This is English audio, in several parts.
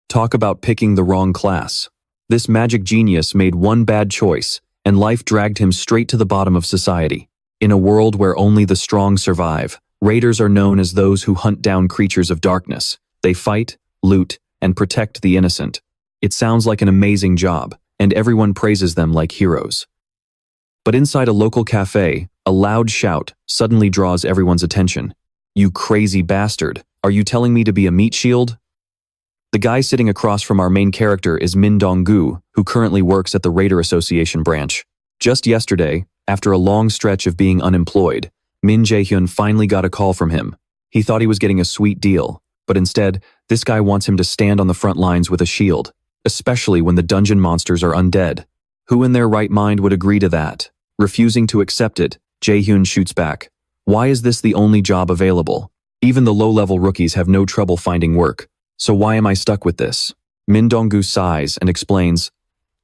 Talk about picking the wrong class. This magic genius made one bad choice, and life dragged him straight to the bottom of society. In a world where only the strong survive, raiders are known as those who hunt down creatures of darkness. They fight, loot, and protect the innocent. It sounds like an amazing job, and everyone praises them like heroes. But inside a local cafe, a loud shout suddenly draws everyone's attention. "You crazy bastard, are you telling me to be a meat shield?" The guy sitting across from our main character is Min Dong-gu, who currently works at the Raider Association branch. Just yesterday, after a long stretch of being unemployed, Min Jae-hyun finally got a call from him. He thought he was getting a sweet deal, but instead, this guy wants him to stand on the front lines with a shield, especially when the dungeon monsters are undead. Who in their right mind would agree to that? Refusing to accept it, Jae-hyun shoots back. Why is this the only job available? Even the low-level rookies have no trouble finding work. So why am I stuck with this? Min Dong-gu sighs and explains,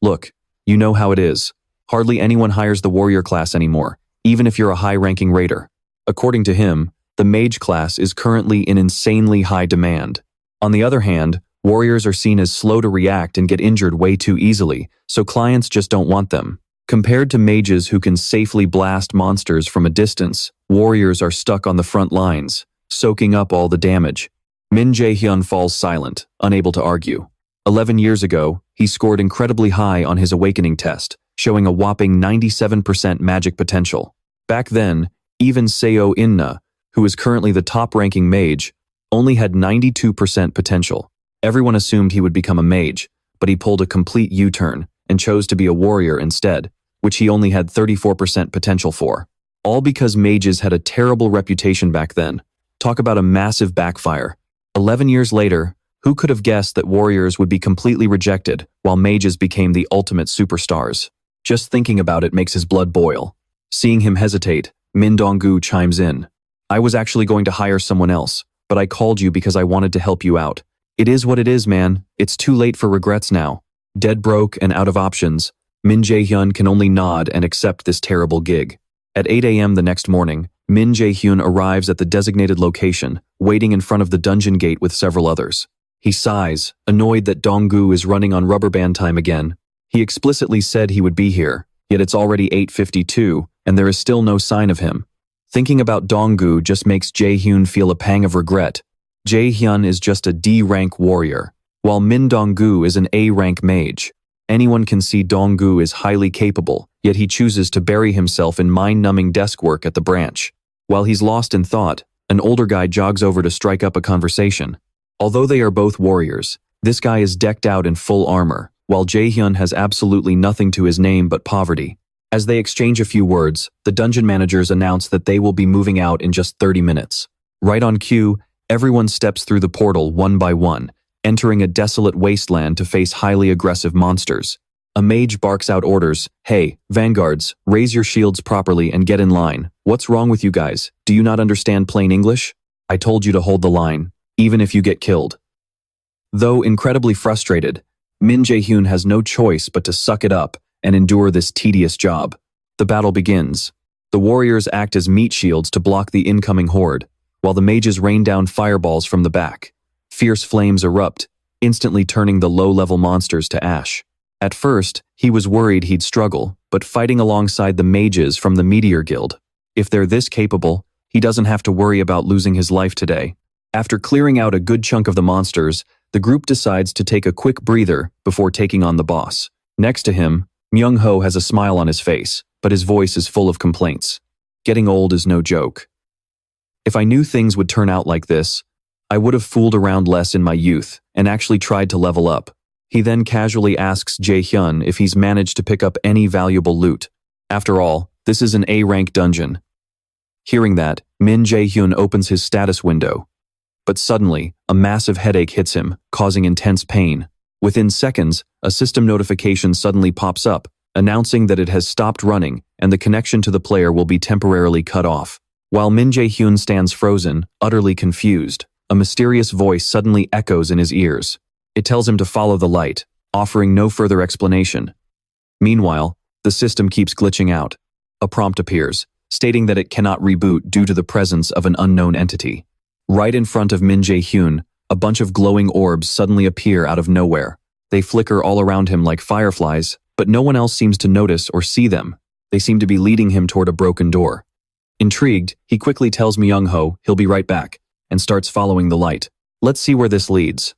"Look, you know how it is. Hardly anyone hires the warrior class anymore, even if you're a high-ranking raider." According to him, the mage class is currently in insanely high demand. On the other hand, warriors are seen as slow to react and get injured way too easily, so clients just don't want them. Compared to mages who can safely blast monsters from a distance, warriors are stuck on the front lines, soaking up all the damage. Min Jae-hyun falls silent, unable to argue. 11 years ago, he scored incredibly high on his awakening test, showing a whopping 97% magic potential. Back then, even Seo Inna, who is currently the top-ranking mage, only had 92% potential. Everyone assumed he would become a mage, but he pulled a complete U-turn and chose to be a warrior instead, which he only had 34% potential for. All because mages had a terrible reputation back then. Talk about a massive backfire. 11 years later, who could have guessed that warriors would be completely rejected while mages became the ultimate superstars? Just thinking about it makes his blood boil. Seeing him hesitate, Min Dong-gu chimes in. "I was actually going to hire someone else, but I called you because I wanted to help you out. It is what it is, man. It's too late for regrets now." Dead broke and out of options, Min Jae-hyun can only nod and accept this terrible gig. At 8 a.m. the next morning, Min Jae-hyun arrives at the designated location, waiting in front of the dungeon gate with several others. He sighs, annoyed that Dong-gu is running on rubber band time again. He explicitly said he would be here, yet it's already 8:52, and there is still no sign of him. Thinking about Dong-gu just makes Jae-hyun feel a pang of regret. Jae-hyun is just a D-rank warrior, while Min Dong-gu is an A-rank mage. Anyone can see Dong-gu is highly capable, yet he chooses to bury himself in mind-numbing desk work at the branch. While he's lost in thought, an older guy jogs over to strike up a conversation. Although they are both warriors, this guy is decked out in full armor, while Jae-hyun has absolutely nothing to his name but poverty. As they exchange a few words, the dungeon managers announce that they will be moving out in just 30 minutes. Right on cue, everyone steps through the portal one by one, entering a desolate wasteland to face highly aggressive monsters. A mage barks out orders, "Hey, vanguards, raise your shields properly and get in line. What's wrong with you guys? Do you not understand plain English? I told you to hold the line, even if you get killed." Though incredibly frustrated, Min Jae-hyun has no choice but to suck it up and endure this tedious job. The battle begins. The warriors act as meat shields to block the incoming horde, while the mages rain down fireballs from the back. Fierce flames erupt, instantly turning the low-level monsters to ash. At first, he was worried he'd struggle, but fighting alongside the mages from the Meteor Guild. If they're this capable, he doesn't have to worry about losing his life today. After clearing out a good chunk of the monsters, the group decides to take a quick breather before taking on the boss. Next to him, Myung-ho has a smile on his face, but his voice is full of complaints. Getting old is no joke. "If I knew things would turn out like this, I would have fooled around less in my youth and actually tried to level up." He then casually asks Jae-hyun if he's managed to pick up any valuable loot. After all, this is an A-rank dungeon. Hearing that, Min Jae-hyun opens his status window. But suddenly, a massive headache hits him, causing intense pain. Within seconds, a system notification suddenly pops up, announcing that it has stopped running and the connection to the player will be temporarily cut off. While Min Jae-hyun stands frozen, utterly confused, a mysterious voice suddenly echoes in his ears. It tells him to follow the light, offering no further explanation. Meanwhile, the system keeps glitching out. A prompt appears, stating that it cannot reboot due to the presence of an unknown entity. Right in front of Min Jae-hyun, A bunch of glowing orbs suddenly appear out of nowhere. They flicker all around him like fireflies, but no one else seems to notice or see them. They seem to be leading him toward a broken door. Intrigued, he quickly tells Myung-ho he'll be right back, and starts following the light. Let's see where this leads.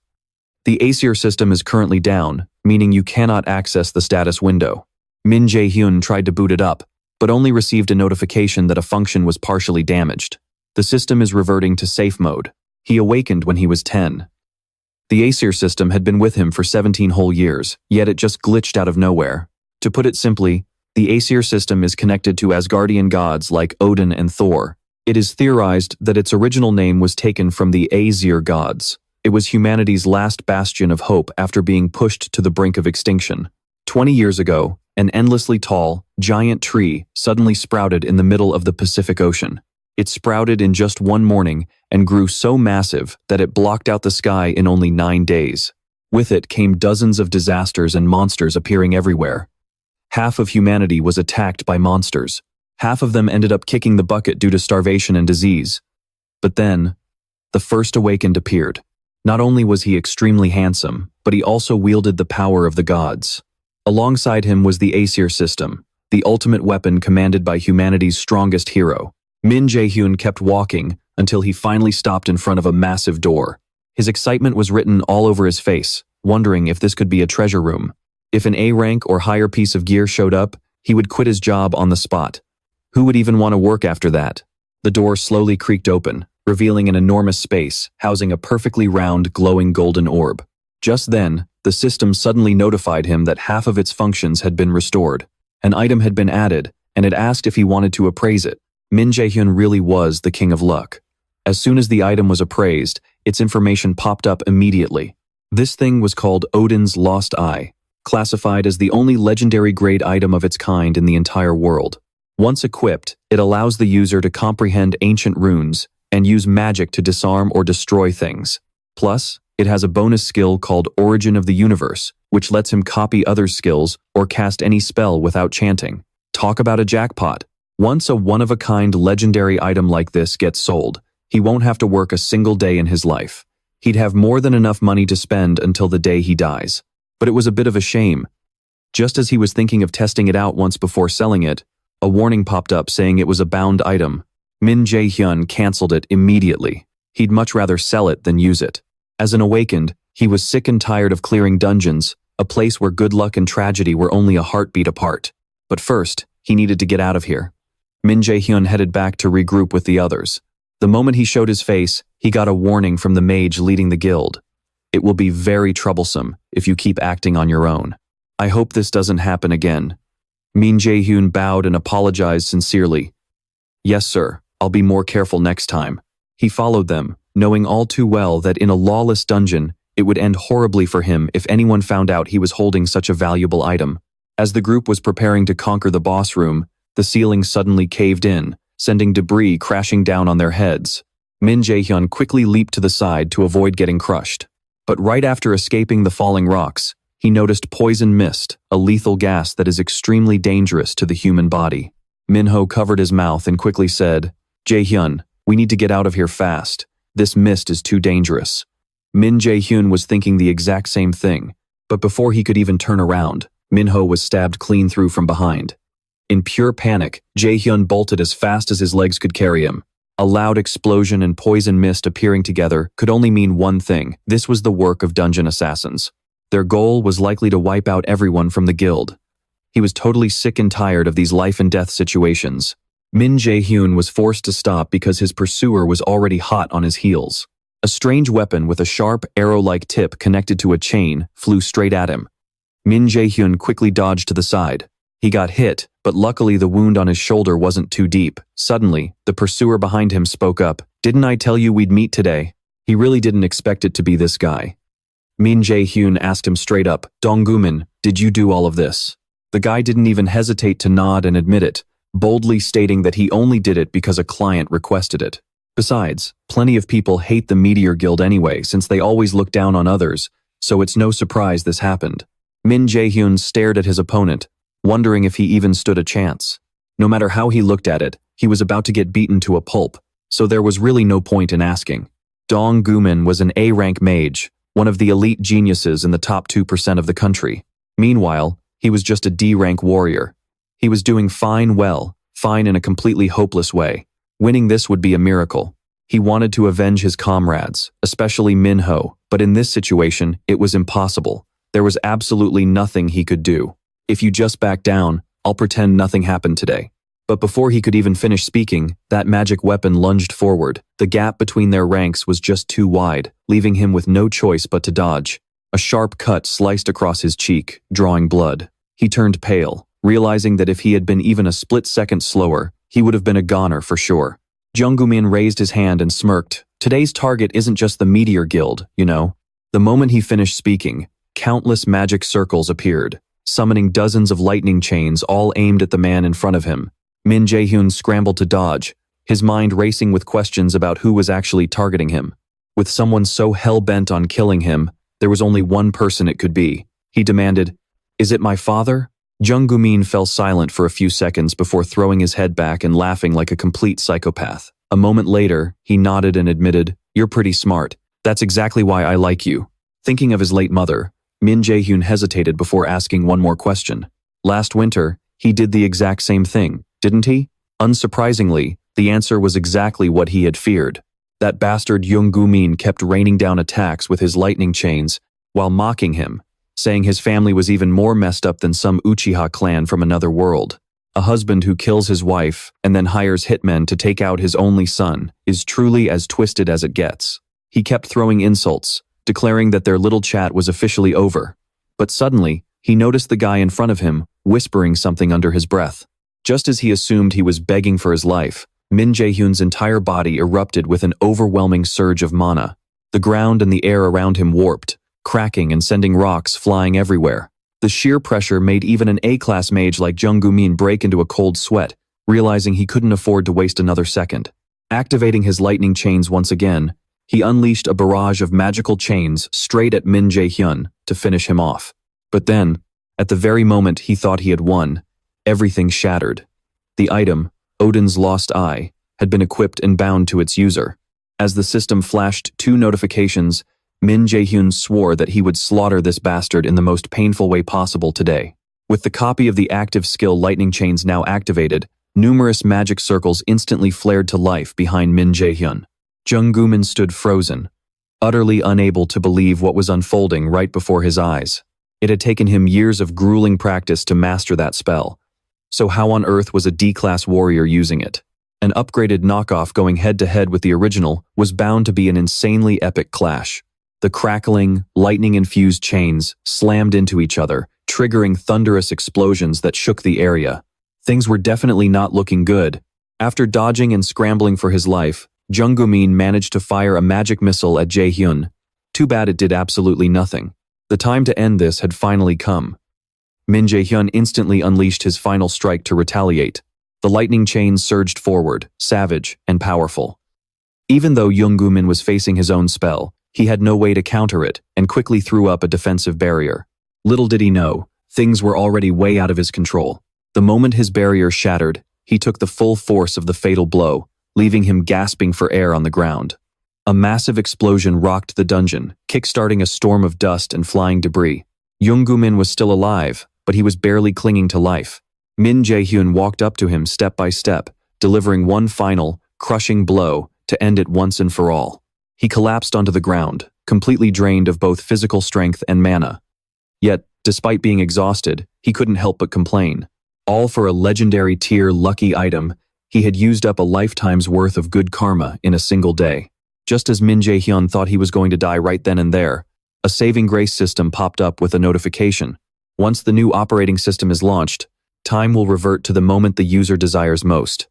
The Aesir system is currently down, meaning you cannot access the status window. Min Jae-hyun tried to boot it up, but only received a notification that a function was partially damaged. The system is reverting to safe mode. He awakened when he was 10. The Aesir system had been with him for 17 whole years, yet it just glitched out of nowhere. To put it simply, the Aesir system is connected to Asgardian gods like Odin and Thor. It is theorized that its original name was taken from the Aesir gods. It was humanity's last bastion of hope after being pushed to the brink of extinction. 20 years ago, an endlessly tall, giant tree suddenly sprouted in the middle of the Pacific Ocean. It sprouted in just one morning and grew so massive that it blocked out the sky in only 9 days. With it came dozens of disasters and monsters appearing everywhere. Half of humanity was attacked by monsters. Half of them ended up kicking the bucket due to starvation and disease. But then, the first awakened appeared. Not only was he extremely handsome, but he also wielded the power of the gods. Alongside him was the Aesir system, the ultimate weapon commanded by humanity's strongest hero. Min Jae-hyun kept walking until he finally stopped in front of a massive door. His excitement was written all over his face, wondering if this could be a treasure room. If an A-rank or higher piece of gear showed up, he would quit his job on the spot. Who would even want to work after that? The door slowly creaked open, revealing an enormous space, housing a perfectly round, glowing golden orb. Just then, the system suddenly notified him that half of its functions had been restored. An item had been added, and it asked if he wanted to appraise it. Min Jae-hyun really was the king of luck. As soon as the item was appraised, its information popped up immediately. This thing was called Odin's Lost Eye, classified as the only legendary grade item of its kind in the entire world. Once equipped, it allows the user to comprehend ancient runes and use magic to disarm or destroy things. Plus, it has a bonus skill called Origin of the Universe, which lets him copy other skills or cast any spell without chanting. Talk about a jackpot. Once a one-of-a-kind legendary item like this gets sold, he won't have to work a single day in his life. He'd have more than enough money to spend until the day he dies. But it was a bit of a shame. Just as he was thinking of testing it out once before selling it, a warning popped up saying it was a bound item. Min Jae-hyun canceled it immediately. He'd much rather sell it than use it. As an awakened, he was sick and tired of clearing dungeons, a place where good luck and tragedy were only a heartbeat apart. But first, he needed to get out of here. Min Jae-hyun headed back to regroup with the others. The moment he showed his face, he got a warning from the mage leading the guild. It will be very troublesome if you keep acting on your own. I hope this doesn't happen again. Min Jae-hyun bowed and apologized sincerely. Yes, sir, I'll be more careful next time. He followed them, knowing all too well that in a lawless dungeon, it would end horribly for him if anyone found out he was holding such a valuable item. As the group was preparing to conquer the boss room, the ceiling suddenly caved in, sending debris crashing down on their heads. Min Jae-hyun quickly leaped to the side to avoid getting crushed. But right after escaping the falling rocks, he noticed poison mist, a lethal gas that is extremely dangerous to the human body. Minho covered his mouth and quickly said, Jae-hyun, we need to get out of here fast. This mist is too dangerous. Min Jae-hyun was thinking the exact same thing, but before he could even turn around, Minho was stabbed clean through from behind. In pure panic, Jae-hyun bolted as fast as his legs could carry him. A loud explosion and poison mist appearing together could only mean one thing. This was the work of dungeon assassins. Their goal was likely to wipe out everyone from the guild. He was totally sick and tired of these life and death situations. Min Jae-hyun was forced to stop because his pursuer was already hot on his heels. A strange weapon with a sharp, arrow-like tip connected to a chain flew straight at him. Min Jae-hyun quickly dodged to the side. He got hit, but luckily the wound on his shoulder wasn't too deep. Suddenly, the pursuer behind him spoke up. Didn't I tell you we'd meet today? He really didn't expect it to be this guy. Min Jae-hyun asked him straight up, Jung Gu-min, did you do all of this? The guy didn't even hesitate to nod and admit it, boldly stating that he only did it because a client requested it. Besides, plenty of people hate the Meteor Guild anyway since they always look down on others, so it's no surprise this happened. Min Jae-hyun stared at his opponent, wondering if he even stood a chance. No matter how he looked at it, he was about to get beaten to a pulp, so there was really no point in asking. Jung Gu-min was an A-rank mage, one of the elite geniuses in the top 2% of the country. Meanwhile, he was just a D-rank warrior. He was doing fine in a completely hopeless way. Winning this would be a miracle. He wanted to avenge his comrades, especially Minho, but in this situation, it was impossible. There was absolutely nothing he could do. If you just back down, I'll pretend nothing happened today. But before he could even finish speaking, that magic weapon lunged forward. The gap between their ranks was just too wide, leaving him with no choice but to dodge. A sharp cut sliced across his cheek, drawing blood. He turned pale, realizing that if he had been even a split second slower, he would have been a goner for sure. Jung Gu-min raised his hand and smirked. Today's target isn't just the Meteor Guild, you know. The moment he finished speaking, countless magic circles appeared, summoning dozens of lightning chains all aimed at the man in front of him. Jae-hyun scrambled to dodge, his mind racing with questions about who was actually targeting him. With someone so hell-bent on killing him, there was only one person it could be. He demanded, "Is it my father?" Jung Gu-min fell silent for a few seconds before throwing his head back and laughing like a complete psychopath. A moment later, he nodded and admitted, "You're pretty smart. That's exactly why I like you." Thinking of his late mother, Jae-hyun hesitated before asking one more question. Last winter, he did the exact same thing, didn't he? Unsurprisingly, the answer was exactly what he had feared. That bastard Jung Gu-min kept raining down attacks with his lightning chains while mocking him, saying his family was even more messed up than some Uchiha clan from another world. A husband who kills his wife and then hires hitmen to take out his only son is truly as twisted as it gets. He kept throwing insults, declaring that their little chat was officially over. But suddenly, he noticed the guy in front of him, whispering something under his breath. Just as he assumed he was begging for his life, Jae-hyun's entire body erupted with an overwhelming surge of mana. The ground and the air around him warped, cracking and sending rocks flying everywhere. The sheer pressure made even an A-class mage like Jung Gu-min break into a cold sweat, realizing he couldn't afford to waste another second. Activating his lightning chains once again, he unleashed a barrage of magical chains straight at Jae-hyun to finish him off. But then, at the very moment he thought he had won, everything shattered. The item, Odin's lost eye, had been equipped and bound to its user. As the system flashed 2 notifications, Jae-hyun swore that he would slaughter this bastard in the most painful way possible today. With the copy of the active skill lightning chains now activated, numerous magic circles instantly flared to life behind Jae-hyun. Jung Gu-min stood frozen, utterly unable to believe what was unfolding right before his eyes. It had taken him years of grueling practice to master that spell. So how on earth was a D-class warrior using it? An upgraded knockoff going head-to-head with the original was bound to be an insanely epic clash. The crackling, lightning-infused chains slammed into each other, triggering thunderous explosions that shook the area. Things were definitely not looking good. After dodging and scrambling for his life, Jung Gu-min managed to fire a magic missile at Jae-hyun. Too bad it did absolutely nothing. The time to end this had finally come. Jae-hyun instantly unleashed his final strike to retaliate. The lightning chains surged forward, savage and powerful. Even though Jung Gu-min was facing his own spell, he had no way to counter it and quickly threw up a defensive barrier. Little did he know, things were already way out of his control. The moment his barrier shattered, he took the full force of the fatal blow, leaving him gasping for air on the ground. A massive explosion rocked the dungeon, kickstarting a storm of dust and flying debris. Jung Gu-min was still alive, but he was barely clinging to life. Jae-hyun walked up to him step by step, delivering one final, crushing blow to end it once and for all. He collapsed onto the ground, completely drained of both physical strength and mana. Yet, despite being exhausted, he couldn't help but complain. All for a legendary tier lucky item, he had used up a lifetime's worth of good karma in a single day. Just as Jae-hyun thought he was going to die right then and there, a saving grace system popped up with a notification. Once the new operating system is launched, time will revert to the moment the user desires most.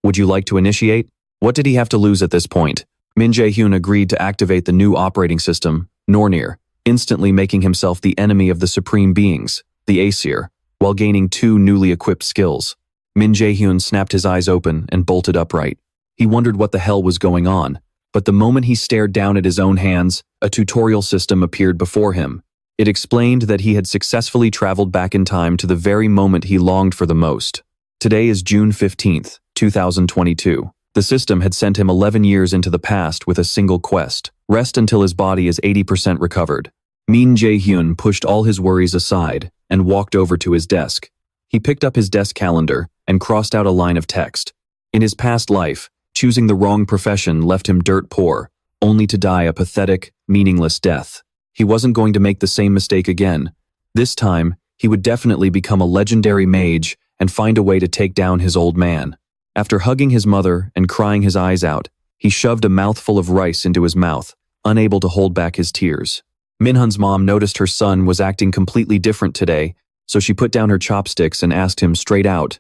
Would you like to initiate? What did he have to lose at this point? Jae-hyun agreed to activate the new operating system, Nornir, instantly making himself the enemy of the supreme beings, the Aesir, while gaining 2 newly equipped skills. Jae-hyun snapped his eyes open and bolted upright. He wondered what the hell was going on, but the moment he stared down at his own hands, a tutorial system appeared before him. It explained that he had successfully traveled back in time to the very moment he longed for the most. Today is June 15th, 2022. The system had sent him 11 years into the past with a single quest: rest until his body is 80% recovered. Jae-hyun pushed all his worries aside and walked over to his desk. He picked up his desk calendar and crossed out a line of text. In his past life, choosing the wrong profession left him dirt poor, only to die a pathetic, meaningless death. He wasn't going to make the same mistake again. This time, he would definitely become a legendary mage and find a way to take down his old man. After hugging his mother and crying his eyes out, he shoved a mouthful of rice into his mouth, unable to hold back his tears. Minhun's mom noticed her son was acting completely different today, so she put down her chopsticks and asked him straight out,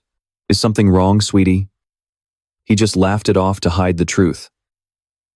"Is something wrong, sweetie?" He just laughed it off to hide the truth,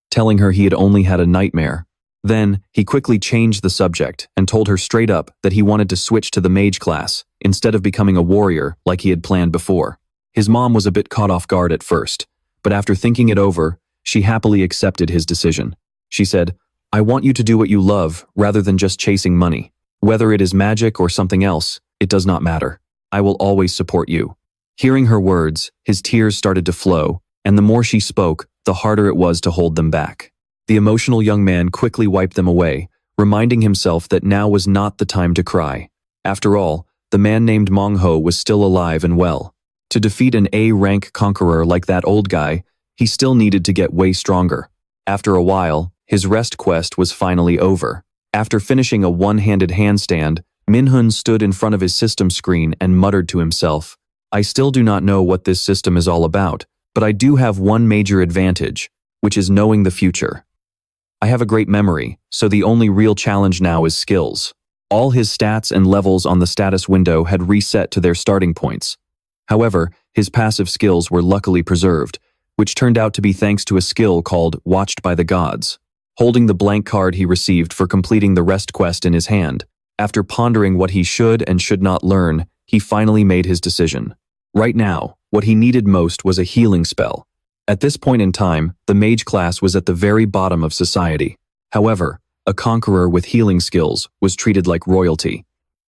telling her he had only had a nightmare. Then, he quickly changed the subject and told her straight up that he wanted to switch to the mage class instead of becoming a warrior like he had planned before. His mom was a bit caught off guard at first, but after thinking it over, she happily accepted his decision. She said, "I want you to do what you love rather than just chasing money. Whether it is magic or something else, it does not matter. I will always support you." Hearing her words, his tears started to flow, and the more she spoke, the harder it was to hold them back. The emotional young man quickly wiped them away, reminding himself that now was not the time to cry. After all, the man named Manhwa was still alive and well. To defeat an A-rank conqueror like that old guy, he still needed to get way stronger. After a while, his rest quest was finally over. After finishing a one-handed handstand, Minhun stood in front of his system screen and muttered to himself, "I still do not know what this system is all about, but I do have one major advantage, which is knowing the future. I have a great memory, so the only real challenge now is skills." All his stats and levels on the status window had reset to their starting points. However, his passive skills were luckily preserved, which turned out to be thanks to a skill called Watched by the Gods. Holding the blank card he received for completing the rest quest in his hand, after pondering what he should and should not learn, he finally made his decision. Right now, what he needed most was a healing spell. At this point in time, the mage class was at the very bottom of society. However, a conqueror with healing skills was treated like royalty.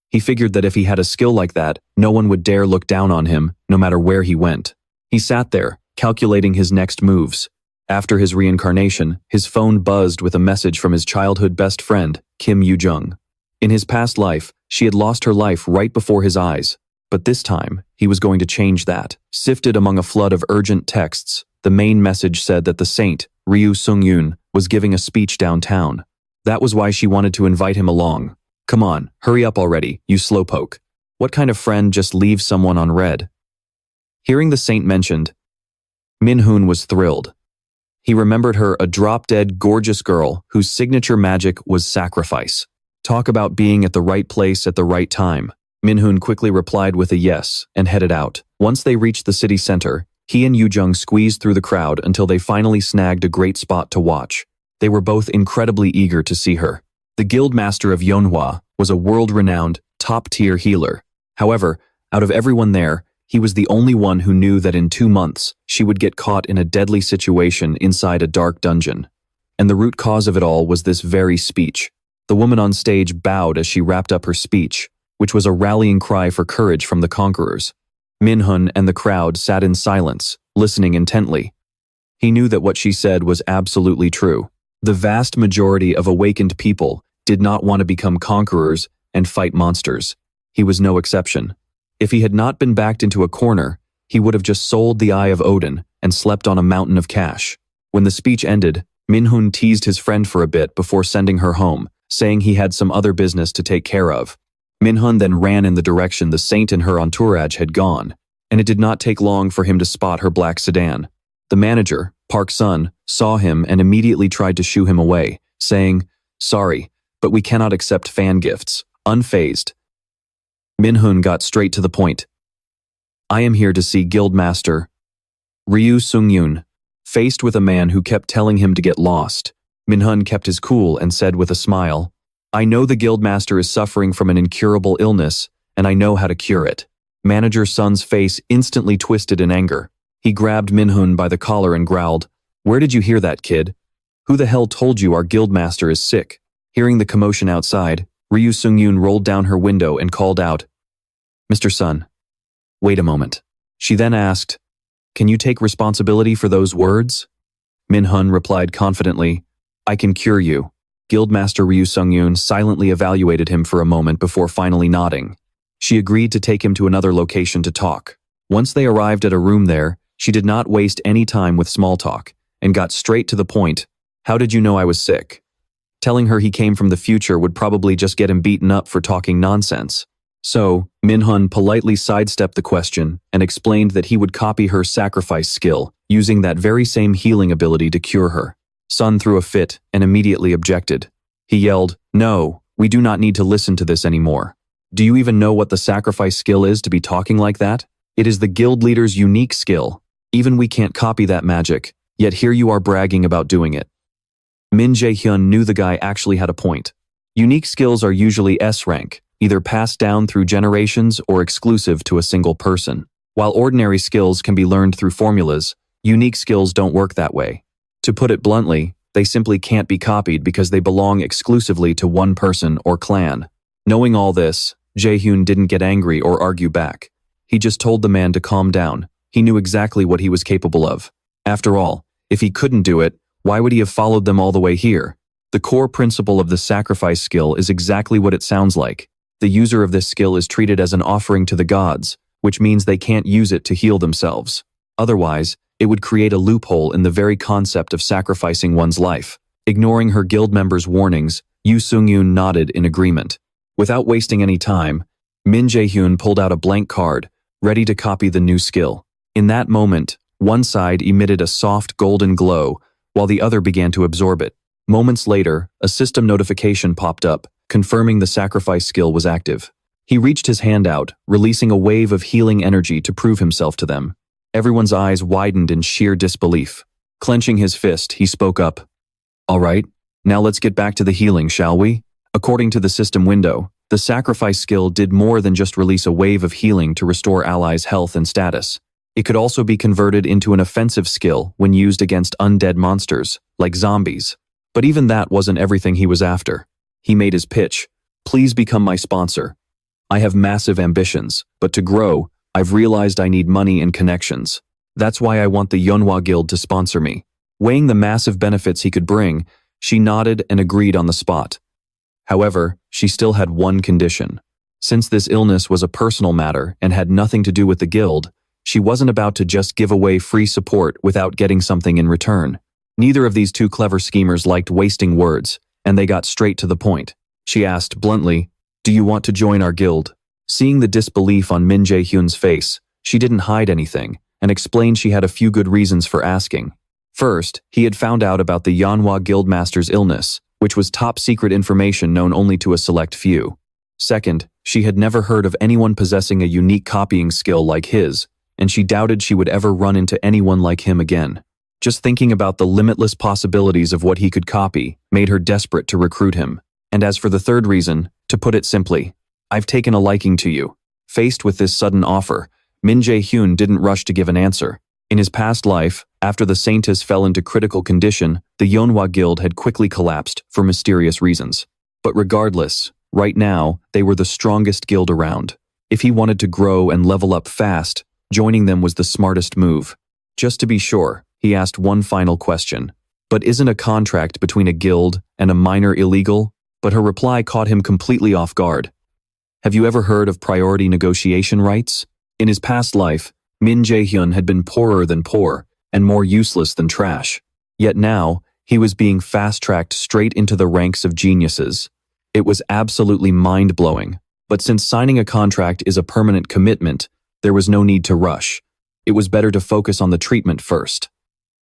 He figured that if he had a skill like that, no one would dare look down on him, no matter where he went. He sat there, calculating his next moves. After his reincarnation, his phone buzzed with a message from his childhood best friend, Kim Yoo-jung. In his past life, she had lost her life right before his eyes. But this time, he was going to change that. Sifted among a flood of urgent texts, the main message said that the saint, Ryu Sung-yoon, was giving a speech downtown. That was why she wanted to invite him along. "Come on, hurry up already, you slowpoke. What kind of friend just leaves someone on red?" Hearing the saint mentioned, Minhun was thrilled. He remembered her, a drop-dead, gorgeous girl whose signature magic was sacrifice. Talk about being at the right place at the right time. Minhun quickly replied with a yes and headed out. Once they reached the city center, he and Yoo-jung squeezed through the crowd until they finally snagged a great spot to watch. They were both incredibly eager to see her. The guild master of Manhwa was a world-renowned, top-tier healer. However, out of everyone there, he was the only one who knew that in 2 months, she would get caught in a deadly situation inside a dark dungeon. And the root cause of it all was this very speech. The woman on stage bowed as she wrapped up her speech, which was a rallying cry for courage from the conquerors. Minhun and the crowd sat in silence, listening intently. He knew that what she said was absolutely true. The vast majority of awakened people did not want to become conquerors and fight monsters. He was no exception. If he had not been backed into a corner, he would have just sold the Eye of Odin and slept on a mountain of cash. When the speech ended, Minhun teased his friend for a bit before sending her home, saying he had some other business to take care of. Minhun then ran in the direction the saint and her entourage had gone, and it did not take long for him to spot her black sedan. The manager, Park Sun, saw him and immediately tried to shoo him away, saying, "Sorry, but we cannot accept fan gifts." Unfazed, Minhun got straight to the point. "I am here to see Guildmaster Ryu Sung-yoon." Faced with a man who kept telling him to get lost, Minhun kept his cool and said with a smile, "I know the Guildmaster is suffering from an incurable illness, and I know how to cure it." Manager Sun's face instantly twisted in anger. He grabbed Minhun by the collar and growled, "Where did you hear that, kid? Who the hell told you our Guildmaster is sick?" Hearing the commotion outside, Ryu Sung-yoon rolled down her window and called out, "Mr. Sun, wait a moment." She then asked, Can you take responsibility for those words? Min-hun replied confidently, I can cure you. Guildmaster Ryu Sung-yoon silently evaluated him for a moment before finally nodding. She agreed to take him to another location to talk. Once they arrived at a room there, she did not waste any time with small talk and got straight to the point. How did you know I was sick? Telling her he came from the future would probably just get him beaten up for talking nonsense. So, Min-hun politely sidestepped the question and explained that he would copy her sacrifice skill, using that very same healing ability to cure her. Sun threw a fit and immediately objected. He yelled, No, we do not need to listen to this anymore. Do you even know what the sacrifice skill is to be talking like that? It is the guild leader's unique skill. Even we can't copy that magic, yet here you are bragging about doing it. Min Jae-hyun knew the guy actually had a point. Unique skills are usually S rank, either passed down through generations or exclusive to a single person. While ordinary skills can be learned through formulas, unique skills don't work that way. To put it bluntly, they simply can't be copied because they belong exclusively to one person or clan. Knowing all this, Jae-hyun didn't get angry or argue back. He just told the man to calm down. He knew exactly what he was capable of. After all, if he couldn't do it, why would he have followed them all the way here? The core principle of the sacrifice skill is exactly what it sounds like. The user of this skill is treated as an offering to the gods, which means they can't use it to heal themselves. Otherwise, it would create a loophole in the very concept of sacrificing one's life. Ignoring her guild members' warnings, Yu Sung-yoon nodded in agreement. Without wasting any time, Min Jae-hyun pulled out a blank card, ready to copy the new skill. In that moment, one side emitted a soft golden glow, while the other began to absorb it. Moments later, a system notification popped up, confirming the sacrifice skill was active. He reached his hand out, releasing a wave of healing energy to prove himself to them. Everyone's eyes widened in sheer disbelief. Clenching his fist, he spoke up. All right, now let's get back to the healing, shall we? According to the system window, the sacrifice skill did more than just release a wave of healing to restore allies' health and status. It could also be converted into an offensive skill when used against undead monsters, like zombies. But even that wasn't everything he was after. He made his pitch. Please become my sponsor. I have massive ambitions, but to grow, I've realized I need money and connections. That's why I want the Yonhwa Guild to sponsor me. Weighing the massive benefits he could bring, she nodded and agreed on the spot. However, she still had one condition. Since this illness was a personal matter and had nothing to do with the guild, she wasn't about to just give away free support without getting something in return. Neither of these two clever schemers liked wasting words, and they got straight to the point. She asked bluntly, Do you want to join our guild? Seeing the disbelief on Min Jae-hyun's face, she didn't hide anything, and explained she had a few good reasons for asking. First, he had found out about the Yonhwa Guildmaster's illness, which was top-secret information known only to a select few. Second, she had never heard of anyone possessing a unique copying skill like his, and she doubted she would ever run into anyone like him again. Just thinking about the limitless possibilities of what he could copy made her desperate to recruit him. And as for the third reason, to put it simply, I've taken a liking to you. Faced with this sudden offer, Min Jae-hyun didn't rush to give an answer. In his past life, after the Saintess fell into critical condition, the Yonhwa Guild had quickly collapsed for mysterious reasons. But regardless, right now, they were the strongest guild around. If he wanted to grow and level up fast, joining them was the smartest move. Just to be sure, he asked one final question. But isn't a contract between a guild and a minor illegal? But her reply caught him completely off guard. Have you ever heard of priority negotiation rights? In his past life, Min Jae-hyun had been poorer than poor and more useless than trash. Yet now, he was being fast-tracked straight into the ranks of geniuses. It was absolutely mind-blowing. But since signing a contract is a permanent commitment, there was no need to rush. It was better to focus on the treatment first.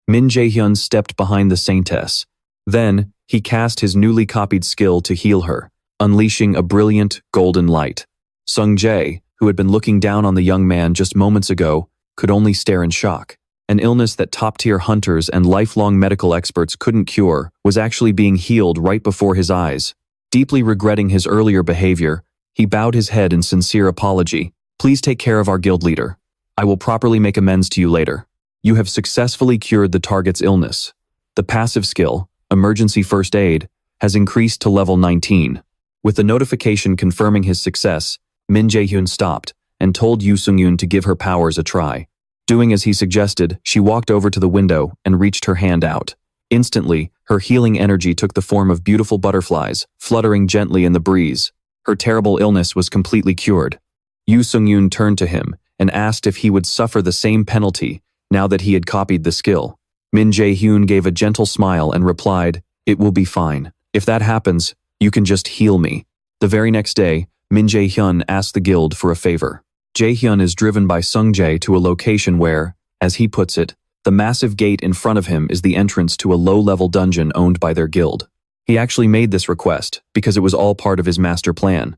Min Jae-hyun stepped behind the Saintess. Then, he cast his newly copied skill to heal her, unleashing a brilliant, golden light. Sung Jae, who had been looking down on the young man just moments ago, could only stare in shock. An illness that top-tier hunters and lifelong medical experts couldn't cure was actually being healed right before his eyes. Deeply regretting his earlier behavior, he bowed his head in sincere apology. Please take care of our guild leader. I will properly make amends to you later. You have successfully cured the target's illness. The passive skill, Emergency First Aid, has increased to level 19. With the notification confirming his success, Min Jae-hyun stopped and told Yu Sung-yoon to give her powers a try. Doing as he suggested, she walked over to the window and reached her hand out. Instantly, her healing energy took the form of beautiful butterflies, fluttering gently in the breeze. Her terrible illness was completely cured. Yoo Sung-yoon turned to him and asked if he would suffer the same penalty now that he had copied the skill. Min Jae-hyun gave a gentle smile and replied, "It will be fine. If that happens, you can just heal me." The very next day, Min Jae-hyun asked the guild for a favor. Jae-hyun is driven by Sung-jae to a location where, as he puts it, the massive gate in front of him is the entrance to a low-level dungeon owned by their guild. He actually made this request because it was all part of his master plan.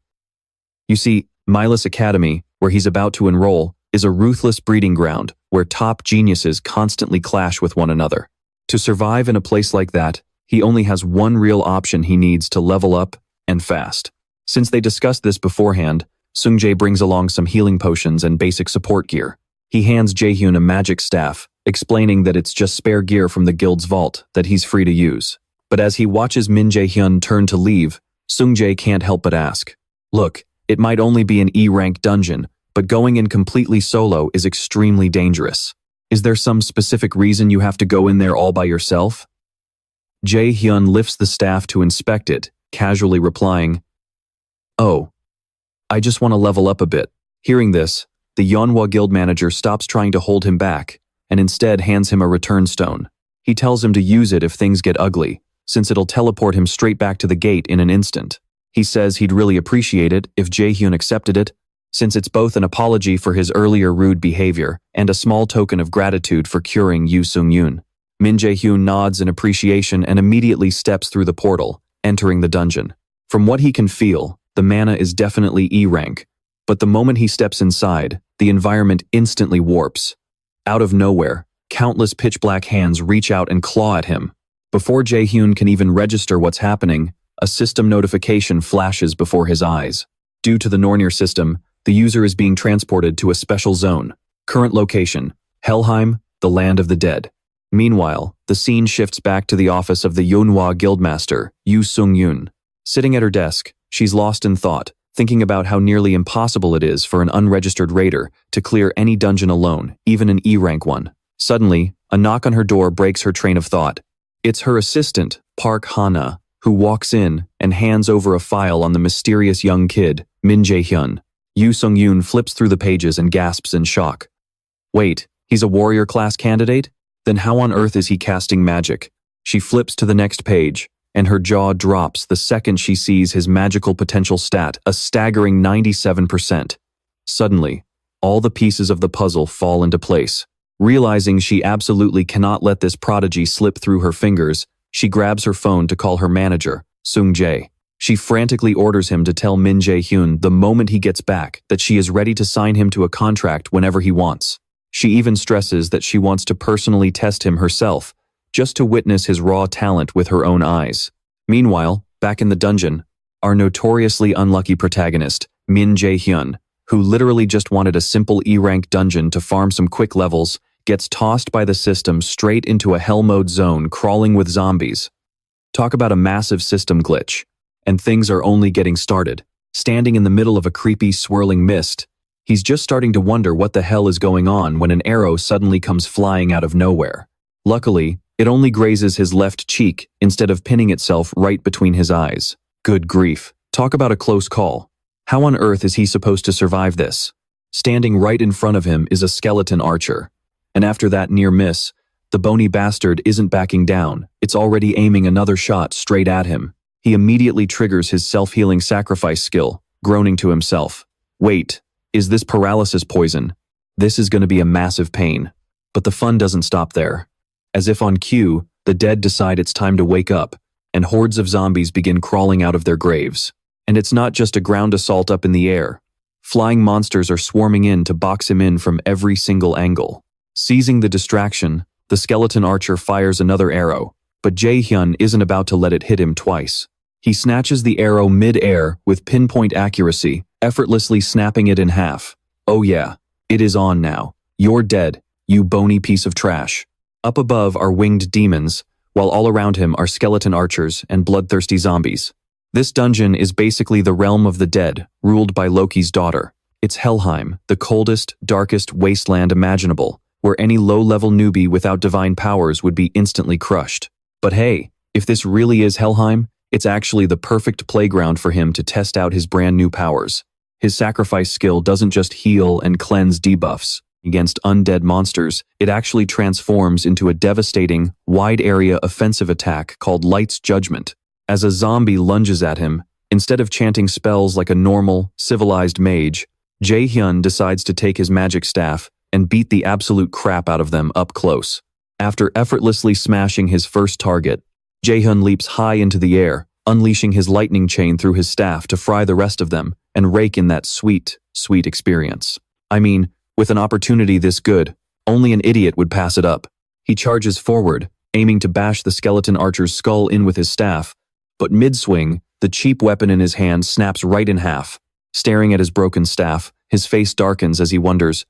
You see, Milas Academy, where he's about to enroll, is a ruthless breeding ground where top geniuses constantly clash with one another. To survive in a place like that, he only has one real option: he needs to level up, and fast. Since they discussed this beforehand, Sung-jae brings along some healing potions and basic support gear. He hands Jae-hyun a magic staff, explaining that it's just spare gear from the guild's vault that he's free to use. But as he watches Min Jae-hyun turn to leave, Sung-jae can't help but ask, "Look, it might only be an E-rank dungeon, but going in completely solo is extremely dangerous. Is there some specific reason you have to go in there all by yourself?" Jae-hyun lifts the staff to inspect it, casually replying, "Oh, I just want to level up a bit." Hearing this, the Yeonhwa guild manager stops trying to hold him back and instead hands him a return stone. He tells him to use it if things get ugly, since it'll teleport him straight back to the gate in an instant. He says he'd really appreciate it if Jae-hyun accepted it, since it's both an apology for his earlier rude behavior and a small token of gratitude for curing Yoo Sung-yoon. Min Jae-hyun nods in appreciation and immediately steps through the portal, entering the dungeon. From what he can feel, the mana is definitely E-rank, but the moment he steps inside, the environment instantly warps. Out of nowhere, countless pitch-black hands reach out and claw at him. Before Jae-hyun can even register what's happening, a system notification flashes before his eyes. Due to the Nornir system, the user is being transported to a special zone. Current location: Helheim, the land of the dead. Meanwhile, the scene shifts back to the office of the Yeonhwa guildmaster, Yoo Sung-yoon. Sitting at her desk, she's lost in thought, thinking about how nearly impossible it is for an unregistered raider to clear any dungeon alone, even an E-rank one. Suddenly, a knock on her door breaks her train of thought. It's her assistant, Park Hana, who walks in and hands over a file on the mysterious young kid, Min Jae-hyun. Yoo Sung-yoon flips through the pages and gasps in shock. Wait, he's a warrior class candidate? Then how on earth is he casting magic? She flips to the next page, and her jaw drops the second she sees his magical potential stat, a staggering 97%. Suddenly, all the pieces of the puzzle fall into place. Realizing she absolutely cannot let this prodigy slip through her fingers, she grabs her phone to call her manager, Sung-jae. She frantically orders him to tell Min Jae-hyun the moment he gets back that she is ready to sign him to a contract whenever he wants. She even stresses that she wants to personally test him herself, just to witness his raw talent with her own eyes. Meanwhile, back in the dungeon, our notoriously unlucky protagonist, Min Jae-hyun, who literally just wanted a simple E-rank dungeon to farm some quick levels, gets tossed by the system straight into a hell mode zone crawling with zombies. Talk about a massive system glitch. And things are only getting started. Standing in the middle of a creepy, swirling mist, he's just starting to wonder what the hell is going on when an arrow suddenly comes flying out of nowhere. Luckily, it only grazes his left cheek instead of pinning itself right between his eyes. Good grief. Talk about a close call. How on earth is he supposed to survive this? Standing right in front of him is a skeleton archer. And after that near miss, the bony bastard isn't backing down. It's already aiming another shot straight at him. He immediately triggers his self-healing sacrifice skill, groaning to himself. Wait, is this paralysis poison? This is going to be a massive pain. But the fun doesn't stop there. As if on cue, the dead decide it's time to wake up, and hordes of zombies begin crawling out of their graves. And it's not just a ground assault up in the air. Flying monsters are swarming in to box him in from every single angle. Seizing the distraction, the skeleton archer fires another arrow, but Jae-hyun isn't about to let it hit him twice. He snatches the arrow mid-air with pinpoint accuracy, effortlessly snapping it in half. Oh yeah, it is on now. You're dead, you bony piece of trash. Up above are winged demons, while all around him are skeleton archers and bloodthirsty zombies. This dungeon is basically the realm of the dead, ruled by Loki's daughter. It's Helheim, the coldest, darkest wasteland imaginable, where any low-level newbie without divine powers would be instantly crushed. But hey, if this really is Helheim, it's actually the perfect playground for him to test out his brand new powers. His sacrifice skill doesn't just heal and cleanse debuffs against undead monsters, it actually transforms into a devastating, wide-area offensive attack called Light's Judgment. As a zombie lunges at him, instead of chanting spells like a normal, civilized mage, Jae-hyun decides to take his magic staff and beat the absolute crap out of them up close. After effortlessly smashing his first target, Jae-hyun leaps high into the air, unleashing his lightning chain through his staff to fry the rest of them and rake in that sweet, sweet experience. I mean, with an opportunity this good, only an idiot would pass it up. He charges forward, aiming to bash the skeleton archer's skull in with his staff, but mid-swing, the cheap weapon in his hand snaps right in half. Staring at his broken staff, his face darkens as he wonders,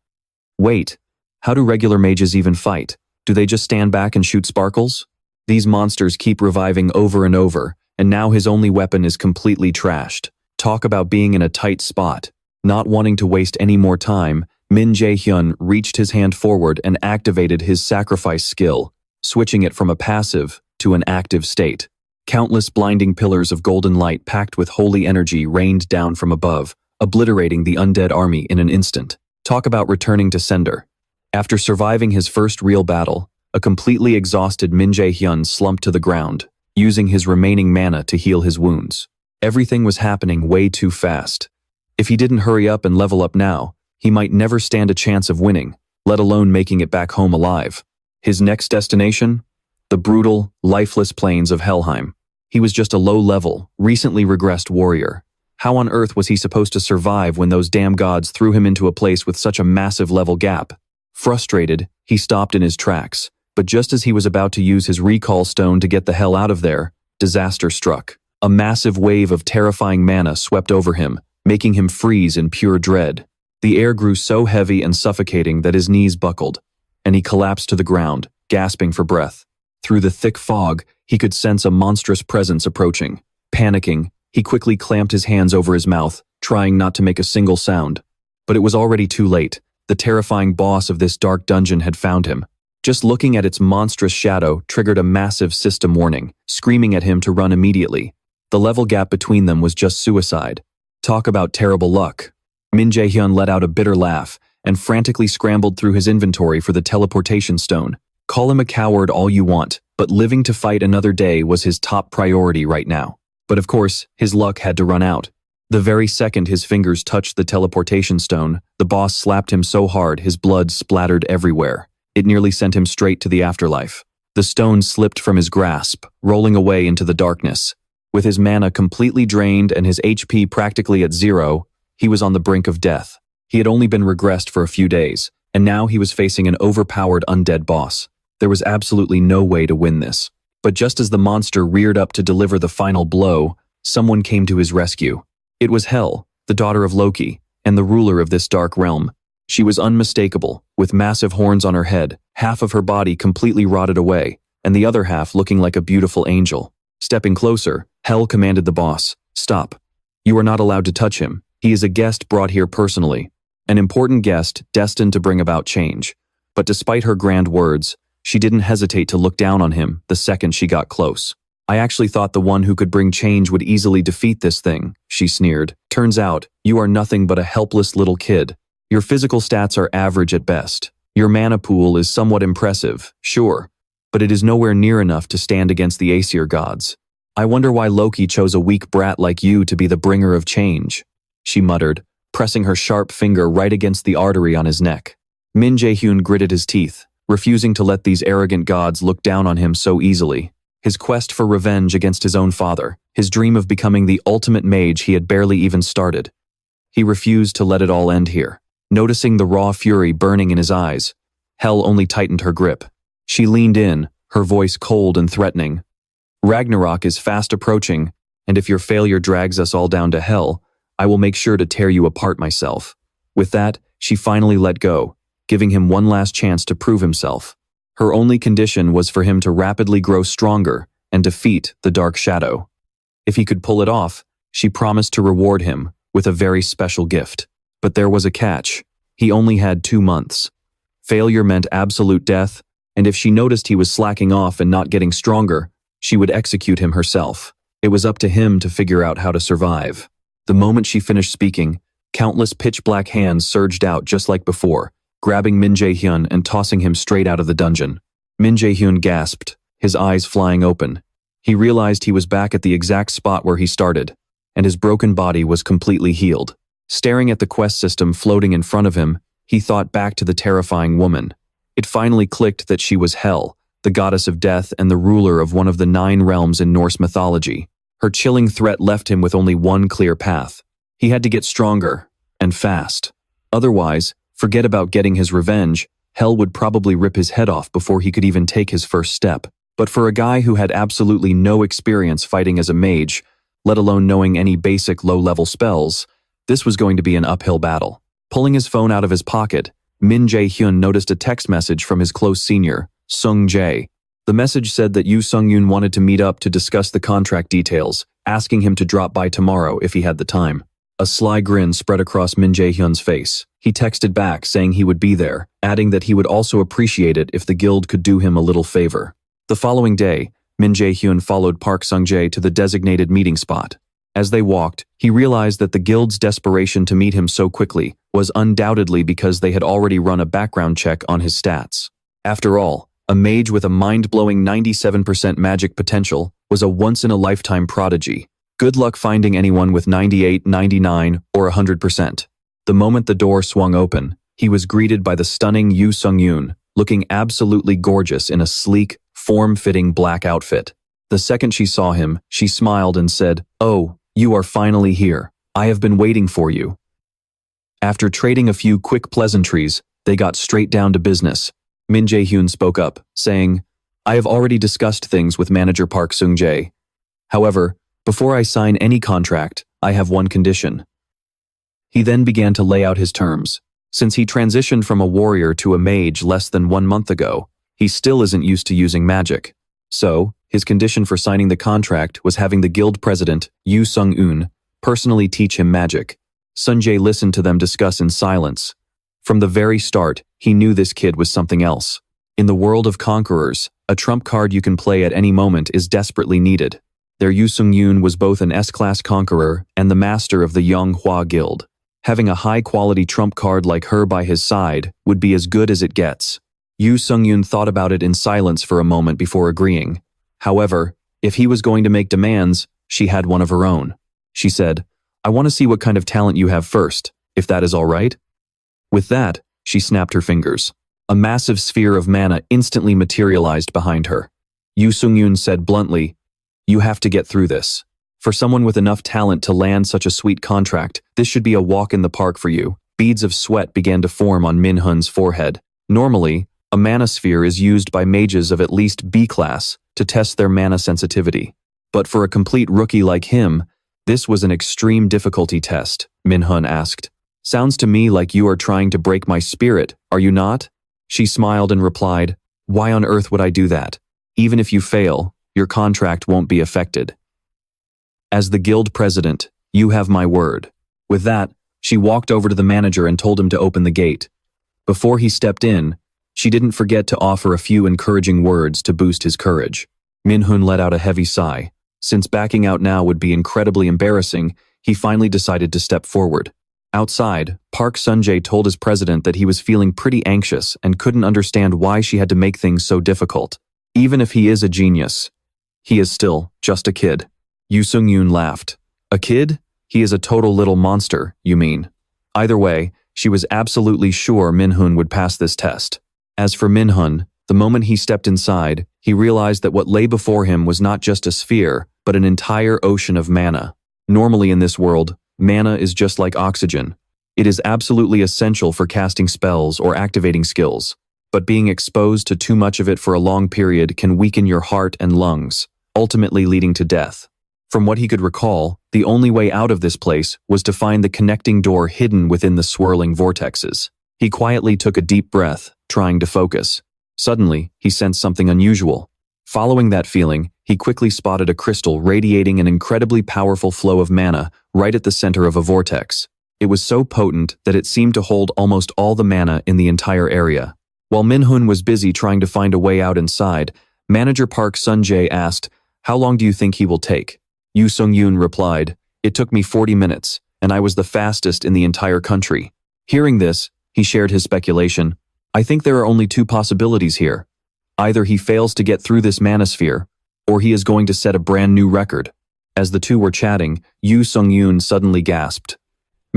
wait, how do regular mages even fight? Do they just stand back and shoot sparkles? These monsters keep reviving over and over, and now his only weapon is completely trashed. Talk about being in a tight spot. Not wanting to waste any more time, Min Jae-hyun reached his hand forward and activated his sacrifice skill, switching it from a passive to an active state. Countless blinding pillars of golden light packed with holy energy rained down from above, obliterating the undead army in an instant. Talk about returning to sender. After surviving his first real battle, a completely exhausted Min Jae-hyun slumped to the ground, using his remaining mana to heal his wounds. Everything was happening way too fast. If he didn't hurry up and level up now, he might never stand a chance of winning, let alone making it back home alive. His next destination? The brutal, lifeless plains of Helheim. He was just a low-level, recently regressed warrior. How on earth was he supposed to survive when those damn gods threw him into a place with such a massive level gap? Frustrated, he stopped in his tracks, but just as he was about to use his recall stone to get the hell out of there, disaster struck. A massive wave of terrifying mana swept over him, making him freeze in pure dread. The air grew so heavy and suffocating that his knees buckled, and he collapsed to the ground, gasping for breath. Through the thick fog, he could sense a monstrous presence approaching. Panicking, he quickly clamped his hands over his mouth, trying not to make a single sound. But it was already too late. The terrifying boss of this dark dungeon had found him. Just looking at its monstrous shadow triggered a massive system warning, screaming at him to run immediately. The level gap between them was just suicide. Talk about terrible luck. Min Jae-hyun let out a bitter laugh and frantically scrambled through his inventory for the teleportation stone. Call him a coward all you want, but living to fight another day was his top priority right now. But of course, his luck had to run out. The very second his fingers touched the teleportation stone, the boss slapped him so hard his blood splattered everywhere. It nearly sent him straight to the afterlife. The stone slipped from his grasp, rolling away into the darkness. With his mana completely drained and his HP practically at zero, he was on the brink of death. He had only been regressed for a few days, and now he was facing an overpowered undead boss. There was absolutely no way to win this. But just as the monster reared up to deliver the final blow, someone came to his rescue. It was Hel, the daughter of Loki, and the ruler of this dark realm. She was unmistakable, with massive horns on her head, half of her body completely rotted away, and the other half looking like a beautiful angel. Stepping closer, Hel commanded the boss, "Stop. You are not allowed to touch him. He is a guest brought here personally. An important guest destined to bring about change." But despite her grand words, she didn't hesitate to look down on him the second she got close. "I actually thought the one who could bring change would easily defeat this thing," she sneered. "Turns out, you are nothing but a helpless little kid. Your physical stats are average at best. Your mana pool is somewhat impressive, sure, but it is nowhere near enough to stand against the Aesir gods. I wonder why Loki chose a weak brat like you to be the bringer of change," she muttered, pressing her sharp finger right against the artery on his neck. Min Jae-hyun gritted his teeth, refusing to let these arrogant gods look down on him so easily. His quest for revenge against his own father, his dream of becoming the ultimate mage he had barely even started. He refused to let it all end here. Noticing the raw fury burning in his eyes, Hel only tightened her grip. She leaned in, her voice cold and threatening. "Ragnarok is fast approaching, and if your failure drags us all down to hell, I will make sure to tear you apart myself." With that, she finally let go, giving him one last chance to prove himself. Her only condition was for him to rapidly grow stronger and defeat the Dark Shadow. If he could pull it off, she promised to reward him with a very special gift. But there was a catch. He only had 2 months. Failure meant absolute death, and if she noticed he was slacking off and not getting stronger, she would execute him herself. It was up to him to figure out how to survive. The moment she finished speaking, countless pitch-black hands surged out just like before, grabbing Min Jae-hyun and tossing him straight out of the dungeon. Min Jae-hyun gasped, his eyes flying open. He realized he was back at the exact spot where he started, and his broken body was completely healed. Staring at the quest system floating in front of him, he thought back to the terrifying woman. It finally clicked that she was Hel, the goddess of death and the ruler of one of the 9 realms in Norse mythology. Her chilling threat left him with only one clear path. He had to get stronger, and fast. Otherwise, forget about getting his revenge, Hel would probably rip his head off before he could even take his first step. But for a guy who had absolutely no experience fighting as a mage, let alone knowing any basic low-level spells, this was going to be an uphill battle. Pulling his phone out of his pocket, Min Jae-hyun noticed a text message from his close senior, Sung Jae. The message said that Yoo Sung-yoon wanted to meet up to discuss the contract details, asking him to drop by tomorrow if he had the time. A sly grin spread across Min Jae-hyun's face. He texted back saying he would be there, adding that he would also appreciate it if the guild could do him a little favor. The following day, Min Jae-hyun followed Park Sung-jae to the designated meeting spot. As they walked, he realized that the guild's desperation to meet him so quickly was undoubtedly because they had already run a background check on his stats. After all, a mage with a mind-blowing 97% magic potential was a once-in-a-lifetime prodigy. Good luck finding anyone with 98, 99, or 100%. The moment the door swung open, he was greeted by the stunning Yoo Sung-yoon, looking absolutely gorgeous in a sleek, form-fitting black outfit. The second she saw him, she smiled and said, "Oh, you are finally here. I have been waiting for you." After trading a few quick pleasantries, they got straight down to business. Min Jae-hyun spoke up, saying, "I have already discussed things with manager Park Sung-jae. However, before I sign any contract, I have one condition." He then began to lay out his terms. Since he transitioned from a warrior to a mage less than 1 month ago, he still isn't used to using magic. So, his condition for signing the contract was having the guild president, Yoo Sung-eun, personally teach him magic. Sun-jae listened to them discuss in silence. From the very start, he knew this kid was something else. In the world of conquerors, a trump card you can play at any moment is desperately needed. Their Yoo Sung-yoon was both an S-class conqueror and the master of the Yonghwa Guild. Having a high-quality trump card like her by his side would be as good as it gets. Yoo Sung-yoon thought about it in silence for a moment before agreeing. However, if he was going to make demands, she had one of her own. She said, "I want to see what kind of talent you have first, if that is all right." With that, she snapped her fingers. A massive sphere of mana instantly materialized behind her. Yoo Sung-yoon said bluntly, "You have to get through this. For someone with enough talent to land such a sweet contract, this should be a walk in the park for you." Beads of sweat began to form on Min-hun's forehead. Normally, a mana sphere is used by mages of at least B class to test their mana sensitivity. But for a complete rookie like him, this was an extreme difficulty test, Min-hun asked. "Sounds to me like you are trying to break my spirit, are you not?" She smiled and replied, "Why on earth would I do that? Even if you fail, your contract won't be affected. As the guild president, you have my word." With that, she walked over to the manager and told him to open the gate. Before he stepped in, she didn't forget to offer a few encouraging words to boost his courage. Min-hun let out a heavy sigh. Since backing out now would be incredibly embarrassing, he finally decided to step forward. Outside, Park Sun-jae told his president that he was feeling pretty anxious and couldn't understand why she had to make things so difficult. Even if he is a genius, he is still just a kid. Yoo Sung-yoon laughed. "A kid? He is a total little monster, you mean?" Either way, she was absolutely sure Min-hun would pass this test. As for Min-hun, the moment he stepped inside, he realized that what lay before him was not just a sphere, but an entire ocean of mana. Normally in this world, mana is just like oxygen. It is absolutely essential for casting spells or activating skills, but being exposed to too much of it for a long period can weaken your heart and lungs, ultimately leading to death. From what he could recall, the only way out of this place was to find the connecting door hidden within the swirling vortexes. He quietly took a deep breath, trying to focus. Suddenly, he sensed something unusual. Following that feeling, he quickly spotted a crystal radiating an incredibly powerful flow of mana right at the center of a vortex. It was so potent that it seemed to hold almost all the mana in the entire area. While Min-hun was busy trying to find a way out inside, manager Park Sun-jae asked, "How long do you think he will take?" Yoo Sung-yoon replied, "It took me 40 minutes, and I was the fastest in the entire country." Hearing this, he shared his speculation. "I think there are only two possibilities here. Either he fails to get through this manosphere, or he is going to set a brand new record." As the two were chatting, Yoo Sung-yoon suddenly gasped.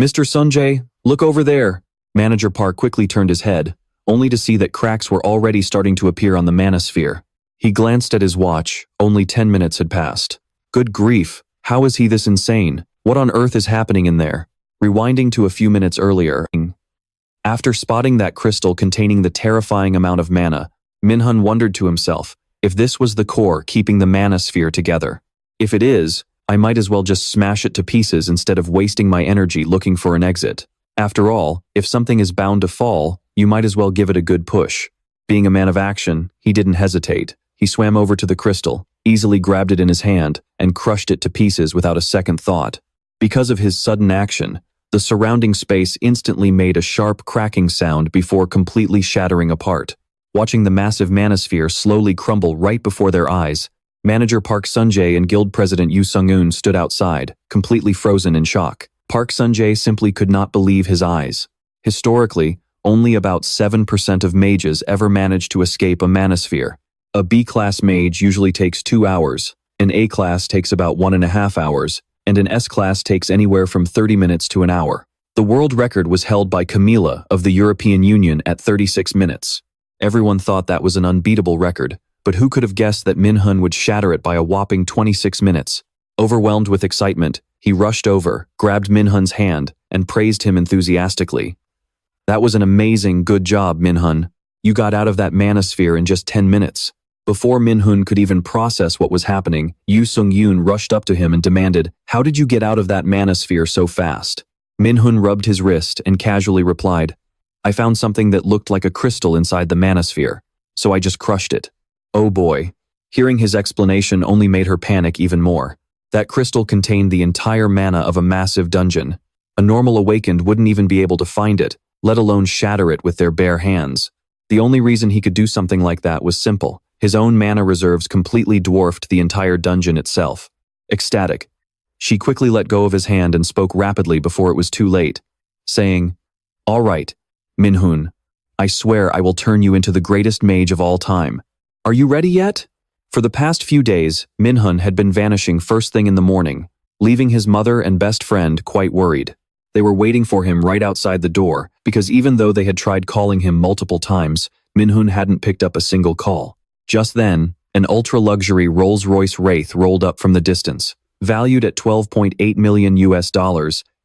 "Mr. Sun-jae, look over there." Manager Park quickly turned his head, only to see that cracks were already starting to appear on the manosphere. He glanced at his watch. Only 10 minutes had passed. Good grief, how is he this insane? What on earth is happening in there? Rewinding to a few minutes earlier, after spotting that crystal containing the terrifying amount of mana, Min-hun wondered to himself, if this was the core keeping the manosphere together. If it is, I might as well just smash it to pieces instead of wasting my energy looking for an exit. After all, if something is bound to fall, you might as well give it a good push. Being a man of action, he didn't hesitate. He swam over to the crystal, easily grabbed it in his hand, and crushed it to pieces without a second thought. Because of his sudden action, the surrounding space instantly made a sharp cracking sound before completely shattering apart. Watching the massive manosphere slowly crumble right before their eyes, manager Park Sun-jae and guild president Yoo Sung-yoon stood outside, completely frozen in shock. Park Sun-jae simply could not believe his eyes. Historically, only about 7% of mages ever manage to escape a manosphere. A B-class mage usually takes 2 hours, an A-class takes about 1.5 hours, and an S-class takes anywhere from 30 minutes to an hour. The world record was held by Camila of the European Union at 36 minutes. Everyone thought that was an unbeatable record, but who could have guessed that Min-hun would shatter it by a whopping 26 minutes? Overwhelmed with excitement, he rushed over, grabbed Min-hun's hand, and praised him enthusiastically. "That was an amazing, good job, Min-hun. You got out of that manosphere in just 10 minutes. Before Min-hun could even process what was happening, Yoo Sung-yoon rushed up to him and demanded, "How did you get out of that manosphere so fast?" Min-hun rubbed his wrist and casually replied, "I found something that looked like a crystal inside the manosphere, so I just crushed it." Oh boy. Hearing his explanation only made her panic even more. That crystal contained the entire mana of a massive dungeon. A normal awakened wouldn't even be able to find it, let alone shatter it with their bare hands. The only reason he could do something like that was simple. His own mana reserves completely dwarfed the entire dungeon itself. Ecstatic, she quickly let go of his hand and spoke rapidly before it was too late, saying, "All right, Min-hun, I swear I will turn you into the greatest mage of all time. Are you ready yet?" For the past few days, Min-hun had been vanishing first thing in the morning, leaving his mother and best friend quite worried. They were waiting for him right outside the door, because even though they had tried calling him multiple times, Min-hun hadn't picked up a single call. Just then, an ultra-luxury Rolls-Royce Wraith rolled up from the distance. Valued at $12.8 million,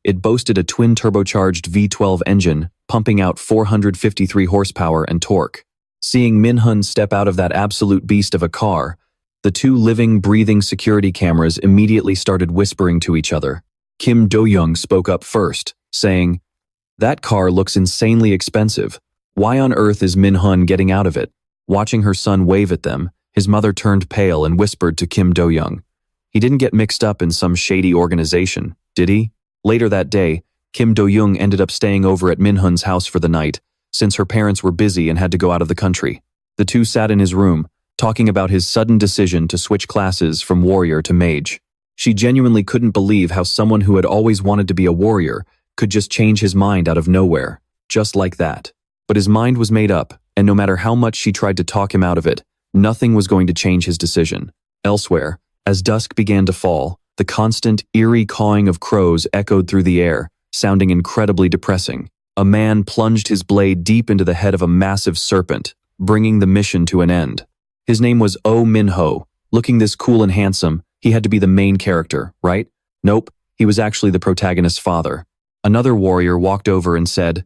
it boasted a twin-turbocharged V12 engine, pumping out 453 horsepower and torque. Seeing Min-hun step out of that absolute beast of a car, the two living, breathing security cameras immediately started whispering to each other. Kim Do-young spoke up first, saying, "That car looks insanely expensive. Why on earth is Min-hun getting out of it?" Watching her son wave at them, his mother turned pale and whispered to Kim Do-young, "He didn't get mixed up in some shady organization, did he?" Later that day, Kim Do-young ended up staying over at Min-hun's house for the night, since her parents were busy and had to go out of the country. The two sat in his room, talking about his sudden decision to switch classes from warrior to mage. She genuinely couldn't believe how someone who had always wanted to be a warrior could just change his mind out of nowhere, just like that. But his mind was made up, and no matter how much she tried to talk him out of it, nothing was going to change his decision. Elsewhere, as dusk began to fall, the constant, eerie cawing of crows echoed through the air, sounding incredibly depressing. A man plunged his blade deep into the head of a massive serpent, bringing the mission to an end. His name was Oh Min-ho. Looking this cool and handsome, he had to be the main character, right? Nope, he was actually the protagonist's father. Another warrior walked over and said,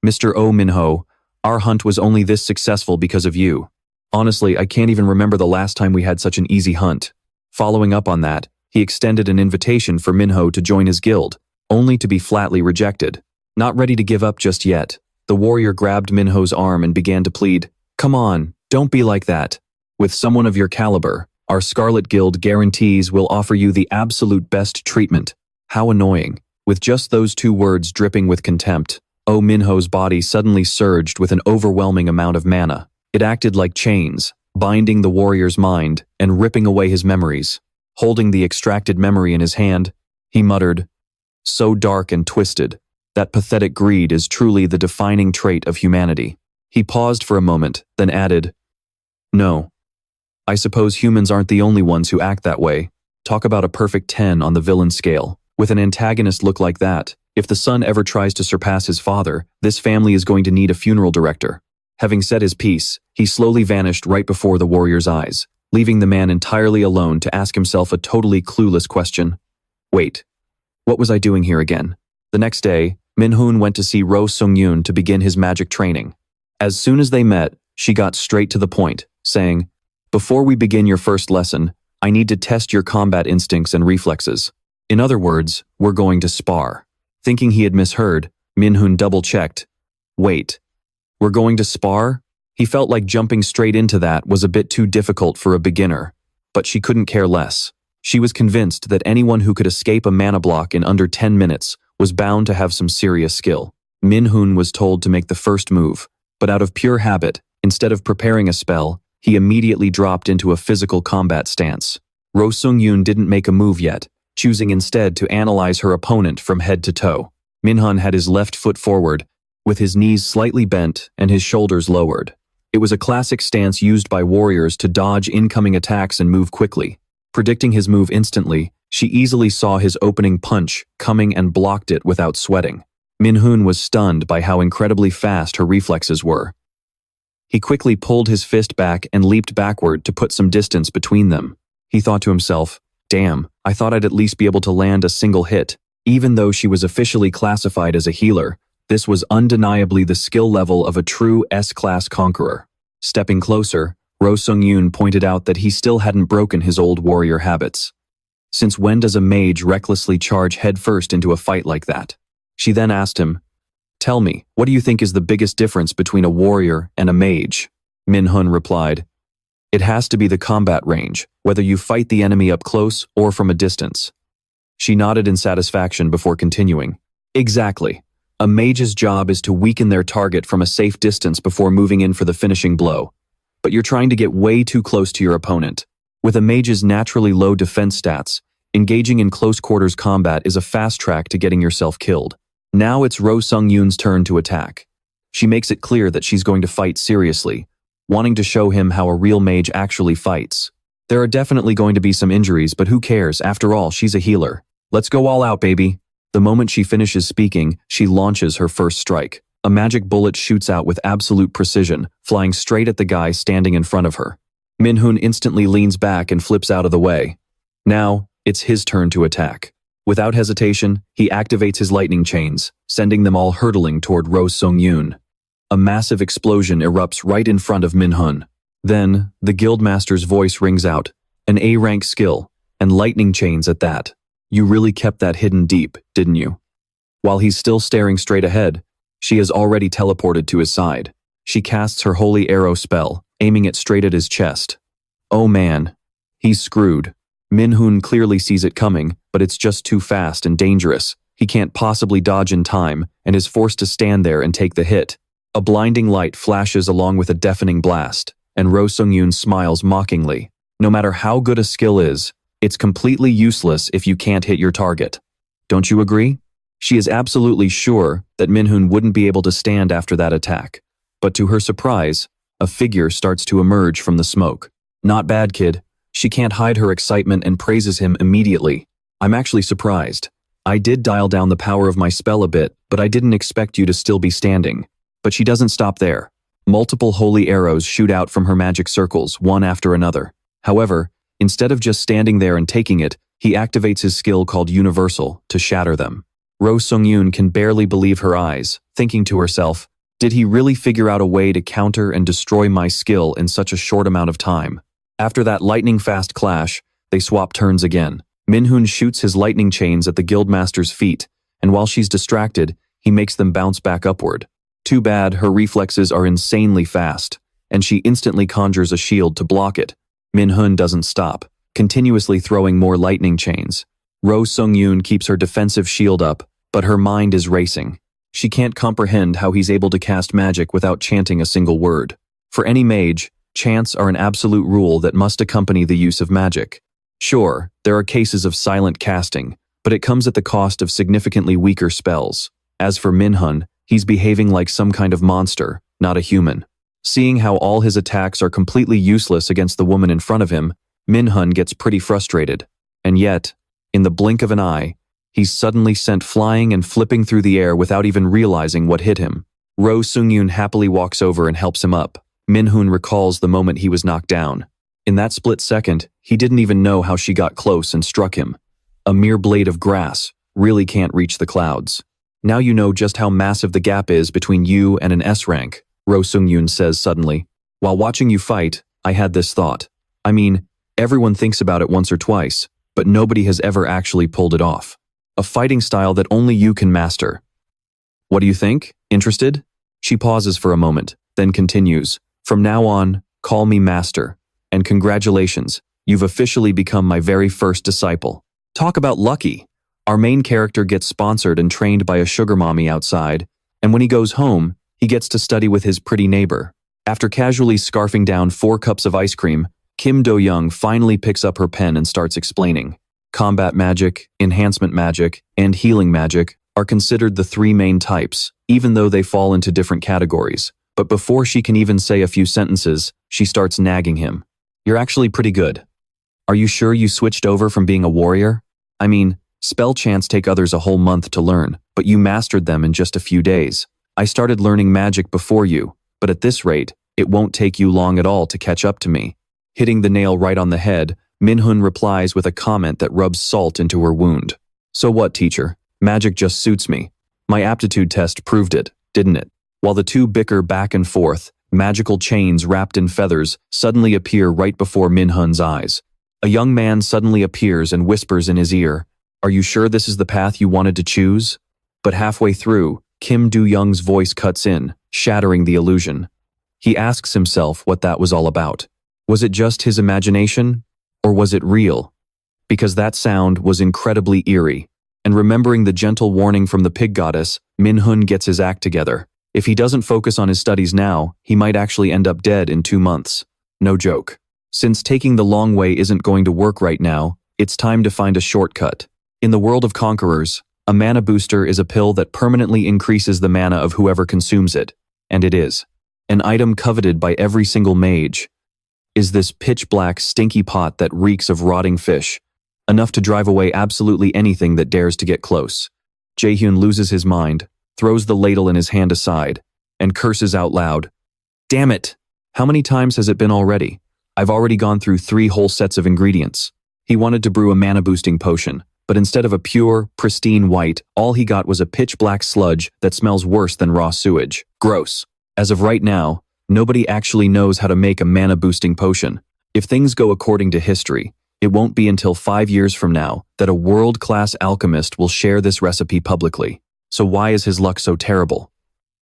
"Mr. Oh Min-ho, our hunt was only this successful because of you. Honestly, I can't even remember the last time we had such an easy hunt." Following up on that, he extended an invitation for Min-ho to join his guild, only to be flatly rejected. Not ready to give up just yet, the warrior grabbed Min-ho's arm and began to plead, "Come on, don't be like that. With someone of your caliber, our Scarlet Guild guarantees we'll offer you the absolute best treatment." How annoying. With just those two words dripping with contempt, Oh Minho's body suddenly surged with an overwhelming amount of mana. It acted like chains, binding the warrior's mind and ripping away his memories. Holding the extracted memory in his hand, he muttered, "So dark and twisted. That pathetic greed is truly the defining trait of humanity." He paused for a moment, then added, "No. I suppose humans aren't the only ones who act that way. Talk about a perfect 10 on the villain scale. With an antagonist look like that, if the son ever tries to surpass his father, this family is going to need a funeral director." Having said his piece, he slowly vanished right before the warrior's eyes, leaving the man entirely alone to ask himself a totally clueless question. Wait, what was I doing here again? The next day, Minhoon went to see Ro Sung-yoon to begin his magic training. As soon as they met, she got straight to the point, saying, "Before we begin your first lesson, I need to test your combat instincts and reflexes. In other words, we're going to spar." Thinking he had misheard, Minhoon double-checked. Wait, we're going to spar? He felt like jumping straight into that was a bit too difficult for a beginner, but she couldn't care less. She was convinced that anyone who could escape a mana block in under 10 minutes was bound to have some serious skill. Minhoon was told to make the first move, but out of pure habit, instead of preparing a spell, he immediately dropped into a physical combat stance. Ro Sung-yoon didn't make a move yet, choosing instead to analyze her opponent from head to toe. Minhoon had his left foot forward, with his knees slightly bent and his shoulders lowered. It was a classic stance used by warriors to dodge incoming attacks and move quickly. Predicting his move instantly, she easily saw his opening punch coming and blocked it without sweating. Minhoon was stunned by how incredibly fast her reflexes were. He quickly pulled his fist back and leaped backward to put some distance between them. He thought to himself, "Damn, I thought I'd at least be able to land a single hit." Even though she was officially classified as a healer, this was undeniably the skill level of a true S-class conqueror. Stepping closer, Ro Sung-yoon pointed out that he still hadn't broken his old warrior habits. Since when does a mage recklessly charge headfirst into a fight like that? She then asked him, "Tell me, what do you think is the biggest difference between a warrior and a mage?" Minhoon replied, "It has to be the combat range, whether you fight the enemy up close or from a distance." She nodded in satisfaction before continuing, "Exactly. A mage's job is to weaken their target from a safe distance before moving in for the finishing blow. But you're trying to get way too close to your opponent. With a mage's naturally low defense stats, engaging in close quarters combat is a fast track to getting yourself killed." Now it's Ro Sung-yoon's turn to attack. She makes it clear that she's going to fight seriously, wanting to show him how a real mage actually fights. There are definitely going to be some injuries, but who cares? After all, she's a healer. Let's go all out, baby. The moment she finishes speaking, she launches her first strike. A magic bullet shoots out with absolute precision, flying straight at the guy standing in front of her. Minhoon instantly leans back and flips out of the way. Now, it's his turn to attack. Without hesitation, he activates his lightning chains, sending them all hurtling toward Ro Sung-yoon. A massive explosion erupts right in front of Minhoon. Then, the guildmaster's voice rings out, "An A-rank skill, and lightning chains at that. You really kept that hidden deep, didn't you?" While he's still staring straight ahead, she has already teleported to his side. She casts her holy arrow spell, aiming it straight at his chest. Oh man, he's screwed. Minhoon clearly sees it coming, but it's just too fast and dangerous. He can't possibly dodge in time, and is forced to stand there and take the hit. A blinding light flashes along with a deafening blast, and Ro Sung-yoon smiles mockingly. No matter how good a skill is, it's completely useless if you can't hit your target. Don't you agree? She is absolutely sure that Minhoon wouldn't be able to stand after that attack. But to her surprise, a figure starts to emerge from the smoke. "Not bad, kid." She can't hide her excitement and praises him immediately. "I'm actually surprised. I did dial down the power of my spell a bit, but I didn't expect you to still be standing." But she doesn't stop there. Multiple holy arrows shoot out from her magic circles, one after another. However, instead of just standing there and taking it, he activates his skill called Universal to shatter them. Ro Sung-yoon can barely believe her eyes, thinking to herself, "Did he really figure out a way to counter and destroy my skill in such a short amount of time?" After that lightning-fast clash, they swap turns again. Minhoon shoots his lightning chains at the guildmaster's feet, and while she's distracted, he makes them bounce back upward. Too bad her reflexes are insanely fast, and she instantly conjures a shield to block it. Minhoon doesn't stop, continuously throwing more lightning chains. Ro Sung-yoon keeps her defensive shield up, but her mind is racing. She can't comprehend how he's able to cast magic without chanting a single word. For any mage, chants are an absolute rule that must accompany the use of magic. Sure, there are cases of silent casting, but it comes at the cost of significantly weaker spells. As for Minhun, he's behaving like some kind of monster, not a human. Seeing how all his attacks are completely useless against the woman in front of him, Minhun gets pretty frustrated. And yet, in the blink of an eye, he's suddenly sent flying and flipping through the air without even realizing what hit him. Ro Sungyun happily walks over and helps him up. Minhun recalls the moment he was knocked down. In that split second, he didn't even know how she got close and struck him. A mere blade of grass really can't reach the clouds. Now you know just how massive the gap is between you and an S rank, Ro Sungyun says suddenly. While watching you fight, I had this thought. I mean, everyone thinks about it once or twice, but nobody has ever actually pulled it off. A fighting style that only you can master. What do you think? Interested? She pauses for a moment, then continues. From now on, call me master. And congratulations, you've officially become my very first disciple. Talk about lucky. Our main character gets sponsored and trained by a sugar mommy outside, and when he goes home, he gets to study with his pretty neighbor. After casually scarfing down 4 cups of ice cream, Kim Do-young finally picks up her pen and starts explaining. Combat magic, enhancement magic, and healing magic are considered the 3 main types, even though they fall into different categories. But before she can even say a few sentences, she starts nagging him. You're actually pretty good. Are you sure you switched over from being a warrior? I mean, spell chants take others a whole month to learn, but you mastered them in just a few days. I started learning magic before you, but at this rate, it won't take you long at all to catch up to me. Hitting the nail right on the head, Minhun replies with a comment that rubs salt into her wound. So what, teacher? Magic just suits me. My aptitude test proved it, didn't it? While the two bicker back and forth, magical chains wrapped in feathers suddenly appear right before Minhun's eyes. A young man suddenly appears and whispers in his ear, "Are you sure this is the path you wanted to choose?" But halfway through, Kim Do-young's voice cuts in, shattering the illusion. He asks himself what that was all about. Was it just his imagination? Or was it real? Because that sound was incredibly eerie. And remembering the gentle warning from the pig goddess, Minhun gets his act together. If he doesn't focus on his studies now, he might actually end up dead in 2 months. No joke. Since taking the long way isn't going to work right now, it's time to find a shortcut. In the world of conquerors, a mana booster is a pill that permanently increases the mana of whoever consumes it. And it is. An item coveted by every single mage. Is this pitch-black, stinky pot that reeks of rotting fish, enough to drive away absolutely anything that dares to get close. Jae-hyun loses his mind, throws the ladle in his hand aside, and curses out loud. Damn it! How many times has it been already? I've already gone through 3 whole sets of ingredients. He wanted to brew a mana-boosting potion, but instead of a pure, pristine white, all he got was a pitch-black sludge that smells worse than raw sewage. Gross. As of right now, nobody actually knows how to make a mana-boosting potion. If things go according to history, it won't be until 5 years from now that a world-class alchemist will share this recipe publicly. So why is his luck so terrible?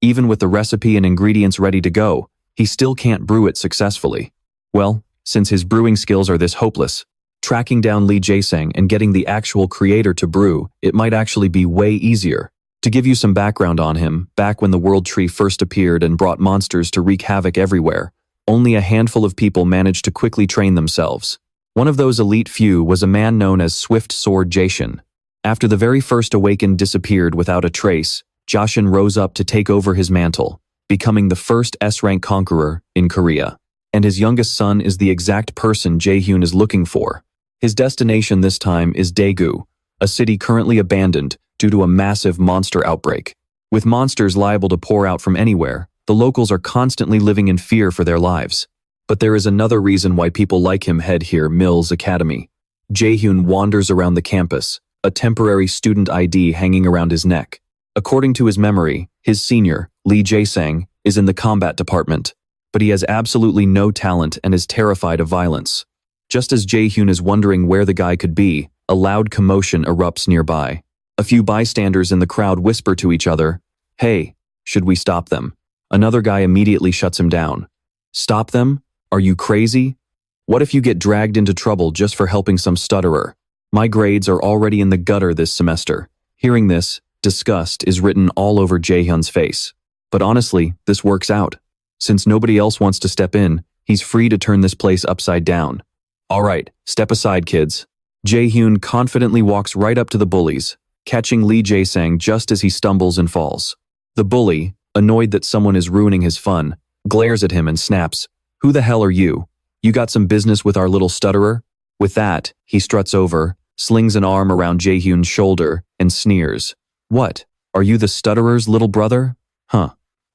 Even with the recipe and ingredients ready to go, he still can't brew it successfully. Well, since his brewing skills are this hopeless, tracking down Lee Jae-sang and getting the actual creator to brew, it might actually be way easier. To give you some background on him, back when the World Tree first appeared and brought monsters to wreak havoc everywhere, only a handful of people managed to quickly train themselves. One of those elite few was a man known as Swift Sword Jae-hyun. After the very first awakened disappeared without a trace, Jae-hyun rose up to take over his mantle, becoming the first S-rank conqueror in Korea. And his youngest son is the exact person Jae-hyun is looking for. His destination this time is Daegu, a city currently abandoned due to a massive monster outbreak. With monsters liable to pour out from anywhere, the locals are constantly living in fear for their lives. But there is another reason why people like him head here, Mills Academy. Jae-hyun wanders around the campus, a temporary student ID hanging around his neck. According to his memory, his senior, Lee Jae-sang, is in the combat department, but he has absolutely no talent and is terrified of violence. Just as Jae-hyun is wondering where the guy could be, a loud commotion erupts nearby. A few bystanders in the crowd whisper to each other, "Hey, should we stop them?" Another guy immediately shuts him down. "Stop them? Are you crazy? What if you get dragged into trouble just for helping some stutterer? My grades are already in the gutter this semester." Hearing this, Disgust is written all over Jae-hyun's face. But honestly, this works out. Since nobody else wants to step in, he's free to turn this place upside down. All right, step aside, kids. Jae-hyun confidently walks right up to the bullies, catching Lee Jae-sang just as he stumbles and falls. The bully, annoyed that someone is ruining his fun, glares at him and snaps, "Who the hell are you? You got some business with our little stutterer?" With that, he struts over, slings an arm around Jae-hyun's shoulder, and sneers. "What? Are you the stutterer's little brother? Huh.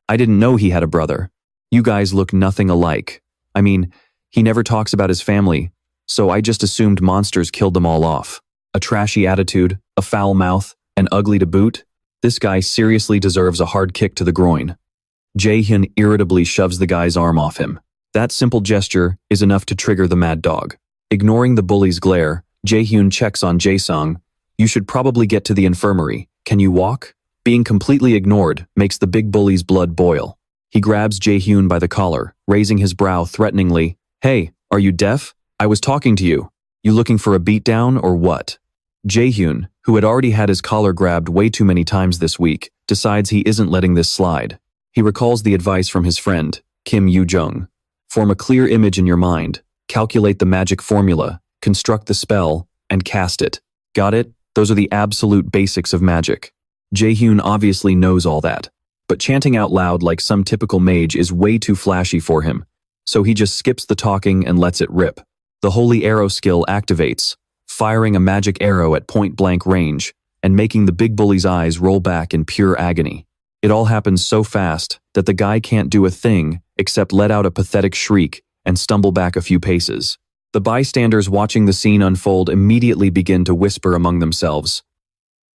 I didn't know he had a brother. You guys look nothing alike. I mean, he never talks about his family, so I just assumed monsters killed them all off. A trashy attitude, a foul mouth, and ugly to boot? This guy seriously deserves a hard kick to the groin." Jae-hyun irritably shoves the guy's arm off him. That simple gesture is enough to trigger the mad dog. Ignoring the bully's glare, Jae-hyun checks on Jae-sung. "You should probably get to the infirmary. Can you walk?" Being completely ignored makes the big bully's blood boil. He grabs Jae-hyun by the collar, raising his brow threateningly. "Hey, are you deaf? I was talking to you. You looking for a beatdown or what?" Jae-hyun, who had already had his collar grabbed way too many times this week, decides he isn't letting this slide. He recalls the advice from his friend, Kim Yoo-jung. Form a clear image in your mind, calculate the magic formula, construct the spell, and cast it. Got it? Those are the absolute basics of magic. Jae-hyun obviously knows all that, but chanting out loud like some typical mage is way too flashy for him, so he just skips the talking and lets it rip. The holy arrow skill activates, firing a magic arrow at point-blank range and making the big bully's eyes roll back in pure agony. It all happens so fast that the guy can't do a thing except let out a pathetic shriek and stumble back a few paces. The bystanders watching the scene unfold immediately begin to whisper among themselves.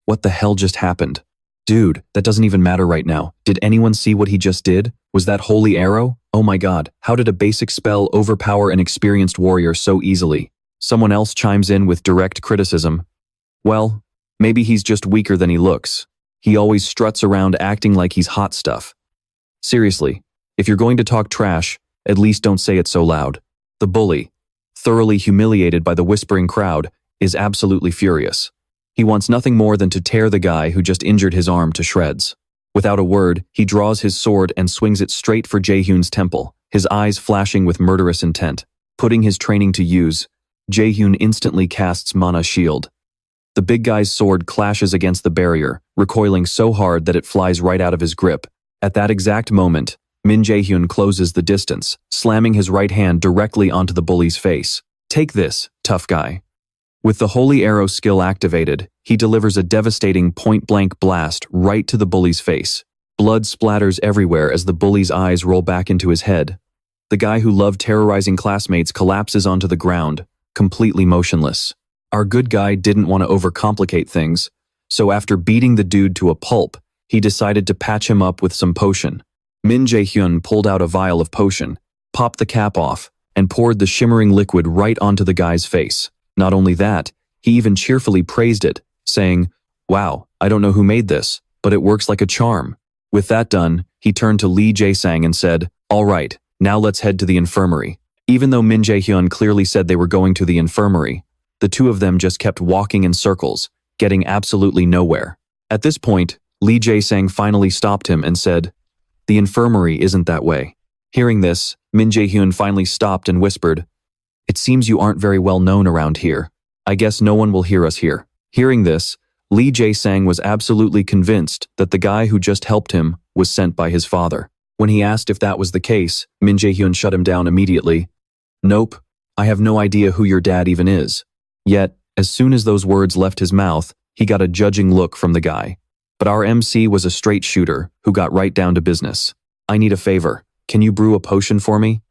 "What the hell just happened? Dude, that doesn't even matter right now. Did anyone see what he just did? Was that holy arrow? Oh my god, how did a basic spell overpower an experienced warrior so easily?" Someone else chimes in with direct criticism. "Well, maybe he's just weaker than he looks. He always struts around acting like he's hot stuff." Seriously, if you're going to talk trash, at least don't say it so loud. The bully, thoroughly humiliated by the whispering crowd, is absolutely furious. He wants nothing more than to tear the guy who just injured his arm to shreds. Without a word, he draws his sword and swings it straight for Jae-hyun's temple, his eyes flashing with murderous intent. Putting his training to use, Jae-hyun instantly casts Mana Shield. The big guy's sword clashes against the barrier, recoiling so hard that it flies right out of his grip. At that exact moment, Min Jae-hyun closes the distance, slamming his right hand directly onto the bully's face. "Take this, tough guy." With the holy arrow skill activated, he delivers a devastating point-blank blast right to the bully's face. Blood splatters everywhere as the bully's eyes roll back into his head. The guy who loved terrorizing classmates collapses onto the ground, completely motionless. Our good guy didn't want to overcomplicate things, so after beating the dude to a pulp, he decided to patch him up with some potion. Min Jae-hyun pulled out a vial of potion, popped the cap off, and poured the shimmering liquid right onto the guy's face. Not only that, he even cheerfully praised it, saying, "Wow, I don't know who made this, but it works like a charm." With that done, he turned to Lee Jae-sang and said, "All right, now let's head to the infirmary." Even though Min Jae-hyun clearly said they were going to the infirmary, the two of them just kept walking in circles, getting absolutely nowhere. At this point, Lee Jae-sang finally stopped him and said, "The infirmary isn't that way." Hearing this, Min Jae-hyun finally stopped and whispered, "It seems you aren't very well known around here. I guess no one will hear us here." Hearing this, Lee Jae-sang was absolutely convinced that the guy who just helped him was sent by his father. When he asked if that was the case, Min Jae-hyun shut him down immediately. "Nope, I have no idea who your dad even is." Yet, as soon as those words left his mouth, he got a judging look from the guy. But our MC was a straight shooter who got right down to business. "I need a favor. Can you brew a potion for me?"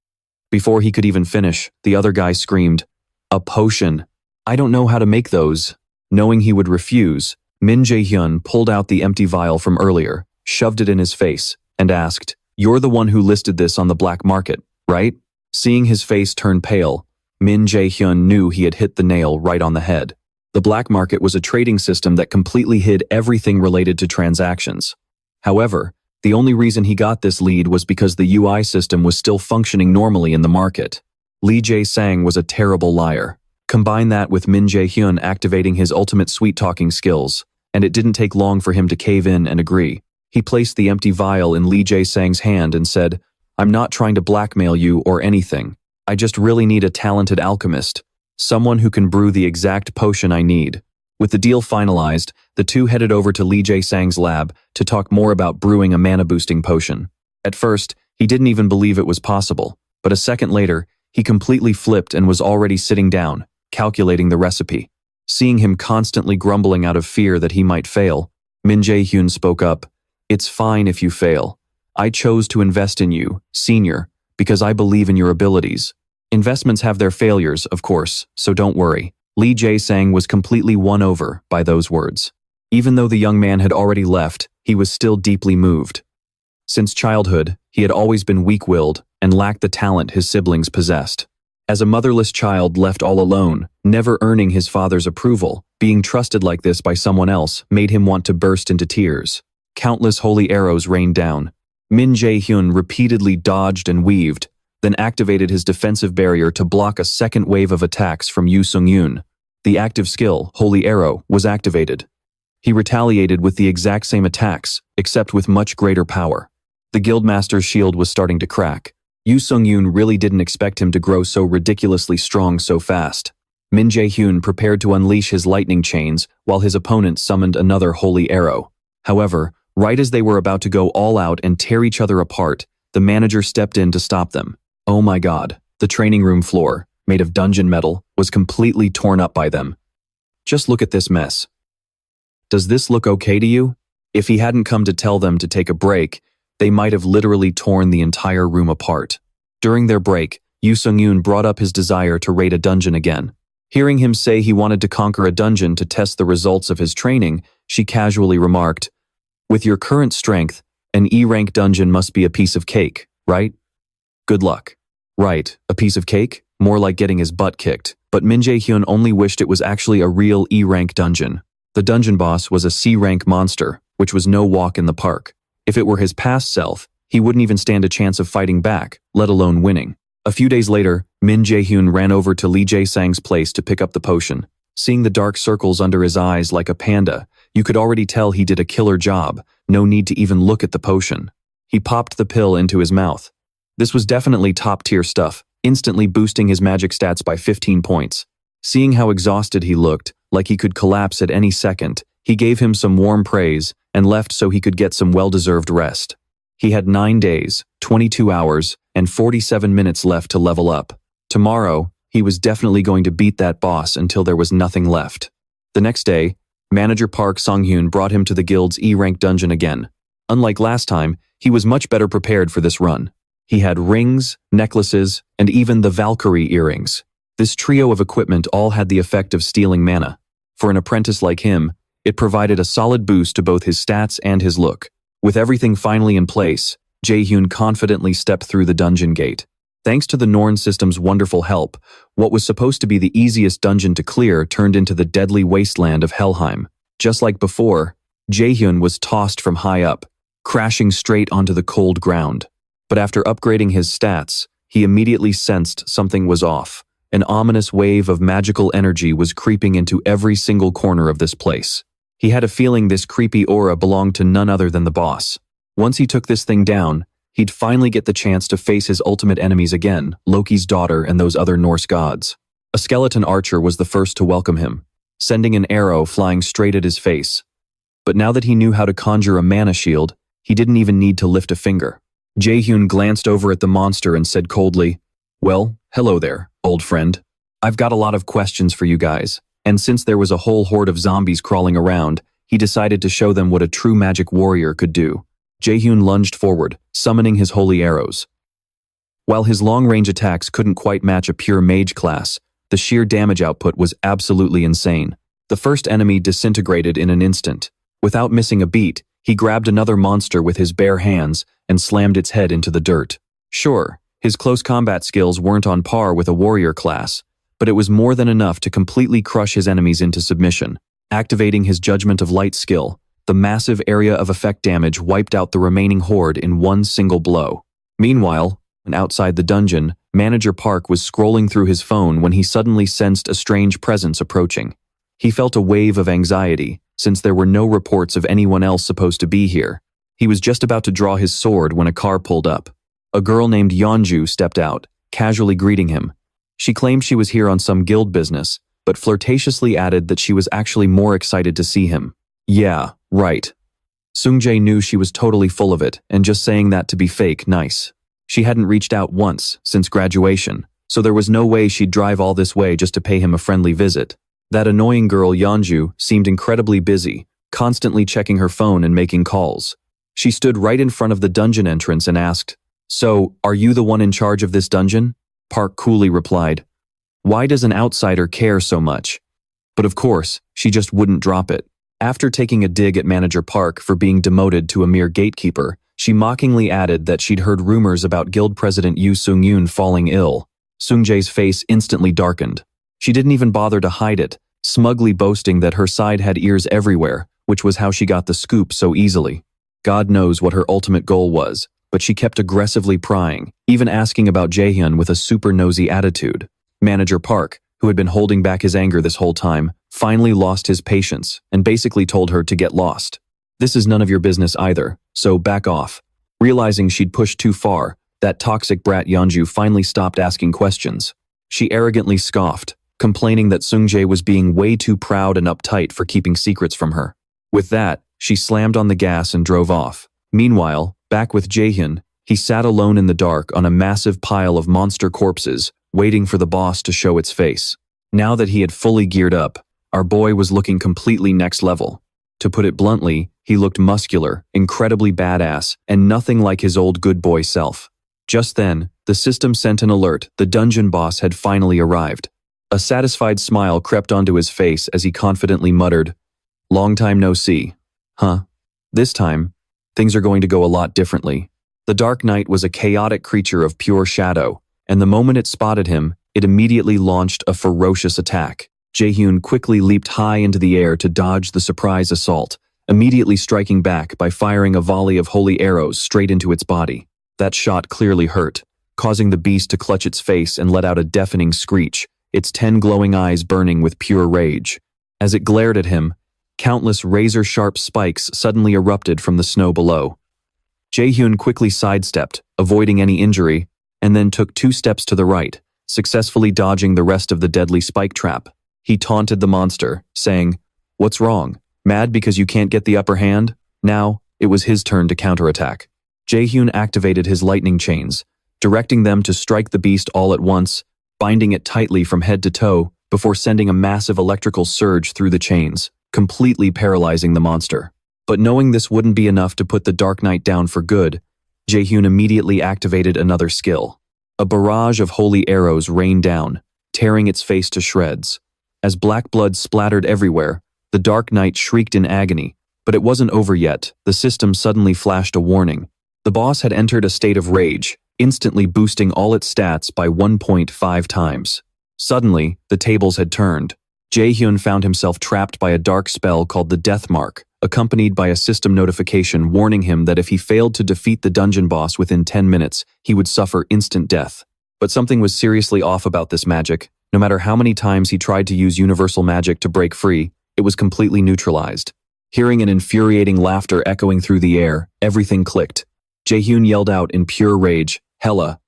Before he could even finish, the other guy screamed, "A potion? I don't know how to make those." Knowing he would refuse, Min Jae-hyun pulled out the empty vial from earlier, shoved it in his face, and asked, "You're the one who listed this on the black market, right?" Seeing his face turn pale, Min Jae-hyun knew he had hit the nail right on the head. The black market was a trading system that completely hid everything related to transactions. However, the only reason he got this lead was because the UI system was still functioning normally in the market. Lee Jae-sang was a terrible liar. Combine that with Min Jae-hyun activating his ultimate sweet-talking skills, and it didn't take long for him to cave in and agree. He placed the empty vial in Lee Jae-sang's hand and said, "I'm not trying to blackmail you or anything. I just really need a talented alchemist, someone who can brew the exact potion I need." With the deal finalized, the two headed over to Lee Jae-sang's lab to talk more about brewing a mana-boosting potion. At first, he didn't even believe it was possible, but a second later, he completely flipped and was already sitting down, calculating the recipe. Seeing him constantly grumbling out of fear that he might fail, Jae-hyun spoke up, "It's fine if you fail. I chose to invest in you, senior, because I believe in your abilities. Investments have their failures, of course, so don't worry." Lee Jae-sang was completely won over by those words. Even though the young man had already left, he was still deeply moved. Since childhood, he had always been weak-willed and lacked the talent his siblings possessed. As a motherless child left all alone, never earning his father's approval, being trusted like this by someone else made him want to burst into tears. Countless holy arrows rained down. Jae-hyun repeatedly dodged and weaved, then activated his defensive barrier to block a second wave of attacks from Sung-yoon. The active skill, Holy Arrow, was activated. He retaliated with the exact same attacks, except with much greater power. The Guildmaster's shield was starting to crack. Sung-yoon really didn't expect him to grow so ridiculously strong so fast. Jae-hyun prepared to unleash his lightning chains while his opponent summoned another Holy Arrow. However, right as they were about to go all out and tear each other apart, the manager stepped in to stop them. Oh my god, the training room floor, made of dungeon metal, was completely torn up by them. "Just look at this mess. Does this look okay to you?" If he hadn't come to tell them to take a break, they might have literally torn the entire room apart. During their break, Sung-yoon brought up his desire to raid a dungeon again. Hearing him say he wanted to conquer a dungeon to test the results of his training, she casually remarked, "With your current strength, an E-rank dungeon must be a piece of cake, right? Good luck." Right, a piece of cake? More like getting his butt kicked. But Jae-hyun only wished it was actually a real E-rank dungeon. The dungeon boss was a C-rank monster, which was no walk in the park. If it were his past self, he wouldn't even stand a chance of fighting back, let alone winning. A few days later, Jae-hyun ran over to Lee Jae-sang's place to pick up the potion. Seeing the dark circles under his eyes like a panda, you could already tell he did a killer job, no need to even look at the potion. He popped the pill into his mouth. This was definitely top-tier stuff, instantly boosting his magic stats by 15 points. Seeing how exhausted he looked, like he could collapse at any second, he gave him some warm praise and left so he could get some well-deserved rest. He had 9 days, 22 hours, and 47 minutes left to level up. Tomorrow, he was definitely going to beat that boss until there was nothing left. The next day, Manager Park Sang-hyun brought him to the guild's E-rank dungeon again. Unlike last time, he was much better prepared for this run. He had rings, necklaces, and even the Valkyrie earrings. This trio of equipment all had the effect of stealing mana. For an apprentice like him, it provided a solid boost to both his stats and his look. With everything finally in place, Jae-hyun confidently stepped through the dungeon gate. Thanks to the Norn system's wonderful help, what was supposed to be the easiest dungeon to clear turned into the deadly wasteland of Helheim. Just like before, Jae-hyun was tossed from high up, crashing straight onto the cold ground. But after upgrading his stats, he immediately sensed something was off. An ominous wave of magical energy was creeping into every single corner of this place. He had a feeling this creepy aura belonged to none other than the boss. Once he took this thing down, he'd finally get the chance to face his ultimate enemies again, Loki's daughter and those other Norse gods. A skeleton archer was the first to welcome him, sending an arrow flying straight at his face. But now that he knew how to conjure a mana shield, he didn't even need to lift a finger. Jae-hyun glanced over at the monster and said coldly, "Well, hello there, old friend. I've got a lot of questions for you guys." And since there was a whole horde of zombies crawling around, he decided to show them what a true magic warrior could do. Jae-hyun lunged forward, summoning his holy arrows. While his long-range attacks couldn't quite match a pure mage class, the sheer damage output was absolutely insane. The first enemy disintegrated in an instant. Without missing a beat, he grabbed another monster with his bare hands and slammed its head into the dirt. Sure, his close combat skills weren't on par with a warrior class, but it was more than enough to completely crush his enemies into submission. Activating his Judgment of Light skill, the massive area of effect damage wiped out the remaining horde in one single blow. Meanwhile, outside the dungeon, Manager Park was scrolling through his phone when he suddenly sensed a strange presence approaching. He felt a wave of anxiety, since there were no reports of anyone else supposed to be here. He was just about to draw his sword when a car pulled up. A girl named Yeonju stepped out, casually greeting him. She claimed she was here on some guild business, but flirtatiously added that she was actually more excited to see him. Yeah, right. Sung-jae knew she was totally full of it, and just saying that to be fake nice. She hadn't reached out once since graduation, so there was no way she'd drive all this way just to pay him a friendly visit. That annoying girl Yeonju seemed incredibly busy, constantly checking her phone and making calls. She stood right in front of the dungeon entrance and asked, "So, are you the one in charge of this dungeon?" Park coolly replied, "Why does an outsider care so much?" But of course, she just wouldn't drop it. After taking a dig at Manager Park for being demoted to a mere gatekeeper, she mockingly added that she'd heard rumors about Guild President Yoo Sung-yoon falling ill. Sung-jae's face instantly darkened. She didn't even bother to hide it, smugly boasting that her side had ears everywhere, which was how she got the scoop so easily. God knows what her ultimate goal was, but she kept aggressively prying, even asking about Jae-hyun with a super nosy attitude. Manager Park, who had been holding back his anger this whole time, finally lost his patience and basically told her to get lost. This is none of your business either, so back off. Realizing she'd pushed too far, that toxic brat Yeonju finally stopped asking questions. She arrogantly scoffed, complaining that Sung-jae was being way too proud and uptight for keeping secrets from her. With that, she slammed on the gas and drove off. Meanwhile, back with Jae-hyun, he sat alone in the dark on a massive pile of monster corpses, waiting for the boss to show its face. Now that he had fully geared up, our boy was looking completely next level. To put it bluntly, he looked muscular, incredibly badass, and nothing like his old good boy self. Just then, the system sent an alert. The dungeon boss had finally arrived. A satisfied smile crept onto his face as he confidently muttered, "Long time no see. Huh? This time, things are going to go a lot differently." The Dark Knight was a chaotic creature of pure shadow, and the moment it spotted him, it immediately launched a ferocious attack. Jae-hyun quickly leaped high into the air to dodge the surprise assault, immediately striking back by firing a volley of holy arrows straight into its body. That shot clearly hurt, causing the beast to clutch its face and let out a deafening screech, its 10 glowing eyes burning with pure rage. As it glared at him, countless razor-sharp spikes suddenly erupted from the snow below. Jae-hyun quickly sidestepped, avoiding any injury, and then took 2 steps to the right, successfully dodging the rest of the deadly spike trap. He taunted the monster, saying, "What's wrong? Mad because you can't get the upper hand?" Now, it was his turn to counterattack. Jae-hyun activated his lightning chains, directing them to strike the beast all at once, binding it tightly from head to toe before sending a massive electrical surge through the chains, completely paralyzing the monster. But knowing this wouldn't be enough to put the Dark Knight down for good, Jae-hyun immediately activated another skill. A barrage of holy arrows rained down, tearing its face to shreds. As black blood splattered everywhere, the Dark Knight shrieked in agony, but it wasn't over yet. The system suddenly flashed a warning. The boss had entered a state of rage, instantly boosting all its stats by 1.5 times. Suddenly, the tables had turned. Jae-hyun found himself trapped by a dark spell called the Death Mark, accompanied by a system notification warning him that if he failed to defeat the dungeon boss within 10 minutes, he would suffer instant death. But something was seriously off about this magic. No matter how many times he tried to use universal magic to break free, it was completely neutralized. Hearing an infuriating laughter echoing through the air, everything clicked. Jae-hyun yelled out in pure rage, "Hella!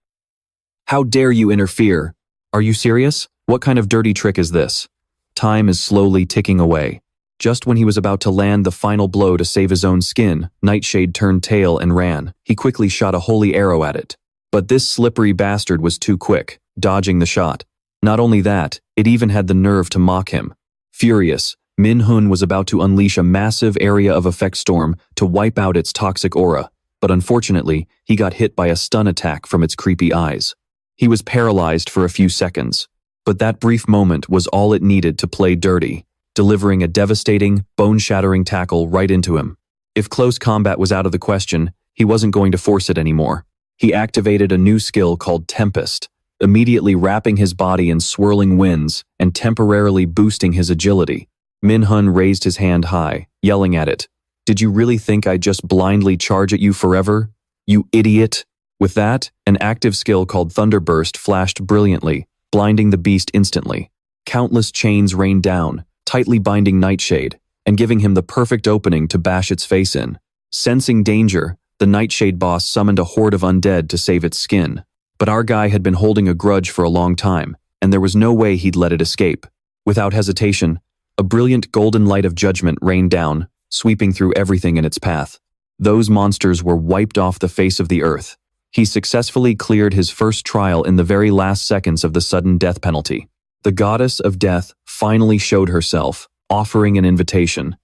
How dare you interfere? Are you serious? What kind of dirty trick is this?" Time is slowly ticking away. Just when he was about to land the final blow to save his own skin, Nightshade turned tail and ran. He quickly shot a holy arrow at it. But this slippery bastard was too quick, dodging the shot. Not only that, it even had the nerve to mock him. Furious, Min-hun was about to unleash a massive area of effect storm to wipe out its toxic aura, but unfortunately, he got hit by a stun attack from its creepy eyes. He was paralyzed for a few seconds, but that brief moment was all it needed to play dirty, delivering a devastating, bone-shattering tackle right into him. If close combat was out of the question, he wasn't going to force it anymore. He activated a new skill called Tempest, immediately wrapping his body in swirling winds and temporarily boosting his agility. Min-hun raised his hand high, yelling at it, "Did you really think I'd just blindly charge at you forever? You idiot!" With that, an active skill called Thunderburst flashed brilliantly, blinding the beast instantly. Countless chains rained down, tightly binding Nightshade, and giving him the perfect opening to bash its face in. Sensing danger, the Nightshade boss summoned a horde of undead to save its skin. But our guy had been holding a grudge for a long time, and there was no way he'd let it escape. Without hesitation, a brilliant golden light of judgment rained down, sweeping through everything in its path. Those monsters were wiped off the face of the earth. He successfully cleared his first trial in the very last seconds of the sudden death penalty. The goddess of death finally showed herself, offering an invitation.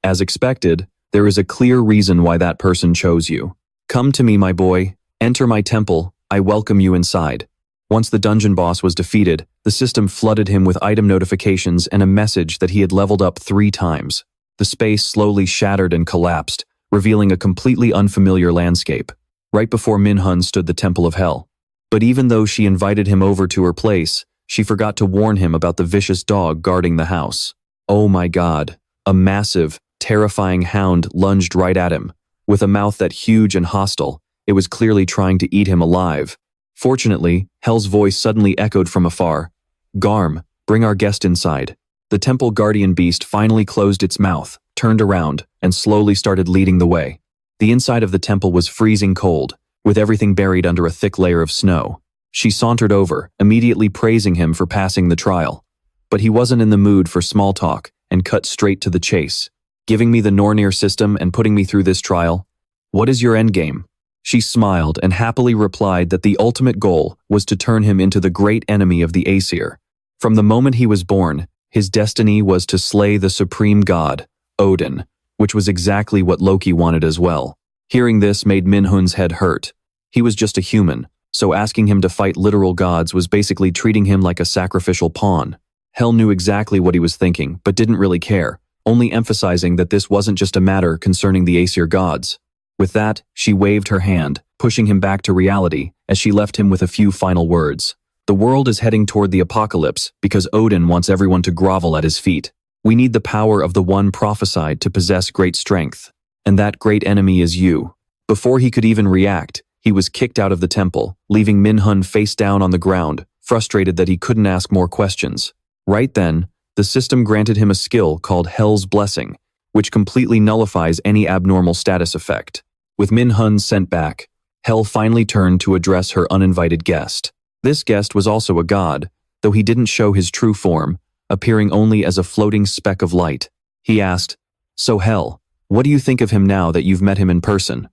As expected, there is a clear reason why that person chose you. Come to me, my boy. Enter my temple. I welcome you inside. Once the dungeon boss was defeated, the system flooded him with item notifications and a message that he had leveled up 3 times. The space slowly shattered and collapsed, revealing a completely unfamiliar landscape. Right before Min-hun stood the Temple of Hell. But even though she invited him over to her place, she forgot to warn him about the vicious dog guarding the house. Oh my god, a massive, terrifying hound lunged right at him. With a mouth that huge and hostile, it was clearly trying to eat him alive. Fortunately, Hell's voice suddenly echoed from afar. Garm, bring our guest inside. The temple guardian beast finally closed its mouth, turned around, and slowly started leading the way. The inside of the temple was freezing cold, with everything buried under a thick layer of snow. She sauntered over, immediately praising him for passing the trial. But he wasn't in the mood for small talk, and cut straight to the chase. Giving me the Nornir system and putting me through this trial? What is your endgame? She smiled and happily replied that the ultimate goal was to turn him into the great enemy of the Aesir. From the moment he was born, his destiny was to slay the supreme god, Odin, which was exactly what Loki wanted as well. Hearing this made Min-hun's head hurt. He was just a human, so asking him to fight literal gods was basically treating him like a sacrificial pawn. Hell knew exactly what he was thinking, but didn't really care, only emphasizing that this wasn't just a matter concerning the Aesir gods. With that, she waved her hand, pushing him back to reality, as she left him with a few final words. The world is heading toward the apocalypse because Odin wants everyone to grovel at his feet. We need the power of the one prophesied to possess great strength, and that great enemy is you. Before he could even react, he was kicked out of the temple, leaving Min-hun face down on the ground, frustrated that he couldn't ask more questions. Right then, the system granted him a skill called Hell's Blessing, which completely nullifies any abnormal status effect. With Min-hun sent back, Hell finally turned to address her uninvited guest. This guest was also a god, though he didn't show his true form, appearing only as a floating speck of light. He asked, "So Hell, what do you think of him now that you've met him in person?"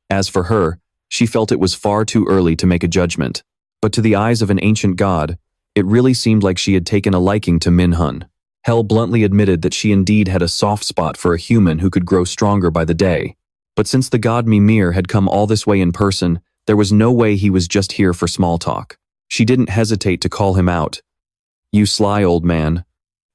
As for her, she felt it was far too early to make a judgment, but to the eyes of an ancient god, it really seemed like she had taken a liking to Min-hun. Hell bluntly admitted that she indeed had a soft spot for a human who could grow stronger by the day. But since the god Mimir had come all this way in person, there was no way he was just here for small talk. She didn't hesitate to call him out. "You sly old man.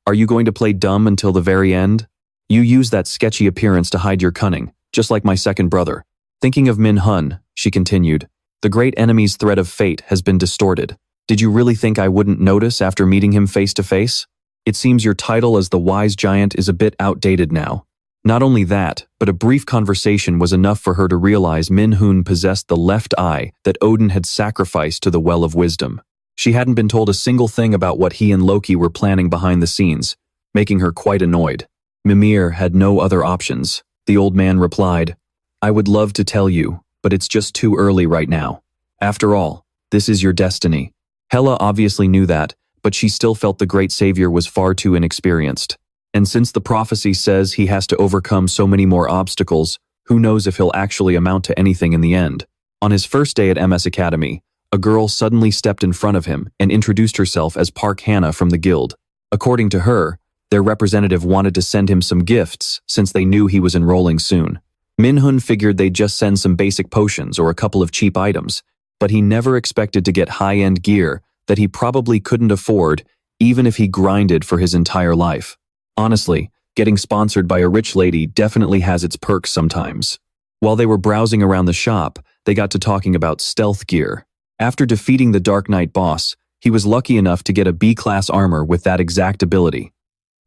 Are you going to play dumb until the very end? You use that sketchy appearance to hide your cunning, just like my second brother." Thinking of Min-hun, she continued, "The great enemy's thread of fate has been distorted. Did you really think I wouldn't notice after meeting him face to face? It seems your title as the wise giant is a bit outdated now." Not only that, but a brief conversation was enough for her to realize Min-hun possessed the left eye that Odin had sacrificed to the Well of Wisdom. She hadn't been told a single thing about what he and Loki were planning behind the scenes, making her quite annoyed. Mimir had no other options. The old man replied, "I would love to tell you, but it's just too early right now. After all, this is your destiny." Hela obviously knew that, but she still felt the great savior was far too inexperienced. And since the prophecy says he has to overcome so many more obstacles, who knows if he'll actually amount to anything in the end. On his first day at MS Academy, a girl suddenly stepped in front of him and introduced herself as Park Hannah from the guild. According to her, their representative wanted to send him some gifts since they knew he was enrolling soon. Min-hun figured they'd just send some basic potions or a couple of cheap items, but he never expected to get high-end gear that he probably couldn't afford even if he grinded for his entire life. Honestly, getting sponsored by a rich lady definitely has its perks sometimes. While they were browsing around the shop, they got to talking about stealth gear. After defeating the Dark Knight boss, he was lucky enough to get a B-class armor with that exact ability.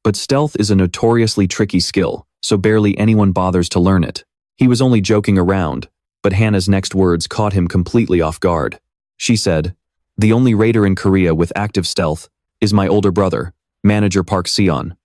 But stealth is a notoriously tricky skill, so barely anyone bothers to learn it. He was only joking around, but Hannah's next words caught him completely off guard. She said, "The only raider in Korea with active stealth is my older brother, Manager Park Seon.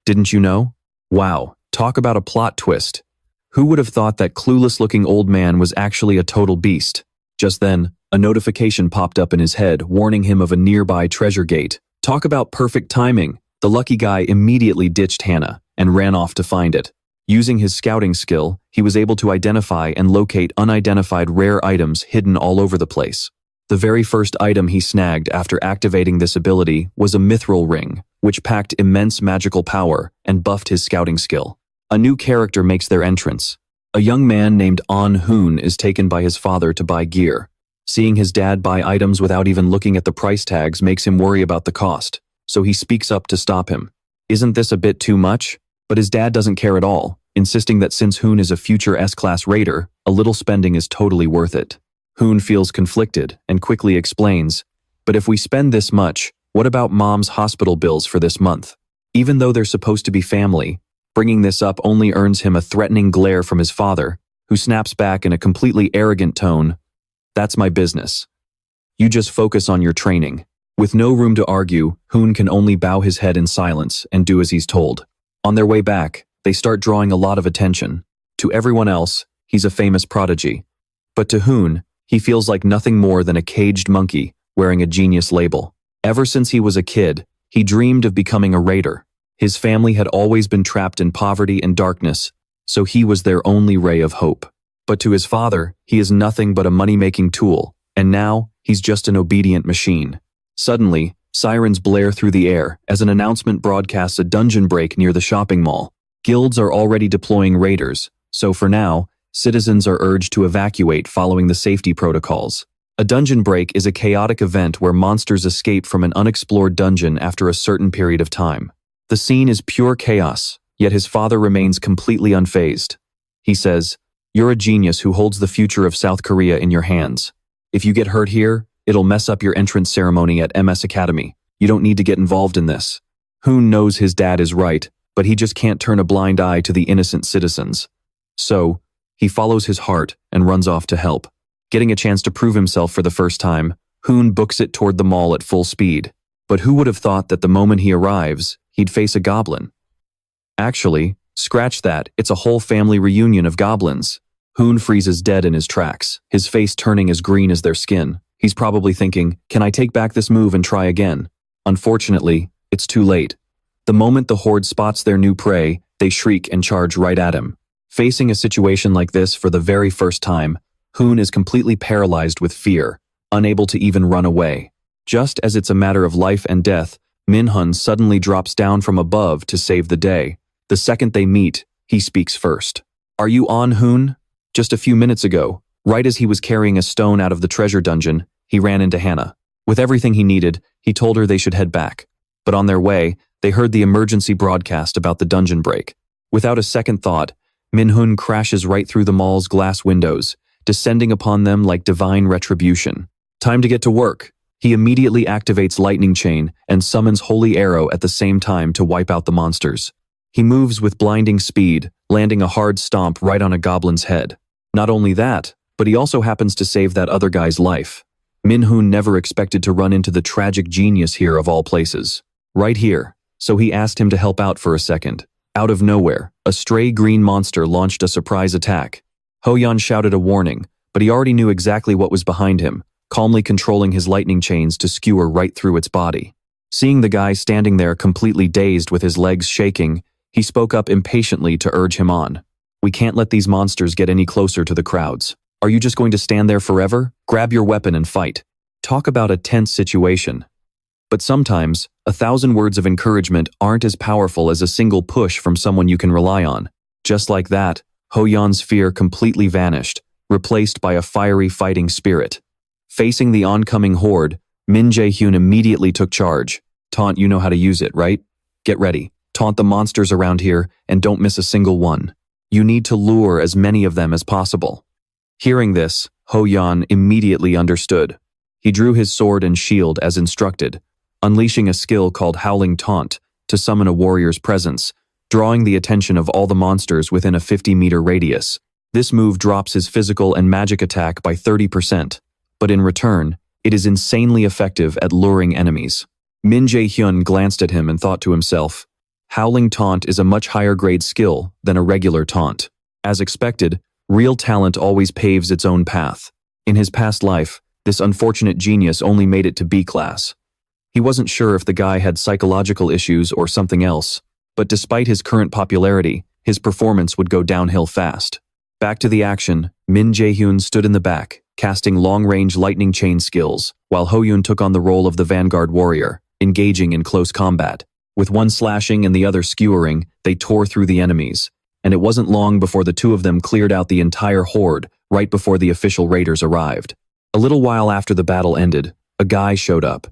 Didn't you know? Wow, Talk about a plot twist. Who would have thought that clueless-looking old man was actually a total beast? Just then, a notification popped up in his head, warning him of a nearby treasure gate. Talk about perfect timing. The lucky guy immediately ditched Hannah and ran off to find it. Using his scouting skill, he was able to identify and locate unidentified rare items hidden all over the place. The very first item he snagged after activating this ability was a mithril ring, which packed immense magical power and buffed his scouting skill. A new character makes their entrance. A young man named An-hoon is taken by his father to buy gear. Seeing his dad buy items without even looking at the price tags makes him worry about the cost, so he speaks up to stop him. Isn't this a bit too much? But his dad doesn't care at all, insisting that since Hoon is a future S-class raider, a little spending is totally worth it. Hoon feels conflicted and quickly explains, "But if we spend this much, what about Mom's hospital bills for this month?" Even though they're supposed to be family, bringing this up only earns him a threatening glare from his father, who snaps back in a completely arrogant tone, "That's my business. You just focus on your training." With no room to argue, Hoon can only bow his head in silence and do as he's told. On their way back, they start drawing a lot of attention. To everyone else, he's a famous prodigy. But to Hoon, he feels like nothing more than a caged monkey wearing a genius label. Ever since he was a kid, he dreamed of becoming a raider. His family had always been trapped in poverty and darkness, so he was their only ray of hope. But to his father, he is nothing but a money-making tool, and now he's just an obedient machine. Suddenly, sirens blare through the air as an announcement broadcasts a dungeon break near the shopping mall. Guilds are already deploying raiders, so for now, citizens are urged to evacuate following the safety protocols. A dungeon break is a chaotic event where monsters escape from an unexplored dungeon after a certain period of time. The scene is pure chaos, yet his father remains completely unfazed. He says, "You're a genius who holds the future of South Korea in your hands. If you get hurt here, it'll mess up your entrance ceremony at MS Academy. You don't need to get involved in this." Hoon knows his dad is right, but he just can't turn a blind eye to the innocent citizens. So, he follows his heart and runs off to help. Getting a chance to prove himself for the first time, Hoon books it toward the mall at full speed. But who would have thought that the moment he arrives, he'd face a goblin? Actually, scratch that, it's a whole family reunion of goblins. Hoon freezes dead in his tracks, his face turning as green as their skin. He's probably thinking, "Can I take back this move and try again?" Unfortunately, it's too late. The moment the horde spots their new prey, they shriek and charge right at him. Facing a situation like this for the very first time, Hoon is completely paralyzed with fear, unable to even run away. Just as it's a matter of life and death, Min-hun suddenly drops down from above to save the day. The second they meet, he speaks first. "Are you on, Hoon?" Just a few minutes ago, right as he was carrying a stone out of the treasure dungeon, he ran into Hannah. With everything he needed, he told her they should head back. But on their way, they heard the emergency broadcast about the dungeon break. Without a second thought, Min-hun crashes right through the mall's glass windows, descending upon them like divine retribution. Time to get to work. He immediately activates Lightning Chain and summons Holy Arrow at the same time to wipe out the monsters. He moves with blinding speed, landing a hard stomp right on a goblin's head. Not only that, but he also happens to save that other guy's life. Min-hun never expected to run into the tragic genius here of all places. Right here, so he asked him to help out for a second. Out of nowhere, a stray green monster launched a surprise attack. Ho-yeon shouted a warning, but he already knew exactly what was behind him, calmly controlling his lightning chains to skewer right through its body. Seeing the guy standing there completely dazed with his legs shaking, he spoke up impatiently to urge him on. "We can't let these monsters get any closer to the crowds. Are you just going to stand there forever? Grab your weapon and fight." Talk about a tense situation. But sometimes, 1,000 words of encouragement aren't as powerful as a single push from someone you can rely on. Just like that, Ho-yeon's fear completely vanished, replaced by a fiery fighting spirit. Facing the oncoming horde, Jae-hyun immediately took charge. "Taunt, you know how to use it, right? Get ready. Taunt the monsters around here and don't miss a single one. You need to lure as many of them as possible." Hearing this, Ho-yeon immediately understood. He drew his sword and shield as instructed, unleashing a skill called Howling Taunt to summon a warrior's presence, drawing the attention of all the monsters within a 50-meter radius. This move drops his physical and magic attack by 30%, but in return, it is insanely effective at luring enemies. Jae-hyun glanced at him and thought to himself, Howling Taunt is a much higher grade skill than a regular taunt. As expected, real talent always paves its own path. In his past life, this unfortunate genius only made it to B class. He wasn't sure if the guy had psychological issues or something else, but despite his current popularity, his performance would go downhill fast. Back to the action, Min Jae-hyun stood in the back, casting long-range lightning chain skills, while Ho-yoon took on the role of the vanguard warrior, engaging in close combat. With one slashing and the other skewering, they tore through the enemies, and it wasn't long before the two of them cleared out the entire horde right before the official raiders arrived. A little while after the battle ended, a guy showed up.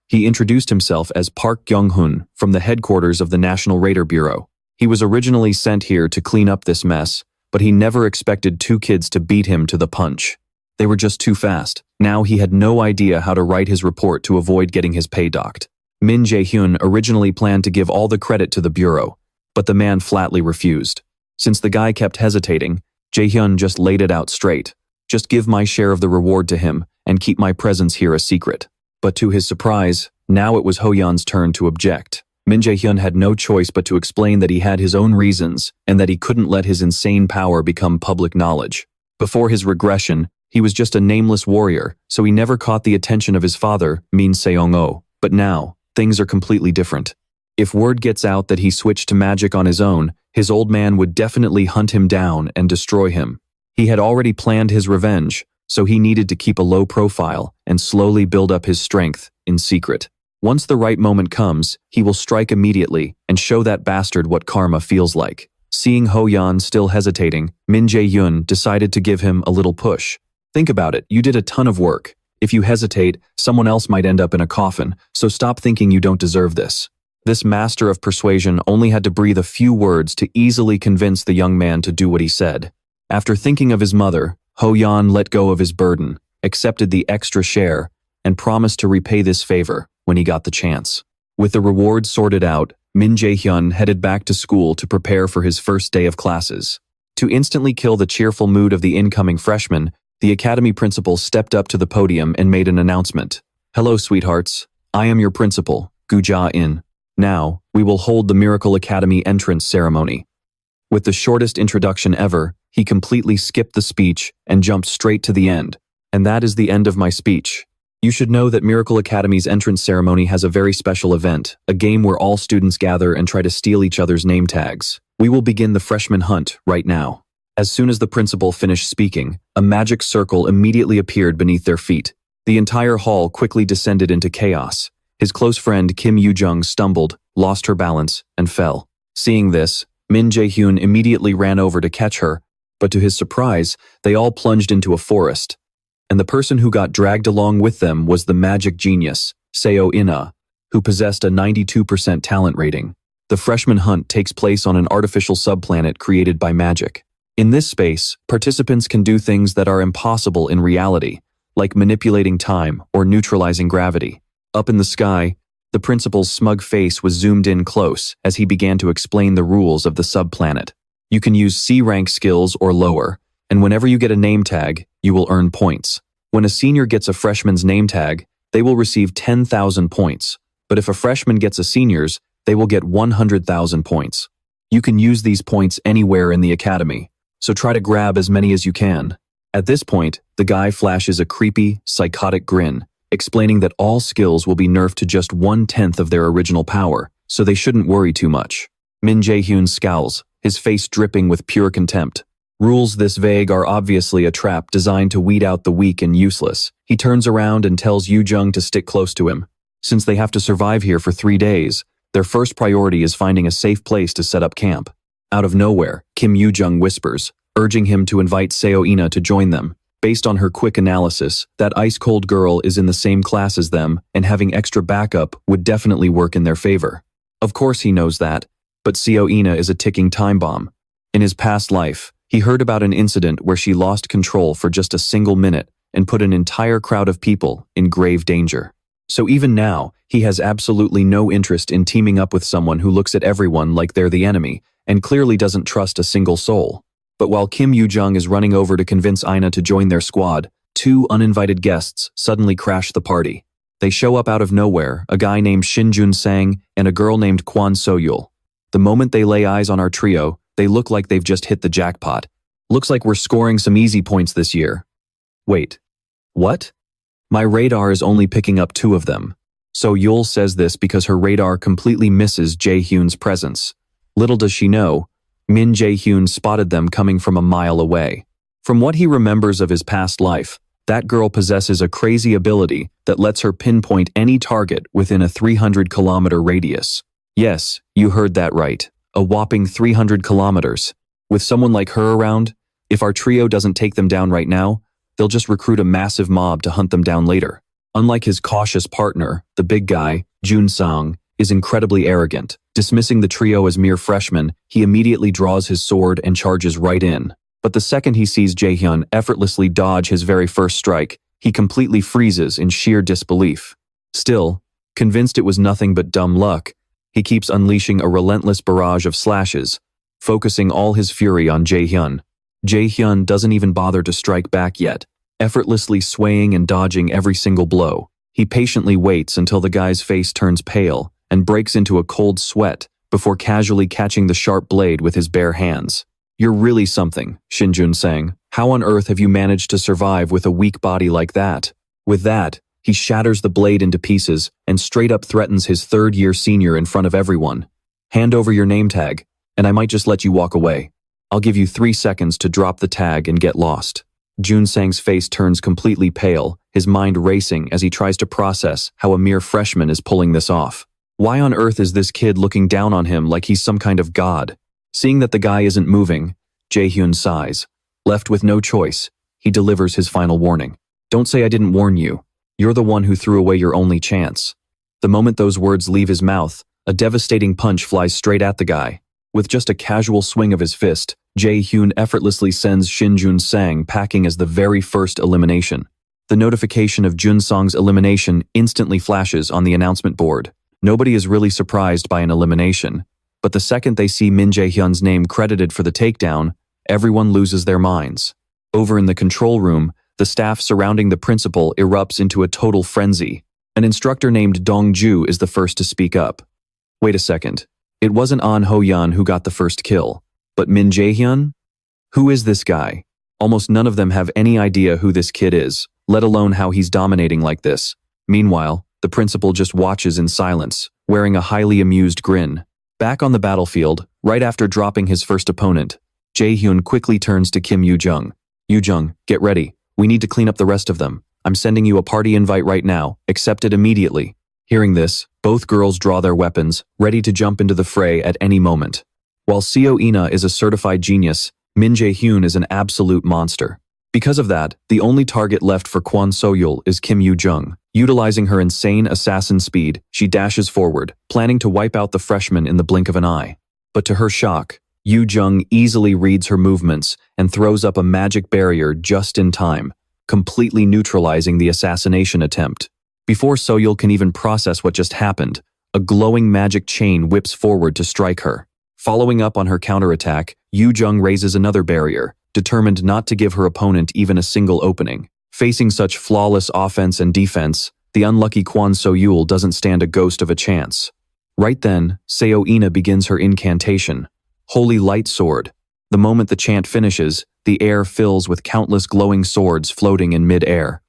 He introduced himself as Park Kyung-hun from the headquarters of the National Raider Bureau. He was originally sent here to clean up this mess, but he never expected two kids to beat him to the punch. They were just too fast. Now he had no idea how to write his report to avoid getting his pay docked. Min Jae-hyun originally planned to give all the credit to the bureau, but the man flatly refused. Since the guy kept hesitating, Jae-hyun just laid it out straight. Just give my share of the reward to him and keep my presence here a secret. But to his surprise, now it was Ho-yeon's turn to object. Min Jae-hyun had no choice but to explain that he had his own reasons and that he couldn't let his insane power become public knowledge. Before his regression, he was just a nameless warrior, so he never caught the attention of his father, Min Seong-oh. But now, things are completely different. If word gets out that he switched to magic on his own, his old man would definitely hunt him down and destroy him. He had already planned his revenge, so he needed to keep a low profile and slowly build up his strength in secret. Once the right moment comes, he will strike immediately and show that bastard what karma feels like. Seeing Ho-yeon still hesitating, Min Jae-hyun decided to give him a little push. Think about it, you did a ton of work. If you hesitate, someone else might end up in a coffin, so stop thinking you don't deserve this. This master of persuasion only had to breathe a few words to easily convince the young man to do what he said. After thinking of his mother, Ho-yeon let go of his burden, accepted the extra share, and promised to repay this favor when he got the chance. With the reward sorted out, Min Jae-hyun headed back to school to prepare for his first day of classes. To instantly kill the cheerful mood of the incoming freshmen, the academy principal stepped up to the podium and made an announcement. "Hello, sweethearts. I am your principal, Gu Ja-in. Now, we will hold the Miracle Academy entrance ceremony." With the shortest introduction ever, he completely skipped the speech and jumped straight to the end. And that is the end of my speech. You should know that Miracle Academy's entrance ceremony has a very special event, a game where all students gather and try to steal each other's name tags. We will begin the freshman hunt right now. As soon as the principal finished speaking, a magic circle immediately appeared beneath their feet. The entire hall quickly descended into chaos. His close friend Kim Yoo-jung stumbled, lost her balance, and fell. Seeing this, Min Jae-hyun immediately ran over to catch her, but to his surprise, they all plunged into a forest. And the person who got dragged along with them was the magic genius, Seo In-ah, who possessed a 92% talent rating. The freshman hunt takes place on an artificial subplanet created by magic. In this space, participants can do things that are impossible in reality, like manipulating time or neutralizing gravity. Up in the sky, the principal's smug face was zoomed in close as he began to explain the rules of the subplanet. You can use C-rank skills or lower, and whenever you get a name tag, you will earn points. When a senior gets a freshman's name tag, they will receive 10,000 points, but if a freshman gets a senior's, they will get 100,000 points. You can use these points anywhere in the academy, so try to grab as many as you can. At this point, the guy flashes a creepy, psychotic grin, explaining that all skills will be nerfed to just 1/10 of their original power, so they shouldn't worry too much. Min Jae-hyun scowls, his face dripping with pure contempt. Rules this vague are obviously a trap designed to weed out the weak and useless. He turns around and tells Yoo-jung to stick close to him. Since they have to survive here for 3 days, their first priority is finding a safe place to set up camp. Out of nowhere, Kim Yoo-jung whispers, urging him to invite Seo In-ah to join them. Based on her quick analysis, that ice-cold girl is in the same class as them, and having extra backup would definitely work in their favor. Of course he knows that, but Seo In-ah is a ticking time bomb. In his past life, he heard about an incident where she lost control for just a single minute and put an entire crowd of people in grave danger. So even now, he has absolutely no interest in teaming up with someone who looks at everyone like they're the enemy and clearly doesn't trust a single soul. But while Kim Yoo-jung is running over to convince Ina to join their squad, 2 uninvited guests suddenly crash the party. They show up out of nowhere, a guy named Shin Jun-sang and a girl named Kwon So-yul. The moment they lay eyes on our trio, they look like they've just hit the jackpot. Looks like we're scoring some easy points this year. Wait. What? My radar is only picking up 2 of them. So Yul says this because her radar completely misses Jae-hyun's presence. Little does she know, Min Jae-hyun spotted them coming from a mile away. From what he remembers of his past life, that girl possesses a crazy ability that lets her pinpoint any target within a 300-kilometer radius. Yes, you heard that right. A whopping 300 kilometers. With someone like her around, if our trio doesn't take them down right now, they'll just recruit a massive mob to hunt them down later. Unlike his cautious partner, the big guy, Jun-sang, is incredibly arrogant. Dismissing the trio as mere freshmen, he immediately draws his sword and charges right in. But the second he sees Jae-hyun effortlessly dodge his very first strike, he completely freezes in sheer disbelief. Still, convinced it was nothing but dumb luck, he keeps unleashing a relentless barrage of slashes, focusing all his fury on Jae-hyun. Jae-hyun doesn't even bother to strike back yet, effortlessly swaying and dodging every single blow. He patiently waits until the guy's face turns pale and breaks into a cold sweat before casually catching the sharp blade with his bare hands. "You're really something," Shinjun sang. "How on earth have you managed to survive with a weak body like that?" With that, he shatters the blade into pieces and straight up threatens his third-year senior in front of everyone. "Hand over your name tag, and I might just let you walk away. I'll give you 3 seconds to drop the tag and get lost." Jun-sang's face turns completely pale, his mind racing as he tries to process how a mere freshman is pulling this off. Why on earth is this kid looking down on him like he's some kind of god? Seeing that the guy isn't moving, Jae-hyun sighs. Left with no choice, he delivers his final warning. "Don't say I didn't warn you. You're the one who threw away your only chance." The moment those words leave his mouth, a devastating punch flies straight at the guy. With just a casual swing of his fist, Jae-hyun effortlessly sends Shin-jun-sang packing as the very first elimination. The notification of Jun-sang's elimination instantly flashes on the announcement board. Nobody is really surprised by an elimination, but the second they see Min Jae-hyun's name credited for the takedown, everyone loses their minds. Over in the control room, the staff surrounding the principal erupts into a total frenzy. An instructor named Dong-ju is the first to speak up. "Wait a second. It wasn't An Ho-yeon who got the first kill, but Min Jae-hyun? Who is this guy?" Almost none of them have any idea who this kid is, let alone how he's dominating like this. Meanwhile, the principal just watches in silence, wearing a highly amused grin. Back on the battlefield, right after dropping his first opponent, Jae-hyun quickly turns to Kim Yoo-jung. "Yoo-jung, get ready. We need to clean up the rest of them. I'm sending you a party invite right now. Accept it immediately." Hearing this, both girls draw their weapons, ready to jump into the fray at any moment. While Seo Ina is a certified genius, Min Jae-hyun is an absolute monster. Because of that, the only target left for Kwon So-yul is Kim Yoo-jung. Utilizing her insane assassin speed, she dashes forward, planning to wipe out the freshman in the blink of an eye. But to her shock, Yoo-jung easily reads her movements and throws up a magic barrier just in time, completely neutralizing the assassination attempt. Before So-yul can even process what just happened, a glowing magic chain whips forward to strike her. Following up on her counterattack, Yoo-jung raises another barrier, determined not to give her opponent even a single opening. Facing such flawless offense and defense, the unlucky Kwon So-yul doesn't stand a ghost of a chance. Right then, Seo Ina begins her incantation, Holy Light Sword. The moment the chant finishes, the air fills with countless glowing swords floating in mid-air.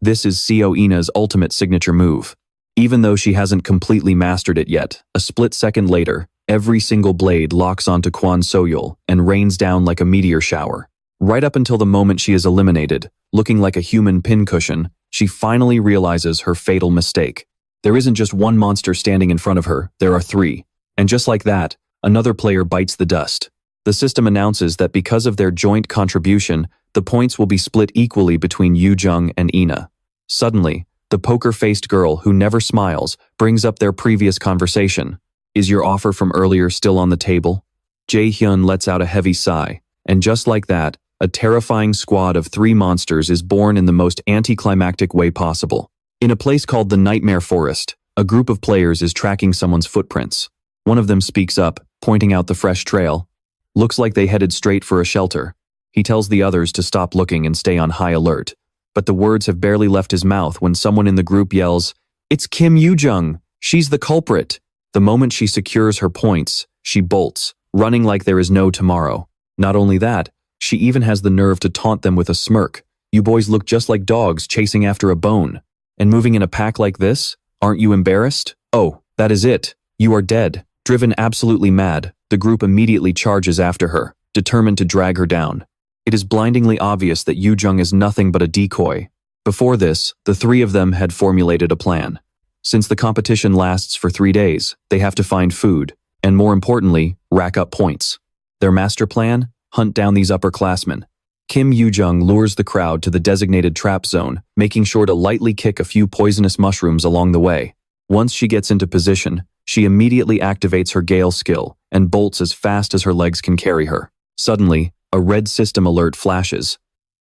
This is Seo Ina's ultimate signature move. Even though she hasn't completely mastered it yet, a split second later, every single blade locks onto Kwon So-yul and rains down like a meteor shower. Right up until the moment she is eliminated, looking like a human pincushion, she finally realizes her fatal mistake. There isn't just one monster standing in front of her, there are 3. And just like that, another player bites the dust. The system announces that because of their joint contribution, the points will be split equally between Yoo-jung and Ina. Suddenly, the poker-faced girl who never smiles brings up their previous conversation. "Is your offer from earlier still on the table?" Jae-hyun lets out a heavy sigh, and just like that, a terrifying squad of 3 monsters is born in the most anticlimactic way possible. In a place called the Nightmare Forest, a group of players is tracking someone's footprints. One of them speaks up, pointing out the fresh trail. Looks like they headed straight for a shelter. He tells the others to stop looking and stay on high alert. But the words have barely left his mouth when someone in the group yells, "It's Kim Yoo-jung! She's the culprit!" The moment she secures her points, She bolts, running like there is no tomorrow. Not only that, she even has the nerve to taunt them with a smirk. You boys look just like dogs chasing after a bone. And moving in a pack like this? Aren't you embarrassed? Oh, that is it. You are dead. Driven absolutely mad, the group immediately charges after her, determined to drag her down. It is blindingly obvious that Yoo-jung is nothing but a decoy. Before this, the three of them had formulated a plan. Since the competition lasts for 3 days, they have to find food, and more importantly, rack up points. Their master plan? Hunt down these upperclassmen. Kim Yoo-jung lures the crowd to the designated trap zone, making sure to lightly kick a few poisonous mushrooms along the way. Once she gets into position, she immediately activates her gale skill and bolts as fast as her legs can carry her. Suddenly, a red system alert flashes.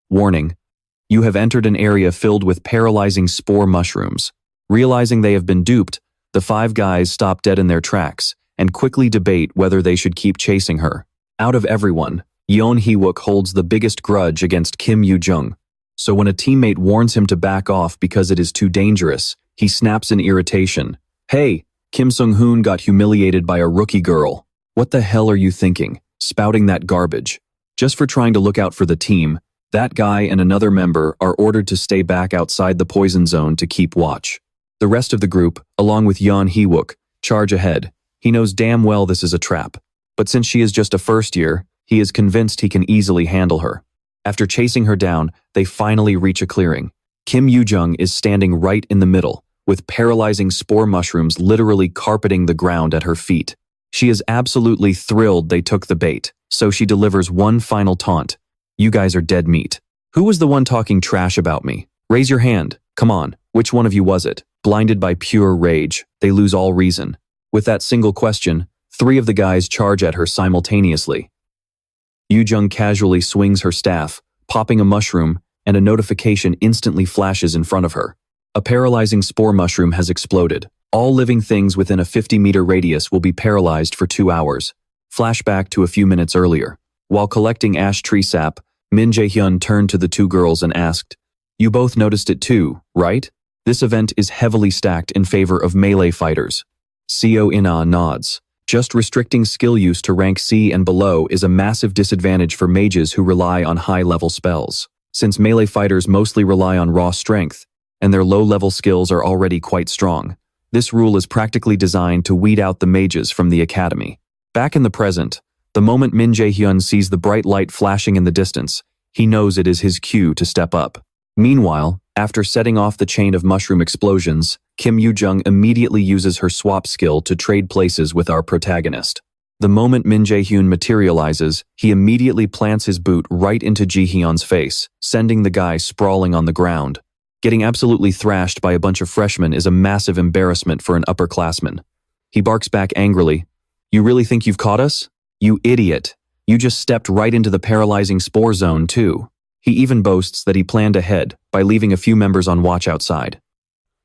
Warning: you have entered an area filled with paralyzing spore mushrooms. Realizing they have been duped, the 5 guys stop dead in their tracks and quickly debate whether they should keep chasing her. Out of everyone, Yeon Hee-wook holds the biggest grudge against Kim Yoo-jung. So when a teammate warns him to back off because it is too dangerous, he snaps in irritation. Hey, Kim Sung-hoon got humiliated by a rookie girl. What the hell are you thinking, spouting that garbage? Just for trying to look out for the team, that guy and another member are ordered to stay back outside the poison zone to keep watch. The rest of the group, along with Yeon Hee-wook, charge ahead. He knows damn well this is a trap. But since she is just a first year, he is convinced he can easily handle her. After chasing her down, they finally reach a clearing. Kim Yoo-jung is standing right in the middle, with paralyzing spore mushrooms literally carpeting the ground at her feet. She is absolutely thrilled they took the bait, so she delivers one final taunt. You guys are dead meat. Who was the one talking trash about me? Raise your hand. Come on, which one of you was it? Blinded by pure rage, they lose all reason. With that single question, 3 of the guys charge at her simultaneously. Yoo-jung casually swings her staff, popping a mushroom, and a notification instantly flashes in front of her. A paralyzing spore mushroom has exploded. All living things within a 50-meter radius will be paralyzed for 2 hours. Flashback to a few minutes earlier. While collecting ash tree sap, Jae-hyun turned to the 2 girls and asked, "You both noticed it too, right? This event is heavily stacked in favor of melee fighters." Seo-ina nods. Just restricting skill use to rank C and below is a massive disadvantage for mages who rely on high-level spells, since melee fighters mostly rely on raw strength, and their low-level skills are already quite strong. This rule is practically designed to weed out the mages from the academy. Back in the present, the moment Jae-hyun sees the bright light flashing in the distance, he knows it is his cue to step up. Meanwhile, after setting off the chain of mushroom explosions, Kim Yoo-jung immediately uses her swap skill to trade places with our protagonist. The moment Jae-hyun materializes, he immediately plants his boot right into Ji-hyun's face, sending the guy sprawling on the ground. Getting absolutely thrashed by a bunch of freshmen is a massive embarrassment for an upperclassman. He barks back angrily, "You really think you've caught us? You idiot. You just stepped right into the paralyzing spore zone too." He even boasts that he planned ahead by leaving a few members on watch outside.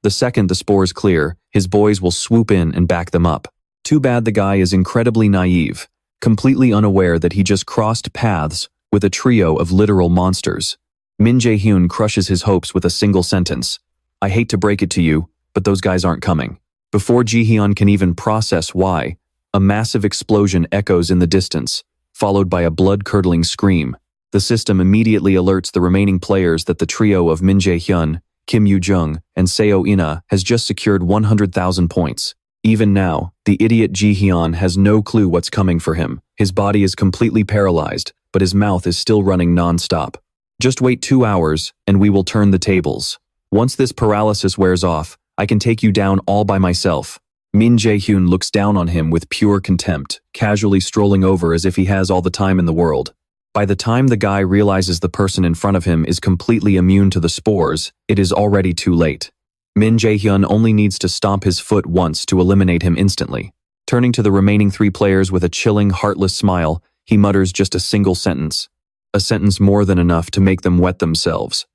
The second the spores clear, his boys will swoop in and back them up. Too bad the guy is incredibly naive, completely unaware that he just crossed paths with a trio of literal monsters. Jae-hyun crushes his hopes with a single sentence. "I hate to break it to you, but those guys aren't coming." Before Ji-hyun can even process why, a massive explosion echoes in the distance, followed by a blood-curdling scream. The system immediately alerts the remaining players that the trio of Jae-hyun, Kim Yoo-jung, and Seo-ina has just secured 100,000 points. Even now, the idiot Ji-hyun has no clue what's coming for him. His body is completely paralyzed, but his mouth is still running non-stop. "Just wait 2 hours, and we will turn the tables. Once this paralysis wears off, I can take you down all by myself." Jae-hyun looks down on him with pure contempt, casually strolling over as if he has all the time in the world. By the time the guy realizes the person in front of him is completely immune to the spores, it is already too late. Jae-hyun only needs to stomp his foot once to eliminate him instantly. Turning to the remaining 3 players with a chilling, heartless smile, he mutters just a single sentence. A sentence more than enough to make them wet themselves.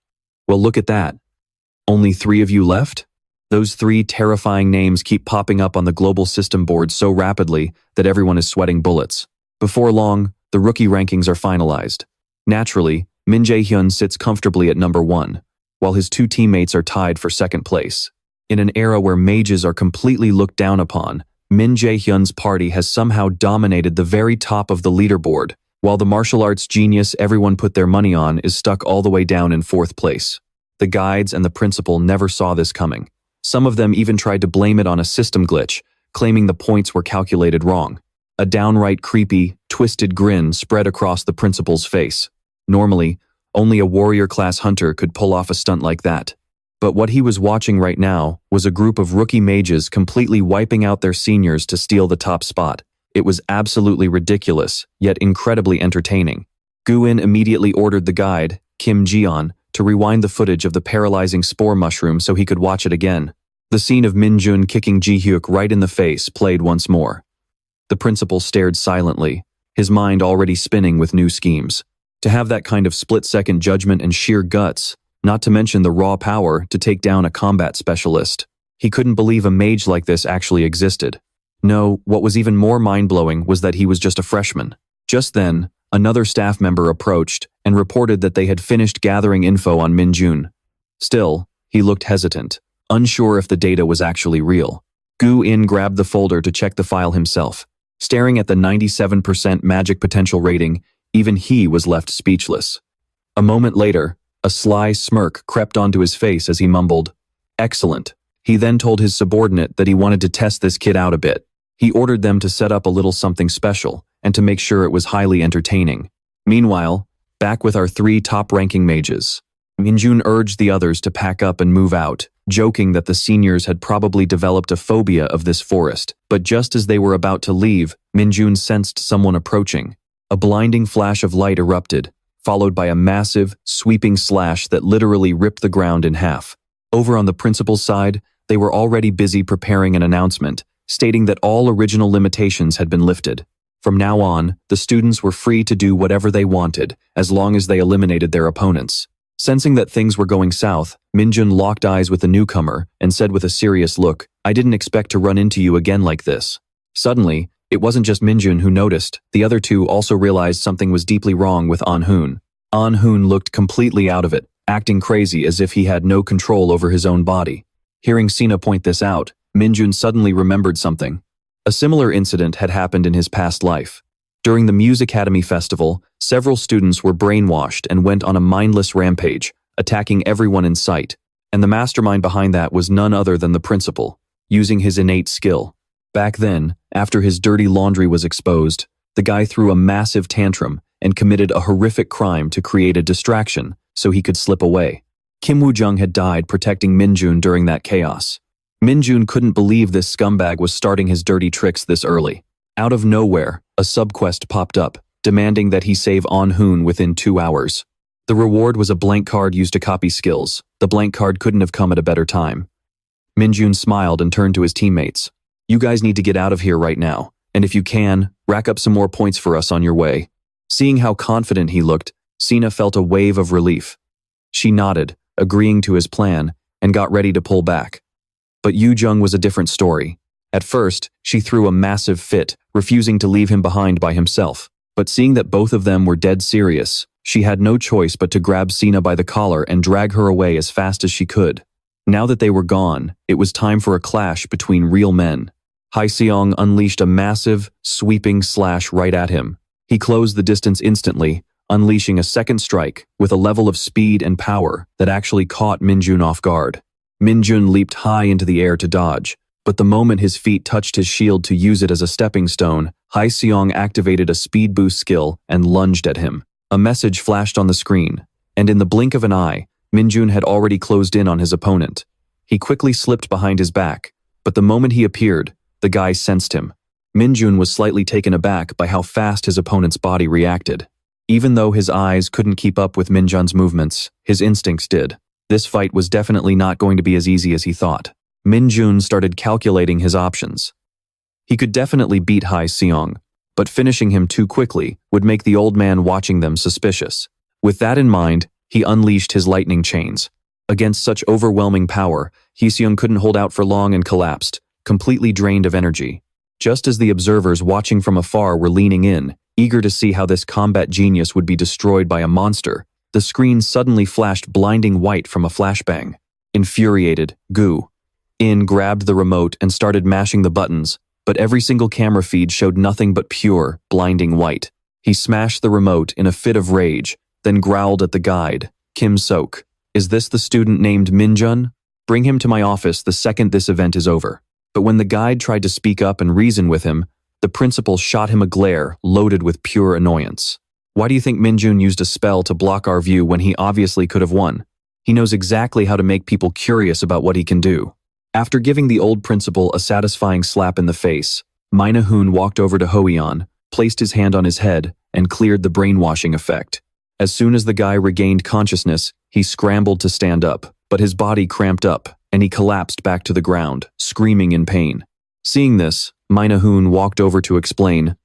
"Well, look at that. Only 3 of you left?" Those 3 terrifying names keep popping up on the global system board so rapidly that everyone is sweating bullets. Before long, the rookie rankings are finalized. Naturally, Jae-hyun sits comfortably at number 1, while his 2 teammates are tied for second place. In an era where mages are completely looked down upon, Min Jae-hyun's party has somehow dominated the very top of the leaderboard, while the martial arts genius everyone put their money on is stuck all the way down in 4th place. The guides and the principal never saw this coming. Some of them even tried to blame it on a system glitch, claiming the points were calculated wrong. A downright creepy, twisted grin spread across the principal's face. Normally, only a warrior-class hunter could pull off a stunt like that. But what he was watching right now was a group of rookie mages completely wiping out their seniors to steal the top spot. It was absolutely ridiculous, yet incredibly entertaining. Gu-in immediately ordered the guide, Kim Ji-on, to rewind the footage of the paralyzing spore mushroom so he could watch it again. The scene of Min-jun kicking Ji-hyuk right in the face played once more. The principal stared silently, his mind already spinning with new schemes. To have that kind of split-second judgment and sheer guts, not to mention the raw power to take down a combat specialist. He couldn't believe a mage like this actually existed. No, what was even more mind-blowing was that he was just a freshman. Just then, another staff member approached and reported that they had finished gathering info on Min-jun. Still, he looked hesitant, unsure if the data was actually real. Gu-in grabbed the folder to check the file himself. Staring at the 97% magic potential rating, even he was left speechless. A moment later, a sly smirk crept onto his face as he mumbled, "Excellent." He then told his subordinate that he wanted to test this kid out a bit. He ordered them to set up a little something special and to make sure it was highly entertaining. Meanwhile, back with our 3 top-ranking mages, Min-jun urged the others to pack up and move out, joking that the seniors had probably developed a phobia of this forest. But just as they were about to leave, Min-jun sensed someone approaching. A blinding flash of light erupted, followed by a massive, sweeping slash that literally ripped the ground in half. Over on the principal's side, they were already busy preparing an announcement, stating that all original limitations had been lifted. From now on, the students were free to do whatever they wanted, as long as they eliminated their opponents. Sensing that things were going south, Min-jun locked eyes with the newcomer and said with a serious look, "I didn't expect to run into you again like this." Suddenly, it wasn't just Min-jun who noticed. The other two also realized something was deeply wrong with An-hoon. An-hoon looked completely out of it, acting crazy as if he had no control over his own body. Hearing Sina point this out, Min-jun suddenly remembered something. A similar incident had happened in his past life. During the Music Academy Festival, several students were brainwashed and went on a mindless rampage, attacking everyone in sight. And the mastermind behind that was none other than the principal, using his innate skill. Back then, after his dirty laundry was exposed, the guy threw a massive tantrum and committed a horrific crime to create a distraction so he could slip away. Kim Woo-jung had died protecting Min-jun during that chaos. Min-jun couldn't believe this scumbag was starting his dirty tricks this early. Out of nowhere, a subquest popped up, demanding that he save An-hoon within 2 hours. The reward was a blank card used to copy skills. The blank card couldn't have come at a better time. Min-jun smiled and turned to his teammates. "You guys need to get out of here right now, and if you can, rack up some more points for us on your way." Seeing how confident he looked, Sina felt a wave of relief. She nodded, agreeing to his plan, and got ready to pull back. But Yoo-jung was a different story. At first, she threw a massive fit, refusing to leave him behind by himself. But seeing that both of them were dead serious, she had no choice but to grab Sina by the collar and drag her away as fast as she could. Now that they were gone, it was time for a clash between real men. Hae-seong unleashed a massive, sweeping slash right at him. He closed the distance instantly, unleashing a second strike with a level of speed and power that actually caught Min-jun off guard. Min-jun leaped high into the air to dodge, but the moment his feet touched his shield to use it as a stepping stone, Hae-seong activated a speed boost skill and lunged at him. A message flashed on the screen, and in the blink of an eye, Min-jun had already closed in on his opponent. He quickly slipped behind his back, but the moment he appeared, the guy sensed him. Min-jun was slightly taken aback by how fast his opponent's body reacted. Even though his eyes couldn't keep up with Min-jun's movements, his instincts did. This fight was definitely not going to be as easy as he thought. Min-jun started calculating his options. He could definitely beat Hae-seong, but finishing him too quickly would make the old man watching them suspicious. With that in mind, he unleashed his lightning chains. Against such overwhelming power, Hae-seong couldn't hold out for long and collapsed, completely drained of energy. Just as the observers watching from afar were leaning in, eager to see how this combat genius would be destroyed by a monster, the screen suddenly flashed blinding white from a flashbang. Infuriated, Gu-in grabbed the remote and started mashing the buttons, but every single camera feed showed nothing but pure, blinding white. He smashed the remote in a fit of rage, then growled at the guide, Kim Sok. Is this the student named Minjun? Bring him to my office the second this event is over. But when the guide tried to speak up and reason with him, the principal shot him a glare loaded with pure annoyance. Why do you think Minjun used a spell to block our view when he obviously could have won? He knows exactly how to make people curious about what he can do. After giving the old principal a satisfying slap in the face, Manhwa walked over to Hoyeon, placed his hand on his head, and cleared the brainwashing effect. As soon as the guy regained consciousness, he scrambled to stand up, but his body cramped up, and he collapsed back to the ground, screaming in pain. Seeing this, Manhwa walked over to explain.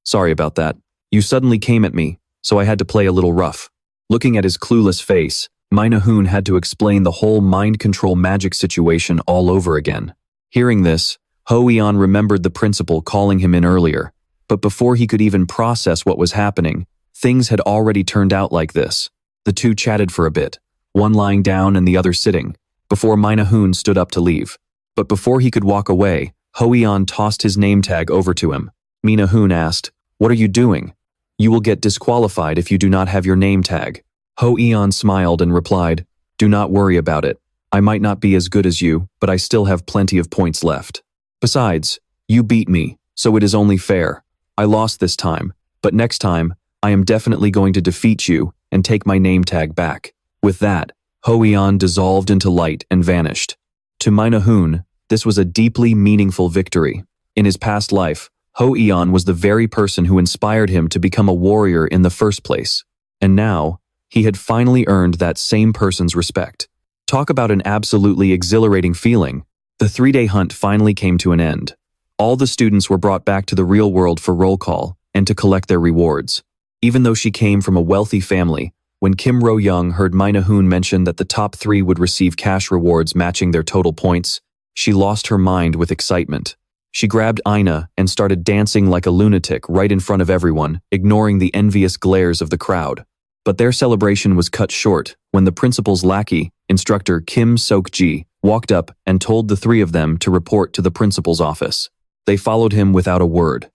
Sorry about that. You suddenly came at me, so I had to play a little rough. Looking at his clueless face, Manhwa had to explain the whole mind control magic situation all over again. Hearing this, Hoyeon remembered the principal calling him in earlier, but before he could even process what was happening, things had already turned out like this. The two chatted for a bit, one lying down and the other sitting, before Manhwa stood up to leave. But before he could walk away, Hoyeon tossed his name tag over to him. Manhwa asked, "What are you doing? You will get disqualified if you do not have your name tag." Hoyeon smiled and replied, "Do not worry about it. I might not be as good as you, but I still have plenty of points left. Besides, you beat me, so it is only fair. I lost this time, but next time, I am definitely going to defeat you and take my name tag back." With that, Hoyeon dissolved into light and vanished. To Manhwa, this was a deeply meaningful victory. In his past life, Hoyeon was the very person who inspired him to become a warrior in the first place. And now, he had finally earned that same person's respect. Talk about an absolutely exhilarating feeling. The 3-day hunt finally came to an end. All the students were brought back to the real world for roll call and to collect their rewards. Even though she came from a wealthy family, when Kim Ro-young heard Manhwa mention that the top 3 would receive cash rewards matching their total points, she lost her mind with excitement. She grabbed Ina and started dancing like a lunatic right in front of everyone, ignoring the envious glares of the crowd. But their celebration was cut short when the principal's lackey, instructor Kim Sok-ji, walked up and told the 3 of them to report to the principal's office. They followed him without a word.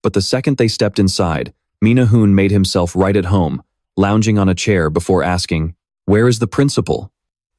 But the second they stepped inside, Manhwa made himself right at home, lounging on a chair before asking, "Where is the principal?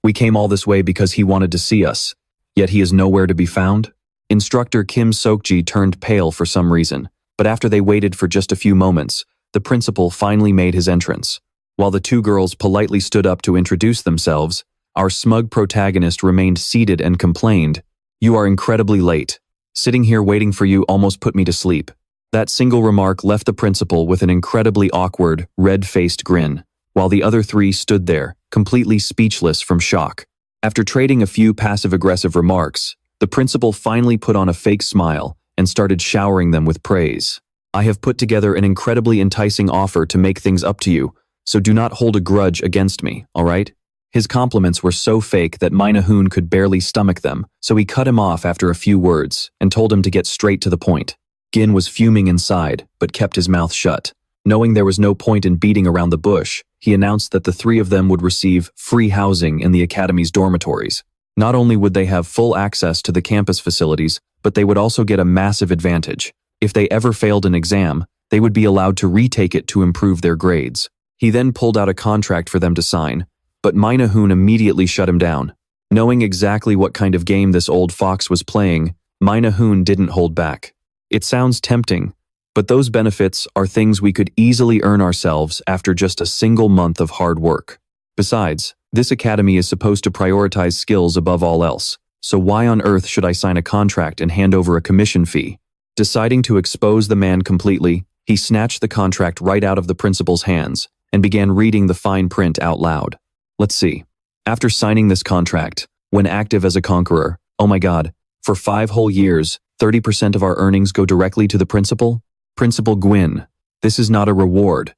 We came all this way because he wanted to see us, yet he is nowhere to be found?" Instructor Kim Sok-ji turned pale for some reason, but after they waited for just a few moments, the principal finally made his entrance. While the 2 girls politely stood up to introduce themselves, our smug protagonist remained seated and complained, "You are incredibly late. Sitting here waiting for you almost put me to sleep." That single remark left the principal with an incredibly awkward, red-faced grin, while the other 3 stood there, completely speechless from shock. After trading a few passive-aggressive remarks, the principal finally put on a fake smile and started showering them with praise. "I have put together an incredibly enticing offer to make things up to you, so do not hold a grudge against me, all right?" His compliments were so fake that Manhwa could barely stomach them, so he cut him off after a few words and told him to get straight to the point. Gin was fuming inside, but kept his mouth shut. Knowing there was no point in beating around the bush, he announced that the 3 of them would receive free housing in the academy's dormitories. Not only would they have full access to the campus facilities, but they would also get a massive advantage. If they ever failed an exam, they would be allowed to retake it to improve their grades. He then pulled out a contract for them to sign, but Manhwa immediately shut him down. Knowing exactly what kind of game this old fox was playing, Manhwa didn't hold back. It sounds tempting, but those benefits are things we could easily earn ourselves after just a single month of hard work. Besides, this academy is supposed to prioritize skills above all else, so why on earth should I sign a contract and hand over a commission fee? Deciding to expose the man completely, he snatched the contract right out of the principal's hands and began reading the fine print out loud. Let's see. After signing this contract, when active as a conqueror, oh my god, for 5 whole years, 30% of our earnings go directly to the principal? Principal Gwyn, this is not a reward.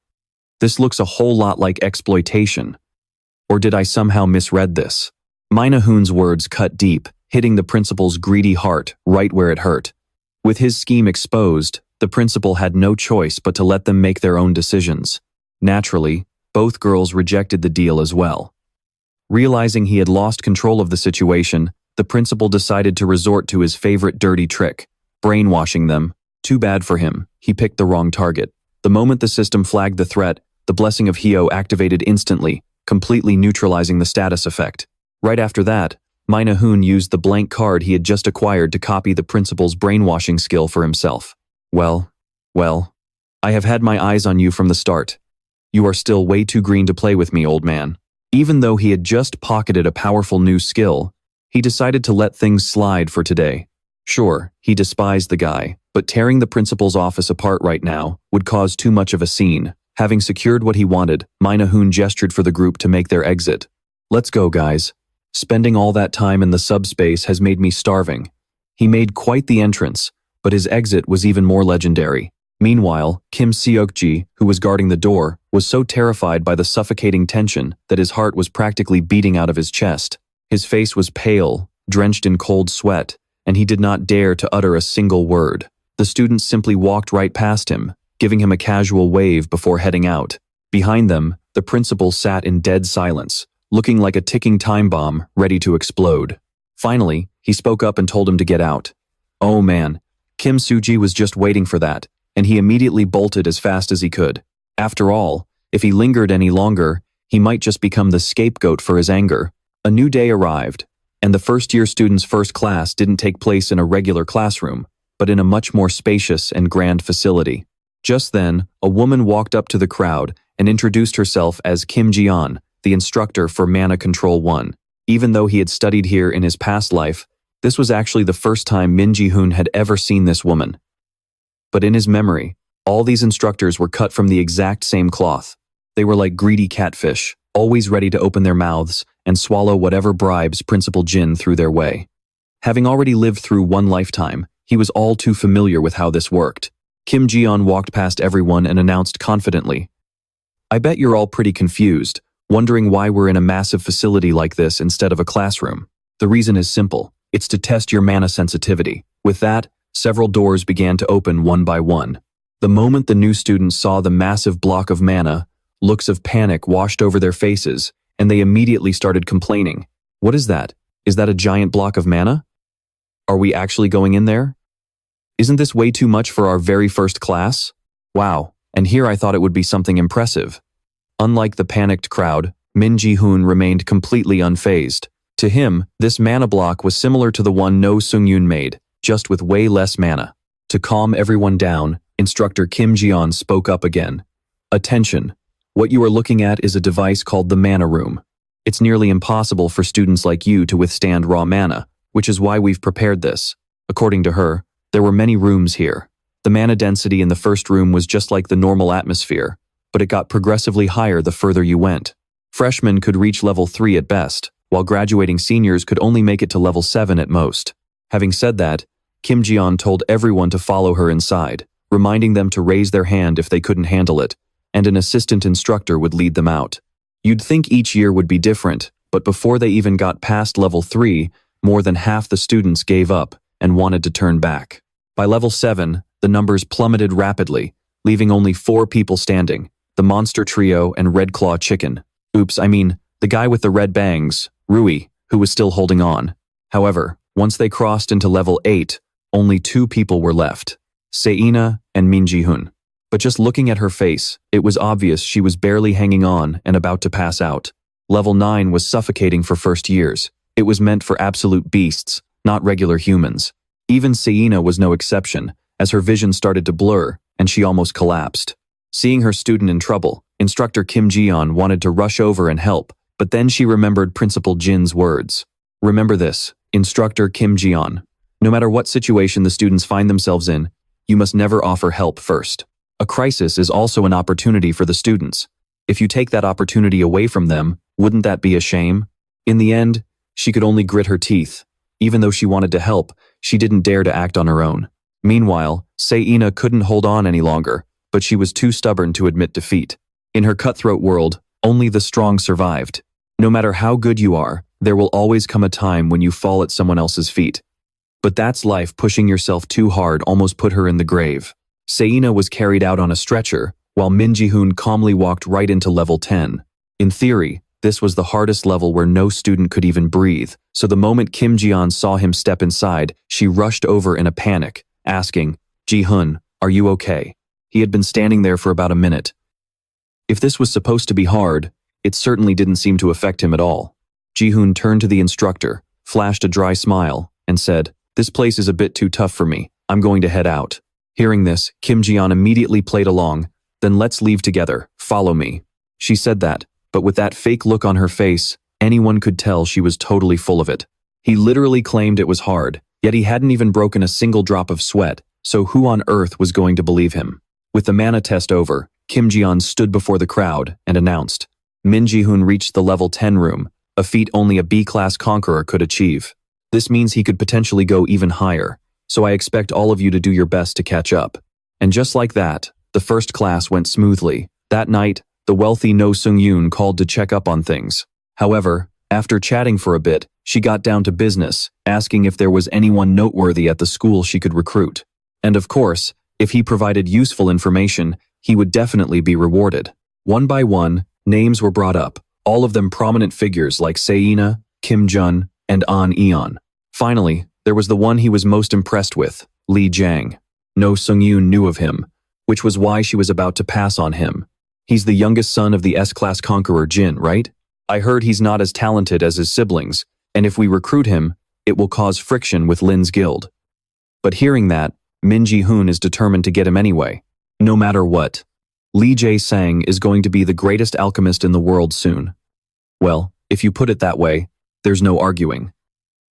This looks a whole lot like exploitation. Or did I somehow misread this? Manhwa's words cut deep, hitting the principal's greedy heart right where it hurt. With his scheme exposed, the principal had no choice but to let them make their own decisions. Naturally, both girls rejected the deal as well. Realizing he had lost control of the situation, the principal decided to resort to his favorite dirty trick, brainwashing them. Too bad for him, he picked the wrong target. The moment the system flagged the threat, the blessing of Hyo activated instantly, completely neutralizing the status effect. Right after that, Jae-hyun used the blank card he had just acquired to copy the principal's brainwashing skill for himself. Well, I have had my eyes on you from the start. You are still way too green to play with me, old man. Even though he had just pocketed a powerful new skill, he decided to let things slide for today. Sure, he despised the guy, but tearing the principal's office apart right now would cause too much of a scene. Having secured what he wanted, Jae-hyun gestured for the group to make their exit. Let's go, guys. Spending all that time in the subspace has made me starving. He made quite the entrance, but his exit was even more legendary. Meanwhile, Kim Seok-ji, who was guarding the door, was so terrified by the suffocating tension that his heart was practically beating out of his chest. His face was pale, drenched in cold sweat, and he did not dare to utter a single word. The students simply walked right past him, giving him a casual wave before heading out. Behind them, the principal sat in dead silence, looking like a ticking time bomb ready to explode. Finally, he spoke up and told him to get out. Oh man, Kim Soo-ji was just waiting for that, and he immediately bolted as fast as he could. After all, if he lingered any longer, he might just become the scapegoat for his anger. A new day arrived, and the first-year students' first class didn't take place in a regular classroom, but in a much more spacious and grand facility. Just then, a woman walked up to the crowd and introduced herself as Kim Ji-yeon, the instructor for Mana Control 1. Even though he had studied here in his past life, this was actually the first time Min Ji-hoon had ever seen this woman. But in his memory, all these instructors were cut from the exact same cloth. They were like greedy catfish, always ready to open their mouths and swallow whatever bribes Principal Jin threw their way. Having already lived through one lifetime, he was all too familiar with how this worked. Kim Ji-yeon walked past everyone and announced confidently, "I bet you're all pretty confused, wondering why we're in a massive facility like this instead of a classroom. The reason is simple. It's to test your mana sensitivity." With that, several doors began to open one by one. The moment the new students saw the massive block of mana, looks of panic washed over their faces, and they immediately started complaining. What is that? Is that a giant block of mana? Are we actually going in there? Isn't this way too much for our very first class? Wow, and here I thought it would be something impressive. Unlike the panicked crowd, Min Ji-hoon remained completely unfazed. To him, this mana block was similar to the one No Sung-yoon made, just with way less mana. To calm everyone down, instructor Kim Ji-yeon spoke up again. Attention. What you are looking at is a device called the Mana Room. It's nearly impossible for students like you to withstand raw mana, which is why we've prepared this. According to her, there were many rooms here. The mana density in the first room was just like the normal atmosphere, but it got progressively higher the further you went. Freshmen could reach level 3 at best, while graduating seniors could only make it to level 7 at most. Having said that, Kim Ji-yeon told everyone to follow her inside, reminding them to raise their hand if they couldn't handle it, and an assistant instructor would lead them out. You'd think each year would be different, but before they even got past level 3, more than half the students gave up and wanted to turn back. By level 7, the numbers plummeted rapidly, leaving only 4 people standing, the monster trio and Red Claw Chicken. The guy with the red bangs, Rui, who was still holding on. However, once they crossed into level 8, only 2 people were left, Seina and Min Ji-hoon. But just looking at her face, it was obvious she was barely hanging on and about to pass out. Level 9 was suffocating for first years. It was meant for absolute beasts, not regular humans. Even Seina was no exception, as her vision started to blur, and she almost collapsed. Seeing her student in trouble, instructor Kim Ji-yeon wanted to rush over and help, but then she remembered Principal Jin's words. Remember this, instructor Kim Ji-yeon. No matter what situation the students find themselves in, you must never offer help first. A crisis is also an opportunity for the students. If you take that opportunity away from them, wouldn't that be a shame? In the end, she could only grit her teeth. Even though she wanted to help, she didn't dare to act on her own. Meanwhile, Seina couldn't hold on any longer, but she was too stubborn to admit defeat. In her cutthroat world, only the strong survived. No matter how good you are, there will always come a time when you fall at someone else's feet. But that's life. Pushing yourself too hard almost put her in the grave. Seina was carried out on a stretcher, while Min Ji-hoon calmly walked right into level 10. In theory, this was the hardest level where no student could even breathe, so the moment Kim Ji-yeon saw him step inside, she rushed over in a panic, asking, "Jae-hyun, are you okay?" He had been standing there for about a minute. If this was supposed to be hard, it certainly didn't seem to affect him at all. Jae-hyun turned to the instructor, flashed a dry smile, and said, "This place is a bit too tough for me. I'm going to head out." Hearing this, Kim Ji-yeon immediately played along. "Then let's leave together. Follow me." She said that, but with that fake look on her face, anyone could tell she was totally full of it. He literally claimed it was hard, yet he hadn't even broken a single drop of sweat, so who on earth was going to believe him? With the mana test over, Kim Ji-yeon stood before the crowd and announced, "Min Ji-hyun reached the level 10 room, a feat only a B-class conqueror could achieve. This means he could potentially go even higher, so I expect all of you to do your best to catch up." And just like that, the first class went smoothly. That night, the wealthy No Sung-yoon called to check up on things. However, after chatting for a bit, she got down to business, asking if there was anyone noteworthy at the school she could recruit. And of course, if he provided useful information, he would definitely be rewarded. One by one, names were brought up, all of them prominent figures like Saina, Kim Jun, and An Eon. Finally, there was the one he was most impressed with, Lee Jang. No Sung-yoon knew of him, which was why she was about to pass on him. He's the youngest son of the S-class conqueror Jin, right? I heard he's not as talented as his siblings, and if we recruit him, it will cause friction with Lin's guild. But hearing that, Min Ji-hyun is determined to get him anyway, no matter what. Lee Jae-sang is going to be the greatest alchemist in the world soon. Well, if you put it that way, there's no arguing.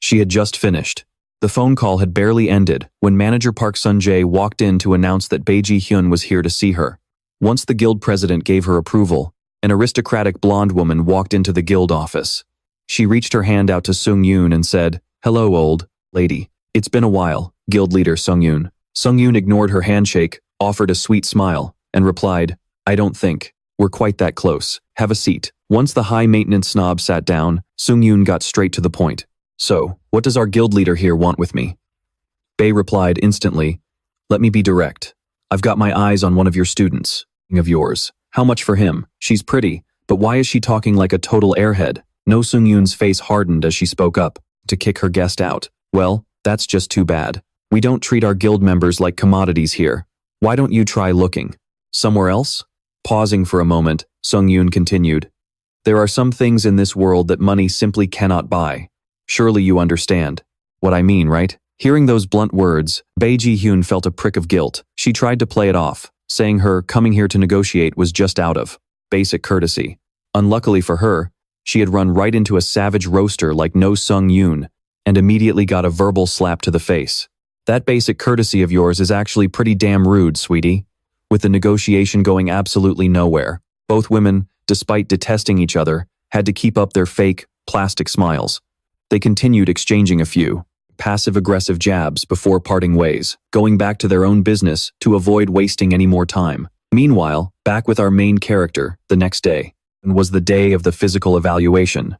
She had just finished. The phone call had barely ended when manager Park Sun-jae walked in to announce that Bae Ji-hyun was here to see her. Once the guild president gave her approval, an aristocratic blonde woman walked into the guild office. She reached her hand out to Sung-yoon and said, "Hello, old lady. It's been a while, guild leader Sung-yoon." Sung-yoon ignored her handshake, offered a sweet smile, and replied, "I don't think we're quite that close. Have a seat." Once the high-maintenance snob sat down, Sung-yoon got straight to the point. "So, what does our guild leader here want with me?" Bae replied instantly, "Let me be direct. I've got my eyes on one of your students. Of yours. How much for him? She's pretty, but why is she talking like a total airhead?" No Sung-yoon's face hardened as she spoke up, to kick her guest out. "Well, that's just too bad. We don't treat our guild members like commodities here. Why don't you try looking somewhere else?" Pausing for a moment, Sung-yoon continued, "There are some things in this world that money simply cannot buy. Surely you understand what I mean, right?" Hearing those blunt words, Bae Ji-hyun felt a prick of guilt. She tried to play it off, saying her coming here to negotiate was just out of basic courtesy. Unluckily for her, she had run right into a savage roaster like No Sung-yoon and immediately got a verbal slap to the face. "That basic courtesy of yours is actually pretty damn rude, sweetie." With the negotiation going absolutely nowhere, both women, despite detesting each other, had to keep up their fake, plastic smiles. They continued exchanging a few passive-aggressive jabs before parting ways, going back to their own business to avoid wasting any more time. Meanwhile, back with our main character, the next day, was the day of the physical evaluation.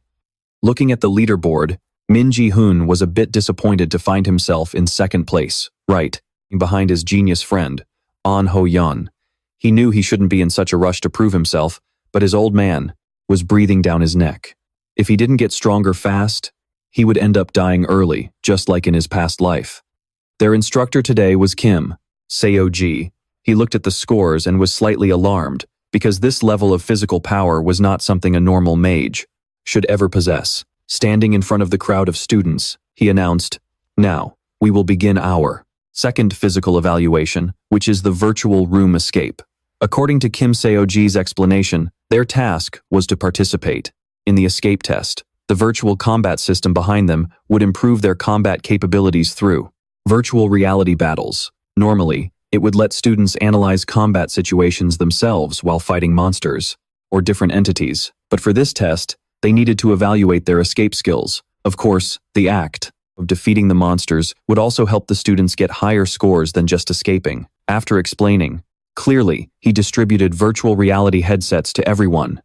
Looking at the leaderboard, Min Ji-hyun was a bit disappointed to find himself in second place, right behind his genius friend, An Ho-yeon. He knew he shouldn't be in such a rush to prove himself, but his old man was breathing down his neck. If he didn't get stronger fast, he would end up dying early, just like in his past life. Their instructor today was Kim Seo-ji. He looked at the scores and was slightly alarmed, because this level of physical power was not something a normal mage should ever possess. Standing in front of the crowd of students, he announced, "Now, we will begin our second physical evaluation, which is the virtual room escape." According to Kim Seo-ji's explanation, their task was to participate in the escape test. The virtual combat system behind them would improve their combat capabilities through virtual reality battles. Normally, it would let students analyze combat situations themselves while fighting monsters or different entities. But for this test, they needed to evaluate their escape skills. Of course, the act of defeating the monsters would also help the students get higher scores than just escaping. After explaining, clearly, he distributed virtual reality headsets to everyone.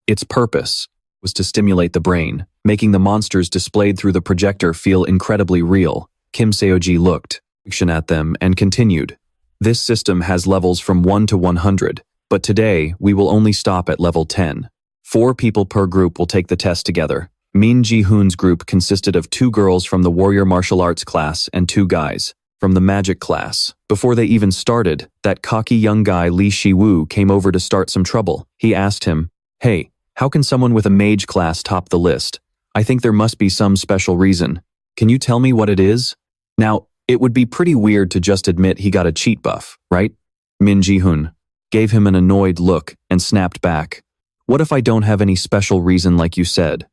Its purpose was to stimulate the brain, making the monsters displayed through the projector feel incredibly real. Kim Seo-ji looked at them and continued, "This system has levels from 1 to 100, but today we will only stop at level 10. 4 people per group will take the test together. Min Ji-hyun's group consisted of 2 girls from the warrior martial arts class and 2 guys from the magic class. Before they even started, that cocky young guy Li Shiwu came over to start some trouble. He asked him, "Hey, how can someone with a mage class top the list? I think there must be some special reason. Can you tell me what it is?" Now, it would be pretty weird to just admit he got a cheat buff, right? Min Ji-hun gave him an annoyed look and snapped back. "What if I don't have any special reason like you said?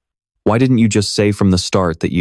Why didn't you just say from the start that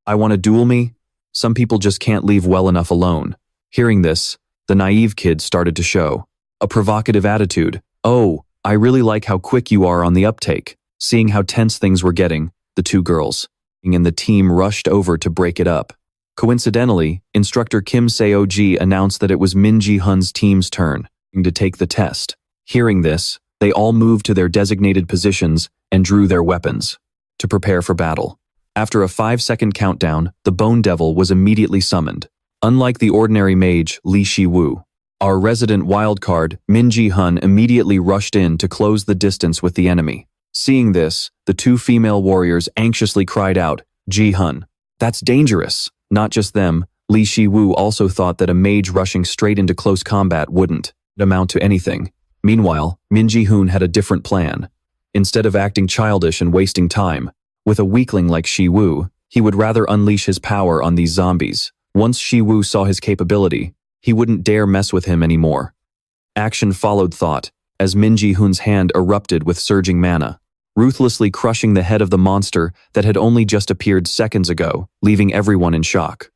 I want to duel me? Some people just can't leave well enough alone." Hearing this, the naive kid started to show a provocative attitude. "Oh, I really like how quick you are on the uptake." Seeing how tense things were getting, the two girls and the team rushed over to break it up. Coincidentally, instructor Kim Seo-ji announced that it was Min Ji-hun's team's turn to take the test. Hearing this, they all moved to their designated positions and drew their weapons to prepare for battle. After a 5-second countdown, the Bone Devil was immediately summoned. Unlike the ordinary mage, Li Shiwu, our resident wildcard, Min Ji-hun immediately rushed in to close the distance with the enemy. Seeing this, the two female warriors anxiously cried out, "Ji-hun, that's dangerous." Not just them, Li Shiwu also thought that a mage rushing straight into close combat wouldn't amount to anything. Meanwhile, Min Ji-hun had a different plan. Instead of acting childish and wasting time with a weakling like Shiwu, he would rather unleash his power on these zombies. Once Shiwu saw his capability, he wouldn't dare mess with him anymore. Action followed thought, as Min Ji-hun's hand erupted with surging mana, ruthlessly crushing the head of the monster that had only just appeared seconds ago, leaving everyone in shock.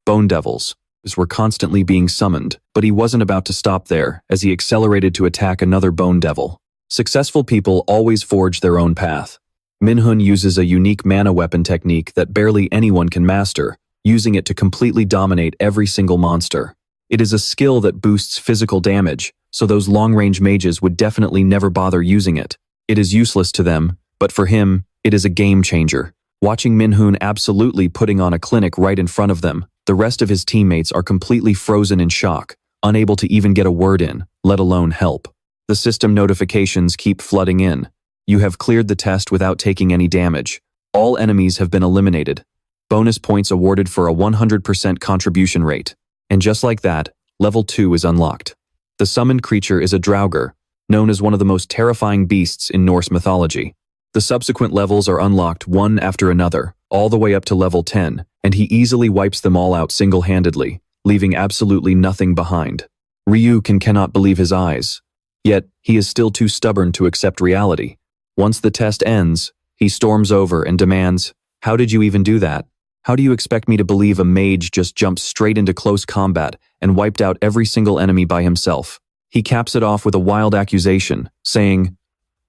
Bone Devils were constantly being summoned, but he wasn't about to stop there as he accelerated to attack another Bone Devil. Successful people always forge their own path. Min-hun uses a unique mana weapon technique that barely anyone can master, using it to completely dominate every single monster. It is a skill that boosts physical damage, so those long-range mages would definitely never bother using it. It is useless to them, but for him, it is a game changer. Watching Min-hun absolutely putting on a clinic right in front of them, the rest of his teammates are completely frozen in shock, unable to even get a word in, let alone help. The system notifications keep flooding in. "You have cleared the test without taking any damage. All enemies have been eliminated. Bonus points awarded for a 100% contribution rate." And just like that, level 2 is unlocked. The summoned creature is a Draugr, known as one of the most terrifying beasts in Norse mythology. The subsequent levels are unlocked one after another, all the way up to level 10, and he easily wipes them all out single-handedly, leaving absolutely nothing behind. Ryu cannot believe his eyes. Yet, he is still too stubborn to accept reality. Once the test ends, he storms over and demands, "How did you even do that? How do you expect me to believe a mage just jumped straight into close combat and wiped out every single enemy by himself?" He caps it off with a wild accusation, saying,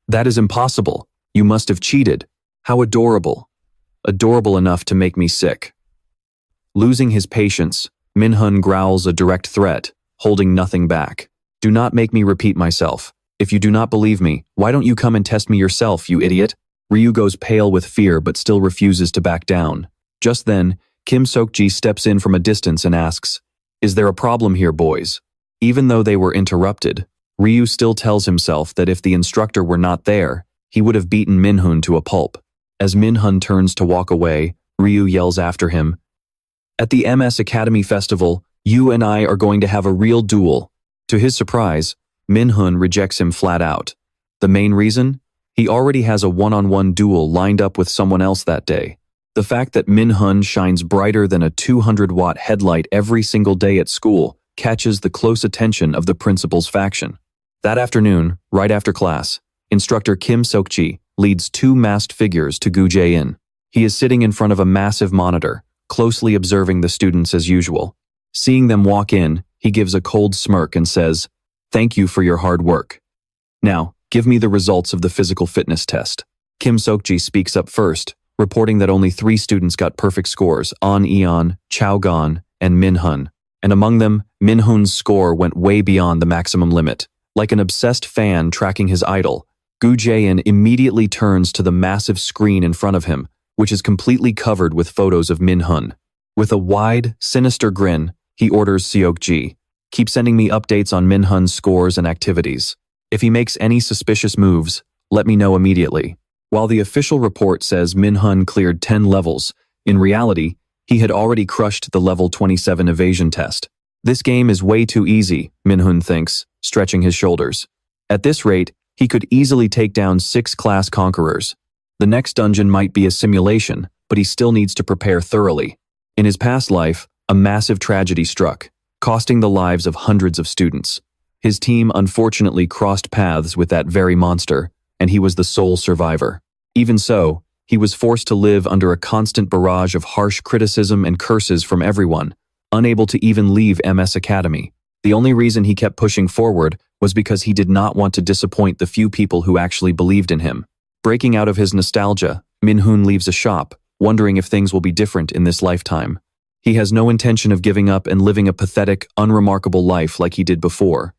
"That is impossible. You must have cheated. How adorable. Adorable enough to make me sick." Losing his patience, Min-hun growls a direct threat, holding nothing back. "Do not make me repeat myself. If you do not believe me, why don't you come and test me yourself, you idiot?" Ryu goes pale with fear but still refuses to back down. Just then, Kim Sok-ji steps in from a distance and asks, "Is there a problem here, boys?" Even though they were interrupted, Ryu still tells himself that if the instructor were not there, he would have beaten Min-hun to a pulp. As Min-hun turns to walk away, Ryu yells after him, "At the MS Academy Festival, you and I are going to have a real duel." To his surprise, Min-hun rejects him flat out. The main reason? He already has a one-on-one duel lined up with someone else that day. The fact that Min-hun shines brighter than a 200-watt headlight every single day at school catches the close attention of the principal's faction. That afternoon, right after class, instructor Kim Sok-ji leads two masked figures to Gu Jae-in. He is sitting in front of a massive monitor, closely observing the students as usual. Seeing them walk in, he gives a cold smirk and says, "Thank you for your hard work. Now, give me the results of the physical fitness test." Kim Sok-ji speaks up first, reporting that only 3 students got perfect scores, An Eon, Chao Gon, and Min-hun. And among them, Min-hun's score went way beyond the maximum limit. Like an obsessed fan tracking his idol, Gu Jae-in immediately turns to the massive screen in front of him, which is completely covered with photos of Min-hun. With a wide, sinister grin, he orders Seok-ji, "Keep sending me updates on Min-hun's scores and activities. If he makes any suspicious moves, let me know immediately." While the official report says Min-hun cleared 10 levels, in reality, He had already crushed the level 27 evasion test. This game is way too easy, Minhun thinks, stretching his shoulders. At this rate, he could easily take down 6 class conquerors. The next dungeon might be a simulation, but he still needs to prepare thoroughly. In his past life, a massive tragedy struck, costing the lives of hundreds of students. His team unfortunately crossed paths with that very monster, and he was the sole survivor. Even so, he was forced to live under a constant barrage of harsh criticism and curses from everyone, unable to even leave MS Academy. The only reason he kept pushing forward was because he did not want to disappoint the few people who actually believed in him. Breaking out of his nostalgia, Minhun leaves a shop, wondering if things will be different in this lifetime. He has no intention of giving up and living a pathetic, unremarkable life like he did before.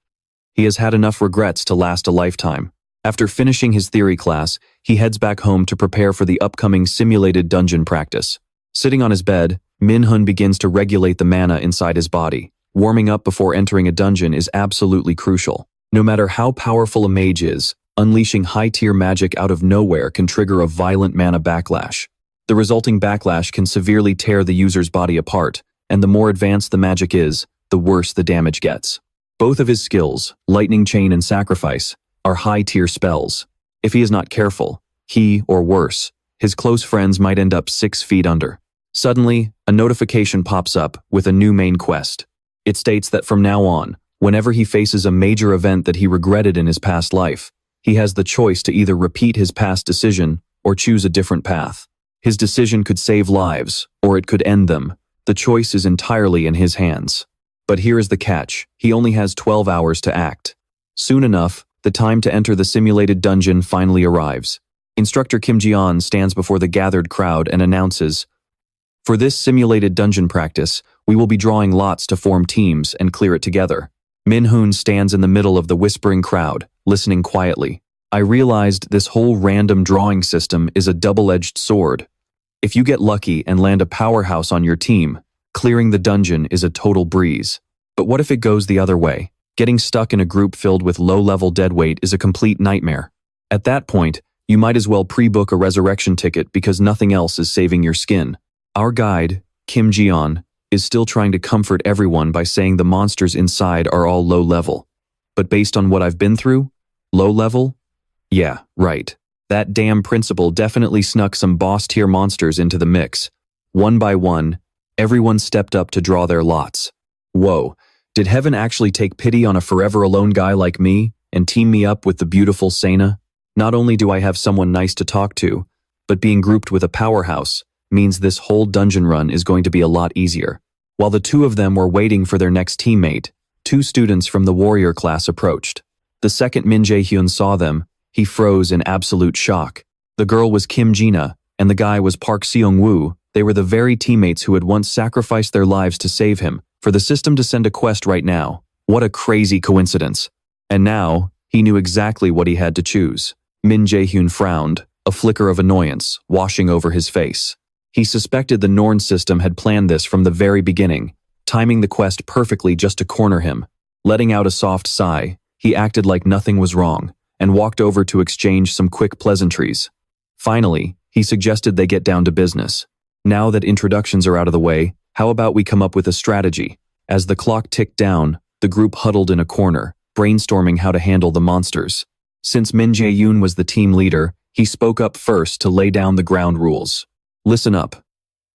He has had enough regrets to last a lifetime. After finishing his theory class, he heads back home to prepare for the upcoming simulated dungeon practice. Sitting on his bed, Minhun begins to regulate the mana inside his body. Warming up before entering a dungeon is absolutely crucial. No matter how powerful a mage is, unleashing high-tier magic out of nowhere can trigger a violent mana backlash. The resulting backlash can severely tear the user's body apart, and the more advanced the magic is, the worse the damage gets. Both of his skills, Lightning Chain and Sacrifice, are high-tier spells. If he is not careful, he, or worse, his close friends might end up 6 feet under. Suddenly, a notification pops up with a new main quest. It states that from now on, whenever he faces a major event that he regretted in his past life, he has the choice to either repeat his past decision or choose a different path. His decision could save lives, or it could end them. The choice is entirely in his hands. But here is the catch. He only has 12 hours to act. Soon enough, the time to enter the simulated dungeon finally arrives. Instructor Kim Ji-yeon stands before the gathered crowd and announces, "For this simulated dungeon practice, we will be drawing lots to form teams and clear it together." Minhun stands in the middle of the whispering crowd, listening quietly. I realized this whole random drawing system is a double-edged sword. If you get lucky and land a powerhouse on your team, clearing the dungeon is a total breeze. But what if it goes the other way? Getting stuck in a group filled with low-level deadweight is a complete nightmare. At that point, you might as well pre-book a resurrection ticket because nothing else is saving your skin. Our guide, Kim Ji-yeon, is still trying to comfort everyone by saying the monsters inside are all low-level. But based on what I've been through, low-level? Yeah, right. That damn principal definitely snuck some boss-tier monsters into the mix. One by one, everyone stepped up to draw their lots. Whoa, did heaven actually take pity on a forever alone guy like me and team me up with the beautiful Sena? Not only do I have someone nice to talk to, but being grouped with a powerhouse means this whole dungeon run is going to be a lot easier. While the two of them were waiting for their next teammate, 2 students from the warrior class approached. The second Jae-hyun saw them. He froze in absolute shock. The girl was Kim Jina, and the guy was Park Seong-woo. They were the very teammates who had once sacrificed their lives to save him. For the system to send a quest right now, what a crazy coincidence. And now, he knew exactly what he had to choose. Jae-hyun frowned, a flicker of annoyance washing over his face. He suspected the Norn system had planned this from the very beginning, timing the quest perfectly just to corner him. Letting out a soft sigh, he acted like nothing was wrong, and walked over to exchange some quick pleasantries. Finally, he suggested they get down to business. Now that introductions are out of the way, how about we come up with a strategy? As the clock ticked down, the group huddled in a corner, brainstorming how to handle the monsters. Since Min Jae-hyun was the team leader, he spoke up first to lay down the ground rules. Listen up.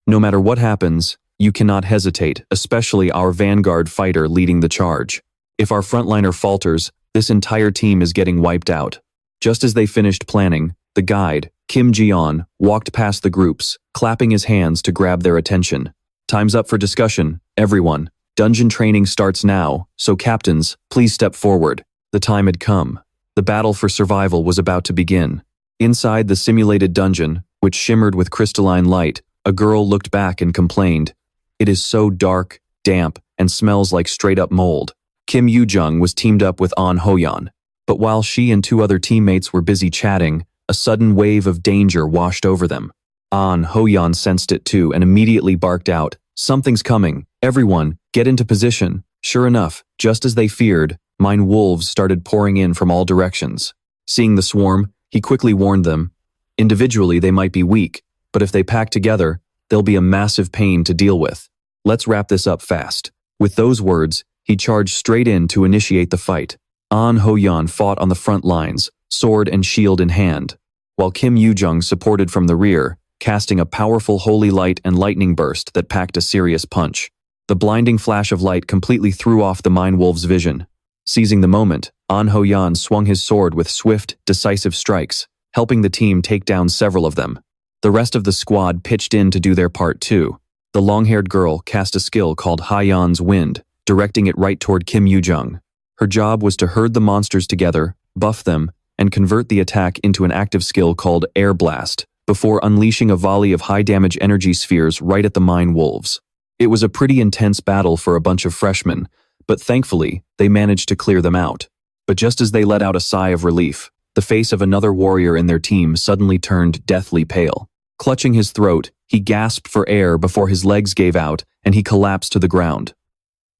No matter what happens, you cannot hesitate, especially our vanguard fighter leading the charge. If our frontliner falters, this entire team is getting wiped out. Just as they finished planning, the guide, Kim Ji-yeon, walked past the groups, clapping his hands to grab their attention. Time's up for discussion, everyone. Dungeon training starts now, so captains, please step forward. The time had come. The battle for survival was about to begin. Inside the simulated dungeon, which shimmered with crystalline light, a girl looked back and complained, "It is so dark, damp, and smells like straight-up mold." Kim Yoo-jung was teamed up with An Ho-yeon, but while she and 2 other teammates were busy chatting, a sudden wave of danger washed over them. An Ho-yeon sensed it too and immediately barked out, "Something's coming. Everyone, get into position." Sure enough, just as they feared, mine wolves started pouring in from all directions. Seeing the swarm, he quickly warned them. Individually, they might be weak, but if they pack together, they'll be a massive pain to deal with. Let's wrap this up fast. With those words, he charged straight in to initiate the fight. An Ho-yeon fought on the front lines, sword and shield in hand, while Kim Yoo-jung supported from the rear, casting a powerful holy light and lightning burst that packed a serious punch. The blinding flash of light completely threw off the Mine Wolf's vision. Seizing the moment, An Ho-yeon swung his sword with swift, decisive strikes, helping the team take down several of them. The rest of the squad pitched in to do their part too. The long-haired girl cast a skill called Haeyeon's Wind, directing it right toward Kim Yoo-jung. Her job was to herd the monsters together, buff them, and convert the attack into an active skill called Air Blast, before unleashing a volley of high-damage energy spheres right at the Mine Wolves. It was a pretty intense battle for a bunch of freshmen, but thankfully, they managed to clear them out. But just as they let out a sigh of relief, the face of another warrior in their team suddenly turned deathly pale. Clutching his throat, he gasped for air before his legs gave out and he collapsed to the ground.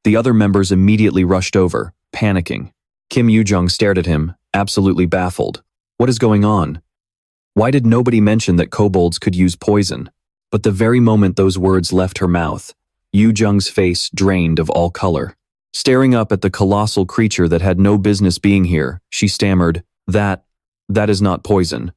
The other members immediately rushed over, panicking. Kim Yoo-jung stared at him, absolutely baffled. What is going on? Why did nobody mention that kobolds could use poison? But the very moment those words left her mouth, Yoo-jung's face drained of all color. Staring up at the colossal creature that had no business being here, she stammered, That is not poison.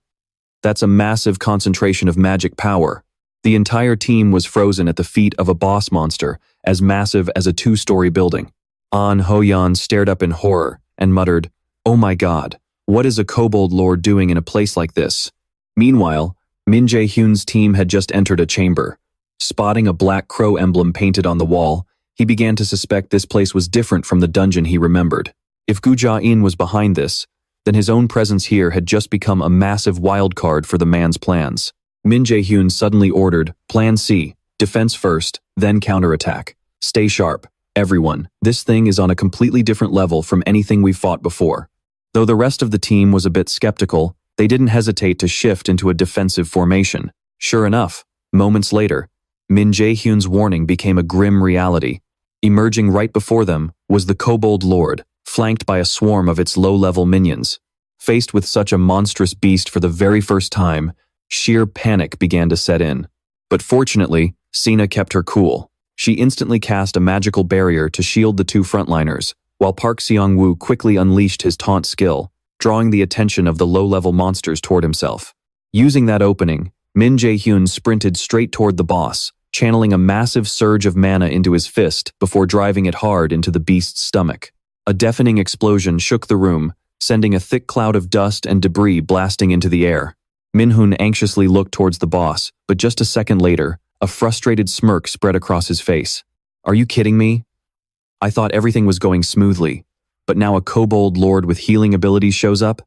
That's a massive concentration of magic power. The entire team was frozen at the feet of a boss monster, as massive as a 2-story building. An Ho-yeon stared up in horror and muttered, Oh my god, what is a kobold lord doing in a place like this? Meanwhile, Min Jae-hyun's team had just entered a chamber. Spotting a black crow emblem painted on the wall, he began to suspect this place was different from the dungeon he remembered. If Gu Ja-in was behind this, then his own presence here had just become a massive wild card for the man's plans. Min Jae-hyun suddenly ordered, Plan C, defense first, then counterattack. Stay sharp, everyone. This thing is on a completely different level from anything we've fought before. Though the rest of the team was a bit skeptical, they didn't hesitate to shift into a defensive formation. Sure enough, moments later, Min Jae-hyun's warning became a grim reality. Emerging right before them was the Kobold Lord, flanked by a swarm of its low-level minions. Faced with such a monstrous beast for the very first time, sheer panic began to set in. But fortunately, Sina kept her cool. She instantly cast a magical barrier to shield the two frontliners, while Park Seong-woo quickly unleashed his taunt skill, drawing the attention of the low-level monsters toward himself. Using that opening, Min Jae-hyun sprinted straight toward the boss, channeling a massive surge of mana into his fist before driving it hard into the beast's stomach. A deafening explosion shook the room, sending a thick cloud of dust and debris blasting into the air. Min-hun anxiously looked towards the boss, but just a second later, a frustrated smirk spread across his face. Are you kidding me? I thought everything was going smoothly, but now a kobold lord with healing abilities shows up?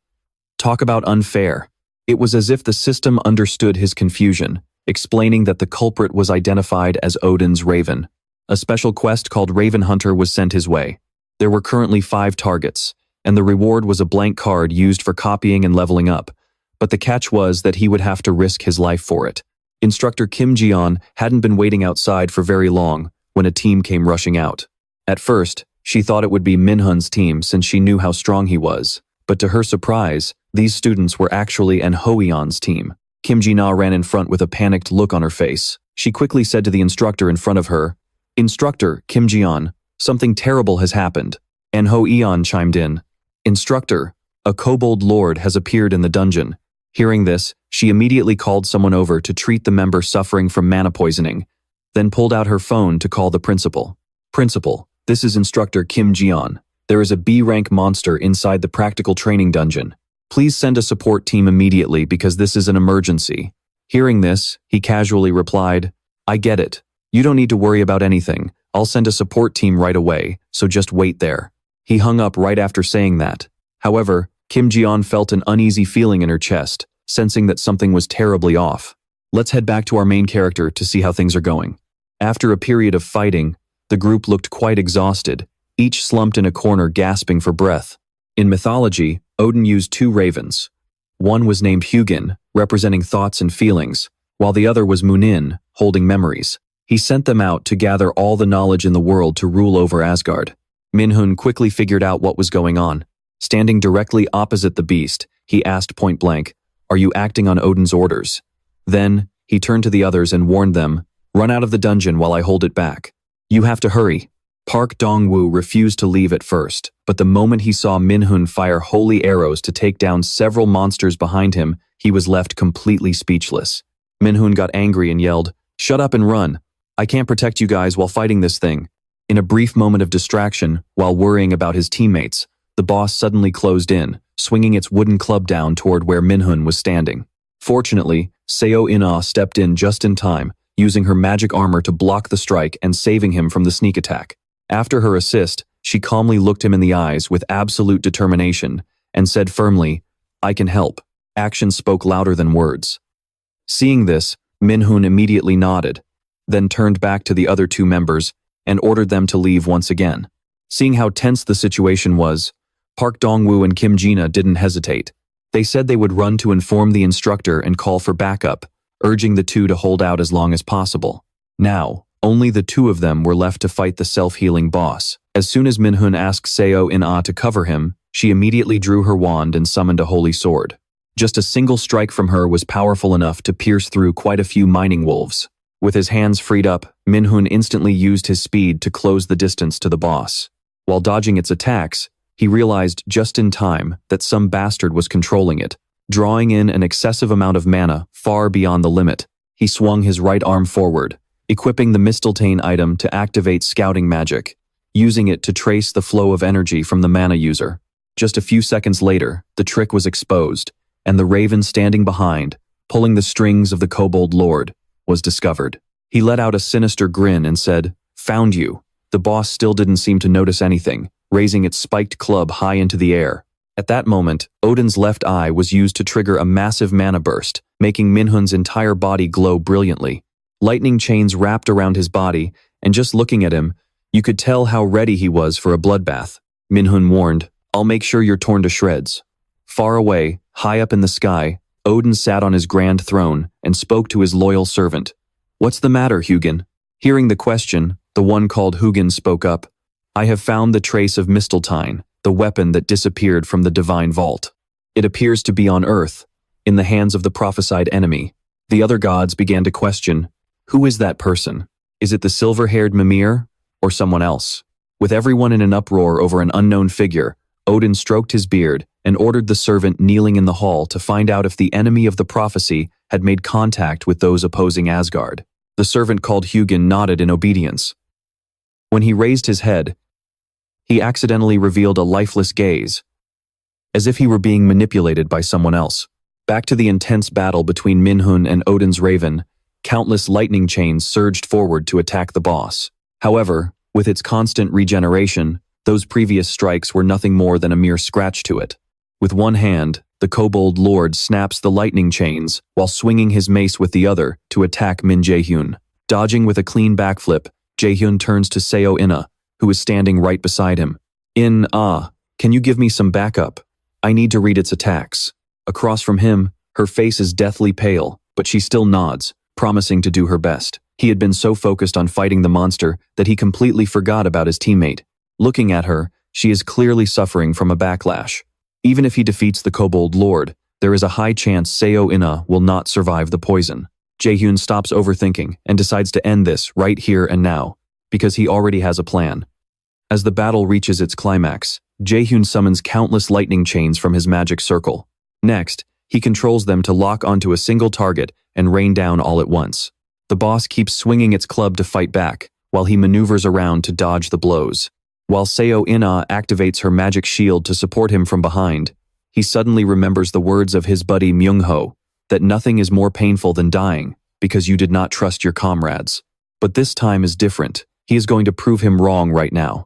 Talk about unfair. It was as if the system understood his confusion, explaining that the culprit was identified as Odin's Raven. A special quest called Raven Hunter was sent his way. There were currently 5 targets, and the reward was a blank card used for copying and leveling up, but the catch was that he would have to risk his life for it. Instructor Kim Ji-yeon hadn't been waiting outside for very long when a team came rushing out. At first, she thought it would be Min-hun's team since she knew how strong he was, but to her surprise, these students were actually An Ho-yeon's team. Kim Ji-na ran in front with a panicked look on her face. She quickly said to the instructor in front of her, Instructor, Kim Ji-yeon, something terrible has happened. An Ho-yeon chimed in. Instructor, a kobold lord has appeared in the dungeon. Hearing this, she immediately called someone over to treat the member suffering from mana poisoning, then pulled out her phone to call the principal. Principal, this is Instructor Kim Ji-yeon. There is a B-rank monster inside the practical training dungeon. Please send a support team immediately because this is an emergency. Hearing this, he casually replied, I get it. You don't need to worry about anything. I'll send a support team right away, so just wait there. He hung up right after saying that. However, Kim Ji-yeon felt an uneasy feeling in her chest, sensing that something was terribly off. Let's head back to our main character to see how things are going. After a period of fighting, the group looked quite exhausted, each slumped in a corner gasping for breath. In mythology, Odin used 2 ravens. One was named Hugin, representing thoughts and feelings, while the other was Munin, holding memories. He sent them out to gather all the knowledge in the world to rule over Asgard. Min-hun quickly figured out what was going on. Standing directly opposite the beast, he asked point blank, Are you acting on Odin's orders? Then, he turned to the others and warned them, Run out of the dungeon while I hold it back. You have to hurry. Park Dong-woo refused to leave at first, but the moment he saw Min-hun fire holy arrows to take down several monsters behind him, he was left completely speechless. Min-hun got angry and yelled, "Shut up and run. I can't protect you guys while fighting this thing." In a brief moment of distraction, while worrying about his teammates, the boss suddenly closed in, swinging its wooden club down toward where Min-hun was standing. Fortunately, Seo-in-ah stepped in just in time, using her magic armor to block the strike and saving him from the sneak attack. After her assist, she calmly looked him in the eyes with absolute determination and said firmly, "I can help." Action spoke louder than words. Seeing this, Min-hun immediately nodded, then turned back to the other two members and ordered them to leave once again. Seeing how tense the situation was, Park Dong-woo and Kim Jina didn't hesitate. They said they would run to inform the instructor and call for backup, urging the two to hold out as long as possible. Now, only the two of them were left to fight the self-healing boss. As soon as Min-hun asked Seo-in-ah to cover him, she immediately drew her wand and summoned a holy sword. Just a single strike from her was powerful enough to pierce through quite a few mining wolves. With his hands freed up, Min-hun instantly used his speed to close the distance to the boss. While dodging its attacks, he realized just in time that some bastard was controlling it. Drawing in an excessive amount of mana far beyond the limit, he swung his right arm forward, equipping the Mistletoe item to activate scouting magic, using it to trace the flow of energy from the mana user. Just a few seconds later, the trick was exposed, and the raven standing behind, pulling the strings of the Kobold Lord, was discovered. He let out a sinister grin and said, "Found you." The boss still didn't seem to notice anything, raising its spiked club high into the air. At that moment, Odin's left eye was used to trigger a massive mana burst, making Min-hun's entire body glow brilliantly. Lightning chains wrapped around his body, and just looking at him, you could tell how ready he was for a bloodbath. Min-hun warned, "I'll make sure you're torn to shreds." Far away, high up in the sky, Odin sat on his grand throne and spoke to his loyal servant. "What's the matter, Hugin?" Hearing the question, the one called Hugin spoke up. "I have found the trace of Mistletoe, the weapon that disappeared from the divine vault. It appears to be on Earth, in the hands of the prophesied enemy." The other gods began to question, who is that person? Is it the silver-haired Mimir, or someone else? With everyone in an uproar over an unknown figure, Odin stroked his beard and ordered the servant kneeling in the hall to find out if the enemy of the prophecy had made contact with those opposing Asgard. The servant called Hugin nodded in obedience. When he raised his head, he accidentally revealed a lifeless gaze, as if he were being manipulated by someone else. Back to the intense battle between Min-hun and Odin's raven, countless lightning chains surged forward to attack the boss. However, with its constant regeneration, those previous strikes were nothing more than a mere scratch to it. With one hand, the Kobold Lord snaps the lightning chains while swinging his mace with the other to attack Min Jae-hyun. Dodging with a clean backflip, Jae-hyun turns to Seo-in-ah, who is standing right beside him. Can you give me some backup? I need to read its attacks." Across from him, her face is deathly pale, but she still nods, promising to do her best. He had been so focused on fighting the monster that he completely forgot about his teammate. Looking at her, she is clearly suffering from a backlash. Even if he defeats the Kobold Lord, there is a high chance Seo-in-ah will not survive the poison. Jae-hyun stops overthinking and decides to end this right here and now, because he already has a plan. As the battle reaches its climax, Jae-hyun summons countless lightning chains from his magic circle. Next, he controls them to lock onto a single target and rain down all at once. The boss keeps swinging its club to fight back, while he maneuvers around to dodge the blows. While Seo-in-ah activates her magic shield to support him from behind, he suddenly remembers the words of his buddy Myung-ho, that nothing is more painful than dying, because you did not trust your comrades. But this time is different. He is going to prove him wrong right now.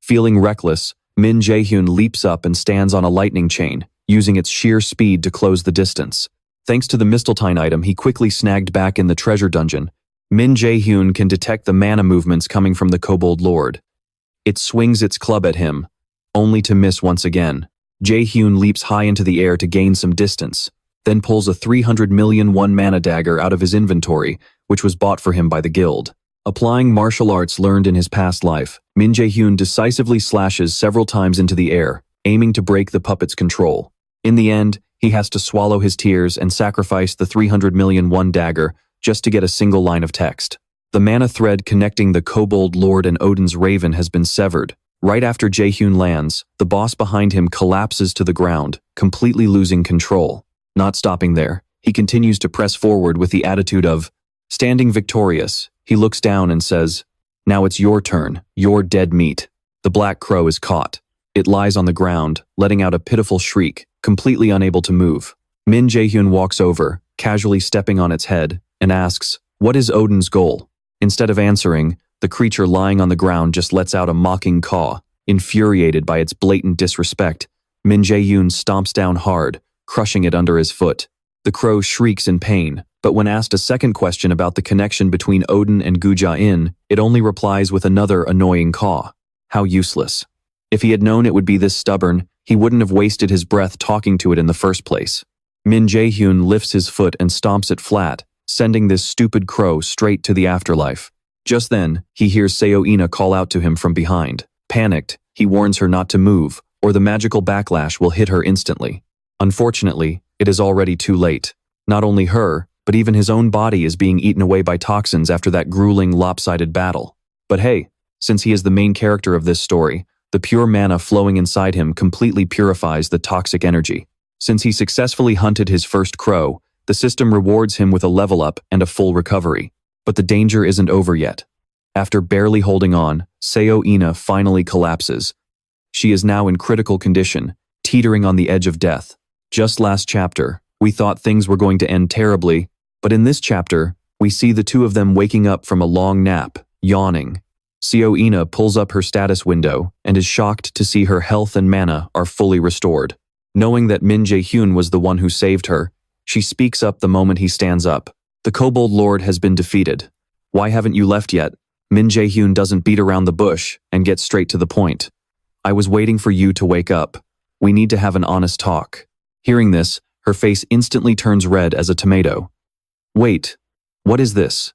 Feeling reckless, Min Jae-hyun leaps up and stands on a lightning chain, using its sheer speed to close the distance. Thanks to the Mistletoe item he quickly snagged back in the treasure dungeon, Min Jae-hyun can detect the mana movements coming from the Kobold Lord. It swings its club at him, only to miss once again. Jae-hyun leaps high into the air to gain some distance, then pulls a 300 million one mana dagger out of his inventory, which was bought for him by the guild. Applying martial arts learned in his past life, Min Jae-hyun decisively slashes several times into the air, aiming to break the puppet's control. In the end, he has to swallow his tears and sacrifice the 300 million one dagger just to get a single line of text. The mana thread connecting the Kobold Lord and Odin's Raven has been severed. Right after Jae-hyun lands, the boss behind him collapses to the ground, completely losing control. Not stopping there, he continues to press forward with the attitude of, standing victorious, he looks down and says, "Now it's your turn, you're dead meat." The black crow is caught. It lies on the ground, letting out a pitiful shriek, completely unable to move. Min Jae-hyun walks over, casually stepping on its head, and asks, "What is Odin's goal?" Instead of answering, the creature lying on the ground just lets out a mocking caw. Infuriated by its blatant disrespect, Min Jae-hyun stomps down hard, crushing it under his foot. The crow shrieks in pain, but when asked a second question about the connection between Odin and Gu-min, it only replies with another annoying caw. How useless. If he had known it would be this stubborn, he wouldn't have wasted his breath talking to it in the first place. Min Jae-hyun lifts his foot and stomps it flat, sending this stupid crow straight to the afterlife. Just then, he hears Seo-ina call out to him from behind. Panicked, he warns her not to move, or the magical backlash will hit her instantly. Unfortunately, it is already too late. Not only her, but even his own body is being eaten away by toxins after that grueling, lopsided battle. But hey, since he is the main character of this story, the pure mana flowing inside him completely purifies the toxic energy. Since he successfully hunted his first crow, the system rewards him with a level up and a full recovery. But the danger isn't over yet. After barely holding on, Seo-ina finally collapses. She is now in critical condition, teetering on the edge of death. Just last chapter, we thought things were going to end terribly, but in this chapter, we see the two of them waking up from a long nap, yawning. Seo-ina pulls up her status window and is shocked to see her health and mana are fully restored. Knowing that Min Jae-hyun was the one who saved her, she speaks up the moment he stands up. "The Kobold Lord has been defeated. Why haven't you left yet?" Min Jae-hyun doesn't beat around the bush and gets straight to the point. "I was waiting for you to wake up. We need to have an honest talk." Hearing this, her face instantly turns red as a tomato. Wait, what is this?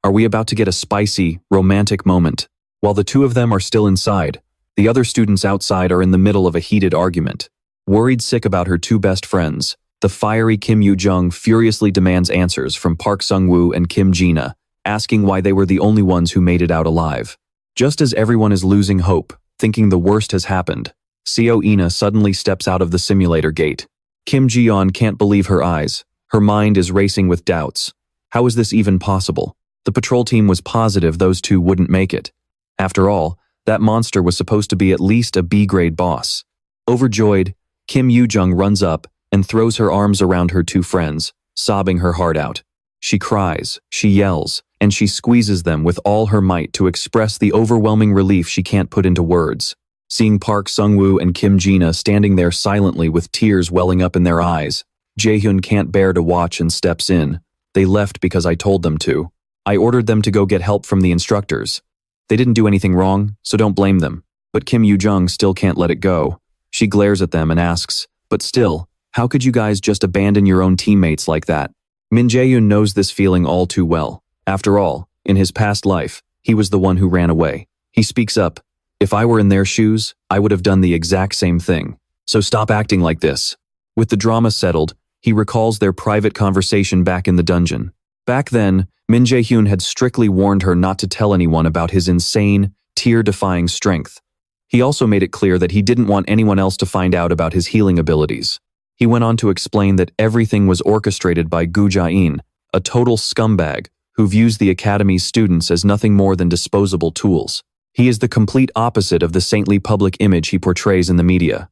Are we about to get a spicy, romantic moment? While the two of them are still inside, the other students outside are in the middle of a heated argument. Worried sick about her two best friends, the fiery Kim Yoo-jung furiously demands answers from Park Sung-woo and Kim Ji-na, asking why they were the only ones who made it out alive. Just as everyone is losing hope, thinking the worst has happened, Seo-ina suddenly steps out of the simulator gate. Kim Ji-yeon can't believe her eyes. Her mind is racing with doubts. How is this even possible? The patrol team was positive those two wouldn't make it. After all, that monster was supposed to be at least a B-grade boss. Overjoyed, Kim Yoo-jung runs up and throws her arms around her two friends, sobbing her heart out. She cries, she yells, and she squeezes them with all her might to express the overwhelming relief she can't put into words. Seeing Park Sung-woo and Kim Ji-na standing there silently with tears welling up in their eyes, Jae-hyun can't bear to watch and steps in. "They left because I told them to. I ordered them to go get help from the instructors. They didn't do anything wrong, so don't blame them." But Kim Yoo-jung still can't let it go. She glares at them and asks, "But still, how could you guys just abandon your own teammates like that?" Min Jae-hyun knows this feeling all too well. After all, in his past life, he was the one who ran away. He speaks up, "If I were in their shoes, I would have done the exact same thing. So stop acting like this." With the drama settled, he recalls their private conversation back in the dungeon. Back then, Min Jae-hyun had strictly warned her not to tell anyone about his insane, tear-defying strength. He also made it clear that he didn't want anyone else to find out about his healing abilities. He went on to explain that everything was orchestrated by Gu-min, a total scumbag who views the academy's students as nothing more than disposable tools. He is the complete opposite of the saintly public image he portrays in the media.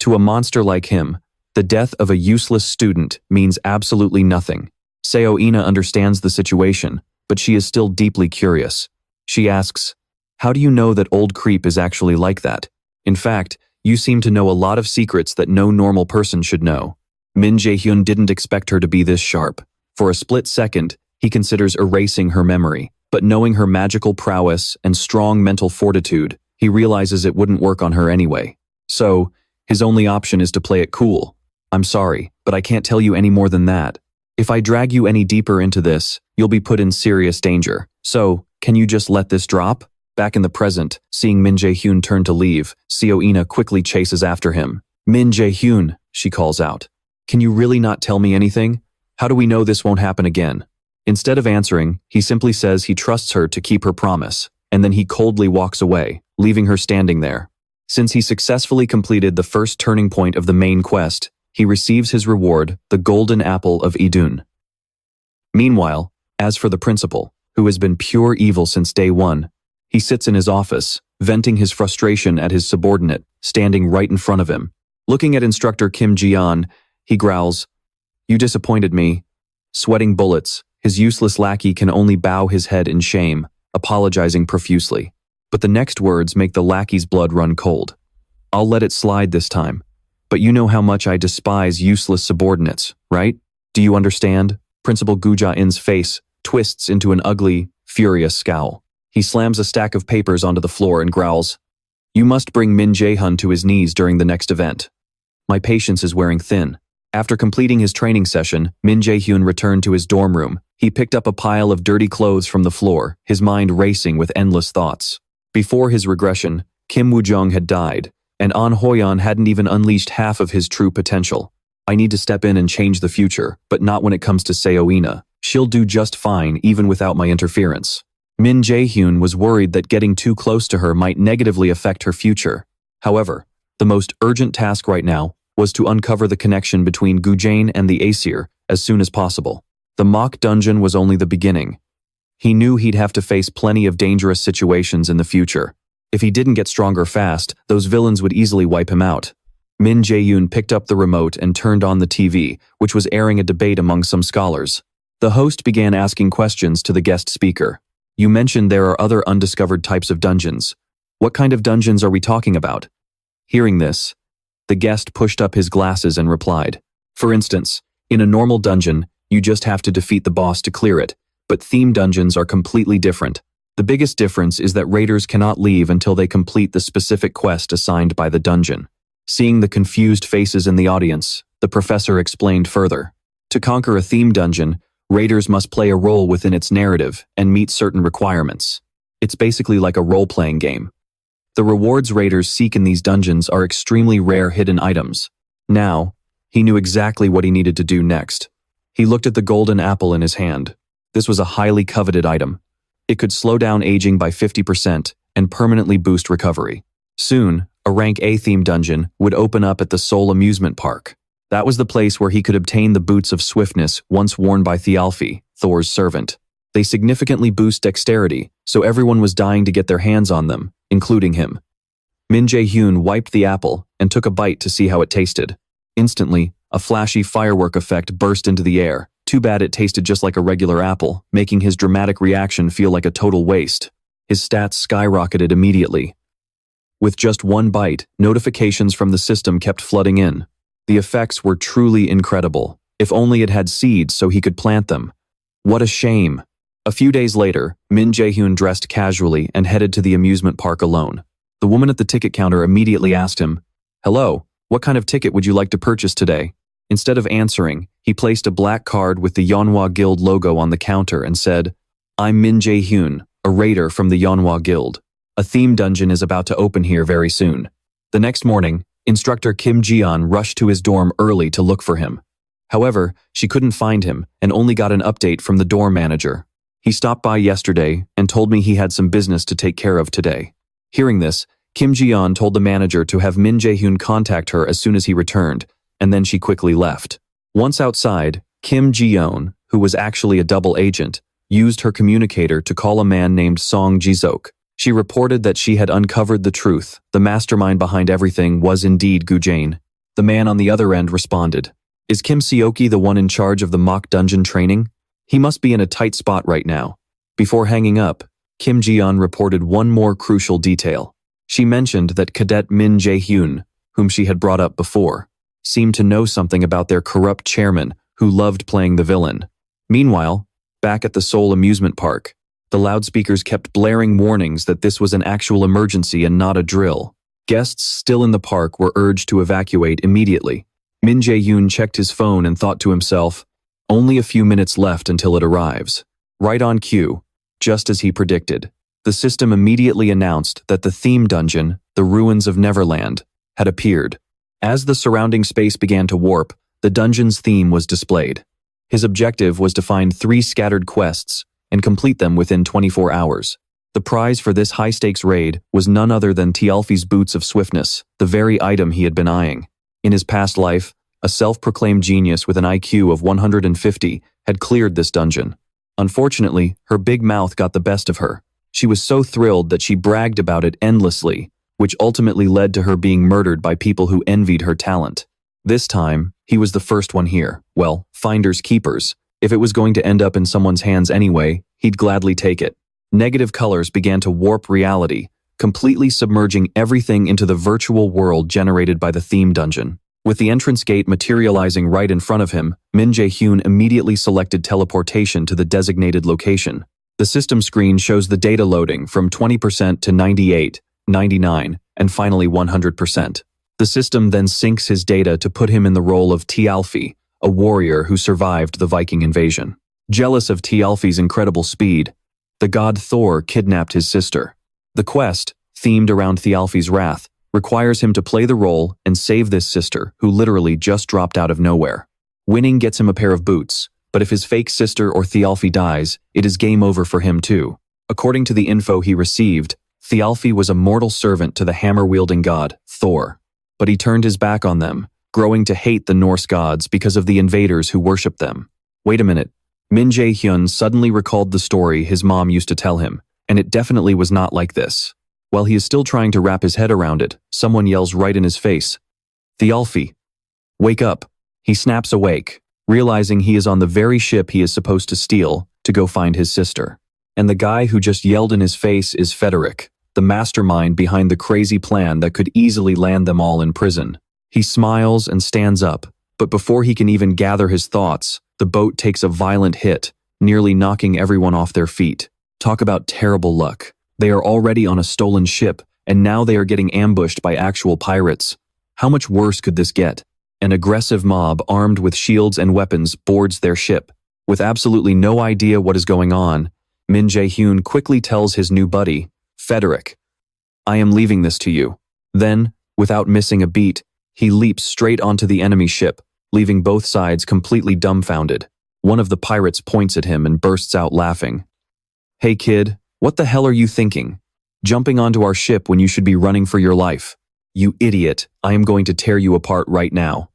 To a monster like him, the death of a useless student means absolutely nothing. Seo-ina understands the situation, but she is still deeply curious. She asks, "How do you know that old creep is actually like that? In fact, you seem to know a lot of secrets that no normal person should know." Min Jae-hyun didn't expect her to be this sharp. For a split second, he considers erasing her memory, but knowing her magical prowess and strong mental fortitude, he realizes it wouldn't work on her anyway. So, his only option is to play it cool. "I'm sorry, but I can't tell you any more than that. If I drag you any deeper into this, you'll be put in serious danger. So, can you just let this drop?" Back in the present, seeing Min Jae-hyun turn to leave, Seo-ina quickly chases after him. "Min Jae-hyun," she calls out. "Can you really not tell me anything? How do we know this won't happen again?" Instead of answering, he simply says he trusts her to keep her promise, and then he coldly walks away, leaving her standing there. Since he successfully completed the first turning point of the main quest, he receives his reward, the Golden Apple of Idun. Meanwhile, as for the principal, who has been pure evil since day one, he sits in his office, venting his frustration at his subordinate, standing right in front of him. Looking at instructor Kim Ji-yeon, he growls, "You disappointed me." Sweating bullets, his useless lackey can only bow his head in shame, apologizing profusely. But the next words make the lackey's blood run cold. "I'll let it slide this time. But you know how much I despise useless subordinates, right? Do you understand?" Principal Gu Ja-in's face twists into an ugly, furious scowl. He slams a stack of papers onto the floor and growls, "You must bring Min Jae-hyun to his knees during the next event." My patience is wearing thin. After completing his training session, Min Jae-hyun returned to his dorm room. He picked up a pile of dirty clothes from the floor, his mind racing with endless thoughts. Before his regression, Kim Woo-jung had died, and An Hoyeon hadn't even unleashed half of his true potential. I need to step in and change the future, but not when it comes to Seo-ina. She'll do just fine even without my interference. Min Jae-hyun was worried that getting too close to her might negatively affect her future. However, the most urgent task right now was to uncover the connection between Gu-jane and the Aesir as soon as possible. The mock dungeon was only the beginning. He knew he'd have to face plenty of dangerous situations in the future. If he didn't get stronger fast, those villains would easily wipe him out. Min Jae-hyun picked up the remote and turned on the TV, which was airing a debate among some scholars. The host began asking questions to the guest speaker. "You mentioned there are other undiscovered types of dungeons. What kind of dungeons are we talking about?" Hearing this, the guest pushed up his glasses and replied, "For instance, in a normal dungeon, you just have to defeat the boss to clear it, but theme dungeons are completely different. The biggest difference is that raiders cannot leave until they complete the specific quest assigned by the dungeon." Seeing the confused faces in the audience, the professor explained further. To conquer a theme dungeon, raiders must play a role within its narrative and meet certain requirements. It's basically like a role-playing game. The rewards raiders seek in these dungeons are extremely rare hidden items. Now, he knew exactly what he needed to do next. He looked at the golden apple in his hand. This was a highly coveted item. It could slow down aging by 50% and permanently boost recovery. Soon, a rank A theme dungeon would open up at the Seoul amusement park. That was the place where he could obtain the boots of swiftness once worn by Thialfi, Thor's servant. They significantly boost dexterity, so everyone was dying to get their hands on them, including him. Min Jae-hyun wiped the apple and took a bite to see how it tasted. Instantly, a flashy firework effect burst into the air. Too bad it tasted just like a regular apple, making his dramatic reaction feel like a total waste. His stats skyrocketed immediately. With just one bite, notifications from the system kept flooding in. The effects were truly incredible. If only it had seeds so he could plant them. What a shame. A few days later, Min Jae-hyun dressed casually and headed to the amusement park alone. The woman at the ticket counter immediately asked him, "Hello, what kind of ticket would you like to purchase today?" Instead of answering, he placed a black card with the Yeonhwa Guild logo on the counter and said, "I'm Min Jae-hyun, a raider from the Yeonhwa Guild. A theme dungeon is about to open here very soon." The next morning, instructor Kim Ji-yeon rushed to his dorm early to look for him. However, she couldn't find him and only got an update from the dorm manager. "He stopped by yesterday and told me he had some business to take care of today." Hearing this, Kim Ji-yeon told the manager to have Min Jae-hyun contact her as soon as he returned, and then she quickly left. Once outside, Kim Ji-yeon, who was actually a double agent, used her communicator to call a man named Song Ji-sok. She reported that she had uncovered the truth. The mastermind behind everything was indeed Gu-jane. The man on the other end responded, "Is Kim Seoki the one in charge of the mock dungeon training? He must be in a tight spot right now." Before hanging up, Kim Ji-yeon reported one more crucial detail. She mentioned that Cadet Min Jae-hyun, whom she had brought up before, seemed to know something about their corrupt chairman who loved playing the villain. Meanwhile, back at the Seoul amusement park, the loudspeakers kept blaring warnings that this was an actual emergency and not a drill. Guests still in the park were urged to evacuate immediately. Min Jae-hyun checked his phone and thought to himself, "Only a few minutes left until it arrives." Right on cue, just as he predicted, the system immediately announced that the theme dungeon, the Ruins of Neverland, had appeared. As the surrounding space began to warp, the dungeon's theme was displayed. His objective was to find 3 scattered quests and complete them within 24 hours. The prize for this high-stakes raid was none other than Tialfi's boots of swiftness, the very item he had been eyeing. In his past life, a self-proclaimed genius with an IQ of 150 had cleared this dungeon. Unfortunately, her big mouth got the best of her. She was so thrilled that she bragged about it endlessly, which ultimately led to her being murdered by people who envied her talent. This time, he was the first one here. Well, finders keepers. If it was going to end up in someone's hands anyway, he'd gladly take it. Negative colors began to warp reality, completely submerging everything into the virtual world generated by the theme dungeon. With the entrance gate materializing right in front of him, Jae-hyun immediately selected teleportation to the designated location. The system screen shows the data loading from 20% to 98, 99, and finally 100%. The system then syncs his data to put him in the role of Tialfi, a warrior who survived the Viking invasion. Jealous of Tialfi's incredible speed, the god Thor kidnapped his sister. The quest, themed around Thialfi's wrath, requires him to play the role and save this sister who literally just dropped out of nowhere. Winning gets him a pair of boots, but if his fake sister or Thialfi dies, it is game over for him too. According to the info he received, Thialfi was a mortal servant to the hammer-wielding god, Thor. But he turned his back on them, growing to hate the Norse gods because of the invaders who worshipped them. Wait a minute. Jae-hyun suddenly recalled the story his mom used to tell him, and it definitely was not like this. While he is still trying to wrap his head around it, someone yells right in his face. Thialfi, wake up. He snaps awake, realizing he is on the very ship he is supposed to steal to go find his sister. And the guy who just yelled in his face is Frederick, the mastermind behind the crazy plan that could easily land them all in prison. He smiles and stands up, but before he can even gather his thoughts, the boat takes a violent hit, nearly knocking everyone off their feet. Talk about terrible luck. They are already on a stolen ship, and now they are getting ambushed by actual pirates. How much worse could this get? An aggressive mob armed with shields and weapons boards their ship. With absolutely no idea what is going on, Jae-hyun quickly tells his new buddy, Frederick, I am leaving this to you. Then, without missing a beat, he leaps straight onto the enemy ship, leaving both sides completely dumbfounded. One of the pirates points at him and bursts out laughing. Hey kid, what the hell are you thinking? Jumping onto our ship when you should be running for your life. You idiot, I am going to tear you apart right now.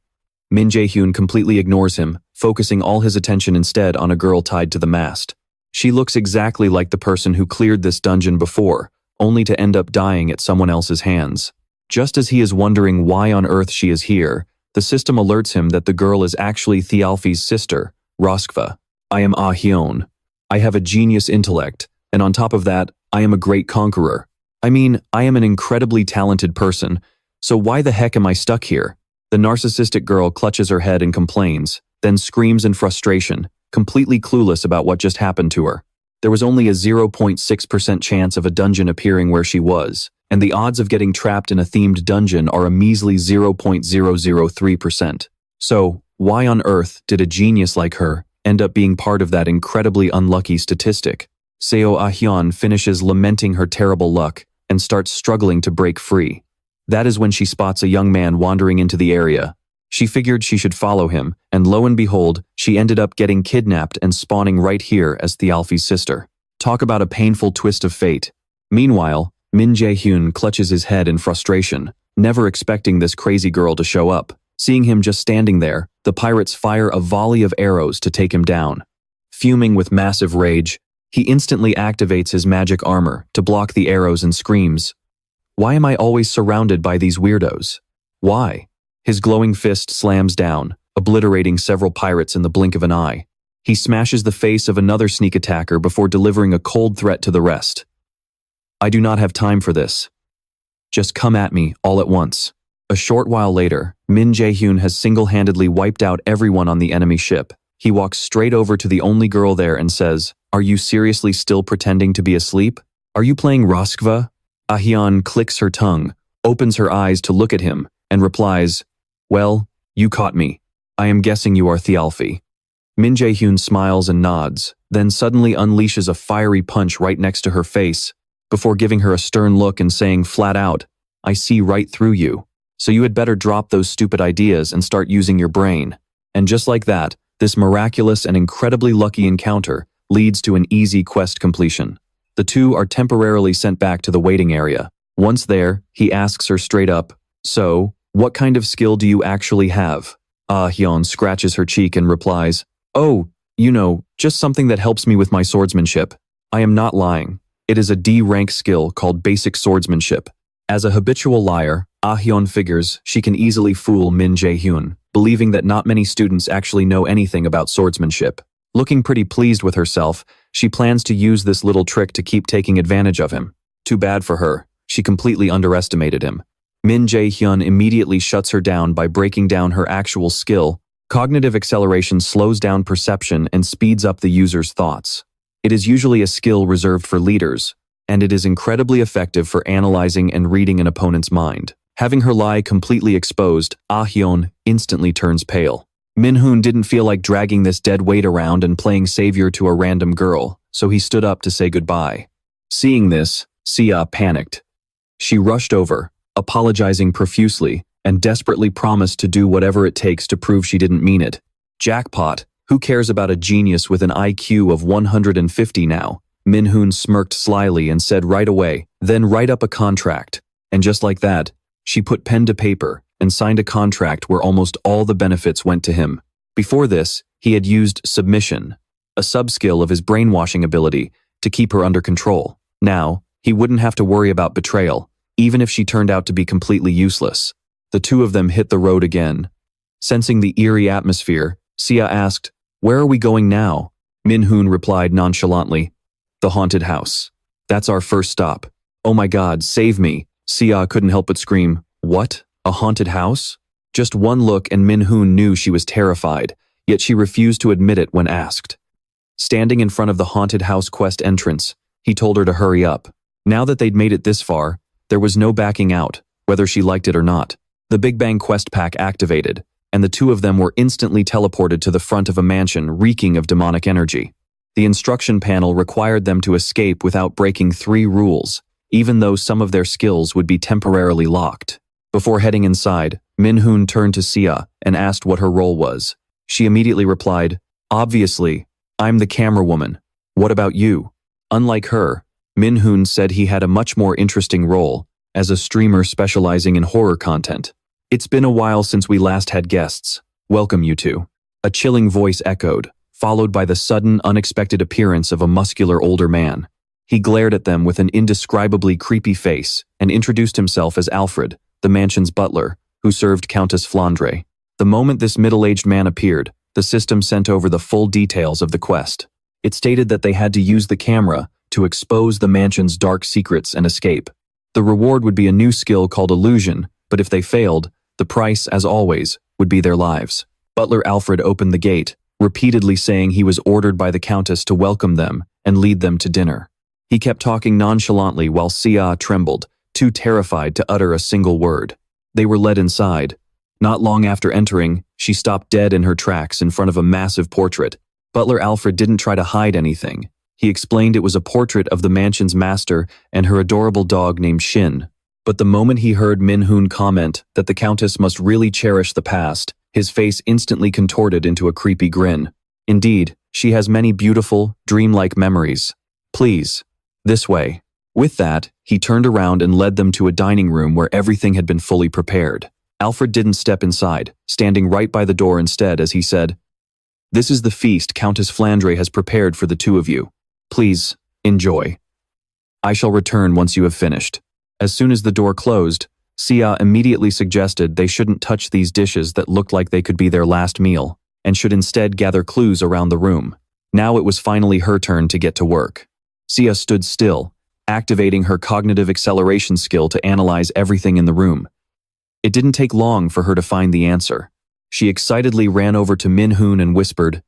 Jae-hyun completely ignores him, focusing all his attention instead on a girl tied to the mast. She looks exactly like the person who cleared this dungeon before, only to end up dying at someone else's hands. Just as he is wondering why on earth she is here, the system alerts him that the girl is actually Thialfi's sister, Roskva. I am Ah-hyun. I have a genius intellect, and on top of that, I am a great conqueror. I mean, I am an incredibly talented person, so why the heck am I stuck here? The narcissistic girl clutches her head and complains, then screams in frustration, completely clueless about what just happened to her. There was only a 0.6% chance of a dungeon appearing where she was, and the odds of getting trapped in a themed dungeon are a measly 0.003%. So, why on earth did a genius like her end up being part of that incredibly unlucky statistic? Seo Ah-hyun finishes lamenting her terrible luck and starts struggling to break free. That is when she spots a young man wandering into the area. She figured she should follow him, and lo and behold, she ended up getting kidnapped and spawning right here as Thialfi's sister. Talk about a painful twist of fate. Meanwhile, Jae-hyun clutches his head in frustration, never expecting this crazy girl to show up. Seeing him just standing there, the pirates fire a volley of arrows to take him down. Fuming with massive rage, he instantly activates his magic armor to block the arrows and screams, "Why am I always surrounded by these weirdos? Why?" His glowing fist slams down, obliterating several pirates in the blink of an eye. He smashes the face of another sneak attacker before delivering a cold threat to the rest. I do not have time for this. Just come at me all at once. A short while later, Jae-hyun has single-handedly wiped out everyone on the enemy ship. He walks straight over to the only girl there and says, "Are you seriously still pretending to be asleep? Are you playing Roskva?" Ah-hyun clicks her tongue, opens her eyes to look at him, and replies, "Well, you caught me. I am guessing you are Thialfi." Jae-hyun smiles and nods, then suddenly unleashes a fiery punch right next to her face, before giving her a stern look and saying flat out, "I see right through you. So you had better drop those stupid ideas and start using your brain." And just like that, This miraculous and incredibly lucky encounter leads to an easy quest completion. The two are temporarily sent back to the waiting area. Once there, he asks her straight up, "So, what kind of skill do you actually have?" Ah-hyun scratches her cheek and replies, "Oh, just something that helps me with my swordsmanship. I am not lying. It is a D-rank skill called basic swordsmanship." As a habitual liar, Ah-hyun figures she can easily fool Min Jae-hyun, believing that not many students actually know anything about swordsmanship. Looking pretty pleased with herself, she plans to use this little trick to keep taking advantage of him. Too bad for her, she completely underestimated him. Min Jae-hyun immediately shuts her down by breaking down her actual skill. Cognitive acceleration slows down perception and speeds up the user's thoughts. It is usually a skill reserved for leaders, and it is incredibly effective for analyzing and reading an opponent's mind. Having her lie completely exposed, Ah-hyun instantly turns pale. Min-hoon didn't feel like dragging this dead weight around and playing savior to a random girl, so he stood up to say goodbye. Seeing this, Sia panicked. She rushed over, apologizing profusely, and desperately promised to do whatever it takes to prove she didn't mean it. Jackpot, who cares about a genius with an IQ of 150 now? Min-hoon smirked slyly and said right away, "Then write up a contract." And just like that, she put pen to paper and signed a contract where almost all the benefits went to him. Before this, he had used submission, a sub-skill of his brainwashing ability, to keep her under control. Now, he wouldn't have to worry about betrayal, even if she turned out to be completely useless. The two of them hit the road again. Sensing the eerie atmosphere, Sia asked, "Where are we going now?" Min-hoon replied nonchalantly, "The haunted house. That's our first stop." "Oh my god, save me." Sia couldn't help but scream, "What? A haunted house?" Just one look and Min-hoon knew she was terrified, yet she refused to admit it when asked. Standing in front of the haunted house quest entrance, he told her to hurry up. Now that they'd made it this far, there was no backing out, whether she liked it or not. The Big Bang quest pack activated, and the two of them were instantly teleported to the front of a mansion reeking of demonic energy. The instruction panel required them to escape without breaking 3 rules, even though some of their skills would be temporarily locked. Before heading inside, Min-hoon turned to Sia and asked what her role was. She immediately replied, "Obviously, I'm the camera woman. What about you?" Unlike her, Min-hoon said he had a much more interesting role, as a streamer specializing in horror content. "It's been a while since we last had guests. Welcome, you two." A chilling voice echoed, followed by the sudden, unexpected appearance of a muscular older man. He glared at them with an indescribably creepy face and introduced himself as Alfred, the mansion's butler, who served Countess Flandre. The moment this middle-aged man appeared, the system sent over the full details of the quest. It stated that they had to use the camera to expose the mansion's dark secrets and escape. The reward would be a new skill called illusion, but if they failed, the price, as always, would be their lives. Butler Alfred opened the gate, repeatedly saying he was ordered by the Countess to welcome them and lead them to dinner. He kept talking nonchalantly while Sia trembled, too terrified to utter a single word. They were led inside. Not long after entering, she stopped dead in her tracks in front of a massive portrait. Butler Alfred didn't try to hide anything. He explained it was a portrait of the mansion's master and her adorable dog named Shin. But the moment he heard Min-hoon comment that the Countess must really cherish the past, his face instantly contorted into a creepy grin. Indeed, she has many beautiful, dreamlike memories. Please, this way. With that, he turned around and led them to a dining room where everything had been fully prepared. Alfred didn't step inside, standing right by the door instead as he said, "This is the feast Countess Flandre has prepared for the two of you. Please, enjoy. I shall return once you have finished." As soon as the door closed, Sia immediately suggested they shouldn't touch these dishes that looked like they could be their last meal, and should instead gather clues around the room. Now it was finally her turn to get to work. Sia stood still, activating her cognitive acceleration skill to analyze everything in the room. It didn't take long for her to find the answer. She excitedly ran over to Min-hoon and whispered,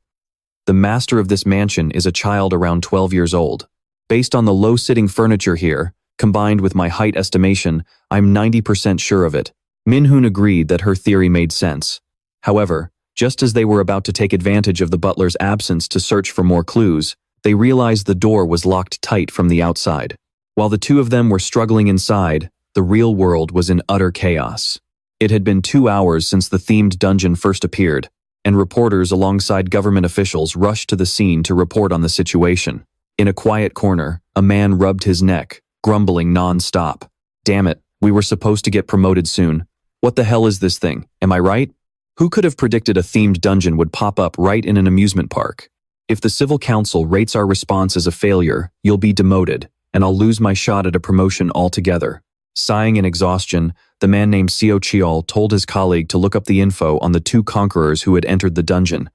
"The master of this mansion is a child around 12 years old. Based on the low-sitting furniture here, combined with my height estimation, I'm 90% sure of it." Min-hoon agreed that her theory made sense. However, just as they were about to take advantage of the butler's absence to search for more clues, they realized the door was locked tight from the outside. While the two of them were struggling inside, the real world was in utter chaos. It had been 2 hours since the themed dungeon first appeared, and reporters alongside government officials rushed to the scene to report on the situation. In a quiet corner, a man rubbed his neck, grumbling non-stop. Damn it, we were supposed to get promoted soon. What the hell is this thing, am I right? Who could have predicted a themed dungeon would pop up right in an amusement park? If the civil council rates our response as a failure, you'll be demoted, and I'll lose my shot at a promotion altogether. Sighing in exhaustion, the man named Seo Cheol told his colleague to look up the info on the 2 conquerors who had entered the dungeon.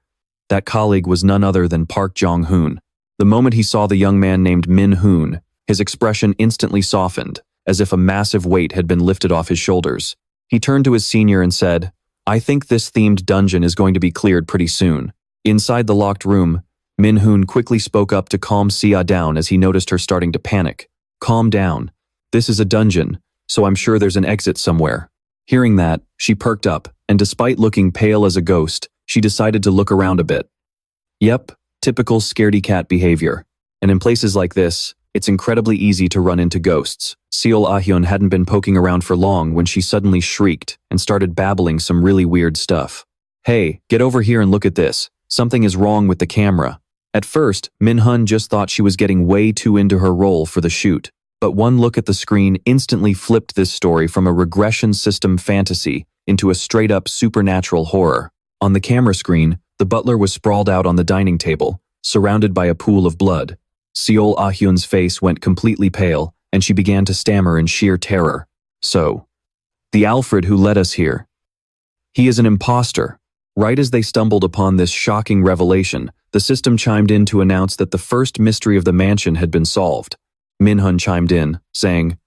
That colleague was none other than Park Jong-hoon. The moment he saw the young man named Min-hoon, his expression instantly softened, as if a massive weight had been lifted off his shoulders. He turned to his senior and said, "I think this themed dungeon is going to be cleared pretty soon." Inside the locked room, Min-hoon quickly spoke up to calm Sia down as he noticed her starting to panic. "Calm down. This is a dungeon, so I'm sure there's an exit somewhere." Hearing that, she perked up, and despite looking pale as a ghost, she decided to look around a bit. Yep, typical scaredy cat behavior. And in places like this, it's incredibly easy to run into ghosts. Jae-hyun hadn't been poking around for long when she suddenly shrieked and started babbling some really weird stuff. "Hey, get over here and look at this. Something is wrong with the camera." At first, Min-hun just thought she was getting way too into her role for the shoot. But one look at the screen instantly flipped this story from a regression system fantasy into a straight-up supernatural horror. On the camera screen, the butler was sprawled out on the dining table, surrounded by a pool of blood. Jae-hyun's face went completely pale, and she began to stammer in sheer terror. "So, the Alfred who led us here. He is an imposter." Right as they stumbled upon this shocking revelation, the system chimed in to announce that the first mystery of the mansion had been solved. Min-hun chimed in, saying,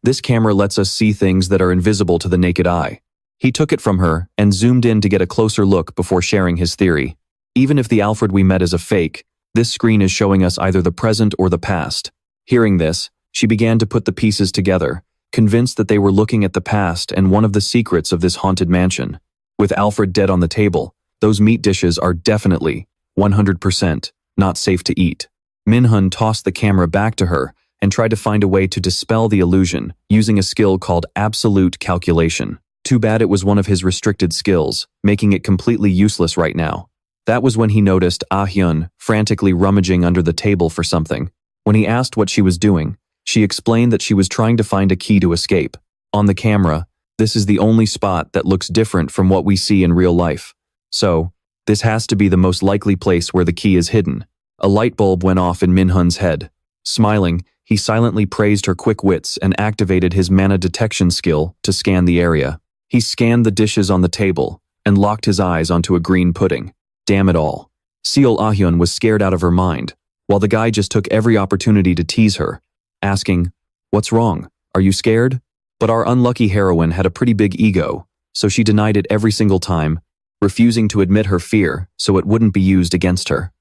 "This camera lets us see things that are invisible to the naked eye." He took it from her and zoomed in to get a closer look before sharing his theory. "Even if the Alfred we met is a fake, this screen is showing us either the present or the past." Hearing this, she began to put the pieces together, convinced that they were looking at the past and one of the secrets of this haunted mansion. With Alfred dead on the table, those meat dishes are definitely, 100%, not safe to eat. Min-hun tossed the camera back to her and tried to find a way to dispel the illusion using a skill called absolute calculation. Too bad it was one of his restricted skills, making it completely useless right now. That was when he noticed Ah-hyun frantically rummaging under the table for something. When he asked what she was doing, she explained that she was trying to find a key to escape. On the camera, this is the only spot that looks different from what we see in real life. So, this has to be the most likely place where the key is hidden. A light bulb went off in Min-hun's head. Smiling, he silently praised her quick wits and activated his mana detection skill to scan the area. He scanned the dishes on the table and locked his eyes onto a green pudding. Damn it all. Jae-hyun was scared out of her mind, while the guy just took every opportunity to tease her, asking, "What's wrong? Are you scared?" But our unlucky heroine had a pretty big ego, so she denied it every single time, refusing to admit her fear so it wouldn't be used against her.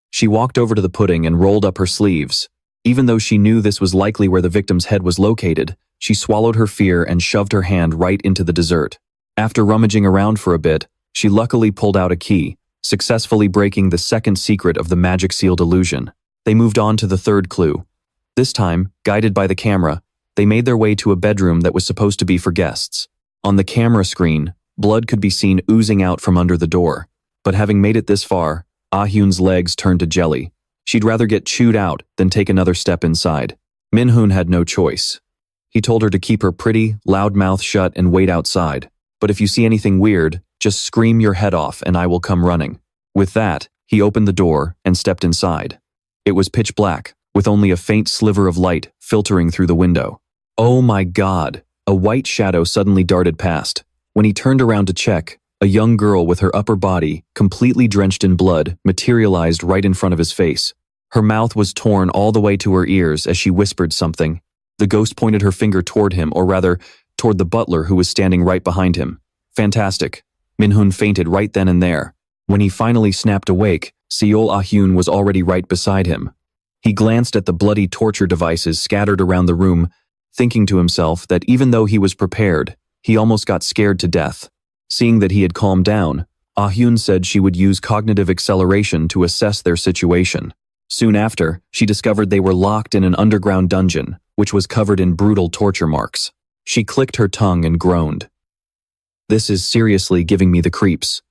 She walked over to the pudding and rolled up her sleeves. Even though she knew this was likely where the victim's head was located, she swallowed her fear and shoved her hand right into the dessert. After rummaging around for a bit, she luckily pulled out a key, successfully breaking the second secret of the magic sealed illusion. They moved on to the third clue. This time, guided by the camera, they made their way to a bedroom that was supposed to be for guests. On the camera screen, blood could be seen oozing out from under the door. But having made it this far, Ah-hyun's legs turned to jelly. She'd rather get chewed out than take another step inside. Min-hun had no choice. He told her to keep her pretty, loud mouth shut and wait outside. But if you see anything weird, just scream your head off and I will come running. With that, he opened the door and stepped inside. It was pitch black, with only a faint sliver of light filtering through the window. Oh my God! A white shadow suddenly darted past. When he turned around to check, a young girl with her upper body, completely drenched in blood, materialized right in front of his face. Her mouth was torn all the way to her ears as she whispered something. The ghost pointed her finger toward him, or rather, toward the butler who was standing right behind him. Fantastic. Min-hun fainted right then and there. When he finally snapped awake, Jae-hyun was already right beside him. He glanced at the bloody torture devices scattered around the room, thinking to himself that even though he was prepared, he almost got scared to death. Seeing that he had calmed down, Ah-hyun said she would use cognitive acceleration to assess their situation. Soon after, she discovered they were locked in an underground dungeon, which was covered in brutal torture marks. She clicked her tongue and groaned. "This is seriously giving me the creeps.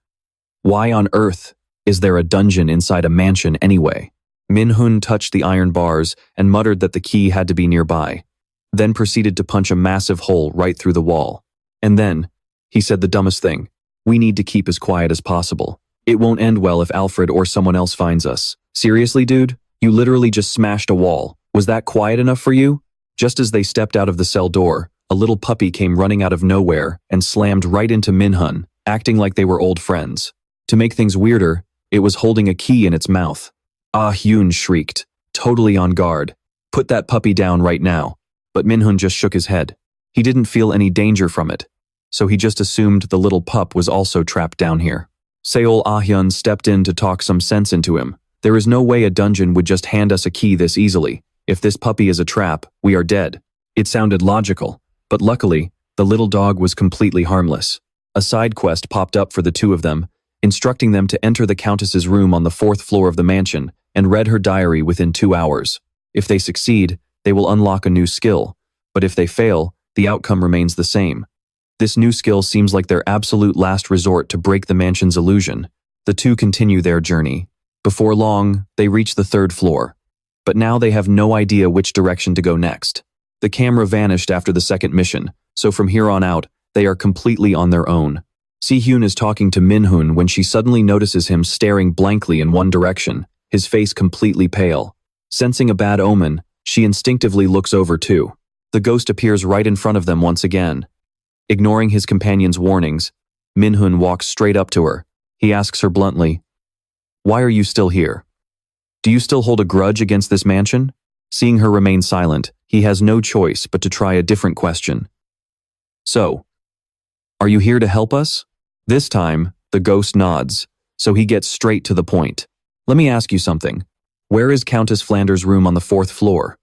Why on earth is there a dungeon inside a mansion anyway? Min-hun touched the iron bars and muttered that the key had to be nearby, then proceeded to punch a massive hole right through the wall. And then, he said the dumbest thing. We need to keep as quiet as possible. It won't end well if Alfred or someone else finds us. Seriously, dude? You literally just smashed a wall. Was that quiet enough for you? Just as they stepped out of the cell door, a little puppy came running out of nowhere and slammed right into Min-hun, acting like they were old friends. To make things weirder, it was holding a key in its mouth. Ah-hyun shrieked, totally on guard. Put that puppy down right now. But Min-hun just shook his head. He didn't feel any danger from it, so he just assumed the little pup was also trapped down here. Seol Ah-hyun stepped in to talk some sense into him. There is no way a dungeon would just hand us a key this easily. If this puppy is a trap, we are dead. It sounded logical, but luckily, the little dog was completely harmless. A side quest popped up for the two of them, instructing them to enter the Countess's room on the 4th floor of the mansion and read her diary within 2 hours. If they succeed, they will unlock a new skill, but if they fail, the outcome remains the same. This new skill seems like their absolute last resort to break the mansion's illusion. The two continue their journey. Before long, they reach the 3rd floor, but now they have no idea which direction to go next. The camera vanished after the 2nd mission, so from here on out, they are completely on their own. Jae-hyun is talking to Min-hun when she suddenly notices him staring blankly in one direction, his face completely pale. Sensing a bad omen, she instinctively looks over too. The ghost appears right in front of them once again. Ignoring his companion's warnings, Min-hun walks straight up to her. He asks her bluntly, "Why are you still here? Do you still hold a grudge against this mansion?" Seeing her remain silent, he has no choice but to try a different question. "So, are you here to help us?" This time, the ghost nods, so he gets straight to the point. "Let me ask you something. Where is Countess Flanders' room on the 4th floor?"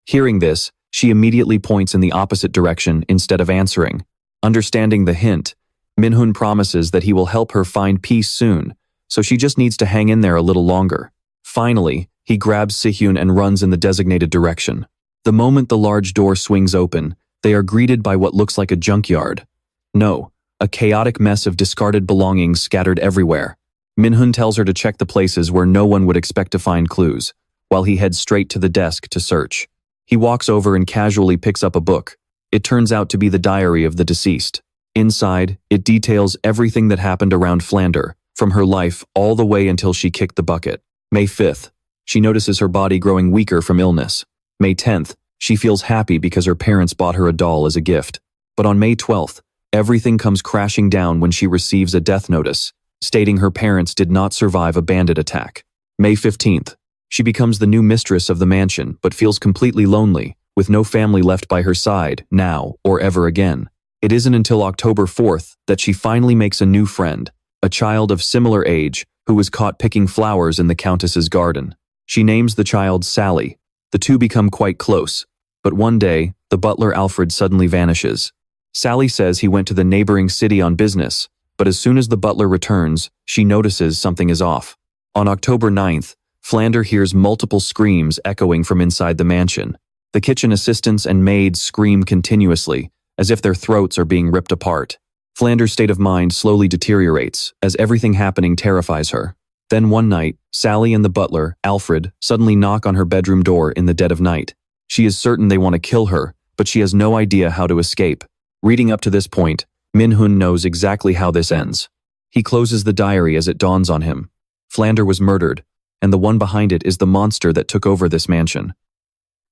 Hearing this, she immediately points in the opposite direction instead of answering. Understanding the hint, Min-hun promises that he will help her find peace soon, so she just needs to hang in there a little longer. Finally, he grabs Jae-hyun and runs in the designated direction. The moment the large door swings open, they are greeted by what looks like a junkyard. No, a chaotic mess of discarded belongings scattered everywhere. Min-hun tells her to check the places where no one would expect to find clues, while he heads straight to the desk to search. He walks over and casually picks up a book. It turns out to be the diary of the deceased. Inside, it details everything that happened around Flander, from her life all the way until she kicked the bucket. May 5th, she notices her body growing weaker from illness. May 10th, she feels happy because her parents bought her a doll as a gift. But on May 12th, everything comes crashing down when she receives a death notice, stating her parents did not survive a bandit attack. May 15th, she becomes the new mistress of the mansion but feels completely lonely, with no family left by her side, now or ever again. It isn't until October 4th that she finally makes a new friend, a child of similar age who was caught picking flowers in the Countess's garden. She names the child Sally. The two become quite close, but one day, the butler Alfred suddenly vanishes. Sally says he went to the neighboring city on business, but as soon as the butler returns, she notices something is off. On October 9th, Flander hears multiple screams echoing from inside the mansion. The kitchen assistants and maids scream continuously, as if their throats are being ripped apart. Flander's state of mind slowly deteriorates, as everything happening terrifies her. Then one night, Sally and the butler, Alfred, suddenly knock on her bedroom door in the dead of night. She is certain they want to kill her, but she has no idea how to escape. Reading up to this point, Min-hun knows exactly how this ends. He closes the diary as it dawns on him. Flander was murdered, and the one behind it is the monster that took over this mansion.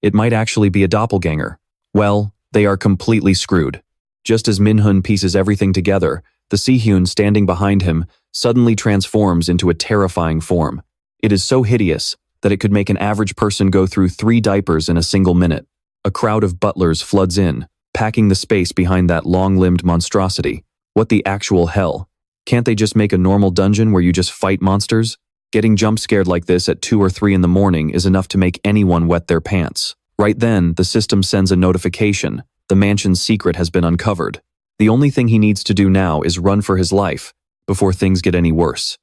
It might actually be a doppelganger. Well, they are completely screwed. Just as Min-hun pieces everything together, the Jae-hyun standing behind him suddenly transforms into a terrifying form. It is so hideous that it could make an average person go through 3 diapers in a single minute. A crowd of butlers floods in, packing the space behind that long-limbed monstrosity. What the actual hell? Can't they just make a normal dungeon where you just fight monsters? Getting jump-scared like this at 2 or 3 in the morning is enough to make anyone wet their pants. Right then, the system sends a notification. The mansion's secret has been uncovered. The only thing he needs to do now is run for his life, before things get any worse.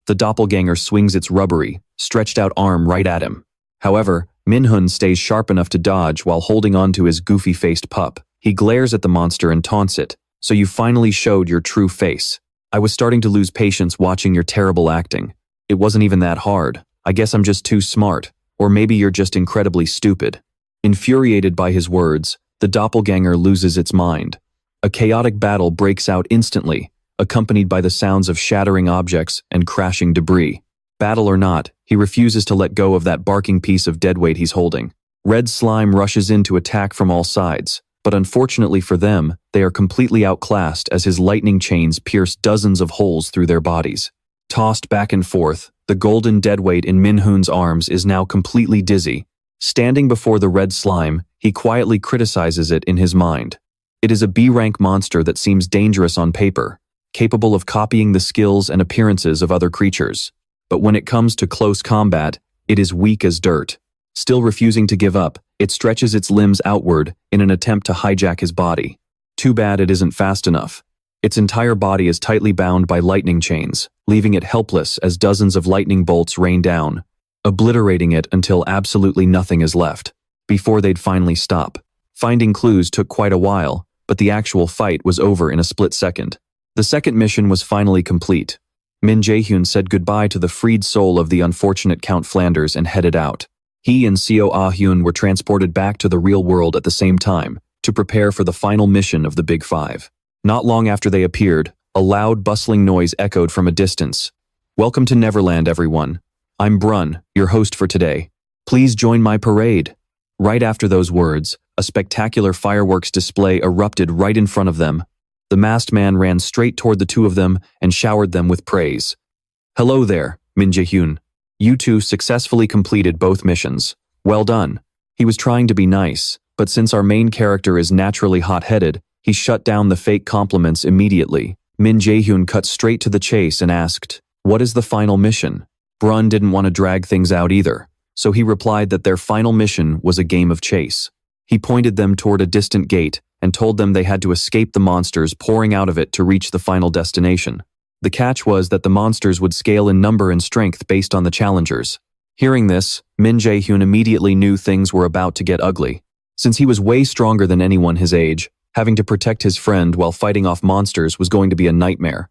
The doppelganger swings its rubbery, stretched-out arm right at him. However, Min-hun stays sharp enough to dodge while holding on to his goofy-faced pup. He glares at the monster and taunts it, "So you finally showed your true face." I was starting to lose patience watching your terrible acting. It wasn't even that hard. I guess I'm just too smart. Or maybe you're just incredibly stupid." Infuriated by his words, the doppelganger loses its mind. A chaotic battle breaks out instantly, accompanied by the sounds of shattering objects and crashing debris. Battle or not, he refuses to let go of that barking piece of deadweight he's holding. Red slime rushes in to attack from all sides, but unfortunately for them, they are completely outclassed as his lightning chains pierce dozens of holes through their bodies. Tossed back and forth, the golden deadweight in Min-hoon's arms is now completely dizzy. Standing before the red slime, he quietly criticizes it in his mind. It is a B-rank monster that seems dangerous on paper, capable of copying the skills and appearances of other creatures. But when it comes to close combat, it is weak as dirt. Still refusing to give up, it stretches its limbs outward in an attempt to hijack his body. Too bad it isn't fast enough. Its entire body is tightly bound by lightning chains, leaving it helpless as dozens of lightning bolts rain down, obliterating it until absolutely nothing is left, before they'd finally stop. Finding clues took quite a while, but the actual fight was over in a split second. The second mission was finally complete. Jae-hyun said goodbye to the freed soul of the unfortunate Count Flanders and headed out. He and Seo-ah-hyun were transported back to the real world at the same time, to prepare for the final mission of the Big Five. Not long after they appeared, a loud, bustling noise echoed from a distance. "Welcome to Neverland, everyone. I'm Brun, your host for today. Please join my parade." Right after those words, a spectacular fireworks display erupted right in front of them. The masked man ran straight toward the two of them and showered them with praise. "Hello there, Jae-hyun. You two successfully completed both missions. Well done." He was trying to be nice, but since our main character is naturally hot-headed, he shut down the fake compliments immediately. Jae-hyun cut straight to the chase and asked, "What is the final mission?" Brun didn't want to drag things out either, so he replied that their final mission was a game of chase. He pointed them toward a distant gate and told them they had to escape the monsters pouring out of it to reach the final destination. The catch was that the monsters would scale in number and strength based on the challengers. Hearing this, Jae-hyun immediately knew things were about to get ugly. Since he was way stronger than anyone his age, having to protect his friend while fighting off monsters was going to be a nightmare.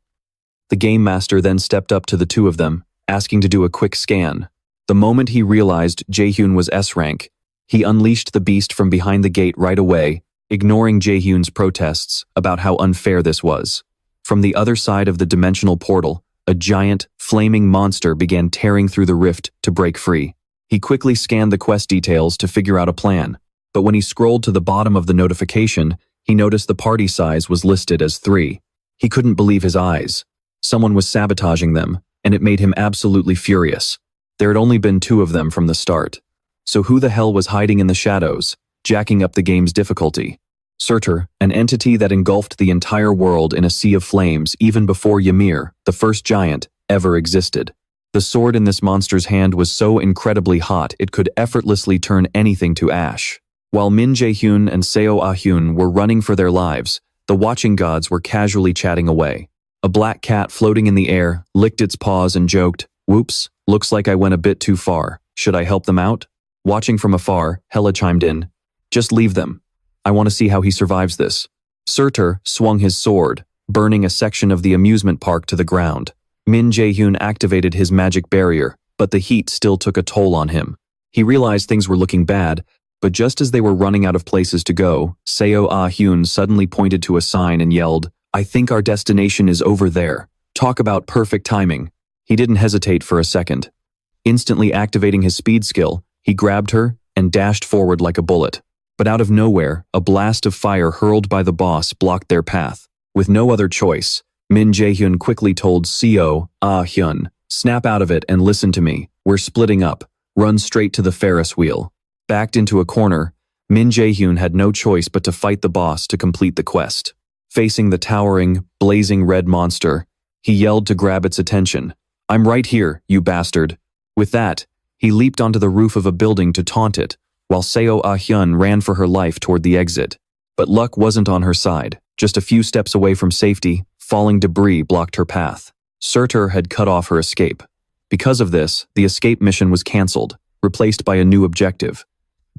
The game master then stepped up to the two of them, asking to do a quick scan. The moment he realized Jae-hyun was S-rank, he unleashed the beast from behind the gate right away, ignoring Jae-hyun's protests about how unfair this was. From the other side of the dimensional portal, a giant, flaming monster began tearing through the rift to break free. He quickly scanned the quest details to figure out a plan, but when he scrolled to the bottom of the notification, he noticed the party size was listed as 3. He couldn't believe his eyes. Someone was sabotaging them, and it made him absolutely furious. There had only been 2 of them from the start. So who the hell was hiding in the shadows, jacking up the game's difficulty? Surtur, an entity that engulfed the entire world in a sea of flames even before Ymir, the first giant, ever existed. The sword in this monster's hand was so incredibly hot it could effortlessly turn anything to ash. While Jae-hyun and Seo-ah-hyun were running for their lives, the watching gods were casually chatting away. A black cat floating in the air licked its paws and joked, "Whoops, looks like I went a bit too far. Should I help them out?" Watching from afar, Hela chimed in, "Just leave them. I want to see how he survives this." Surtur swung his sword, burning a section of the amusement park to the ground. Jae-hyun activated his magic barrier, but the heat still took a toll on him. He realized things were looking bad, but just as they were running out of places to go, Seo-ah-hyun suddenly pointed to a sign and yelled, "I think our destination is over there." Talk about perfect timing. He didn't hesitate for a second. Instantly activating his speed skill, he grabbed her and dashed forward like a bullet. But out of nowhere, a blast of fire hurled by the boss blocked their path. With no other choice, Jae-hyun quickly told Seo-ah-hyun, "Snap out of it and listen to me. We're splitting up. Run straight to the Ferris wheel." Backed into a corner, Jae-hyun had no choice but to fight the boss to complete the quest. Facing the towering, blazing red monster, he yelled to grab its attention, "I'm right here, you bastard." With that, he leaped onto the roof of a building to taunt it, while Seo-ah-hyun ran for her life toward the exit. But luck wasn't on her side. Just a few steps away from safety, falling debris blocked her path. Surtur had cut off her escape. Because of this, the escape mission was cancelled, replaced by a new objective.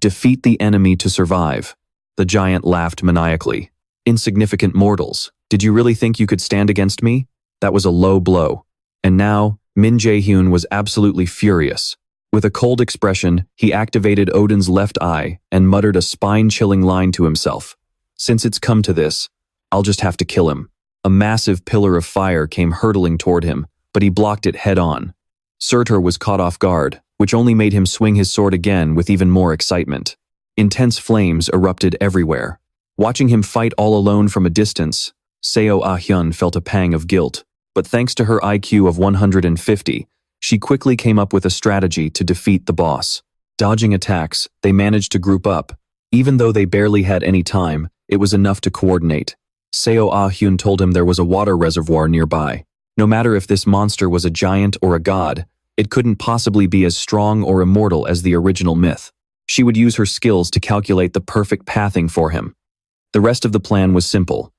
Defeat the enemy to survive. The giant laughed maniacally. "Insignificant mortals, did you really think you could stand against me? That was a low blow. And now, Min Jae-hyun was absolutely furious. With a cold expression, he activated Odin's left eye and muttered a spine-chilling line to himself. Since it's come to this, I'll just have to kill him. A massive pillar of fire came hurtling toward him, but he blocked it head-on. Surtur was caught off guard, which only made him swing his sword again with even more excitement. Intense flames erupted everywhere. Watching him fight all alone from a distance, Seo Ah-hyun felt a pang of guilt. But thanks to her IQ of 150, she quickly came up with a strategy to defeat the boss. Dodging attacks, they managed to group up. Even though they barely had any time, it was enough to coordinate. Seo Ah-hyun told him there was a water reservoir nearby. No matter if this monster was a giant or a god, it couldn't possibly be as strong or immortal as the original myth. She would use her skills to calculate the perfect pathing for him. The rest of the plan was simple.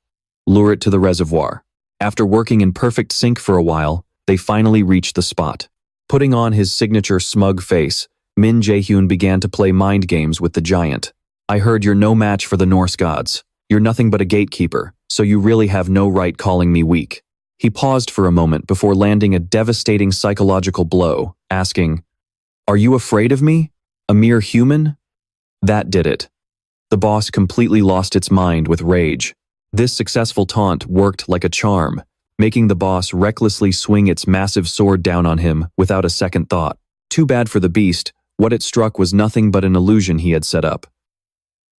Lure it to the reservoir. After working in perfect sync for a while, they finally reached the spot. Putting on his signature smug face, Min Jae-hyun began to play mind games with the giant. I heard you're no match for the Norse gods. You're nothing but a gatekeeper, so you really have no right calling me weak. He paused for a moment before landing a devastating psychological blow, asking, "Are you afraid of me? A mere human?" That did it. The boss completely lost its mind with rage. This successful taunt worked like a charm, making the boss recklessly swing its massive sword down on him without a second thought. Too bad for the beast, what it struck was nothing but an illusion he had set up.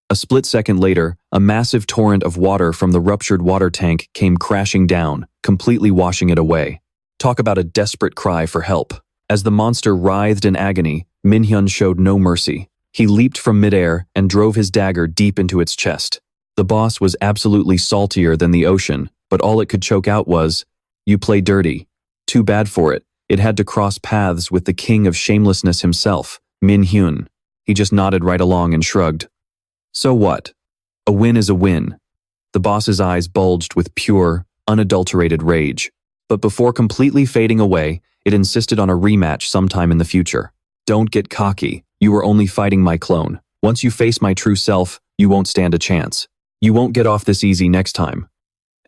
A split second later, a massive torrent of water from the ruptured water tank came crashing down, completely washing it away. Talk about a desperate cry for help. As the monster writhed in agony, Min-hyun showed no mercy. He leaped from midair and drove his dagger deep into its chest. The boss was absolutely saltier than the ocean, but all it could choke out was, "You play dirty." Too bad for it. It had to cross paths with the king of shamelessness himself, Min-hyun. He just nodded right along and shrugged. So what? A win is a win. The boss's eyes bulged with pure, unadulterated rage. But before completely fading away, it insisted on a rematch sometime in the future. Don't get cocky. You are only fighting my clone. Once you face my true self, you won't stand a chance. You won't get off this easy next time.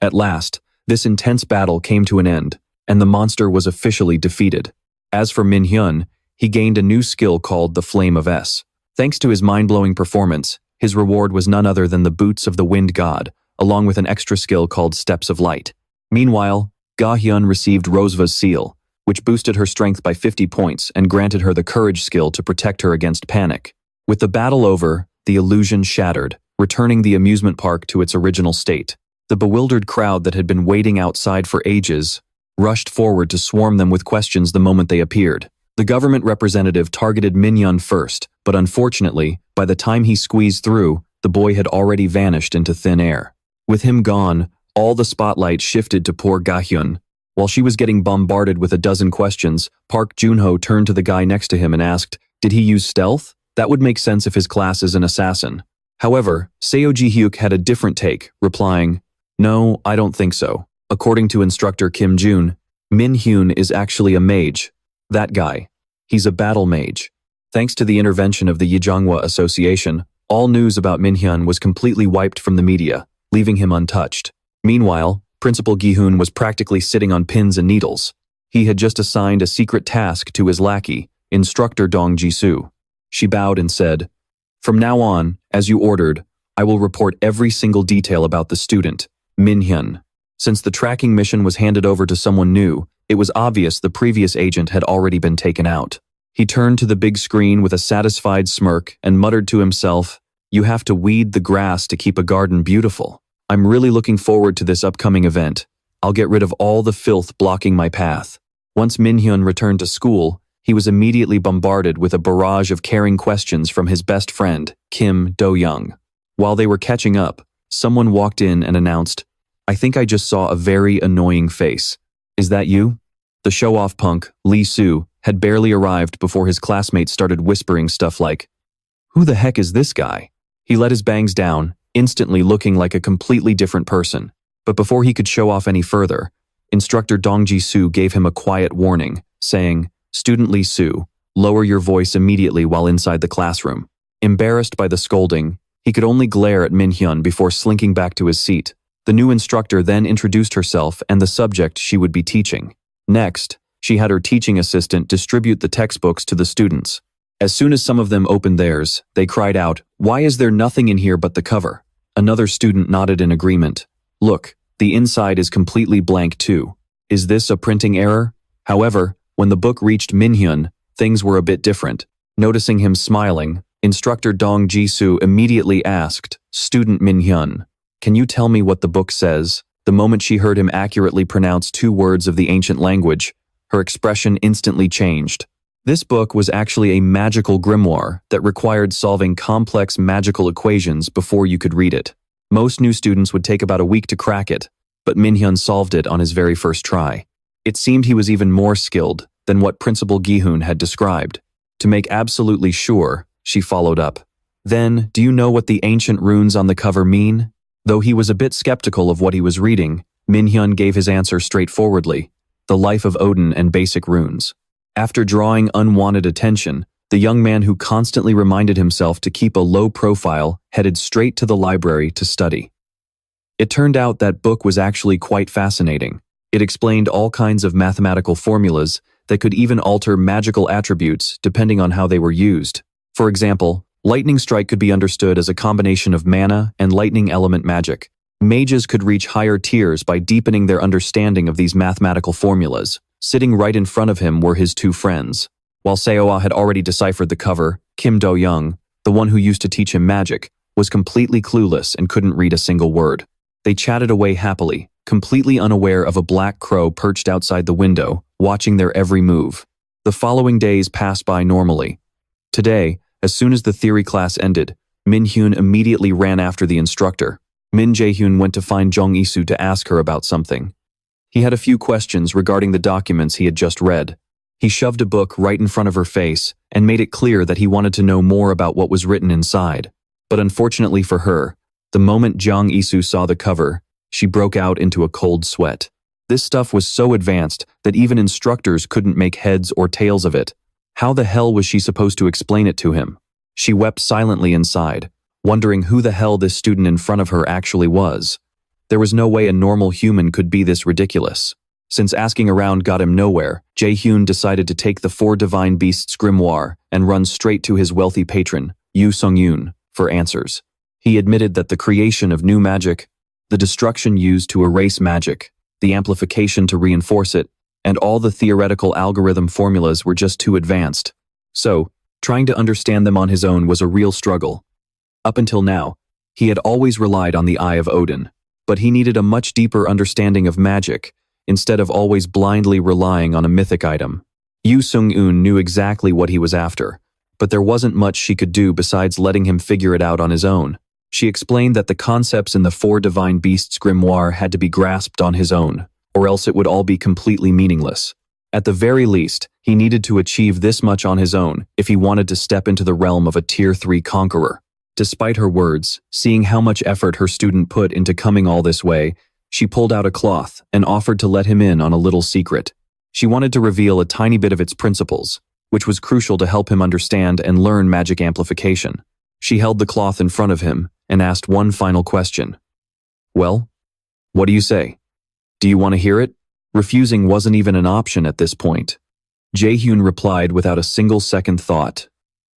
At last, this intense battle came to an end, and the monster was officially defeated. As for Min-hyun, he gained a new skill called the Flame of S. Thanks to his mind-blowing performance, his reward was none other than the Boots of the Wind God, along with an extra skill called Steps of Light. Meanwhile, Ga-hyun received Rosva's seal, which boosted her strength by 50 points and granted her the Courage skill to protect her against panic. With the battle over, the illusion shattered, returning the amusement park to its original state. The bewildered crowd that had been waiting outside for ages rushed forward to swarm them with questions the moment they appeared. The government representative targeted Min-hyun first, but unfortunately, by the time he squeezed through, the boy had already vanished into thin air. With him gone, all the spotlight shifted to poor Ga-hyun. While she was getting bombarded with a dozen questions, Park Joon-ho turned to the guy next to him and asked, "Did he use stealth? That would make sense if his class is an assassin." However, Seo Ji-hyuk had a different take, replying, "No, I don't think so. According to instructor Kim Jun, Min-hyun is actually a mage. That guy. He's a battle mage." Thanks to the intervention of the Yijongwa Association, all news about Min-hyun was completely wiped from the media, leaving him untouched. Meanwhile, Principal Gi-hoon was practically sitting on pins and needles. He had just assigned a secret task to his lackey, Instructor Dong Ji-soo. She bowed and said, "From now on, as you ordered, I will report every single detail about the student, Min-hyun." Since the tracking mission was handed over to someone new, it was obvious the previous agent had already been taken out. He turned to the big screen with a satisfied smirk and muttered to himself, "You have to weed the grass to keep a garden beautiful. I'm really looking forward to this upcoming event. I'll get rid of all the filth blocking my path." Once Min-hyun returned to school, he was immediately bombarded with a barrage of caring questions from his best friend, Kim Do-young. While they were catching up, someone walked in and announced, "I think I just saw a very annoying face. Is that you?" The show-off punk, Lee Soo, had barely arrived before his classmates started whispering stuff like, "Who the heck is this guy?" He let his bangs down, instantly looking like a completely different person. But before he could show off any further, Instructor Dong Ji-soo gave him a quiet warning, saying, "Student Lee Soo, lower your voice immediately while inside the classroom." Embarrassed by the scolding, he could only glare at Min-hyun before slinking back to his seat. The new instructor then introduced herself and the subject she would be teaching. Next, she had her teaching assistant distribute the textbooks to the students. As soon as some of them opened theirs, they cried out, "Why is there nothing in here but the cover?" Another student nodded in agreement. "Look, the inside is completely blank too. Is this a printing error?" However, when the book reached Min-hyun, things were a bit different. Noticing him smiling, instructor Dong Ji-soo immediately asked, "Student Min-hyun, can you tell me what the book says?" The moment she heard him accurately pronounce 2 words of the ancient language, her expression instantly changed. This book was actually a magical grimoire that required solving complex magical equations before you could read it. Most new students would take about a week to crack it, but Min-hyun solved it on his very first try. It seemed he was even more skilled than what Principal Gi-hoon had described. To make absolutely sure, she followed up. "Then, do you know what the ancient runes on the cover mean?" Though he was a bit skeptical of what he was reading, Min-hyun gave his answer straightforwardly: "The life of Odin and basic runes." After drawing unwanted attention, the young man who constantly reminded himself to keep a low profile headed straight to the library to study. It turned out that book was actually quite fascinating. It explained all kinds of mathematical formulas that could even alter magical attributes depending on how they were used. For example, lightning strike could be understood as a combination of mana and lightning element magic. Mages could reach higher tiers by deepening their understanding of these mathematical formulas. Sitting right in front of him were his 2 friends. While Seo had already deciphered the cover, Kim Do-young, the one who used to teach him magic, was completely clueless and couldn't read a single word. They chatted away happily, completely unaware of a black crow perched outside the window, watching their every move. The following days passed by normally. Today, as soon as the theory class ended, Min-hyun immediately ran after the instructor. Min Jae-hyun went to find Jung Isu to ask her about something. He had a few questions regarding the documents he had just read. He shoved a book right in front of her face and made it clear that he wanted to know more about what was written inside. But unfortunately for her, the moment Jung Isu saw the cover, she broke out into a cold sweat. This stuff was so advanced that even instructors couldn't make heads or tails of it. How the hell was she supposed to explain it to him? She wept silently inside, wondering who the hell this student in front of her actually was. There was no way a normal human could be this ridiculous. Since asking around got him nowhere, Jae-hyun decided to take the 4 divine beasts grimoire and run straight to his wealthy patron, Yoo Sung-yoon, for answers. He admitted that the creation of new magic, the destruction used to erase magic, the amplification to reinforce it, and all the theoretical algorithm formulas were just too advanced. So, trying to understand them on his own was a real struggle. Up until now, he had always relied on the Eye of Odin, but he needed a much deeper understanding of magic, instead of always blindly relying on a mythic item. Yoo Sung-yoon knew exactly what he was after, but there wasn't much she could do besides letting him figure it out on his own. She explained that the concepts in the 4 divine beasts grimoire had to be grasped on his own, or else it would all be completely meaningless. At the very least, he needed to achieve this much on his own if he wanted to step into the realm of a Tier 3 conqueror. Despite her words, seeing how much effort her student put into coming all this way, she pulled out a cloth and offered to let him in on a little secret. She wanted to reveal a tiny bit of its principles, which was crucial to help him understand and learn magic amplification. She held the cloth in front of him and asked one final question. "Well, what do you say? Do you want to hear it?" Refusing wasn't even an option at this point. Jae-hyun replied without a single second thought.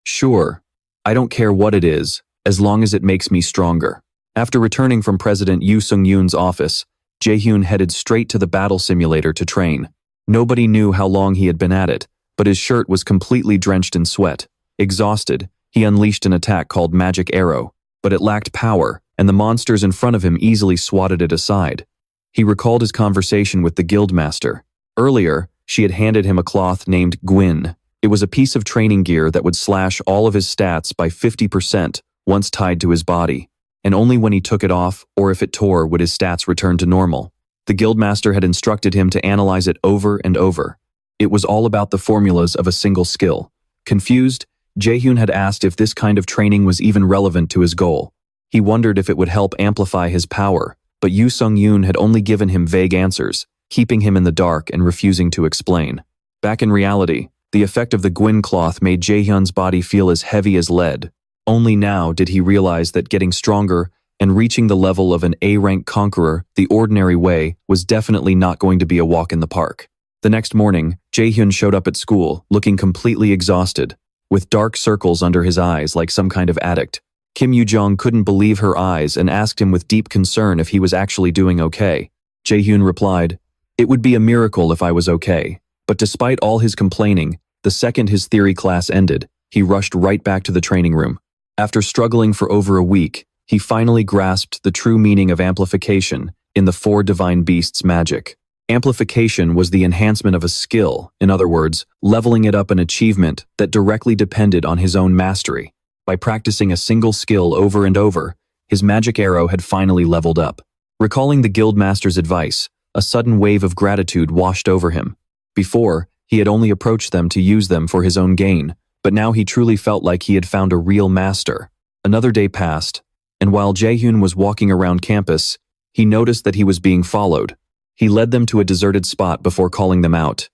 "Sure. I don't care what it is, as long as it makes me stronger." After returning from President Yoo Sung-yoon's office, Jae-hyun headed straight to the battle simulator to train. Nobody knew how long he had been at it, but his shirt was completely drenched in sweat. Exhausted, he unleashed an attack called Magic Arrow, but it lacked power, and the monsters in front of him easily swatted it aside. He recalled his conversation with the guildmaster. Earlier, she had handed him a cloth named Gwyn. It was a piece of training gear that would slash all of his stats by 50% once tied to his body, and only when he took it off or if it tore would his stats return to normal. The guildmaster had instructed him to analyze it over and over. It was all about the formulas of a single skill. Confused, Jae-hyun had asked if this kind of training was even relevant to his goal. He wondered if it would help amplify his power, but Yoo Sung-yoon had only given him vague answers, keeping him in the dark and refusing to explain. Back in reality, the effect of the Gwyn cloth made Jae-hyun's body feel as heavy as lead. Only now did he realize that getting stronger and reaching the level of an A-rank conqueror the ordinary way was definitely not going to be a walk in the park. The next morning, Jae-hyun showed up at school, looking completely exhausted, with dark circles under his eyes like some kind of addict. Kim Yoo-jong couldn't believe her eyes and asked him with deep concern if he was actually doing okay. Jae-hyun replied, "It would be a miracle if I was okay." But despite all his complaining, the second his theory class ended, he rushed right back to the training room. After struggling for over a week, he finally grasped the true meaning of amplification in the four divine beasts' magic. Amplification was the enhancement of a skill, in other words, leveling it up an achievement that directly depended on his own mastery. By practicing a single skill over and over, his magic arrow had finally leveled up. Recalling the guildmaster's advice, a sudden wave of gratitude washed over him. Before, he had only approached them to use them for his own gain, but now he truly felt like he had found a real master. Another day passed, and while Jae-hyun was walking around campus, he noticed that he was being followed. He led them to a deserted spot before calling them out.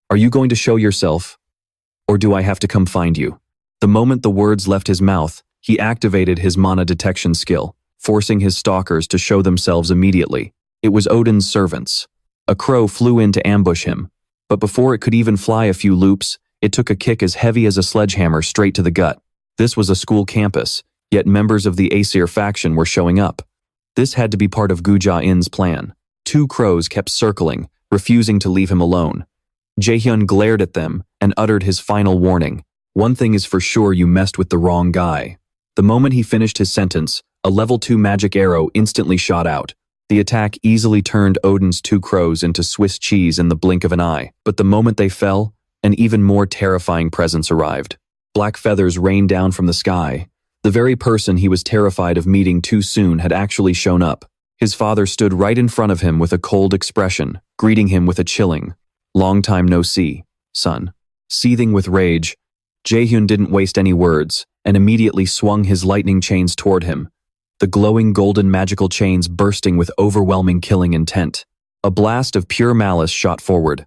"Are you going to show yourself? Or do I have to come find you?" The moment the words left his mouth, he activated his mana detection skill, forcing his stalkers to show themselves immediately. It was Odin's servants. A crow flew in to ambush him, but before it could even fly a few loops, it took a kick as heavy as a sledgehammer straight to the gut. This was a school campus, yet members of the Aesir faction were showing up. This had to be part of Gu Ja-in's plan. Two crows kept circling, refusing to leave him alone. Jae-hyun glared at them and uttered his final warning. "One thing is for sure, you messed with the wrong guy." The moment he finished his sentence, a level 2 magic arrow instantly shot out. The attack easily turned Odin's two crows into Swiss cheese in the blink of an eye, but the moment they fell, an even more terrifying presence arrived. Black feathers rained down from the sky. The very person he was terrified of meeting too soon had actually shown up. His father stood right in front of him with a cold expression, greeting him with a chilling, "Long time no see, son." Seething with rage, Jae-hyun didn't waste any words and immediately swung his lightning chains toward him, the glowing golden magical chains bursting with overwhelming killing intent. A blast of pure malice shot forward.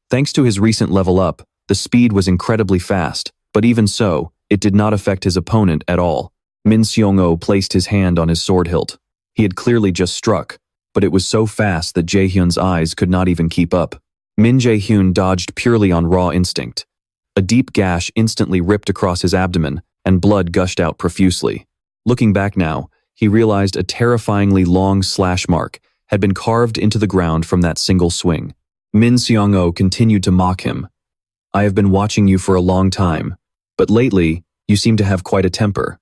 Thanks to his recent level up, the speed was incredibly fast, but even so, it did not affect his opponent at all. Min Seong-oh placed his hand on his sword hilt. He had clearly just struck, but it was so fast that Jae-hyun's eyes could not even keep up. Min Jae-hyun dodged purely on raw instinct. A deep gash instantly ripped across his abdomen, and blood gushed out profusely. Looking back now, he realized a terrifyingly long slash mark had been carved into the ground from that single swing. Min Seong-oh continued to mock him. "I have been watching you for a long time, but lately, you seem to have quite a temper.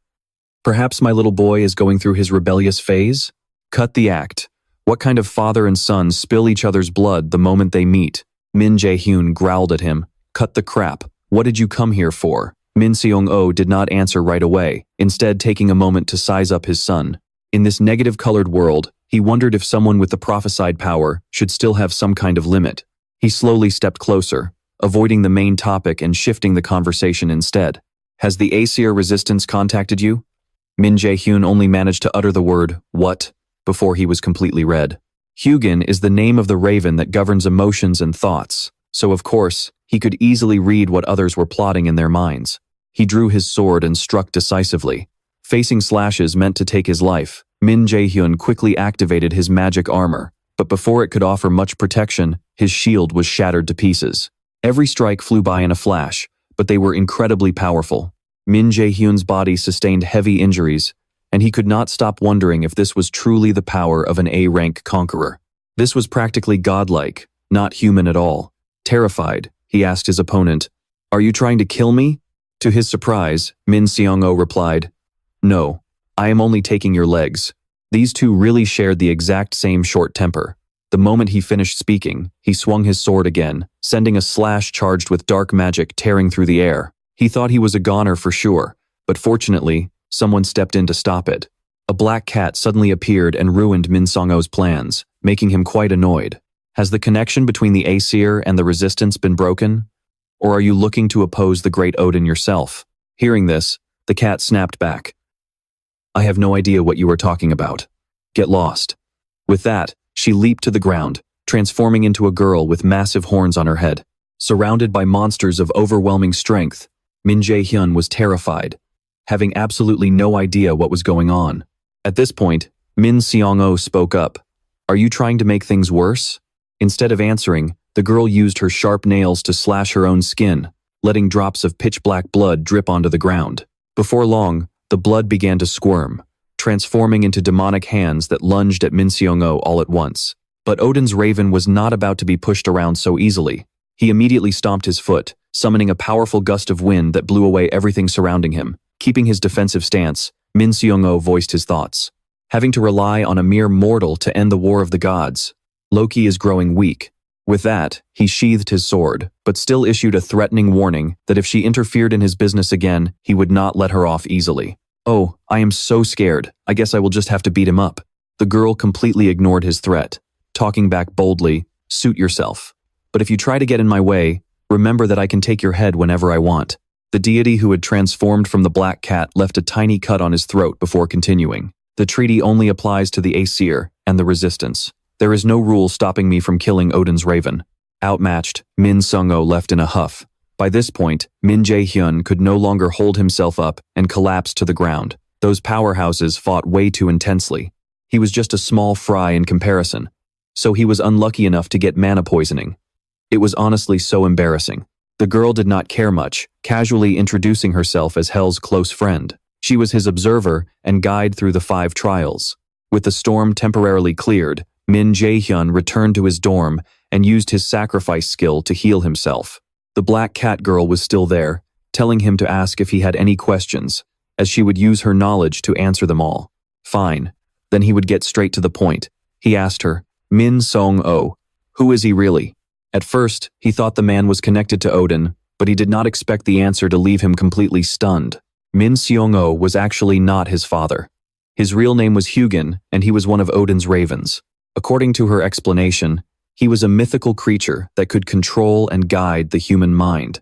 Perhaps my little boy is going through his rebellious phase? Cut the act. What kind of father and son spill each other's blood the moment they meet?" Min Jae-hyun growled at him. "Cut the crap. What did you come here for?" Min Seong-oh did not answer right away, instead taking a moment to size up his son. In this negative-colored world, he wondered if someone with the prophesied power should still have some kind of limit. He slowly stepped closer, avoiding the main topic and shifting the conversation instead. "Has the Aesir resistance contacted you?" Min Jae-hyun only managed to utter the word, "What?" before he was completely red. Hugin is the name of the raven that governs emotions and thoughts, so of course, he could easily read what others were plotting in their minds. He drew his sword and struck decisively. Facing slashes meant to take his life, Min Jae-hyun quickly activated his magic armor, but before it could offer much protection, his shield was shattered to pieces. Every strike flew by in a flash, but they were incredibly powerful. Min Jae-hyun's body sustained heavy injuries, and he could not stop wondering if this was truly the power of an A-rank conqueror. This was practically godlike, not human at all. Terrified, he asked his opponent, "Are you trying to kill me?" To his surprise, Min Seong-oh replied, "No, I am only taking your legs." These two really shared the exact same short temper. The moment he finished speaking, he swung his sword again, sending a slash charged with dark magic tearing through the air. He thought he was a goner for sure, but fortunately, someone stepped in to stop it. A black cat suddenly appeared and ruined Min Seong-oh's plans, making him quite annoyed. Has the connection between the Aesir and the resistance been broken? Or are you looking to oppose the great Odin yourself? Hearing this, the cat snapped back. "I have no idea what you are talking about. Get lost." With that, she leaped to the ground, transforming into a girl with massive horns on her head. Surrounded by monsters of overwhelming strength, Min Jae-hyun was terrified, having absolutely no idea what was going on. At this point, Min Seong-o spoke up. "Are you trying to make things worse?" Instead of answering, the girl used her sharp nails to slash her own skin, letting drops of pitch-black blood drip onto the ground. Before long, the blood began to squirm, transforming into demonic hands that lunged at Min Seong-o all at once. But Odin's raven was not about to be pushed around so easily. He immediately stomped his foot, summoning a powerful gust of wind that blew away everything surrounding him. Keeping his defensive stance, Min Seong-o voiced his thoughts. Having to rely on a mere mortal to end the war of the gods, Loki is growing weak. With that, he sheathed his sword, but still issued a threatening warning that if she interfered in his business again, he would not let her off easily. "Oh, I am so scared. I guess I will just have to beat him up." The girl completely ignored his threat, talking back boldly, "Suit yourself. But if you try to get in my way, remember that I can take your head whenever I want." The deity who had transformed from the black cat left a tiny cut on his throat before continuing. "The treaty only applies to the Aesir and the resistance. There is no rule stopping me from killing Odin's raven." Outmatched, Min Seong-o left in a huff. By this point, Min Jae-hyun could no longer hold himself up and collapsed to the ground. Those powerhouses fought way too intensely. He was just a small fry in comparison, so he was unlucky enough to get mana poisoning. It was honestly so embarrassing. The girl did not care much, casually introducing herself as Hell's close friend. She was his observer and guide through the 5 trials. With the storm temporarily cleared, Min Jae-hyun returned to his dorm and used his sacrifice skill to heal himself. The black cat girl was still there, telling him to ask if he had any questions, as she would use her knowledge to answer them all. Fine. Then he would get straight to the point. He asked her, "Min Seong-o, who is he really?" At first, he thought the man was connected to Odin, but he did not expect the answer to leave him completely stunned. Min Seong-o was actually not his father. His real name was Hugin, and he was one of Odin's ravens. According to her explanation, he was a mythical creature that could control and guide the human mind.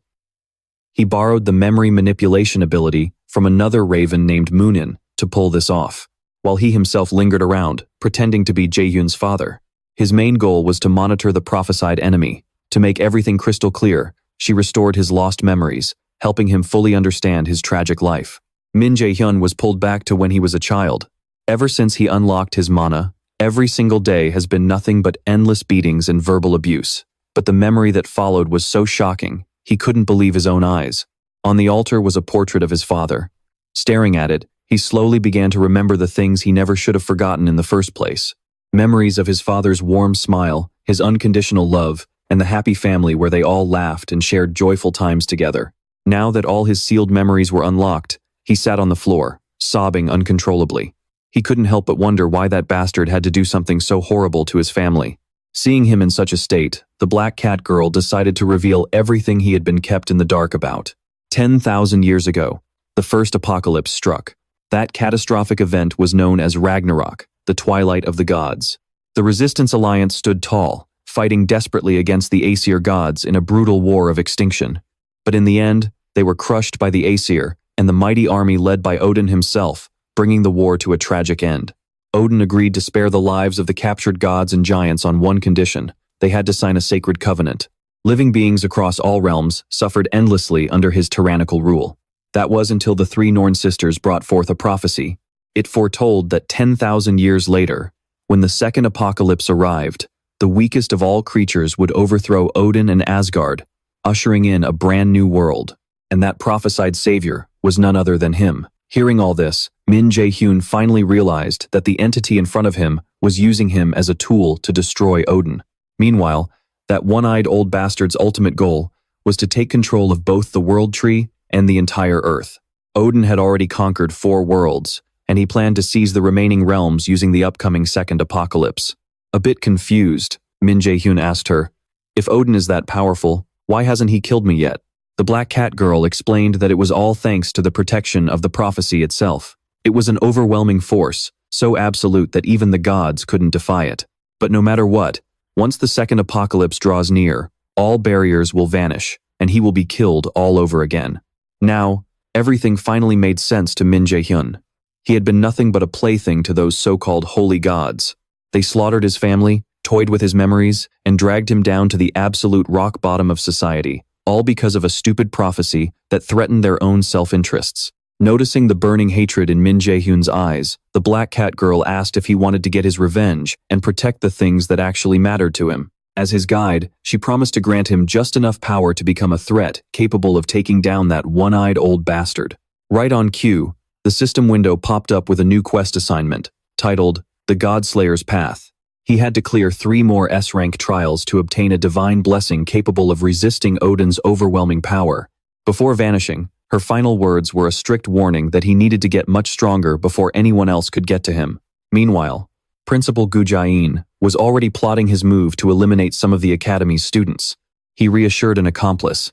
He borrowed the memory manipulation ability from another raven named Moonin to pull this off, while he himself lingered around, pretending to be Jae-hyun's father. His main goal was to monitor the prophesied enemy. To make everything crystal clear, she restored his lost memories, helping him fully understand his tragic life. Min Jae-hyun was pulled back to when he was a child. Ever since he unlocked his mana, every single day has been nothing but endless beatings and verbal abuse. But the memory that followed was so shocking, he couldn't believe his own eyes. On the altar was a portrait of his father. Staring at it, he slowly began to remember the things he never should have forgotten in the first place. Memories of his father's warm smile, his unconditional love, and the happy family where they all laughed and shared joyful times together. Now that all his sealed memories were unlocked, he sat on the floor, sobbing uncontrollably. He couldn't help but wonder why that bastard had to do something so horrible to his family. Seeing him in such a state, the black cat girl decided to reveal everything he had been kept in the dark about. 10,000 years ago, the first apocalypse struck. That catastrophic event was known as Ragnarok, the twilight of the gods. The Resistance Alliance stood tall, fighting desperately against the Aesir gods in a brutal war of extinction. But in the end, they were crushed by the Aesir and the mighty army led by Odin himself, bringing the war to a tragic end. Odin agreed to spare the lives of the captured gods and giants on one condition: they had to sign a sacred covenant. Living beings across all realms suffered endlessly under his tyrannical rule. That was until the 3 Norn sisters brought forth a prophecy. It foretold that 10,000 years later, when the second apocalypse arrived, the weakest of all creatures would overthrow Odin and Asgard, ushering in a brand new world. And that prophesied savior was none other than him. Hearing all this, Min Jae-hyun finally realized that the entity in front of him was using him as a tool to destroy Odin. Meanwhile, that one-eyed old bastard's ultimate goal was to take control of both the World Tree and the entire Earth. Odin had already conquered 4 worlds, and he planned to seize the remaining realms using the upcoming second apocalypse. A bit confused, Min Jae-hyun asked her, "If Odin is that powerful, why hasn't he killed me yet?" The black cat girl explained that it was all thanks to the protection of the prophecy itself. It was an overwhelming force, so absolute that even the gods couldn't defy it. But no matter what, once the second apocalypse draws near, all barriers will vanish, and he will be killed all over again. Now, everything finally made sense to Min Jae-hyun. He had been nothing but a plaything to those so-called holy gods. They slaughtered his family, toyed with his memories, and dragged him down to the absolute rock bottom of society, all because of a stupid prophecy that threatened their own self-interests. Noticing the burning hatred in Min Jae-hyun's eyes, the black cat girl asked if he wanted to get his revenge and protect the things that actually mattered to him. As his guide, she promised to grant him just enough power to become a threat capable of taking down that one-eyed old bastard. Right on cue, the system window popped up with a new quest assignment, titled The Godslayer's Path. He had to clear 3 more S-rank trials to obtain a divine blessing capable of resisting Odin's overwhelming power. Before vanishing, her final words were a strict warning that he needed to get much stronger before anyone else could get to him. Meanwhile, Principal Gu Jae-in was already plotting his move to eliminate some of the academy's students. He reassured an accomplice,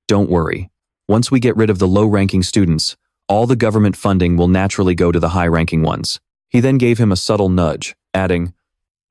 "Don't worry. Once we get rid of the low-ranking students, all the government funding will naturally go to the high-ranking ones." He then gave him a subtle nudge, adding,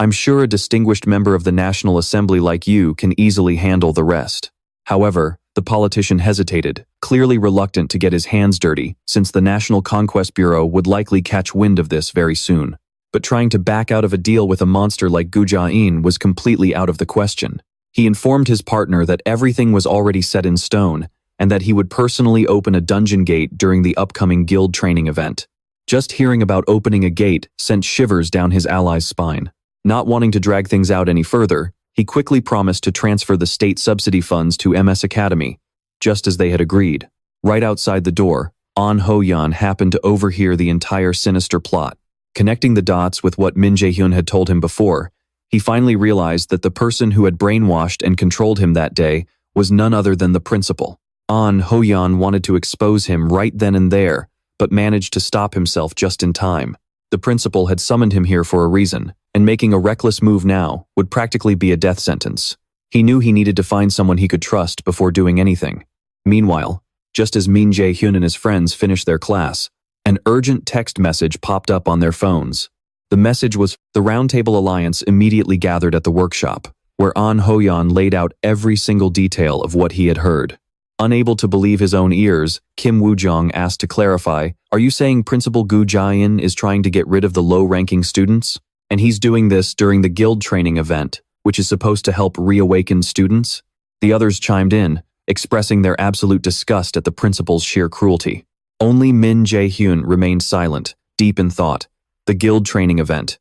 "I'm sure a distinguished member of the National Assembly like you can easily handle the rest." However, the politician hesitated, clearly reluctant to get his hands dirty, since the National Conquest Bureau would likely catch wind of this very soon. But trying to back out of a deal with a monster like Gu Jae-in was completely out of the question. He informed his partner that everything was already set in stone, and that he would personally open a dungeon gate during the upcoming guild training event. Just hearing about opening a gate sent shivers down his ally's spine. Not wanting to drag things out any further, he quickly promised to transfer the state subsidy funds to MS Academy, just as they had agreed. Right outside the door, An Ho-yeon happened to overhear the entire sinister plot. Connecting the dots with what Min Jae-hyun had told him before, he finally realized that the person who had brainwashed and controlled him that day was none other than the principal. An Ho-yeon wanted to expose him right then and there, but managed to stop himself just in time. The principal had summoned him here for a reason, and making a reckless move now would practically be a death sentence. He knew he needed to find someone he could trust before doing anything. Meanwhile, just as Min Jae-hyun and his friends finished their class, an urgent text message popped up on their phones. The message was, the Roundtable Alliance immediately gathered at the workshop, where An Ho-yeon laid out every single detail of what he had heard. Unable to believe his own ears, Kim Woo-jong asked to clarify, "Are you saying Principal Gu Jae-in is trying to get rid of the low-ranking students? And he's doing this during the guild training event, which is supposed to help reawaken students?" The others chimed in, expressing their absolute disgust at the principal's sheer cruelty. Only Min Jae-hyun remained silent, deep in thought. The guild training event.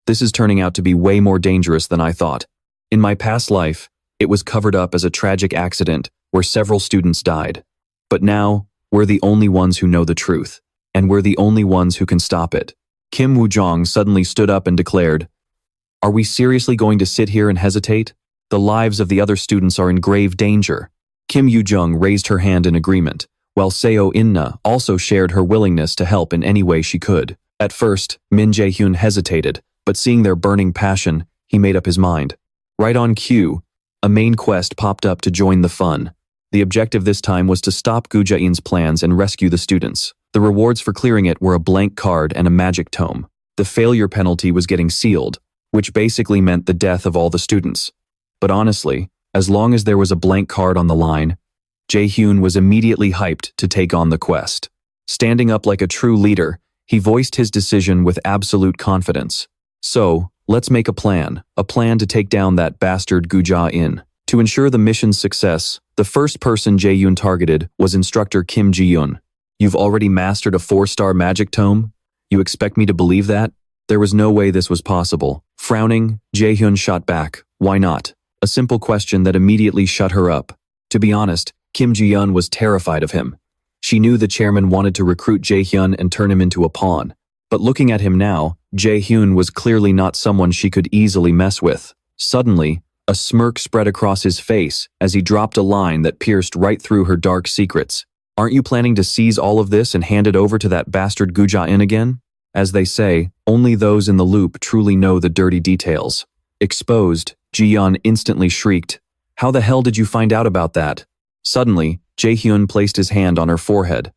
This is turning out to be way more dangerous than I thought. In my past life, it was covered up as a tragic accident where several students died. But now, we're the only ones who know the truth, and we're the only ones who can stop it. Kim Woo-jong suddenly stood up and declared, "Are we seriously going to sit here and hesitate? The lives of the other students are in grave danger." Kim Yoo-jung raised her hand in agreement, while Seo In-na also shared her willingness to help in any way she could. At first, Min Jae-hyun hesitated, but seeing their burning passion, he made up his mind. Right on cue, a main quest popped up to join the fun. The objective this time was to stop Gu Jae-in's plans and rescue the students. The rewards for clearing it were a blank card and a magic tome. The failure penalty was getting sealed, which basically meant the death of all the students. But honestly, as long as there was a blank card on the line, Jae-hyun was immediately hyped to take on the quest. Standing up like a true leader, he voiced his decision with absolute confidence. "So, let's make a plan to take down that bastard Gu Jae-in." To ensure the mission's success, the first person Jae-hyun targeted was instructor Kim Ji-yeon. "You've already mastered a 4-star magic tome? You expect me to believe that?" There was no way this was possible. Frowning, Jae-hyun shot back, "Why not?" A simple question that immediately shut her up. To be honest, Kim Ji-yeon was terrified of him. She knew the chairman wanted to recruit Jae-hyun and turn him into a pawn. But looking at him now, Jae-hyun was clearly not someone she could easily mess with. Suddenly, a smirk spread across his face as he dropped a line that pierced right through her dark secrets. "Aren't you planning to seize all of this and hand it over to that bastard Gu Jae-in again?" As they say, only those in the loop truly know the dirty details. Exposed, Ji-yeon instantly shrieked, "How the hell did you find out about that?" Suddenly, Jae-hyun placed his hand on her forehead.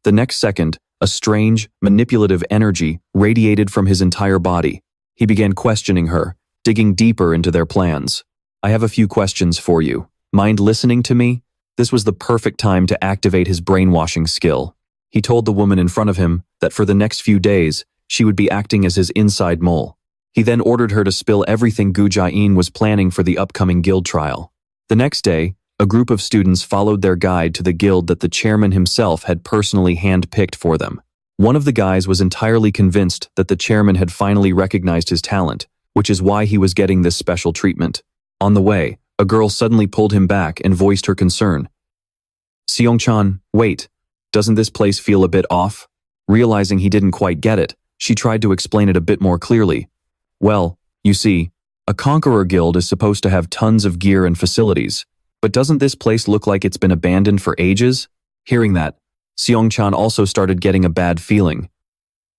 The next second, a strange, manipulative energy radiated from his entire body. He began questioning her, digging deeper into their plans. "I have a few questions for you. Mind listening to me?" This was the perfect time to activate his brainwashing skill. He told the woman in front of him that for the next few days, she would be acting as his inside mole. He then ordered her to spill everything Gu Jae-in was planning for the upcoming guild trial. The next day, A group of students followed their guide to the guild that the chairman himself had personally hand-picked for them. One of the guys was entirely convinced that the chairman had finally recognized his talent, which is why he was getting this special treatment. On the way, a girl suddenly pulled him back and voiced her concern. "Seong-chan, wait, doesn't this place feel a bit off?" Realizing he didn't quite get it, she tried to explain it a bit more clearly. "Well, you see, a conqueror guild is supposed to have tons of gear and facilities, but doesn't this place look like it's been abandoned for ages?" Hearing that, Seong-chan also started getting a bad feeling.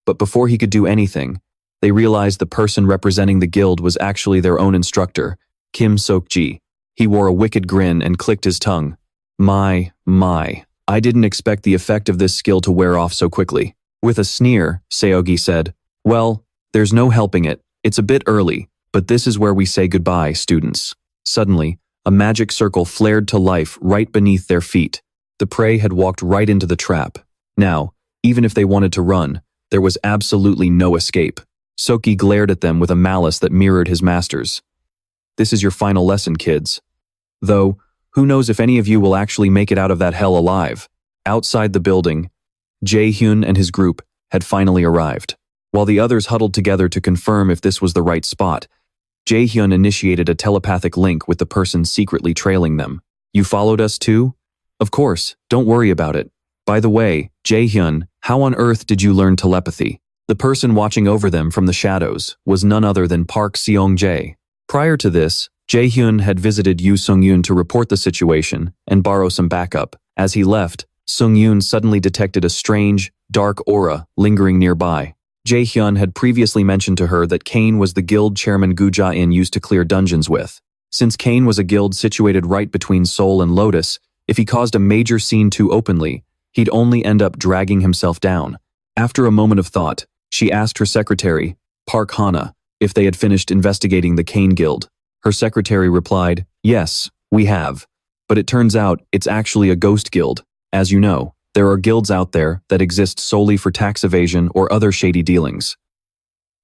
But before he could do anything, they realized the person representing the guild was actually their own instructor, Kim Sok-ji. He wore a wicked grin and clicked his tongue. My, I didn't expect the effect of this skill to wear off so quickly." With a sneer, Seogi said, "Well, there's no helping it. It's a bit early, but this is where we say goodbye, students." Suddenly, a magic circle flared to life right beneath their feet. The prey had walked right into the trap. Now, even if they wanted to run, there was absolutely no escape. Soki glared at them with a malice that mirrored his master's. "This is your final lesson, kids. Though, who knows if any of you will actually make it out of that hell alive." Outside the building, Jae-hyun and his group had finally arrived. While the others huddled together to confirm if this was the right spot, Jae-hyun initiated a telepathic link with the person secretly trailing them. "You followed us too? Of course, don't worry about it. By the way, Jae-hyun, how on earth did you learn telepathy?" The person watching over them from the shadows was none other than Park Seong-jae. Prior to this, Jae-hyun had visited Yoo Sung-yoon to report the situation and borrow some backup. As he left, Sung-yoon suddenly detected a strange, dark aura lingering nearby. Jae-hyun had previously mentioned to her that Kane was the guild chairman Gu Ja-in used to clear dungeons with. Since Kane was a guild situated right between Seoul and Lotus, if he caused a major scene too openly, he'd only end up dragging himself down. After a moment of thought, she asked her secretary, Park Hana, if they had finished investigating the Kane Guild. Her secretary replied, "Yes, we have. But it turns out it's actually a ghost guild. As you know, there are guilds out there that exist solely for tax evasion or other shady dealings.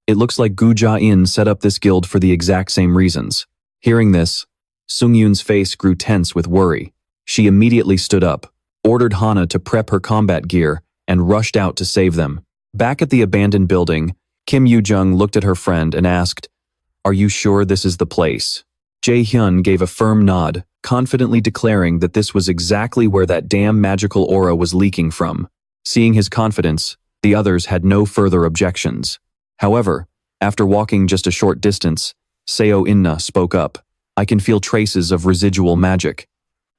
It looks like Gu Ja-in set up this guild for the exact same reasons." Hearing this, Sung-yoon's face grew tense with worry. She immediately stood up, ordered Hana to prep her combat gear, and rushed out to save them. Back at the abandoned building, Kim Yoo-jung looked at her friend and asked, "Are you sure this is the place?" Jae-hyun gave a firm nod, confidently declaring that this was exactly where that damn magical aura was leaking from. Seeing his confidence, the others had no further objections. However, after walking just a short distance, Seo Inna spoke up. "I can feel traces of residual magic."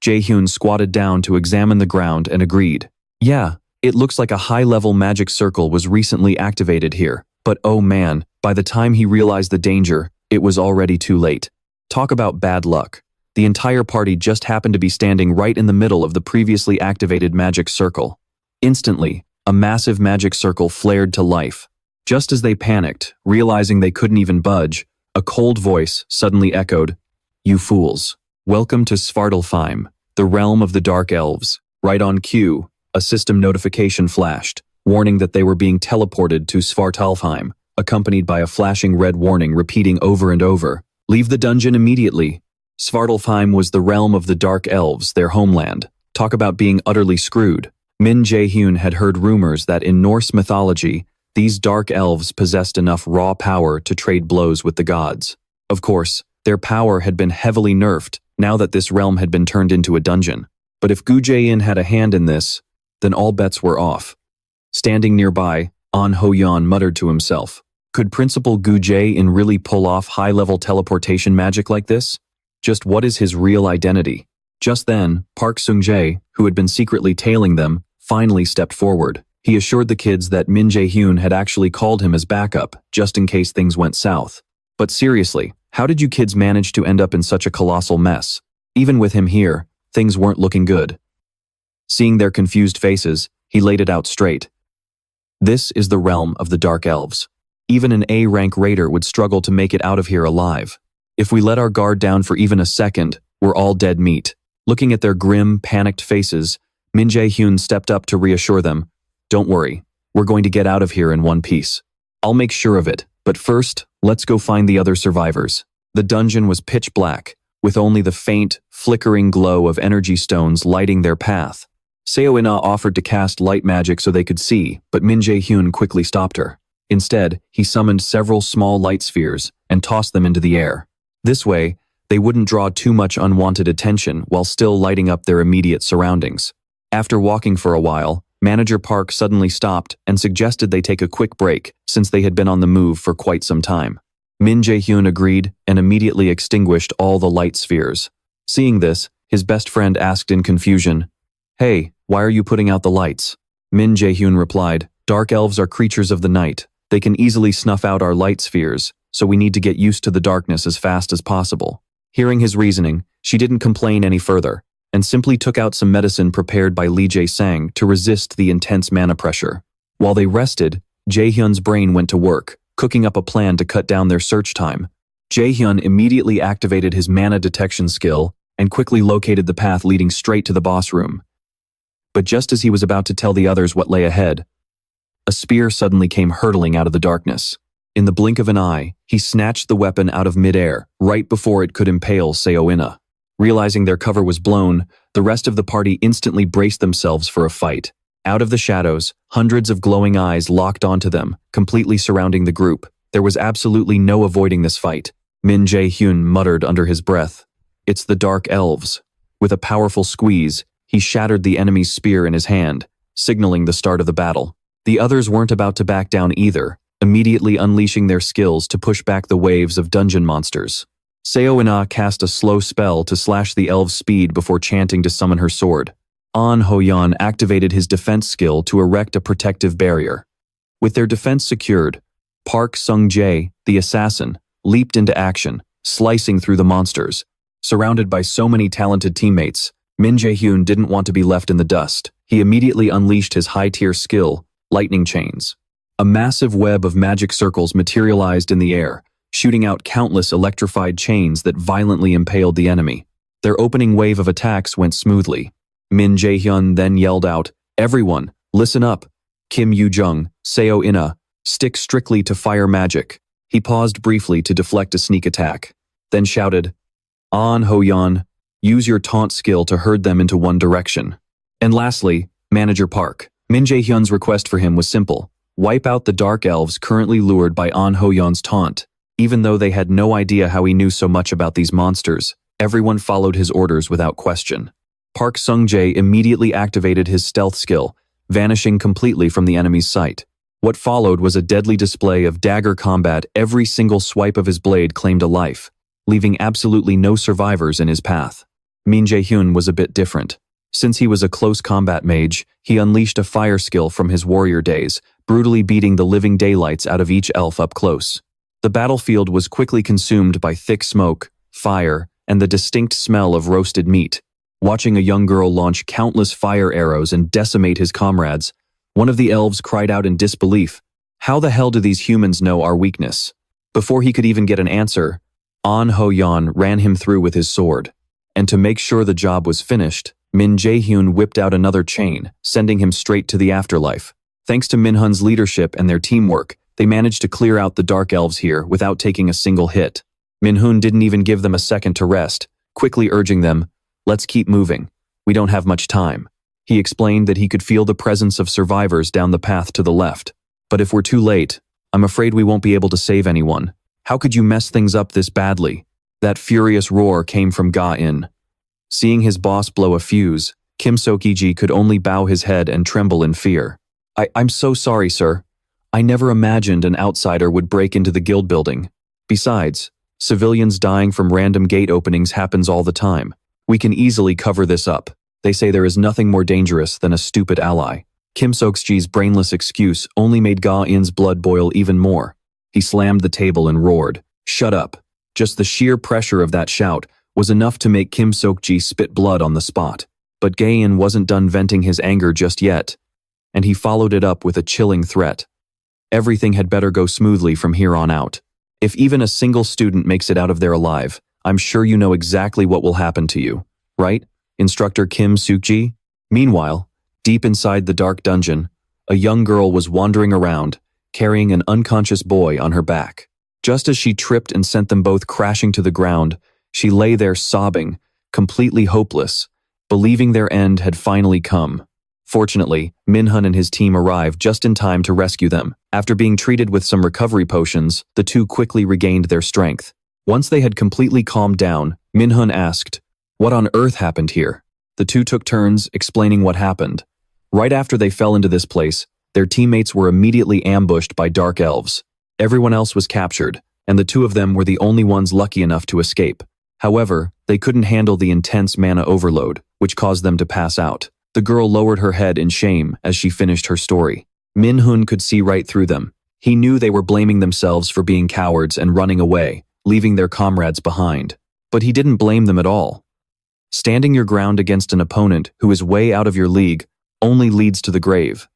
Jae-hyun squatted down to examine the ground and agreed. "Yeah, it looks like a high-level magic circle was recently activated here. But oh man, by the time he realized the danger, it was already too late." Talk about bad luck. The entire party just happened to be standing right in the middle of the previously activated magic circle. Instantly, a massive magic circle flared to life. Just as they panicked, realizing they couldn't even budge, a cold voice suddenly echoed, "You fools. Welcome to Svartalfheim, the realm of the Dark Elves." Right on cue, a system notification flashed, warning that they were being teleported to Svartalfheim, accompanied by a flashing red warning repeating over and over, "Leave the dungeon immediately." Svartalfheim was the realm of the Dark Elves, their homeland. Talk about being utterly screwed. Min Jae-hyun had heard rumors that in Norse mythology, these Dark Elves possessed enough raw power to trade blows with the gods. Of course, their power had been heavily nerfed now that this realm had been turned into a dungeon. But if Gu Jae-in had a hand in this, then all bets were off. Standing nearby, An Ho-yeon muttered to himself, "Could Principal Gu Jae-in really pull off high-level teleportation magic like this? Just what is his real identity?" Just then, Park Sung-jae, who had been secretly tailing them, finally stepped forward. He assured the kids that Min Jae-hyun had actually called him as backup, just in case things went south. "But seriously, how did you kids manage to end up in such a colossal mess? Even with him here, things weren't looking good." Seeing their confused faces, he laid it out straight. "This is the realm of the Dark Elves. Even an A-rank raider would struggle to make it out of here alive. If we let our guard down for even a second, we're all dead meat." Looking at their grim, panicked faces, Min Jae-hyun stepped up to reassure them, "Don't worry, we're going to get out of here in one piece. I'll make sure of it, but first, let's go find the other survivors." The dungeon was pitch black, with only the faint, flickering glow of energy stones lighting their path. Jae-hyun offered to cast light magic so they could see, but Min Jae-hyun quickly stopped her. Instead, he summoned several small light spheres and tossed them into the air. This way, they wouldn't draw too much unwanted attention while still lighting up their immediate surroundings. After walking for a while, Manager Park suddenly stopped and suggested they take a quick break since they had been on the move for quite some time. Min Jae-hyun agreed and immediately extinguished all the light spheres. Seeing this, his best friend asked in confusion, "Hey, why are you putting out the lights?" Min Jae-hyun replied, "Dark elves are creatures of the night. They can easily snuff out our light spheres, so we need to get used to the darkness as fast as possible." Hearing his reasoning, she didn't complain any further, and simply took out some medicine prepared by Lee Jae-sang to resist the intense mana pressure. While they rested, Jae-hyun's brain went to work, cooking up a plan to cut down their search time. Jae-hyun immediately activated his mana detection skill and quickly located the path leading straight to the boss room. But just as he was about to tell the others what lay ahead, a spear suddenly came hurtling out of the darkness. In the blink of an eye, he snatched the weapon out of midair, right before it could impale Jae-hyun. Realizing their cover was blown, the rest of the party instantly braced themselves for a fight. Out of the shadows, hundreds of glowing eyes locked onto them, completely surrounding the group. There was absolutely no avoiding this fight. Min Jae-hyun muttered under his breath, "It's the Dark Elves." With a powerful squeeze, he shattered the enemy's spear in his hand, signaling the start of the battle. The others weren't about to back down either, immediately unleashing their skills to push back the waves of dungeon monsters. Jae-hyun cast a slow spell to slash the elves' speed before chanting to summon her sword. An Ho-yeon activated his defense skill to erect a protective barrier. With their defense secured, Park Sung-jae, the assassin, leaped into action, slicing through the monsters. Surrounded by so many talented teammates, Min Jae-hyun didn't want to be left in the dust. He immediately unleashed his high-tier skill, Lightning Chains. A massive web of magic circles materialized in the air, shooting out countless electrified chains that violently impaled the enemy. Their opening wave of attacks went smoothly. Min Jae-hyun then yelled out, "Everyone, listen up. Kim Yoo-jung, Seo-ina, stick strictly to fire magic." He paused briefly to deflect a sneak attack, then shouted, "An Ho-yeon, use your taunt skill to herd them into one direction." And lastly, Manager Park. Min Jae-hyun's request for him was simple: wipe out the Dark Elves currently lured by An Ho-yeon's taunt. Even though they had no idea how he knew so much about these monsters, everyone followed his orders without question. Park Sung-jae immediately activated his stealth skill, vanishing completely from the enemy's sight. What followed was a deadly display of dagger combat. Every single swipe of his blade claimed a life, leaving absolutely no survivors in his path. Min Jae-hyun was a bit different. Since he was a close combat mage, he unleashed a fire skill from his warrior days, brutally beating the living daylights out of each elf up close. The battlefield was quickly consumed by thick smoke, fire, and the distinct smell of roasted meat. Watching a young girl launch countless fire arrows and decimate his comrades, one of the elves cried out in disbelief, "How the hell do these humans know our weakness?" Before he could even get an answer, An Ho-yeon ran him through with his sword. And to make sure the job was finished, Min Jae-hyun whipped out another chain, sending him straight to the afterlife. Thanks to Min-hun's leadership and their teamwork, they managed to clear out the Dark Elves here without taking a single hit. Min-hun didn't even give them a second to rest, quickly urging them, "Let's keep moving. We don't have much time." He explained that he could feel the presence of survivors down the path to the left. "But if we're too late, I'm afraid we won't be able to save anyone. How could you mess things up this badly?" That furious roar came from Ga-in. Seeing his boss blow a fuse, Kim Sok-ji could only bow his head and tremble in fear. I'm so sorry, sir. I never imagined an outsider would break into the guild building. Besides, civilians dying from random gate openings happens all the time. We can easily cover this up. They say there is nothing more dangerous than a stupid ally." Kim Sok-ji's brainless excuse only made Ga-in's blood boil even more. He slammed the table and roared, "Shut up." Just the sheer pressure of that shout was enough to make Kim Sok-ji spit blood on the spot. But Ga-in wasn't done venting his anger just yet, and he followed it up with a chilling threat. Everything had better go smoothly from here on out. If even a single student makes it out of there alive, I'm sure you know exactly what will happen to you, right, Instructor Kim Sok-ji? Meanwhile, deep inside the dark dungeon, a young girl was wandering around, carrying an unconscious boy on her back. Just as she tripped and sent them both crashing to the ground, She lay there sobbing, completely hopeless, believing their end had finally come. Fortunately, Minhun and his team arrived just in time to rescue them. After being treated with some recovery potions, the two quickly regained their strength. Once they had completely calmed down, Minhun asked, "What on earth happened here?" The two took turns explaining what happened. Right after they fell into this place, their teammates were immediately ambushed by dark elves. Everyone else was captured, and the two of them were the only ones lucky enough to escape. However, they couldn't handle the intense mana overload, which caused them to pass out. The girl lowered her head in shame as she finished her story. Minhun could see right through them. He knew they were blaming themselves for being cowards and running away, leaving their comrades behind. But he didn't blame them at all. Standing your ground against an opponent who is way out of your league only leads to the grave.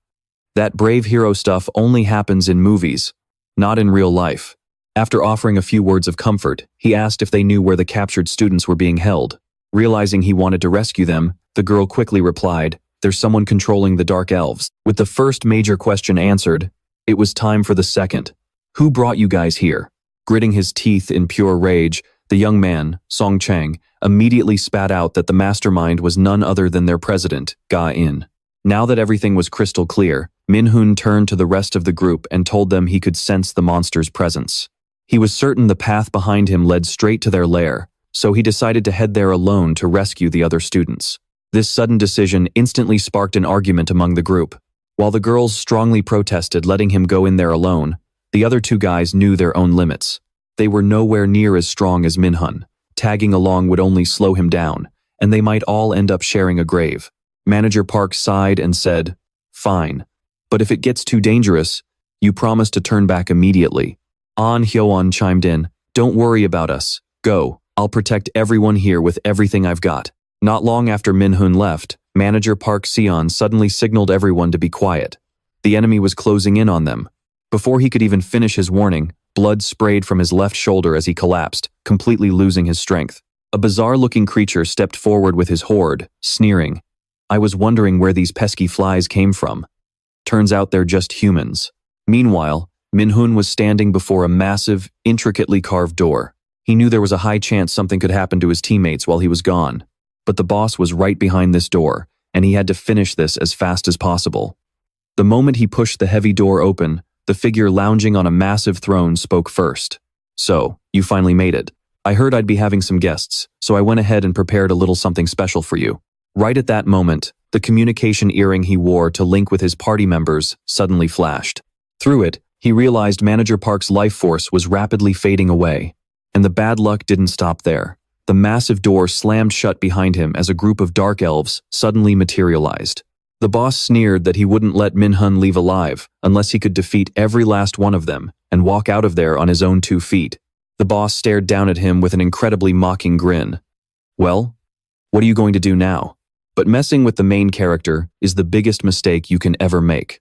That brave hero stuff only happens in movies, not in real life. After offering a few words of comfort, he asked if they knew where the captured students were being held. Realizing he wanted to rescue them, the girl quickly replied, "There's someone controlling the dark elves." With the first major question answered, it was time for the second. "Who brought you guys here?" Gritting his teeth in pure rage, the young man, Song Chang, immediately spat out that the mastermind was none other than their president, Ga-in. Now that everything was crystal clear, Minhun turned to the rest of the group and told them he could sense the monster's presence. He was certain the path behind him led straight to their lair, so he decided to head there alone to rescue the other students. This sudden decision instantly sparked an argument among the group. While the girls strongly protested letting him go in there alone, the other two guys knew their own limits. They were nowhere near as strong as Minhun. Tagging along would only slow him down, and they might all end up sharing a grave. Manager Park sighed and said, "Fine, but if it gets too dangerous, you promise to turn back immediately." An Hyoan chimed in, "Don't worry about us. Go. I'll protect everyone here with everything I've got." Not long after Minhun left, Manager Park Seon suddenly signaled everyone to be quiet. The enemy was closing in on them. Before he could even finish his warning, blood sprayed from his left shoulder as he collapsed, completely losing his strength. A bizarre-looking creature stepped forward with his horde, sneering. "I was wondering where these pesky flies came from. Turns out they're just humans." Meanwhile, Minhun was standing before a massive, intricately carved door. He knew there was a high chance something could happen to his teammates while he was gone. But the boss was right behind this door, and he had to finish this as fast as possible. The moment he pushed the heavy door open, the figure lounging on a massive throne spoke first. "So, you finally made it. I heard I'd be having some guests, so I went ahead and prepared a little something special for you." Right at that moment, the communication earring he wore to link with his party members suddenly flashed. Through it, he realized Manager Park's life force was rapidly fading away. And the bad luck didn't stop there. The massive door slammed shut behind him as a group of dark elves suddenly materialized. The boss sneered that he wouldn't let Minhun leave alive unless he could defeat every last one of them and walk out of there on his own 2 feet. The boss stared down at him with an incredibly mocking grin. "Well, what are you going to do now?" But messing with the main character is the biggest mistake you can ever make.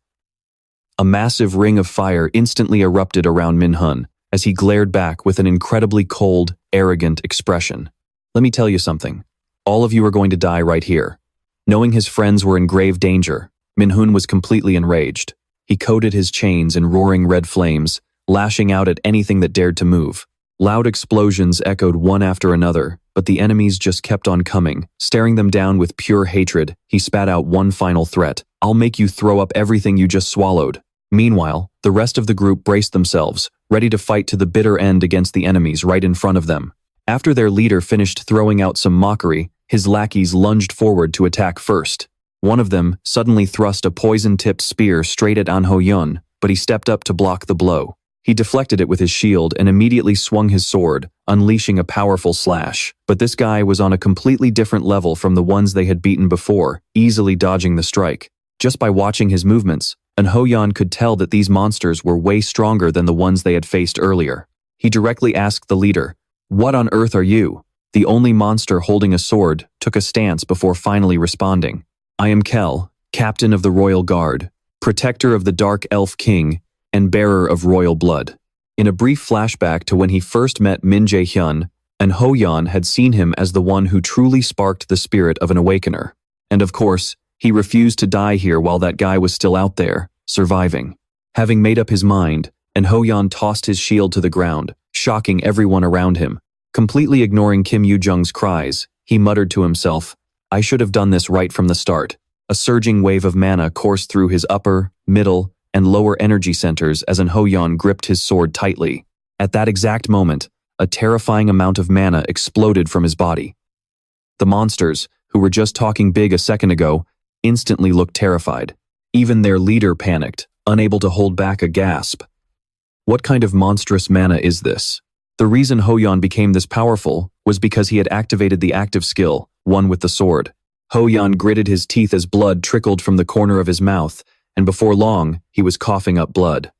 A massive ring of fire instantly erupted around Minhun as he glared back with an incredibly cold, arrogant expression. "Let me tell you something. All of you are going to die right here." Knowing his friends were in grave danger, Minhun was completely enraged. He coated his chains in roaring red flames, lashing out at anything that dared to move. Loud explosions echoed one after another, but the enemies just kept on coming. Staring them down with pure hatred, he spat out one final threat. "I'll make you throw up everything you just swallowed." Meanwhile, the rest of the group braced themselves, ready to fight to the bitter end against the enemies right in front of them. After their leader finished throwing out some mockery, his lackeys lunged forward to attack first. One of them suddenly thrust a poison-tipped spear straight at An Hyo-yeon, but he stepped up to block the blow. He deflected it with his shield and immediately swung his sword, unleashing a powerful slash. But this guy was on a completely different level from the ones they had beaten before, easily dodging the strike. Just by watching his movements, An Hyo-yeon could tell that these monsters were way stronger than the ones they had faced earlier. He directly asked the leader, "What on earth are you?" The only monster holding a sword took a stance before finally responding. "I am Kel, captain of the Royal Guard, protector of the Dark Elf King, and bearer of royal blood." In a brief flashback to when he first met Min Jae-hyun, An Hyo-yeon had seen him as the one who truly sparked the spirit of an awakener. And of course, he refused to die here while that guy was still out there, surviving. Having made up his mind, An Hyo-yeon tossed his shield to the ground, shocking everyone around him. Completely ignoring Kim Yoo-jung's cries, he muttered to himself, I should have done this right from the start. A surging wave of mana coursed through his upper, middle, and lower energy centers as Ho-yeon gripped his sword tightly. At that exact moment, a terrifying amount of mana exploded from his body. The monsters, who were just talking big a second ago, instantly looked terrified. Even their leader panicked, unable to hold back a gasp. What kind of monstrous mana is this? The reason Ho-yeon became this powerful was because he had activated the active skill, one with the sword. Ho-yeon gritted his teeth as blood trickled from the corner of his mouth, and before long, he was coughing up blood.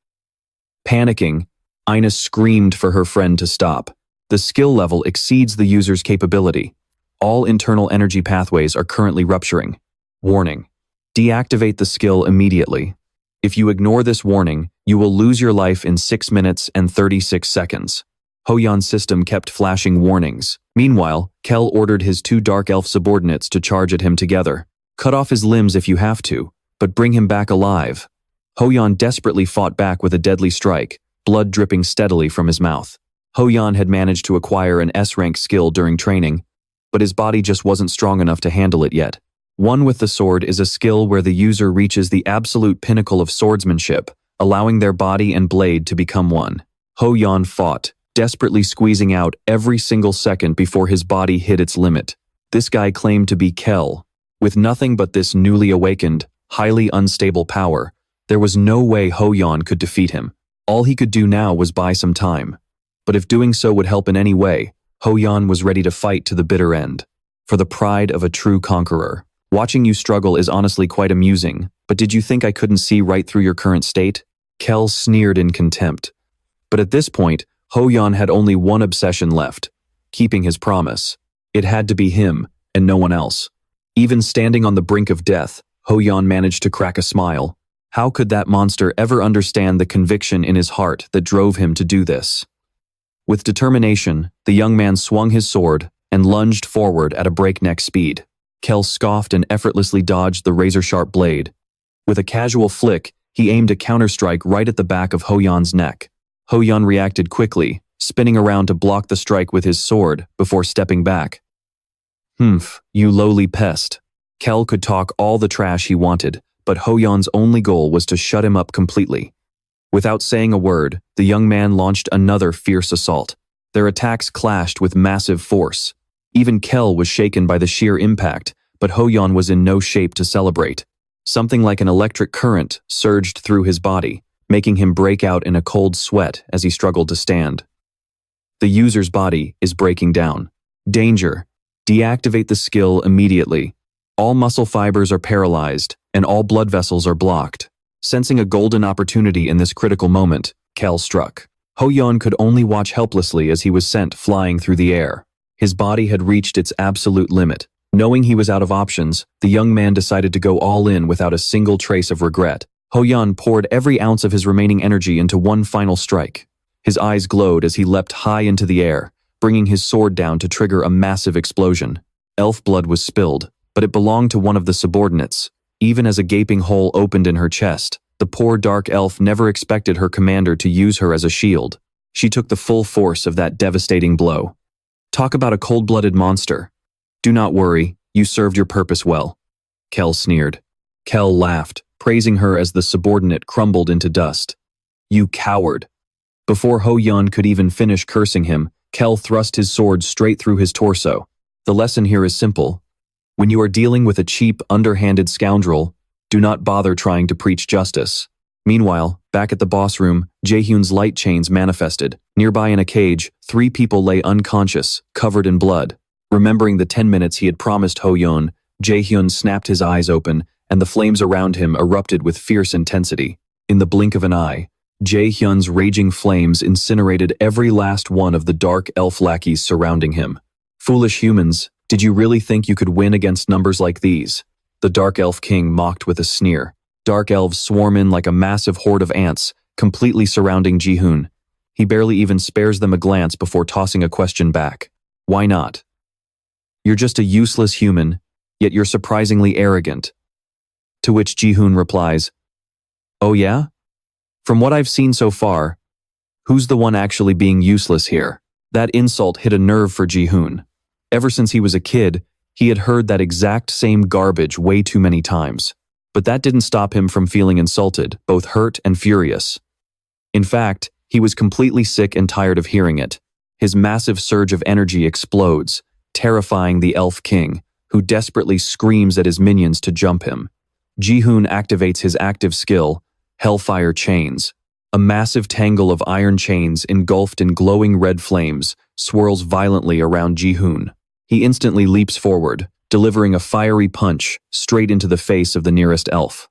Panicking, Ina screamed for her friend to stop. The skill level exceeds the user's capability. All internal energy pathways are currently rupturing. Warning: deactivate the skill immediately. If you ignore this warning, you will lose your life in 6 minutes and 36 seconds. Ho-yeon's system kept flashing warnings. Meanwhile, Kel ordered his 2 dark elf subordinates to charge at him together. Cut off his limbs if you have to, but bring him back alive. Ho-yeon desperately fought back with a deadly strike, blood dripping steadily from his mouth. Ho-yeon had managed to acquire an S-rank skill during training, but his body just wasn't strong enough to handle it yet. One with the sword is a skill where the user reaches the absolute pinnacle of swordsmanship, allowing their body and blade to become one. Ho-yeon fought, desperately squeezing out every single second before his body hit its limit. This guy claimed to be Kel. With nothing but this newly awakened, highly unstable power, there was no way Ho-yeon could defeat him. All he could do now was buy some time. But if doing so would help in any way, Ho-yeon was ready to fight to the bitter end. For the pride of a true conqueror. Watching you struggle is honestly quite amusing, but did you think I couldn't see right through your current state? Kel sneered in contempt. But at this point, Ho-yeon had only one obsession left: keeping his promise. It had to be him, and no one else. Even standing on the brink of death, Ho-yeon managed to crack a smile. How could that monster ever understand the conviction in his heart that drove him to do this? With determination, the young man swung his sword and lunged forward at a breakneck speed. Kel scoffed and effortlessly dodged the razor-sharp blade. With a casual flick, he aimed a counterstrike right at the back of Ho-yeon's neck. Ho-yeon reacted quickly, spinning around to block the strike with his sword before stepping back. Humph, you lowly pest. Kel could talk all the trash he wanted, but Ho-yeon's only goal was to shut him up completely. Without saying a word, the young man launched another fierce assault. Their attacks clashed with massive force. Even Kel was shaken by the sheer impact, but Ho-yeon was in no shape to celebrate. Something like an electric current surged through his body, making him break out in a cold sweat as he struggled to stand. The user's body is breaking down. Danger. Deactivate the skill immediately. All muscle fibers are paralyzed, and all blood vessels are blocked. Sensing a golden opportunity in this critical moment, Kel struck. Ho-yeon could only watch helplessly as he was sent flying through the air. His body had reached its absolute limit. Knowing he was out of options, the young man decided to go all in without a single trace of regret. Ho-yeon poured every ounce of his remaining energy into one final strike. His eyes glowed as he leapt high into the air, bringing his sword down to trigger a massive explosion. Elf blood was spilled, but it belonged to one of the subordinates. Even as a gaping hole opened in her chest, the poor dark elf never expected her commander to use her as a shield. She took the full force of that devastating blow. Talk about a cold-blooded monster. Do not worry, you served your purpose well. Kel sneered. Kel laughed, praising her as the subordinate crumbled into dust. You coward. Before Ho-yeon could even finish cursing him, Kel thrust his sword straight through his torso. The lesson here is simple. When you are dealing with a cheap, underhanded scoundrel, do not bother trying to preach justice. Meanwhile, back at the boss room, Jae-hyun's light chains manifested. Nearby in a cage, 3 people lay unconscious, covered in blood. Remembering the 10 minutes he had promised Ho-yeon, Jae-hyun snapped his eyes open, and the flames around him erupted with fierce intensity. In the blink of an eye, Jae-hyun's raging flames incinerated every last one of the dark elf lackeys surrounding him. Foolish humans, did you really think you could win against numbers like these? The dark elf king mocked with a sneer. Dark elves swarm in like a massive horde of ants, completely surrounding Jae-hyun. He barely even spares them a glance before tossing a question back. Why not? You're just a useless human, yet you're surprisingly arrogant. To which Jae-hyun replies, Oh yeah? From what I've seen so far, who's the one actually being useless here? That insult hit a nerve for Jae-hyun. Ever since he was a kid, he had heard that exact same garbage way too many times. But that didn't stop him from feeling insulted, both hurt and furious. In fact, he was completely sick and tired of hearing it. His massive surge of energy explodes, terrifying the Elf King, who desperately screams at his minions to jump him. Jae-hyun activates his active skill, Hellfire Chains. A massive tangle of iron chains engulfed in glowing red flames swirls violently around Jae-hyun. He instantly leaps forward, delivering a fiery punch straight into the face of the nearest elf.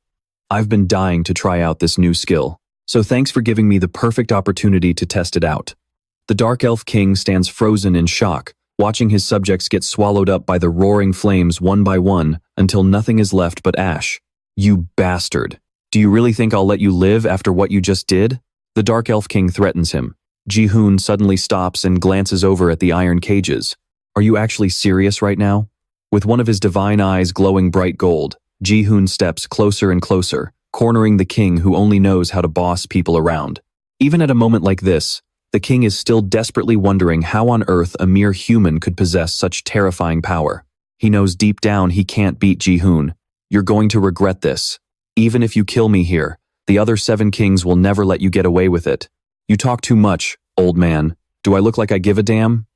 I've been dying to try out this new skill, so thanks for giving me the perfect opportunity to test it out. The Dark Elf King stands frozen in shock, watching his subjects get swallowed up by the roaring flames one by one until nothing is left but ash. You bastard. Do you really think I'll let you live after what you just did? The Dark Elf King threatens him. Jae-hyun suddenly stops and glances over at the iron cages. Are you actually serious right now? With one of his divine eyes glowing bright gold, Jae-hyun steps closer and closer, cornering the king who only knows how to boss people around. Even at a moment like this, the king is still desperately wondering how on earth a mere human could possess such terrifying power. He knows deep down he can't beat Jae-hyun. You're going to regret this. Even if you kill me here, the other 7 kings will never let you get away with it. You talk too much, old man. Do I look like I give a damn?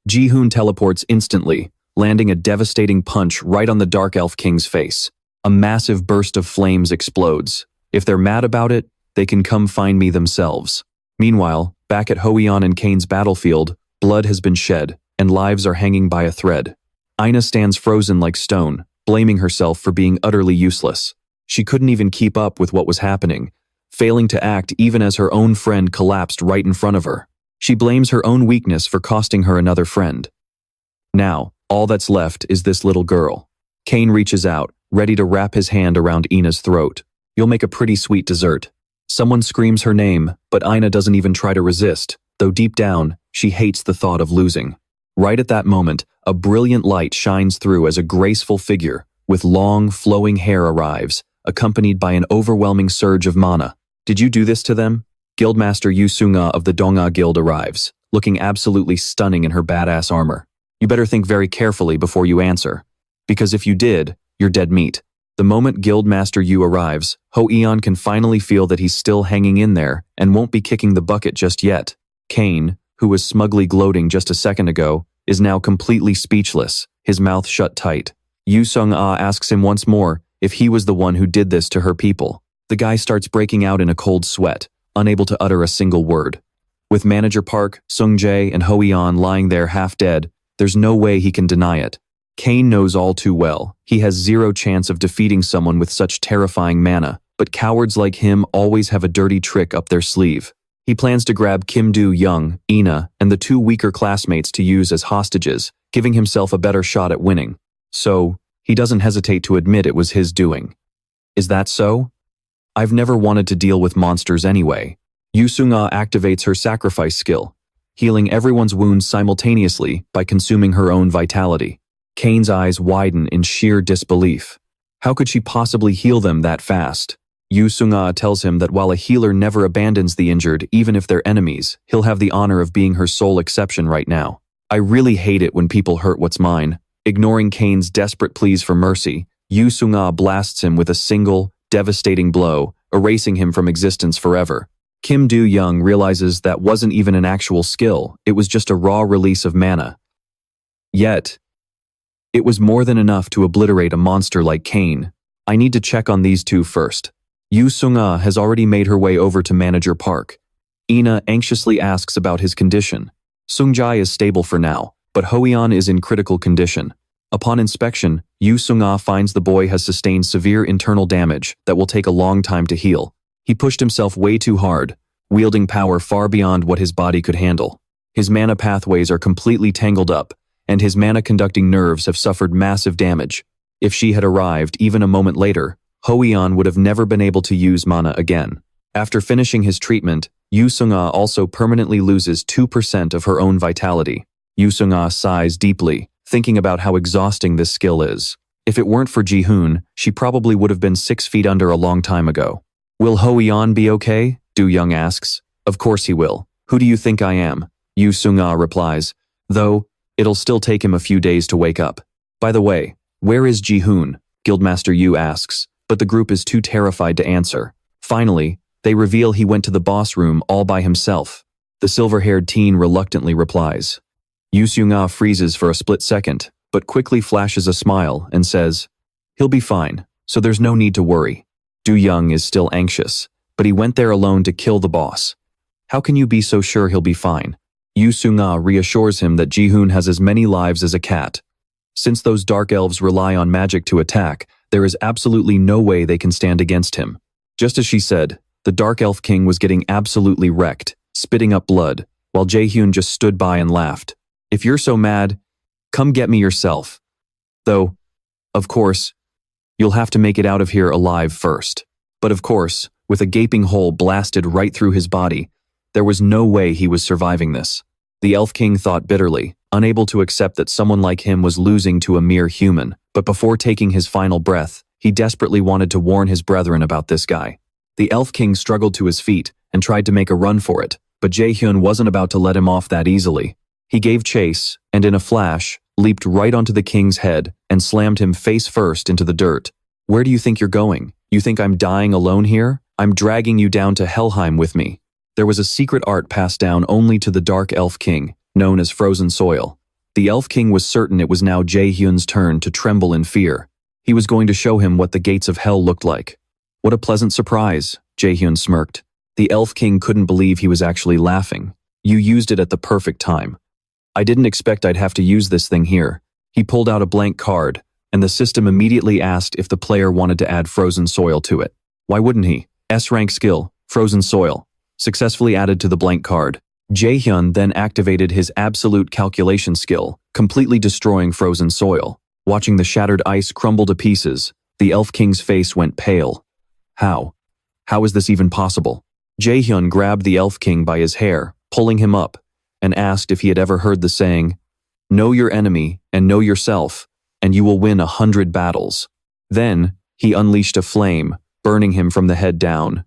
Jae-hyun teleports instantly, landing a devastating punch right on the Dark Elf King's face. A massive burst of flames explodes. If they're mad about it, they can come find me themselves. Meanwhile, back at Hoeon and Kane's battlefield, blood has been shed, and lives are hanging by a thread. Ina stands frozen like stone, blaming herself for being utterly useless. She couldn't even keep up with what was happening, failing to act even as her own friend collapsed right in front of her. She blames her own weakness for costing her another friend. Now, all that's left is this little girl. Kane reaches out, ready to wrap his hand around Ina's throat. You'll make a pretty sweet dessert. Someone screams her name, but Ina doesn't even try to resist, though deep down, she hates the thought of losing. Right at that moment, a brilliant light shines through as a graceful figure with long, flowing hair arrives, accompanied by an overwhelming surge of mana. Did you do this to them? Guildmaster Yu Sunga of the Donga Guild arrives, looking absolutely stunning in her badass armor. You better think very carefully before you answer, because if you did, you're dead meat. The moment Guildmaster Yu arrives, Hoeon can finally feel that he's still hanging in there and won't be kicking the bucket just yet. Kane, who was smugly gloating just a second ago, is now completely speechless, his mouth shut tight. Yu Sung-ah asks him once more if he was the one who did this to her people. The guy starts breaking out in a cold sweat, unable to utter a single word. With Manager Park, Sung-jae, and Hoeon lying there half dead, there's no way he can deny it. Kane knows all too well, he has zero chance of defeating someone with such terrifying mana, but cowards like him always have a dirty trick up their sleeve. He plans to grab Kim Do-young, Ina, and the 2 weaker classmates to use as hostages, giving himself a better shot at winning. So, he doesn't hesitate to admit it was his doing. Is that so? I've never wanted to deal with monsters anyway. Yu Sung-ah activates her sacrifice skill, healing everyone's wounds simultaneously by consuming her own vitality. Kane's eyes widen in sheer disbelief. How could she possibly heal them that fast? Yu Sung-ah tells him that while a healer never abandons the injured even if they're enemies, he'll have the honor of being her sole exception right now. I really hate it when people hurt what's mine. Ignoring Kane's desperate pleas for mercy, Yu Sung-ah blasts him with a single, devastating blow, erasing him from existence forever. Kim Do-young realizes that wasn't even an actual skill, it was just a raw release of mana. Yet, it was more than enough to obliterate a monster like Kane. I need to check on these two first. Yu Sung-ah has already made her way over to Manager Park. Ina anxiously asks about his condition. Sung-jae is stable for now, but Hoeon is in critical condition. Upon inspection, Yu Sung-ah finds the boy has sustained severe internal damage that will take a long time to heal. He pushed himself way too hard, wielding power far beyond what his body could handle. His mana pathways are completely tangled up, and his mana-conducting nerves have suffered massive damage. If she had arrived even a moment later, Hoeon would have never been able to use mana again. After finishing his treatment, Yu Sung-ah also permanently loses 2% of her own vitality. Yu Sung-ah sighs deeply, thinking about how exhausting this skill is. If it weren't for Jae-hyun, she probably would have been 6 feet under a long time ago. Will Hoeon be okay? Do-young asks. Of course he will. Who do you think I am? Yu Sung-ah replies, though it'll still take him a few days to wake up. By the way, where is Jae-hyun? Guildmaster Yu asks, but the group is too terrified to answer. Finally, they reveal he went to the boss room all by himself. The silver-haired teen reluctantly replies. Yu Sung-ah freezes for a split second, but quickly flashes a smile and says, he'll be fine, so there's no need to worry. Do-young is still anxious, but he went there alone to kill the boss. How can you be so sure he'll be fine? Yu Sung-ah reassures him that Jae-hyun has as many lives as a cat. Since those dark elves rely on magic to attack, there is absolutely no way they can stand against him. Just as she said, the Dark Elf King was getting absolutely wrecked, spitting up blood, while Jae-hyun just stood by and laughed. If you're so mad, come get me yourself. Though, of course, you'll have to make it out of here alive first. But of course, with a gaping hole blasted right through his body, there was no way he was surviving this. The Elf King thought bitterly, unable to accept that someone like him was losing to a mere human, but before taking his final breath, he desperately wanted to warn his brethren about this guy. The Elf King struggled to his feet and tried to make a run for it, but Jae-hyun wasn't about to let him off that easily. He gave chase, and in a flash, leaped right onto the king's head and slammed him face first into the dirt. Where do you think you're going? You think I'm dying alone here? I'm dragging you down to Helheim with me. There was a secret art passed down only to the Dark Elf King, known as Frozen Soil. The Elf King was certain it was now Jae-hyun's turn to tremble in fear. He was going to show him what the gates of hell looked like. What a pleasant surprise, Jae-hyun smirked. The Elf King couldn't believe he was actually laughing. You used it at the perfect time. I didn't expect I'd have to use this thing here. He pulled out a blank card, and the system immediately asked if the player wanted to add Frozen Soil to it. Why wouldn't he? S-rank skill, Frozen Soil. Successfully added to the blank card. Jae-hyun then activated his absolute calculation skill, completely destroying Frozen Soil. Watching the shattered ice crumble to pieces, the Elf King's face went pale. How? How is this even possible? Jae-hyun grabbed the Elf King by his hair, pulling him up, and asked if he had ever heard the saying, know your enemy and know yourself, and you will win 100 battles. Then, he unleashed a flame, burning him from the head down.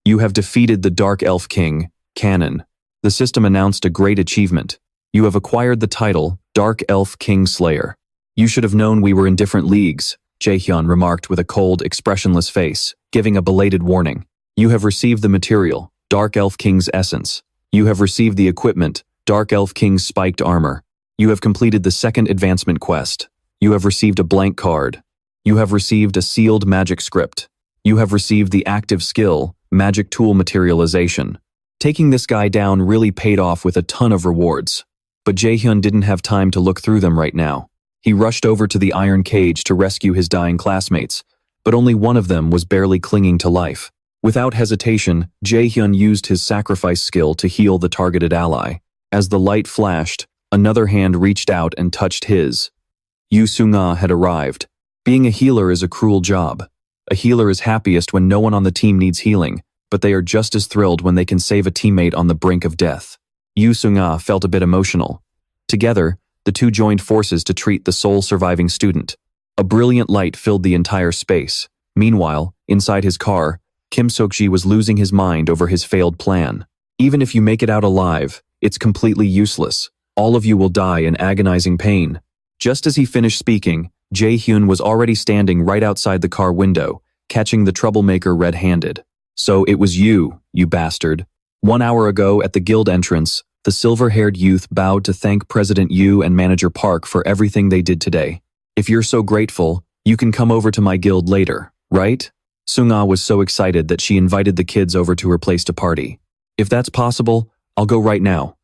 You have defeated the Dark Elf King, Canon. The system announced a great achievement. You have acquired the title, Dark Elf King Slayer. You should have known we were in different leagues, Jae-hyun remarked with a cold, expressionless face, giving a belated warning. You have received the material, Dark Elf King's essence. You have received the equipment, Dark Elf King's spiked armor. You have completed the second advancement quest. You have received a blank card. You have received a sealed magic script. You have received the active skill, Magic Tool Materialization. Taking this guy down really paid off with a ton of rewards. But Jae-hyun didn't have time to look through them right now. He rushed over to the iron cage to rescue his dying classmates, but only one of them was barely clinging to life. Without hesitation, Jae-hyun used his sacrifice skill to heal the targeted ally. As the light flashed, another hand reached out and touched his. Yu Sung-ah had arrived. Being a healer is a cruel job. A healer is happiest when no one on the team needs healing, but they are just as thrilled when they can save a teammate on the brink of death. Yu Sung-ah felt a bit emotional. Together, the two joined forces to treat the sole surviving student. A brilliant light filled the entire space. Meanwhile, inside his car, Kim Sok-ji was losing his mind over his failed plan. Even if you make it out alive, it's completely useless. All of you will die in agonizing pain. Just as he finished speaking, Jae-hyun was already standing right outside the car window, catching the troublemaker red-handed. So it was you, you bastard. 1 hour ago at the guild entrance, the silver-haired youth bowed to thank President Yu and Manager Park for everything they did today. If you're so grateful, you can come over to my guild later, right? Sung-ah was so excited that she invited the kids over to her place to party. If that's possible, I'll go right now.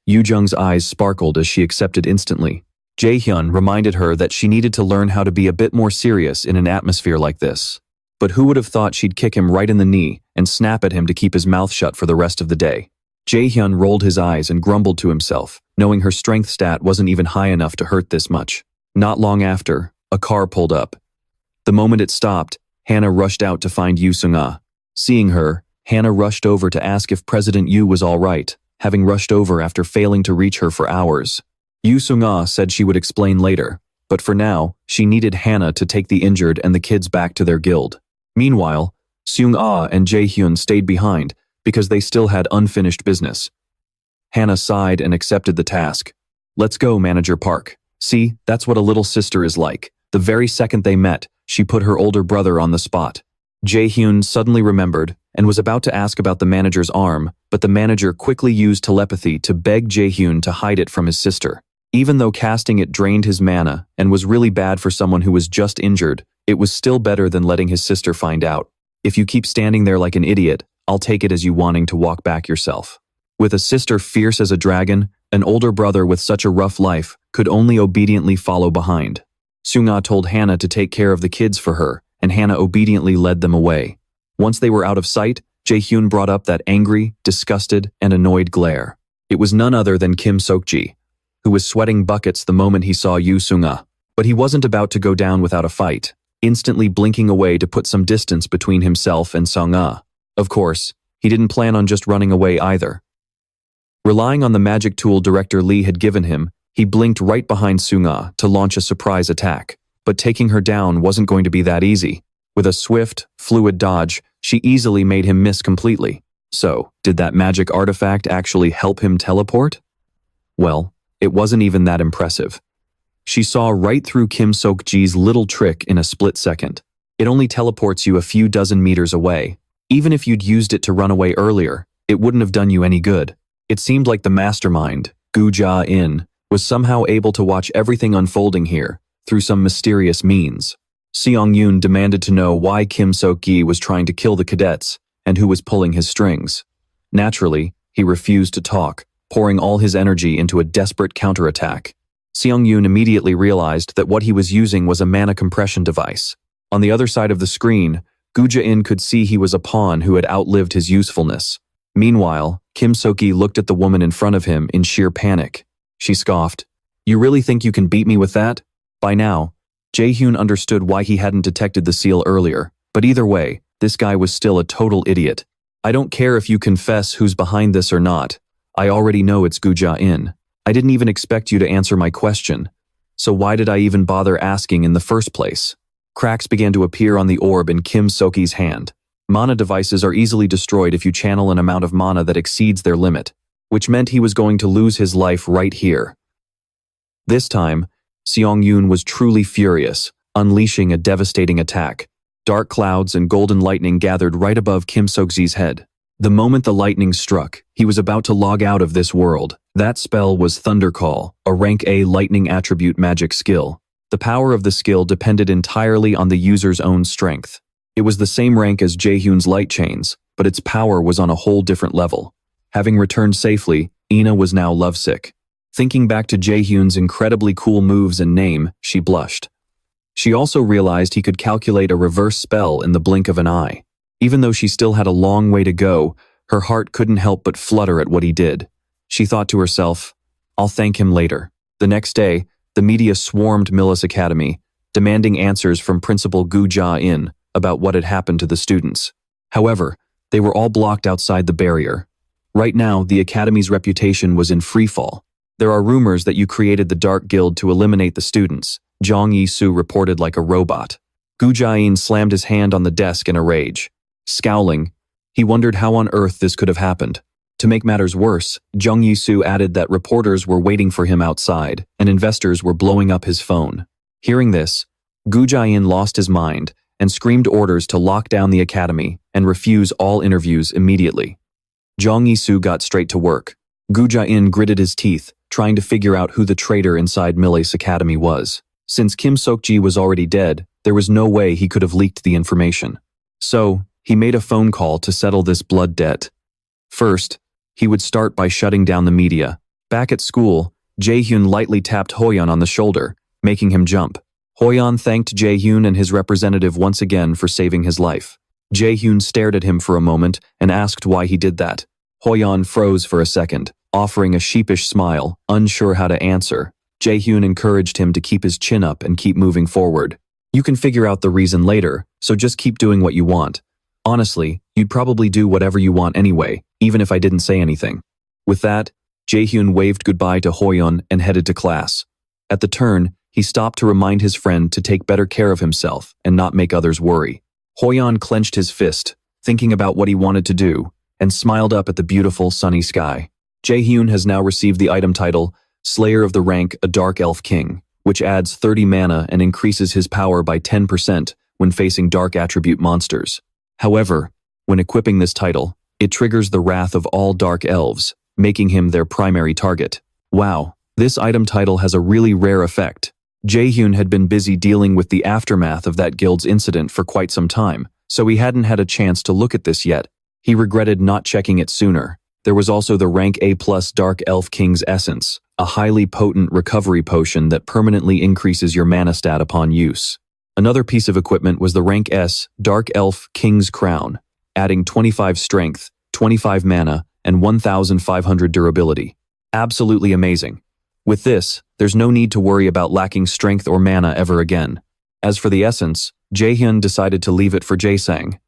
Yoo-jung's eyes sparkled as she accepted instantly. Jae-hyun reminded her that she needed to learn how to be a bit more serious in an atmosphere like this. But who would have thought she'd kick him right in the knee and snap at him to keep his mouth shut for the rest of the day? Jae-hyun rolled his eyes and grumbled to himself, knowing her strength stat wasn't even high enough to hurt this much. Not long after, a car pulled up. The moment it stopped, Hannah rushed out to find Yu Sung-ah. Seeing her, Hannah rushed over to ask if President Yu was all right, having rushed over after failing to reach her for hours. Yu Sung-ah said she would explain later, but for now, she needed Hannah to take the injured and the kids back to their guild. Meanwhile, Seung-ah and Jae-hyun stayed behind because they still had unfinished business. Hannah sighed and accepted the task. Let's go, Manager Park. See, that's what a little sister is like. The very second they met, she put her older brother on the spot. Jae-hyun suddenly remembered and was about to ask about the manager's arm, but the manager quickly used telepathy to beg Jae-hyun to hide it from his sister. Even though casting it drained his mana and was really bad for someone who was just injured, it was still better than letting his sister find out. If you keep standing there like an idiot, I'll take it as you wanting to walk back yourself. With a sister fierce as a dragon, an older brother with such a rough life could only obediently follow behind. Seung-ah told Hannah to take care of the kids for her, and Hannah obediently led them away. Once they were out of sight, Jae-hyun brought up that angry, disgusted, and annoyed glare. It was none other than Kim Sok-ji, who was sweating buckets the moment he saw Yoo Seung-ah. But he wasn't about to go down without a fight, instantly blinking away to put some distance between himself and Seung-ah. Of course, he didn't plan on just running away either. Relying on the magic tool Director Lee had given him, he blinked right behind Seung-ah to launch a surprise attack. But taking her down wasn't going to be that easy. With a swift, fluid dodge, she easily made him miss completely. So, did that magic artifact actually help him teleport? Well, it wasn't even that impressive. She saw right through Kim Sok-ji's little trick in a split second. It only teleports you a few dozen meters away. Even if you'd used it to run away earlier, it wouldn't have done you any good. It seemed like the mastermind, Gu Ja-in, was somehow able to watch everything unfolding here, through some mysterious means. Seong-yoon demanded to know why Kim Sok-gi was trying to kill the cadets, and who was pulling his strings. Naturally, he refused to talk, pouring all his energy into a desperate counterattack. Seong-yoon immediately realized that what he was using was a mana compression device. On the other side of the screen, Gu Ja-in could see he was a pawn who had outlived his usefulness. Meanwhile, Kim Sok-gi looked at the woman in front of him in sheer panic. She scoffed. "You really think you can beat me with that?" By now, Jae-hyun understood why he hadn't detected the seal earlier, but either way, this guy was still a total idiot. "I don't care if you confess who's behind this or not. I already know it's Gu Ja-in. I didn't even expect you to answer my question. So why did I even bother asking in the first place?" Cracks began to appear on the orb in Kim Sok-gi's hand. Mana devices are easily destroyed if you channel an amount of mana that exceeds their limit, which meant he was going to lose his life right here. This time, Seong-yoon was truly furious, unleashing a devastating attack. Dark clouds and golden lightning gathered right above Kim Sok-ji's head. The moment the lightning struck, he was about to log out of this world. That spell was Thunder Call, a rank A lightning attribute magic skill. The power of the skill depended entirely on the user's own strength. It was the same rank as Jae-hyun's light chains, but its power was on a whole different level. Having returned safely, Ina was now lovesick. Thinking back to Jae-hyun's incredibly cool moves and name, she blushed. She also realized he could calculate a reverse spell in the blink of an eye. Even though she still had a long way to go, her heart couldn't help but flutter at what he did. She thought to herself, "I'll thank him later." The next day, the media swarmed Millis Academy, demanding answers from Principal Gu Ja-in about what had happened to the students. However, they were all blocked outside the barrier. Right now, the Academy's reputation was in freefall. "There are rumors that you created the Dark Guild to eliminate the students," Jong Yi-soo reported like a robot. Gu Ja-in slammed his hand on the desk in a rage. Scowling, he wondered how on earth this could have happened. To make matters worse, Jung Yi-soo added that reporters were waiting for him outside, and investors were blowing up his phone. Hearing this, Gu Ja-in lost his mind and screamed orders to lock down the academy and refuse all interviews immediately. Jong Yi-soo got straight to work. Gu Ja-in gritted his teeth, trying to figure out who the traitor inside Millis Academy was. Since Kim Sok-ji was already dead, there was no way he could have leaked the information. So, he made a phone call to settle this blood debt. First, he would start by shutting down the media. Back at school, Jae-hyun lightly tapped Hoyeon on the shoulder, making him jump. Hoyeon thanked Jae-hyun and his representative once again for saving his life. Jae-hyun stared at him for a moment and asked why he did that. Hoyeon froze for a second, offering a sheepish smile, unsure how to answer. Jae-hyun encouraged him to keep his chin up and keep moving forward. "You can figure out the reason later, so just keep doing what you want. Honestly, you'd probably do whatever you want anyway, even if I didn't say anything." With that, Jae-hyun waved goodbye to Hoyeon and headed to class. At the turn, he stopped to remind his friend to take better care of himself and not make others worry. Hoyeon clenched his fist, thinking about what he wanted to do, and smiled up at the beautiful sunny sky. Jae-hyun has now received the item title, Slayer of the Rank, a Dark Elf King, which adds 30 mana and increases his power by 10% when facing dark attribute monsters. However, when equipping this title, it triggers the wrath of all dark elves, making him their primary target. Wow, this item title has a really rare effect. Jae-hyun had been busy dealing with the aftermath of that guild's incident for quite some time, so he hadn't had a chance to look at this yet. He regretted not checking it sooner. There was also the rank A+ Dark Elf King's Essence, a highly potent recovery potion that permanently increases your mana stat upon use. Another piece of equipment was the rank S Dark Elf King's Crown, adding 25 strength, 25 mana, and 1,500 durability. Absolutely amazing. With this, there's no need to worry about lacking strength or mana ever again. As for the essence, Jae-hyun decided to leave it for Jae-sang.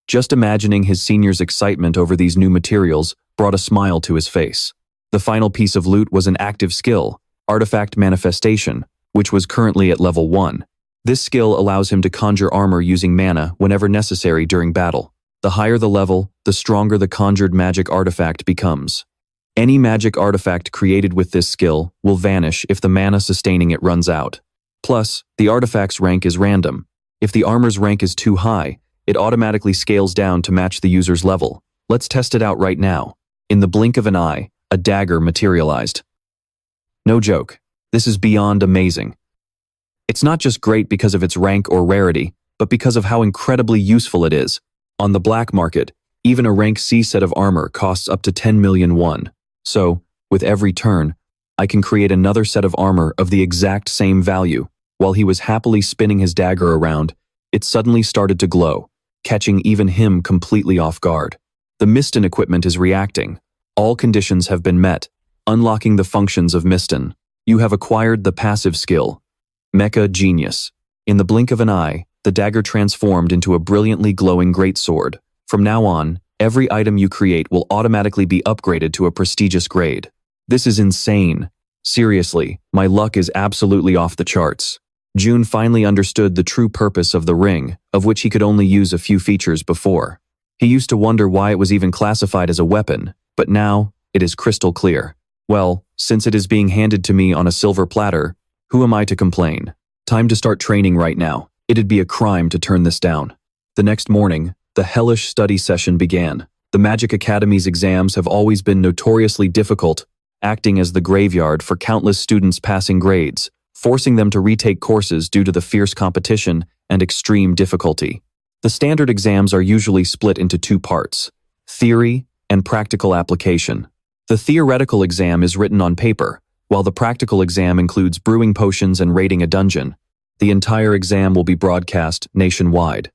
Just imagining his senior's excitement over these new materials brought a smile to his face. The final piece of loot was an active skill, Artifact Manifestation, which was currently at level 1. This skill allows him to conjure armor using mana whenever necessary during battle. The higher the level, the stronger the conjured magic artifact becomes. Any magic artifact created with this skill will vanish if the mana sustaining it runs out. Plus, the artifact's rank is random. If the armor's rank is too high, it automatically scales down to match the user's level. Let's test it out right now. In the blink of an eye, a dagger materialized. No joke, this is beyond amazing. It's not just great because of its rank or rarity, but because of how incredibly useful it is. On the black market, even a rank C set of armor costs up to 10 million won. So, with every turn, I can create another set of armor of the exact same value. While he was happily spinning his dagger around, it suddenly started to glow, catching even him completely off guard. The Miston equipment is reacting. All conditions have been met, unlocking the functions of Miston. You have acquired the passive skill, Mecha Genius. In the blink of an eye, the dagger transformed into a brilliantly glowing greatsword. From now on, every item you create will automatically be upgraded to a prestigious grade. This is insane. Seriously, my luck is absolutely off the charts. Jun finally understood the true purpose of the ring, of which he could only use a few features before. He used to wonder why it was even classified as a weapon, but now, it is crystal clear. Well, since it is being handed to me on a silver platter, who am I to complain? Time to start training right now. It'd be a crime to turn this down. The next morning, the hellish study session began. The Magic Academy's exams have always been notoriously difficult, acting as the graveyard for countless students passing grades, forcing them to retake courses due to the fierce competition and extreme difficulty. The standard exams are usually split into two parts, theory and practical application. The theoretical exam is written on paper, while the practical exam includes brewing potions and raiding a dungeon. The entire exam will be broadcast nationwide.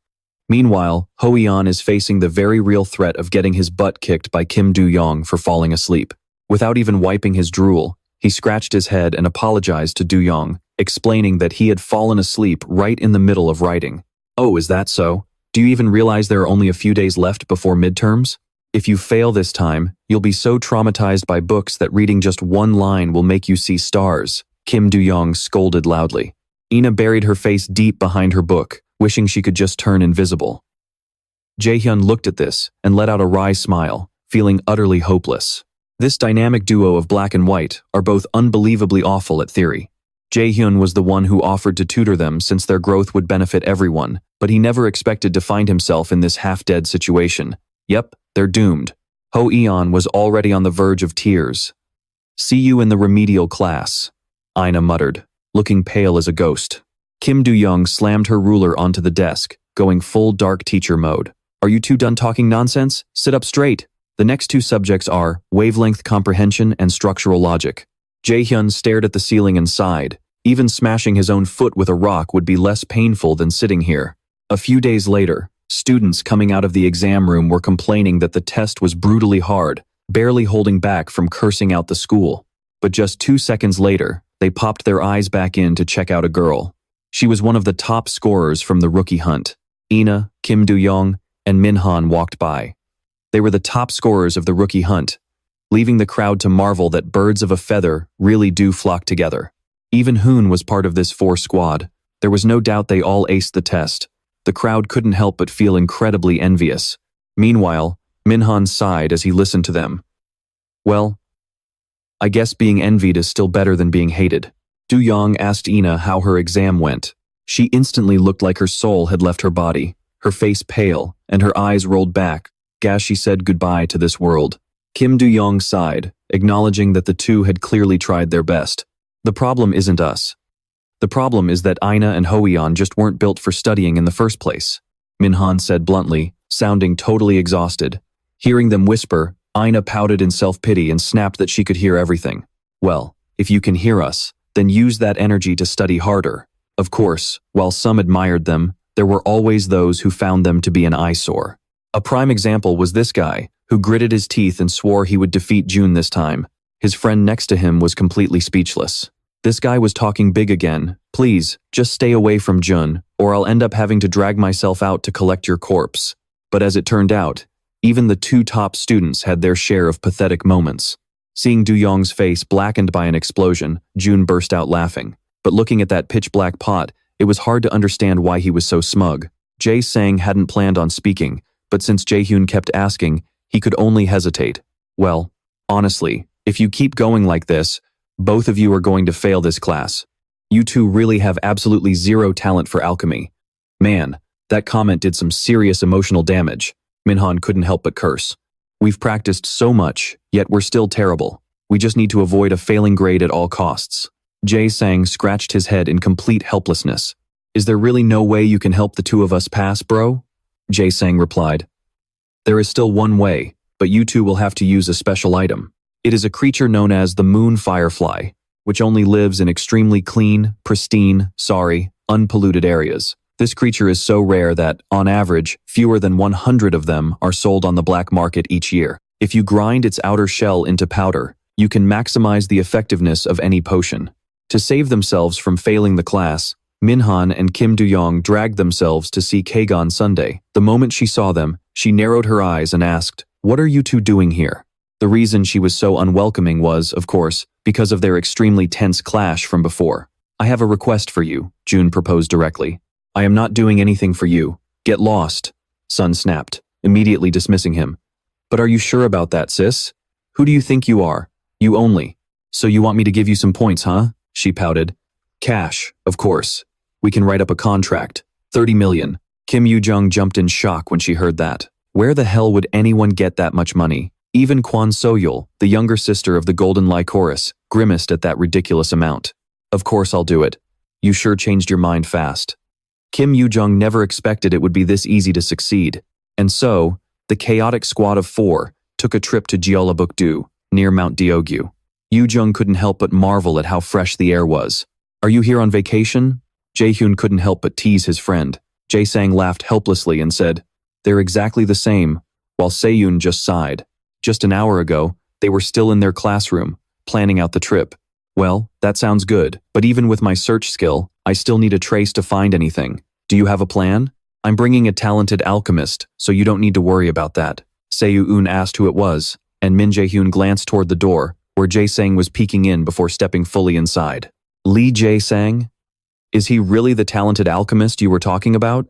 Meanwhile, Ho-yeon is facing the very real threat of getting his butt kicked by Kim Do-young for falling asleep. Without even wiping his drool, he scratched his head and apologized to Do-young, explaining that he had fallen asleep right in the middle of writing. Oh, is that so? Do you even realize there are only a few days left before midterms? If you fail this time, you'll be so traumatized by books that reading just one line will make you see stars, Kim Do-young scolded loudly. Ina buried her face deep behind her book, wishing she could just turn invisible. Jae-hyun looked at this and let out a wry smile, feeling utterly hopeless. This dynamic duo of black and white are both unbelievably awful at theory. Jae-hyun was the one who offered to tutor them since their growth would benefit everyone, but he never expected to find himself in this half-dead situation. Yep, they're doomed. Ho-yeon was already on the verge of tears. See you in the remedial class, Ina muttered, looking pale as a ghost. Kim Do-young slammed her ruler onto the desk, going full dark teacher mode. Are you two done talking nonsense? Sit up straight. The next two subjects are wavelength comprehension and structural logic. Jae-hyun stared at the ceiling and sighed. Even smashing his own foot with a rock would be less painful than sitting here. A few days later, students coming out of the exam room were complaining that the test was brutally hard, barely holding back from cursing out the school. But just 2 seconds later, they popped their eyes back in to check out a girl. She was one of the top scorers from the rookie hunt. Ina, Kim Do-young, and Min-han walked by. They were the top scorers of the rookie hunt, leaving the crowd to marvel that birds of a feather really do flock together. Even Hoon was part of this 4 squad. There was no doubt they all aced the test. The crowd couldn't help but feel incredibly envious. Meanwhile, Min-han sighed as he listened to them. Well, I guess being envied is still better than being hated. Du-young asked Ina how her exam went. She instantly looked like her soul had left her body, her face pale, and her eyes rolled back, as she said goodbye to this world. Kim Du-young sighed, acknowledging that the two had clearly tried their best. The problem isn't us. The problem is that Ina and Hoyeon just weren't built for studying in the first place, Minhan said bluntly, sounding totally exhausted. Hearing them whisper, Ina pouted in self-pity and snapped that she could hear everything. Well, if you can hear us, then use that energy to study harder. Of course, while some admired them, there were always those who found them to be an eyesore. A prime example was this guy, who gritted his teeth and swore he would defeat June this time. His friend next to him was completely speechless. This guy was talking big again. Please, just stay away from Jun, or I'll end up having to drag myself out to collect your corpse. But as it turned out, even the two top students had their share of pathetic moments. Seeing Du-young's face blackened by an explosion, Jun burst out laughing. But looking at that pitch-black pot, it was hard to understand why he was so smug. Jae-sang hadn't planned on speaking, but since Jae-hyun kept asking, he could only hesitate. Well, honestly, if you keep going like this, both of you are going to fail this class. You two really have absolutely zero talent for alchemy. Man, that comment did some serious emotional damage. Minhan couldn't help but curse. We've practiced so much, yet we're still terrible. We just need to avoid a failing grade at all costs. Jae-sang scratched his head in complete helplessness. Is there really no way you can help the two of us pass, bro? Jae-sang replied. There is still one way, but you two will have to use a special item. It is a creature known as the moon firefly, which only lives in extremely clean, pristine, unpolluted areas. This creature is so rare that, on average, fewer than 100 of them are sold on the black market each year. If you grind its outer shell into powder, you can maximize the effectiveness of any potion. To save themselves from failing the class, Minhan and Kim Du-young dragged themselves to see Kagon Sunday. The moment she saw them, she narrowed her eyes and asked, "What are you two doing here?" The reason she was so unwelcoming was, of course, because of their extremely tense clash from before. "I have a request for you," June proposed directly. "I am not doing anything for you. Get lost," Sun snapped, immediately dismissing him. "But are you sure about that, sis? Who do you think you are? You only. So you want me to give you some points, huh?" She pouted. "Cash, of course. We can write up a contract. 30 million. Kim Yoo-jung jumped in shock when she heard that. Where the hell would anyone get that much money? Even Kwon So-yul, the younger sister of the Golden Lycoris, grimaced at that ridiculous amount. "Of course I'll do it. You sure changed your mind fast." Kim Yoo-jung never expected it would be this easy to succeed. And so, the chaotic squad of 4 took a trip to Jeollabuk-do, near Mount Deogyu. Yoo-jung couldn't help but marvel at how fresh the air was. "Are you here on vacation?" Jae-hyun couldn't help but tease his friend. Jae-sang laughed helplessly and said, "They're exactly the same," while Se-yoon just sighed. Just an hour ago, they were still in their classroom, planning out the trip. "Well, that sounds good, but even with my search skill, I still need a trace to find anything. Do you have a plan?" "I'm bringing a talented alchemist, so you don't need to worry about that." Se-yoon asked who it was, and Min Jae-hyun glanced toward the door, where Jae-sang was peeking in before stepping fully inside. "Lee Jae-sang? Is he really the talented alchemist you were talking about?"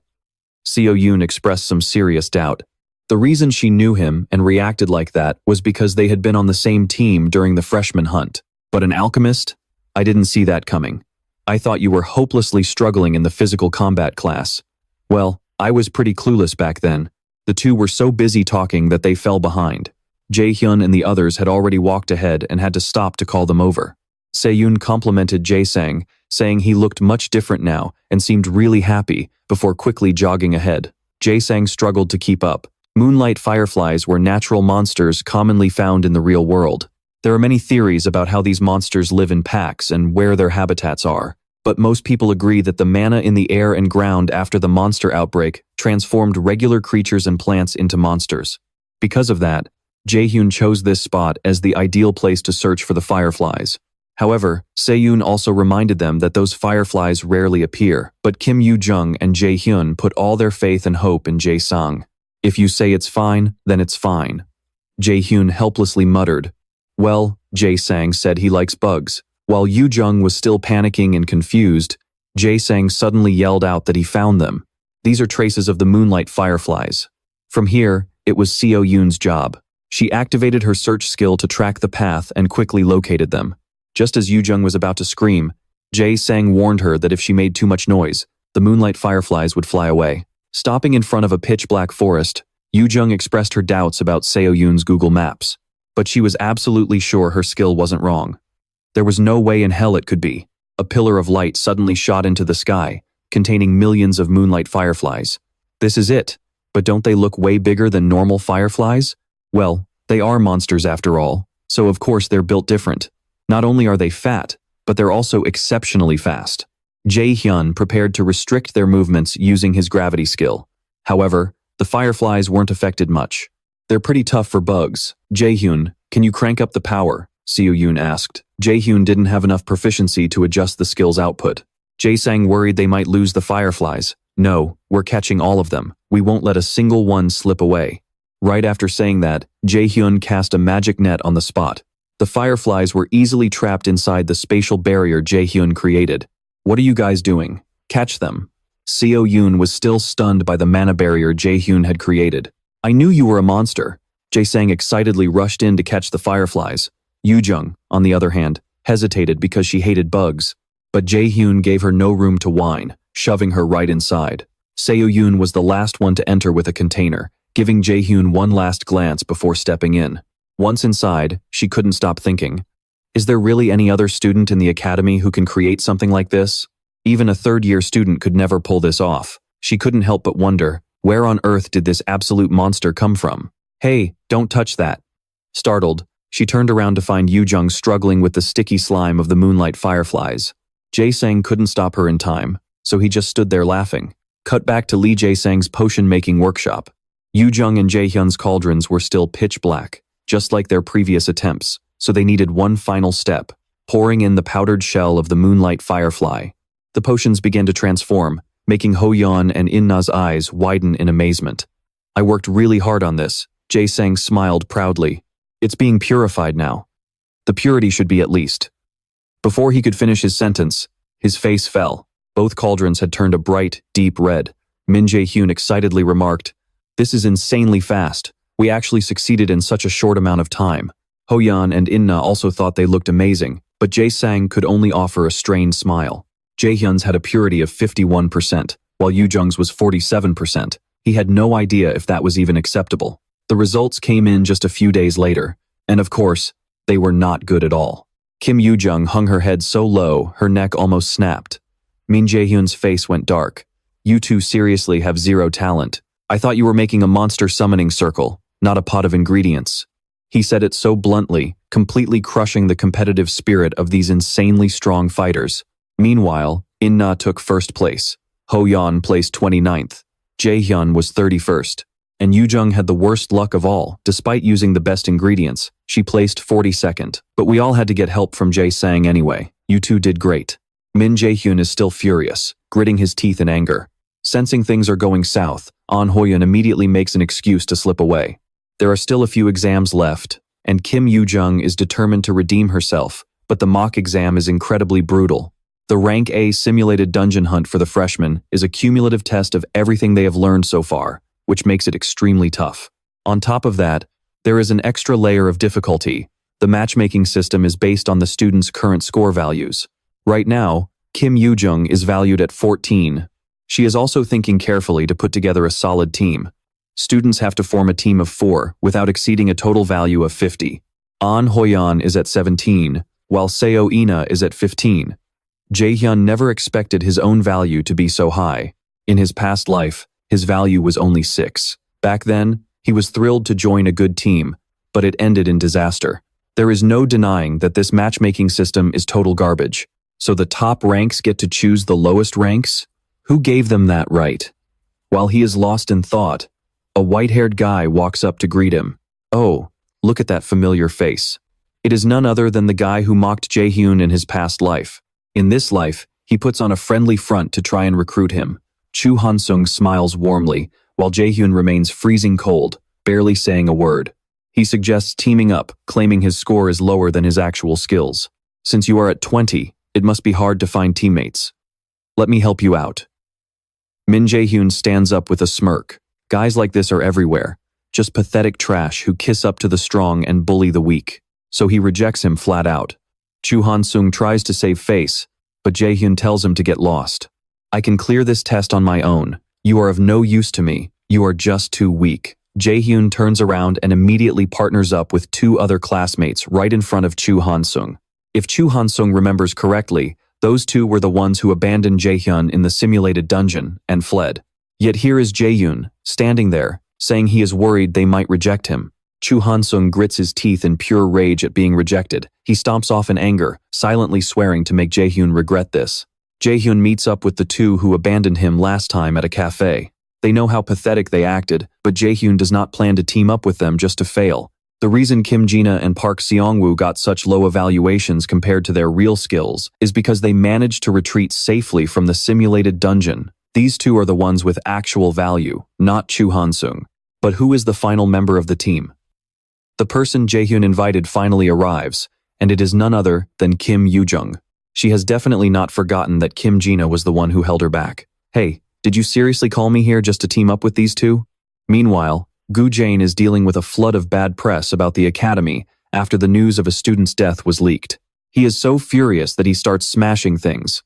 Se-yoon expressed some serious doubt. The reason she knew him and reacted like that was because they had been on the same team during the freshman hunt. But an alchemist? I didn't see that coming. I thought you were hopelessly struggling in the physical combat class. Well, I was pretty clueless back then. The two were so busy talking that they fell behind. Jae-hyun and the others had already walked ahead and had to stop to call them over. Se-yoon complimented Jae-sang, saying he looked much different now and seemed really happy, before quickly jogging ahead. Jae-sang struggled to keep up. Moonlight fireflies were natural monsters commonly found in the real world. There are many theories about how these monsters live in packs and where their habitats are, but most people agree that the mana in the air and ground after the monster outbreak transformed regular creatures and plants into monsters. Because of that, Jae-hyun chose this spot as the ideal place to search for the fireflies. However, Se-yoon also reminded them that those fireflies rarely appear, but Kim Yoo-jung and Jae-hyun put all their faith and hope in Jae-sang. "If you say it's fine, then it's fine." Jae-hyun helplessly muttered. "Well," Jae-sang said he likes bugs. While Yoo-jung was still panicking and confused, Jae-sang suddenly yelled out that he found them. "These are traces of the moonlight fireflies." From here, it was Se-yoon's job. She activated her search skill to track the path and quickly located them. Just as Yoo-jung was about to scream, Jae-sang warned her that if she made too much noise, the moonlight fireflies would fly away. Stopping in front of a pitch-black forest, Yoo-jung expressed her doubts about Seo-yoon's Google Maps, but she was absolutely sure her skill wasn't wrong. There was no way in hell it could be. A pillar of light suddenly shot into the sky, containing millions of moonlight fireflies. This is it, but don't they look way bigger than normal fireflies? Well, they are monsters after all, so of course they're built different. Not only are they fat, but they're also exceptionally fast. Jae-hyun prepared to restrict their movements using his gravity skill. However, the fireflies weren't affected much. They're pretty tough for bugs. Jae-hyun, can you crank up the power? Seo-yoon asked. Jae-hyun didn't have enough proficiency to adjust the skill's output. Jae-sang worried they might lose the fireflies. No, we're catching all of them. We won't let a single one slip away. Right after saying that, Jae-hyun cast a magic net on the spot. The fireflies were easily trapped inside the spatial barrier Jae-hyun created. What are you guys doing? Catch them. Seo-yoon was still stunned by the mana barrier Jae-hyun had created. I knew you were a monster. Jae-sang excitedly rushed in to catch the fireflies. Yoo-jung, on the other hand, hesitated because she hated bugs. But Jae-hyun gave her no room to whine, shoving her right inside. Seo-yoon was the last one to enter with a container, giving Jae-hyun one last glance before stepping in. Once inside, she couldn't stop thinking, is there really any other student in the academy who can create something like this? Even a third-year student could never pull this off. She couldn't help but wonder, where on earth did this absolute monster come from? Hey, don't touch that. Startled, she turned around to find Yoo-jung struggling with the sticky slime of the moonlight fireflies. Jae-sang couldn't stop her in time, so he just stood there laughing. Cut back to Lee Jae-sang's potion-making workshop. Yoo-jung and Jae-hyun's cauldrons were still pitch black, just like their previous attempts, so they needed one final step, pouring in the powdered shell of the moonlight firefly. The potions began to transform, making Ho-yeon and In-na's eyes widen in amazement. I worked really hard on this, Jae-sang smiled proudly. It's being purified now. The purity should be at least. Before he could finish his sentence, his face fell. Both cauldrons had turned a bright, deep red. Min Jae-hyun excitedly remarked, "This is insanely fast. We actually succeeded in such a short amount of time." Ho-yeon and In-na also thought they looked amazing, but Jae-sang could only offer a strained smile. Jae-hyun's had a purity of 51%, while Yoo-jung's was 47%. He had no idea if that was even acceptable. The results came in just a few days later, and of course, they were not good at all. Kim Yoo-jung hung her head so low, her neck almost snapped. Min Jae-hyun's face went dark. You two seriously have zero talent. I thought you were making a monster summoning circle, not a pot of ingredients. He said it so bluntly, completely crushing the competitive spirit of these insanely strong fighters. Meanwhile, In-na took first place. Ho-yeon placed 29th. Jae-hyun was 31st. And Yoo-jung had the worst luck of all. Despite using the best ingredients, she placed 42nd. But we all had to get help from Jae-sang anyway. You two did great. Min Jae-hyun is still furious, gritting his teeth in anger. Sensing things are going south, An Ho-yeon immediately makes an excuse to slip away. There are still a few exams left, and Kim Yoo-jung is determined to redeem herself, but the mock exam is incredibly brutal. The Rank A simulated dungeon hunt for the freshmen is a cumulative test of everything they have learned so far, which makes it extremely tough. On top of that, there is an extra layer of difficulty. The matchmaking system is based on the students' current score values. Right now, Kim Yoo-jung is valued at 14. She is also thinking carefully to put together a solid team. Students have to form a team of 4 without exceeding a total value of 50. An Ho-yeon is at 17, while Seo-ina is at 15. Jae-hyun never expected his own value to be so high. In his past life, his value was only 6. Back then, he was thrilled to join a good team, but it ended in disaster. There is no denying that this matchmaking system is total garbage. So the top ranks get to choose the lowest ranks? Who gave them that right? While he is lost in thought, a white-haired guy walks up to greet him. Oh, look at that familiar face. It is none other than the guy who mocked Jae-hyun in his past life. In this life, he puts on a friendly front to try and recruit him. Chu Han-sung smiles warmly, while Jae-hyun remains freezing cold, barely saying a word. He suggests teaming up, claiming his score is lower than his actual skills. Since you are at 20, it must be hard to find teammates. Let me help you out. Min Jae-hyun stands up with a smirk. Guys like this are everywhere. just pathetic trash who kiss up to the strong and bully the weak. So he rejects him flat out. Chu Han-sung tries to save face, but Jae-hyun tells him to get lost. I can clear this test on my own. You are of no use to me. You are just too weak. Jae-hyun turns around and immediately partners up with two other classmates right in front of Chu Han-sung. If Chu Han-sung remembers correctly, those two were the ones who abandoned Jae-hyun in the simulated dungeon and fled. Yet here is Jae-hyun, standing there, saying he is worried they might reject him. Chu Han-sung grits his teeth in pure rage at being rejected. He stomps off in anger, silently swearing to make Jae-hyun regret this. Jae-hyun meets up with the two who abandoned him last time at a cafe. They know how pathetic they acted, but Jae-hyun does not plan to team up with them just to fail. The reason Kim Ji-na and Park Seong-woo got such low evaluations compared to their real skills is because they managed to retreat safely from the simulated dungeon. These two are the ones with actual value, not Chu Han-sung. But who is the final member of the team? The person Jae-hyun invited finally arrives, and it is none other than Kim Yoo-jung. She has definitely not forgotten that Kim Ji-na was the one who held her back. Hey, did you seriously call me here just to team up with these two? Meanwhile, Gu-jain is dealing with a flood of bad press about the academy after the news of a student's death was leaked. He is so furious that he starts smashing things.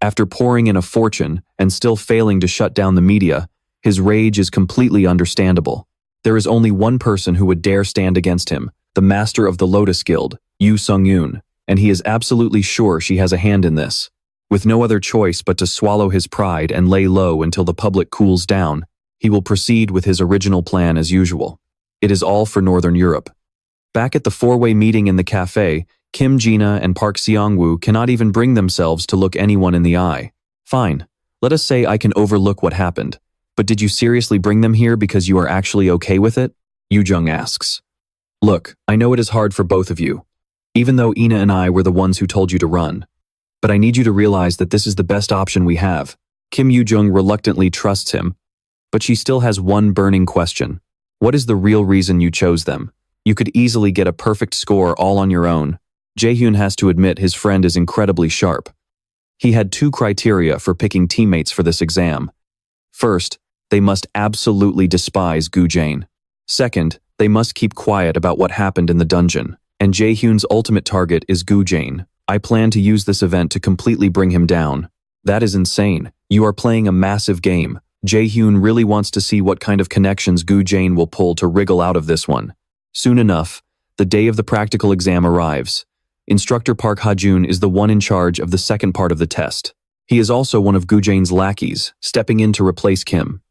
After pouring in a fortune and still failing to shut down the media, his rage is completely understandable. There is only one person who would dare stand against him, the master of the Lotus Guild, Yoo Sung-yoon, and he is absolutely sure she has a hand in this. With no other choice but to swallow his pride and lay low until the public cools down, he will proceed with his original plan as usual. It is all for Northern Europe. Back at the four-way meeting in the cafe, Kim Ji-na and Park Seong-woo cannot even bring themselves to look anyone in the eye. Fine, let us say I can overlook what happened. But did you seriously bring them here because you are actually okay with it? Yoo-jung asks. Look, I know it is hard for both of you, even though Ina and I were the ones who told you to run. But I need you to realize that this is the best option we have. Kim Yoo-jung reluctantly trusts him, but she still has one burning question. What is the real reason you chose them? You could easily get a perfect score all on your own. Jae-hyun has to admit his friend is incredibly sharp. He had two criteria for picking teammates for this exam. First, they must absolutely despise Gu-jain. Second, they must keep quiet about what happened in the dungeon. And Jae-hyun's ultimate target is Gu-jain. I plan to use this event to completely bring him down. That is insane. You are playing a massive game. Jae-hyun really wants to see what kind of connections Gu-jain will pull to wriggle out of this one. Soon enough, the day of the practical exam arrives. Instructor Park Ha-jun is the one in charge of the second part of the test. He is also one of Gu-jain's lackeys, stepping in to replace Kim.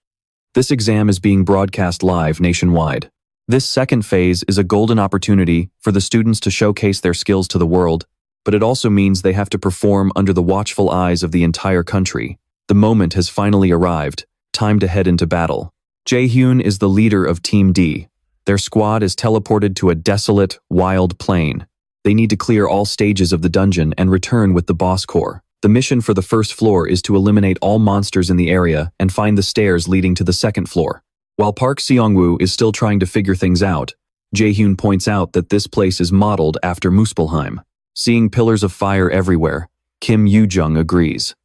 This exam is being broadcast live nationwide. This second phase is a golden opportunity for the students to showcase their skills to the world, but it also means they have to perform under the watchful eyes of the entire country. The moment has finally arrived, time to head into battle. Jae-hyun is the leader of Team D. Their squad is teleported to a desolate, wild plain. They need to clear all stages of the dungeon and return with the boss core. The mission for the first floor is to eliminate all monsters in the area and find the stairs leading to the second floor. While Park Seong-woo is still trying to figure things out, Jae-hyun points out that this place is modeled after Muspelheim. Seeing pillars of fire everywhere, Kim Yoo-jung agrees.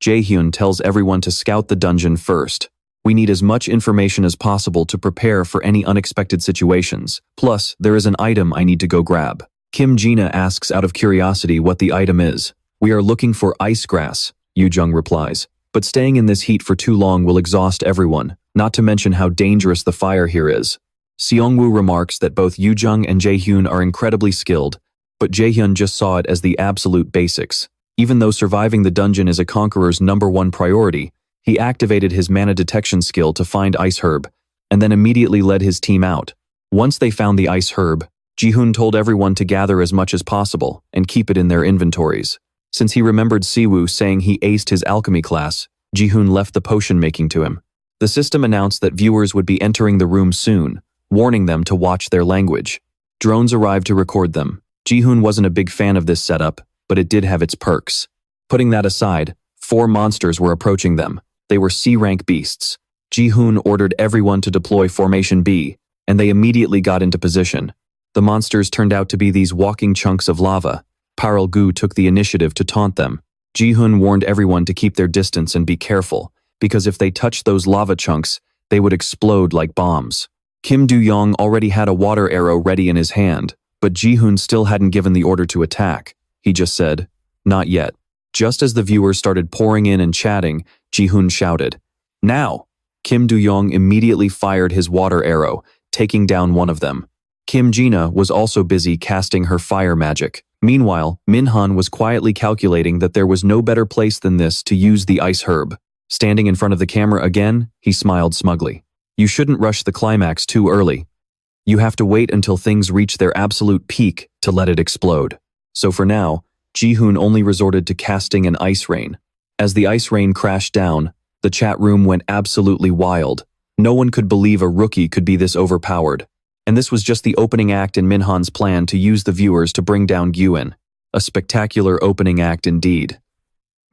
Jae-hyun tells everyone to scout the dungeon first. We need as much information as possible to prepare for any unexpected situations. Plus, there is an item I need to go grab. Kim Ji-na asks out of curiosity what the item is. We are looking for ice grass, Yoo-jung replies. But staying in this heat for too long will exhaust everyone, not to mention how dangerous the fire here is. Seong-woo remarks that both Yoo-jung and Jae-hyun are incredibly skilled, but Jae-hyun just saw it as the absolute basics. Even though surviving the dungeon is a conqueror's #1 priority, he activated his mana detection skill to find ice herb, and then immediately led his team out. Once they found the ice herb, Ji-hoon told everyone to gather as much as possible and keep it in their inventories. Since he remembered Siwoo saying he aced his alchemy class, Ji-hoon left the potion making to him. The system announced that viewers would be entering the room soon, warning them to watch their language. Drones arrived to record them. Ji-hoon wasn't a big fan of this setup, but it did have its perks. Putting that aside, 4 monsters were approaching them. They were C-rank beasts. Ji-hoon ordered everyone to deploy Formation B, and they immediately got into position. The monsters turned out to be these walking chunks of lava. Paril Gu took the initiative to taunt them. Ji-hoon warned everyone to keep their distance and be careful, because if they touched those lava chunks, they would explode like bombs. Kim Do-young already had a water arrow ready in his hand, but Jae-hyun still hadn't given the order to attack. He just said, "Not yet." Just as the viewers started pouring in and chatting, Jae-hyun shouted, "Now!" Kim Do-young immediately fired his water arrow, taking down one of them. Kim Jina was also busy casting her fire magic. Meanwhile, Minhan was quietly calculating that there was no better place than this to use the ice herb. Standing in front of the camera again, he smiled smugly. "You shouldn't rush the climax too early. You have to wait until things reach their absolute peak to let it explode." So for now, Jae-hyun only resorted to casting an ice rain. As the ice rain crashed down, the chat room went absolutely wild. No one could believe a rookie could be this overpowered. And this was just the opening act in Minhan's plan to use the viewers to bring down Gyun. A spectacular opening act indeed.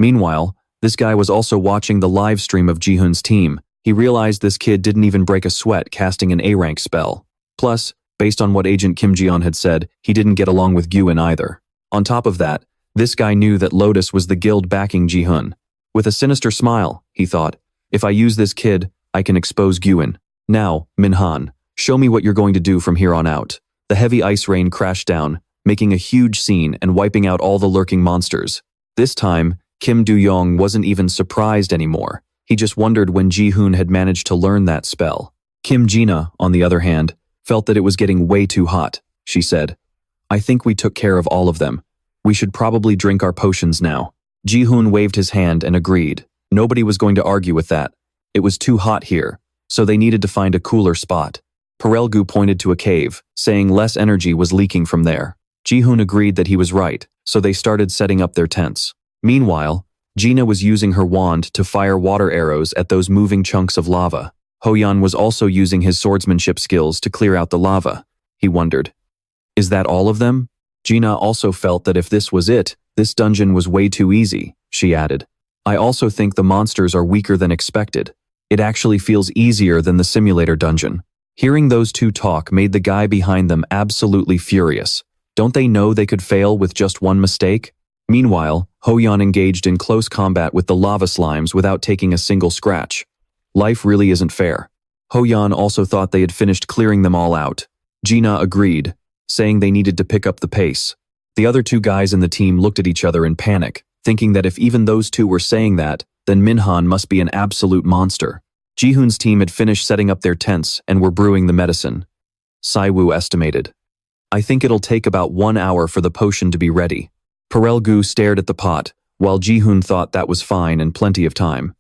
Meanwhile, this guy was also watching the live stream of Jae-hyun's team. He realized this kid didn't even break a sweat casting an A-rank spell. Plus, based on what Agent Kim Ji-yeon had said, he didn't get along with Gyun either. On top of that, this guy knew that Lotus was the guild backing Jae-hyun. With a sinister smile, he thought, "If I use this kid, I can expose Gyun. Now, Minhan, show me what you're going to do from here on out." The heavy ice rain crashed down, making a huge scene and wiping out all the lurking monsters. This time, Kim Do-young wasn't even surprised anymore. He just wondered when Jae-hyun had managed to learn that spell. Kim Jina, on the other hand, felt that it was getting way too hot. She said, "I think we took care of all of them. We should probably drink our potions now." Jae-hyun waved his hand and agreed. Nobody was going to argue with that. It was too hot here, so they needed to find a cooler spot. Parelgu pointed to a cave, saying less energy was leaking from there. Jae-hyun agreed that he was right, so they started setting up their tents. Meanwhile, Gina was using her wand to fire water arrows at those moving chunks of lava. Hoyan was also using his swordsmanship skills to clear out the lava. He wondered, "Is that all of them?" Gina also felt that if this was it, this dungeon was way too easy, she added. "I also think the monsters are weaker than expected. It actually feels easier than the simulator dungeon." Hearing those two talk made the guy behind them absolutely furious. Don't they know they could fail with just one mistake? Meanwhile, Hoyan engaged in close combat with the lava slimes without taking a single scratch. Life really isn't fair. Hoyan also thought they had finished clearing them all out. Gina agreed, saying they needed to pick up the pace. The other two guys in the team looked at each other in panic, thinking that if even those two were saying that, then Minhan must be an absolute monster. Jae-hyun's team had finished setting up their tents and were brewing the medicine. Saiwoo estimated, "I think it'll take about 1 hour for the potion to be ready." Parelgu stared at the pot, while Jae-hyun thought that was fine and plenty of time.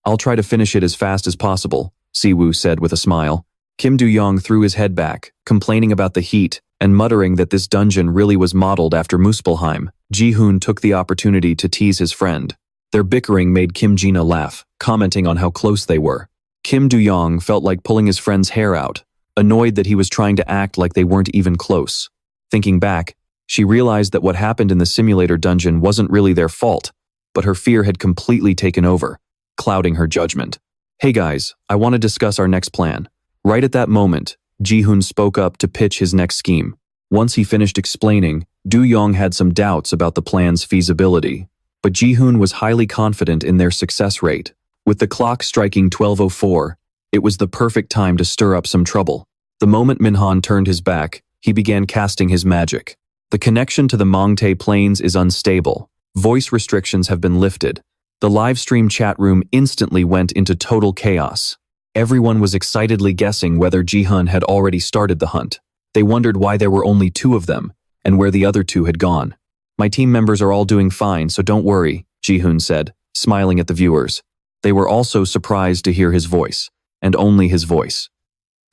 "I'll try to finish it as fast as possible," Siwoo said with a smile. Kim Do-young threw his head back, complaining about the heat and muttering that this dungeon really was modeled after Muspelheim. Jae-hyun took the opportunity to tease his friend. Their bickering made Kim Jina laugh, commenting on how close they were. Kim Do-young felt like pulling his friend's hair out, annoyed that he was trying to act like they weren't even close. Thinking back, she realized that what happened in the simulator dungeon wasn't really their fault, but her fear had completely taken over, clouding her judgment. "Hey guys, I want to discuss our next plan." Right at that moment, Jae-hyun spoke up to pitch his next scheme. Once he finished explaining, Do-young had some doubts about the plan's feasibility, but Jae-hyun was highly confident in their success rate. With the clock striking 12:04, it was the perfect time to stir up some trouble. The moment Minhan turned his back, he began casting his magic. The connection to the Mongtae Plains is unstable. Voice restrictions have been lifted. The livestream chat room instantly went into total chaos. Everyone was excitedly guessing whether Jae-hyun had already started the hunt. They wondered why there were only 2 of them, and where the other 2 had gone. "My team members are all doing fine, so don't worry," Jae-hyun said, smiling at the viewers. They were also surprised to hear his voice, and only his voice.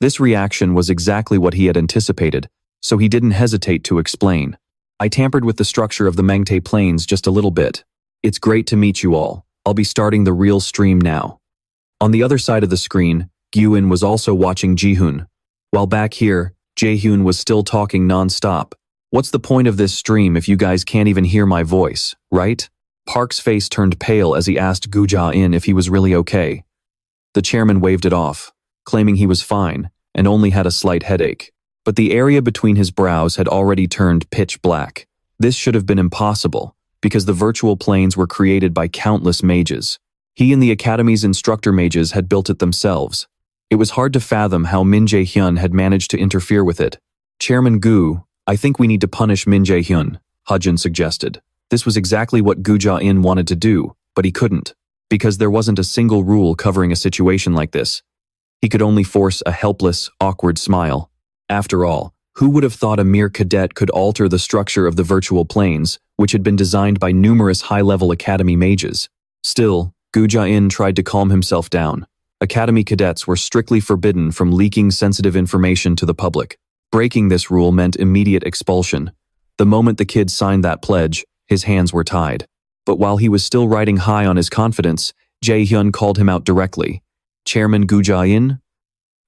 This reaction was exactly what he had anticipated, so he didn't hesitate to explain. "I tampered with the structure of the Mongtae Plains just a little bit. It's great to meet you all. I'll be starting the real stream now." On the other side of the screen, Gyun was also watching Jae-hyun. While back here, Jae-hyun was still talking non-stop. "What's the point of this stream if you guys can't even hear my voice, right?" Park's face turned pale as he asked Gu Ja-in if he was really okay. The chairman waved it off, claiming he was fine and only had a slight headache. But the area between his brows had already turned pitch black. This should have been impossible, because the virtual planes were created by countless mages. He and the Academy's instructor mages had built it themselves. It was hard to fathom how Min Jae-hyun had managed to interfere with it. Chairman Gu, I think we need to punish Min Jae-hyun, HUNTS suggested. This was exactly what Gu Ja-in wanted to do, but he couldn't, because there wasn't a single rule covering a situation like this. He could only force a helpless, awkward smile. After all, who would have thought a mere cadet could alter the structure of the virtual planes, which had been designed by numerous high-level academy mages? Still, Gu Ja-in tried to calm himself down. Academy cadets were strictly forbidden from leaking sensitive information to the public. Breaking this rule meant immediate expulsion. The moment the kid signed that pledge, his hands were tied. But while he was still riding high on his confidence, Jae-hyun called him out directly. Chairman Gu Ja-in?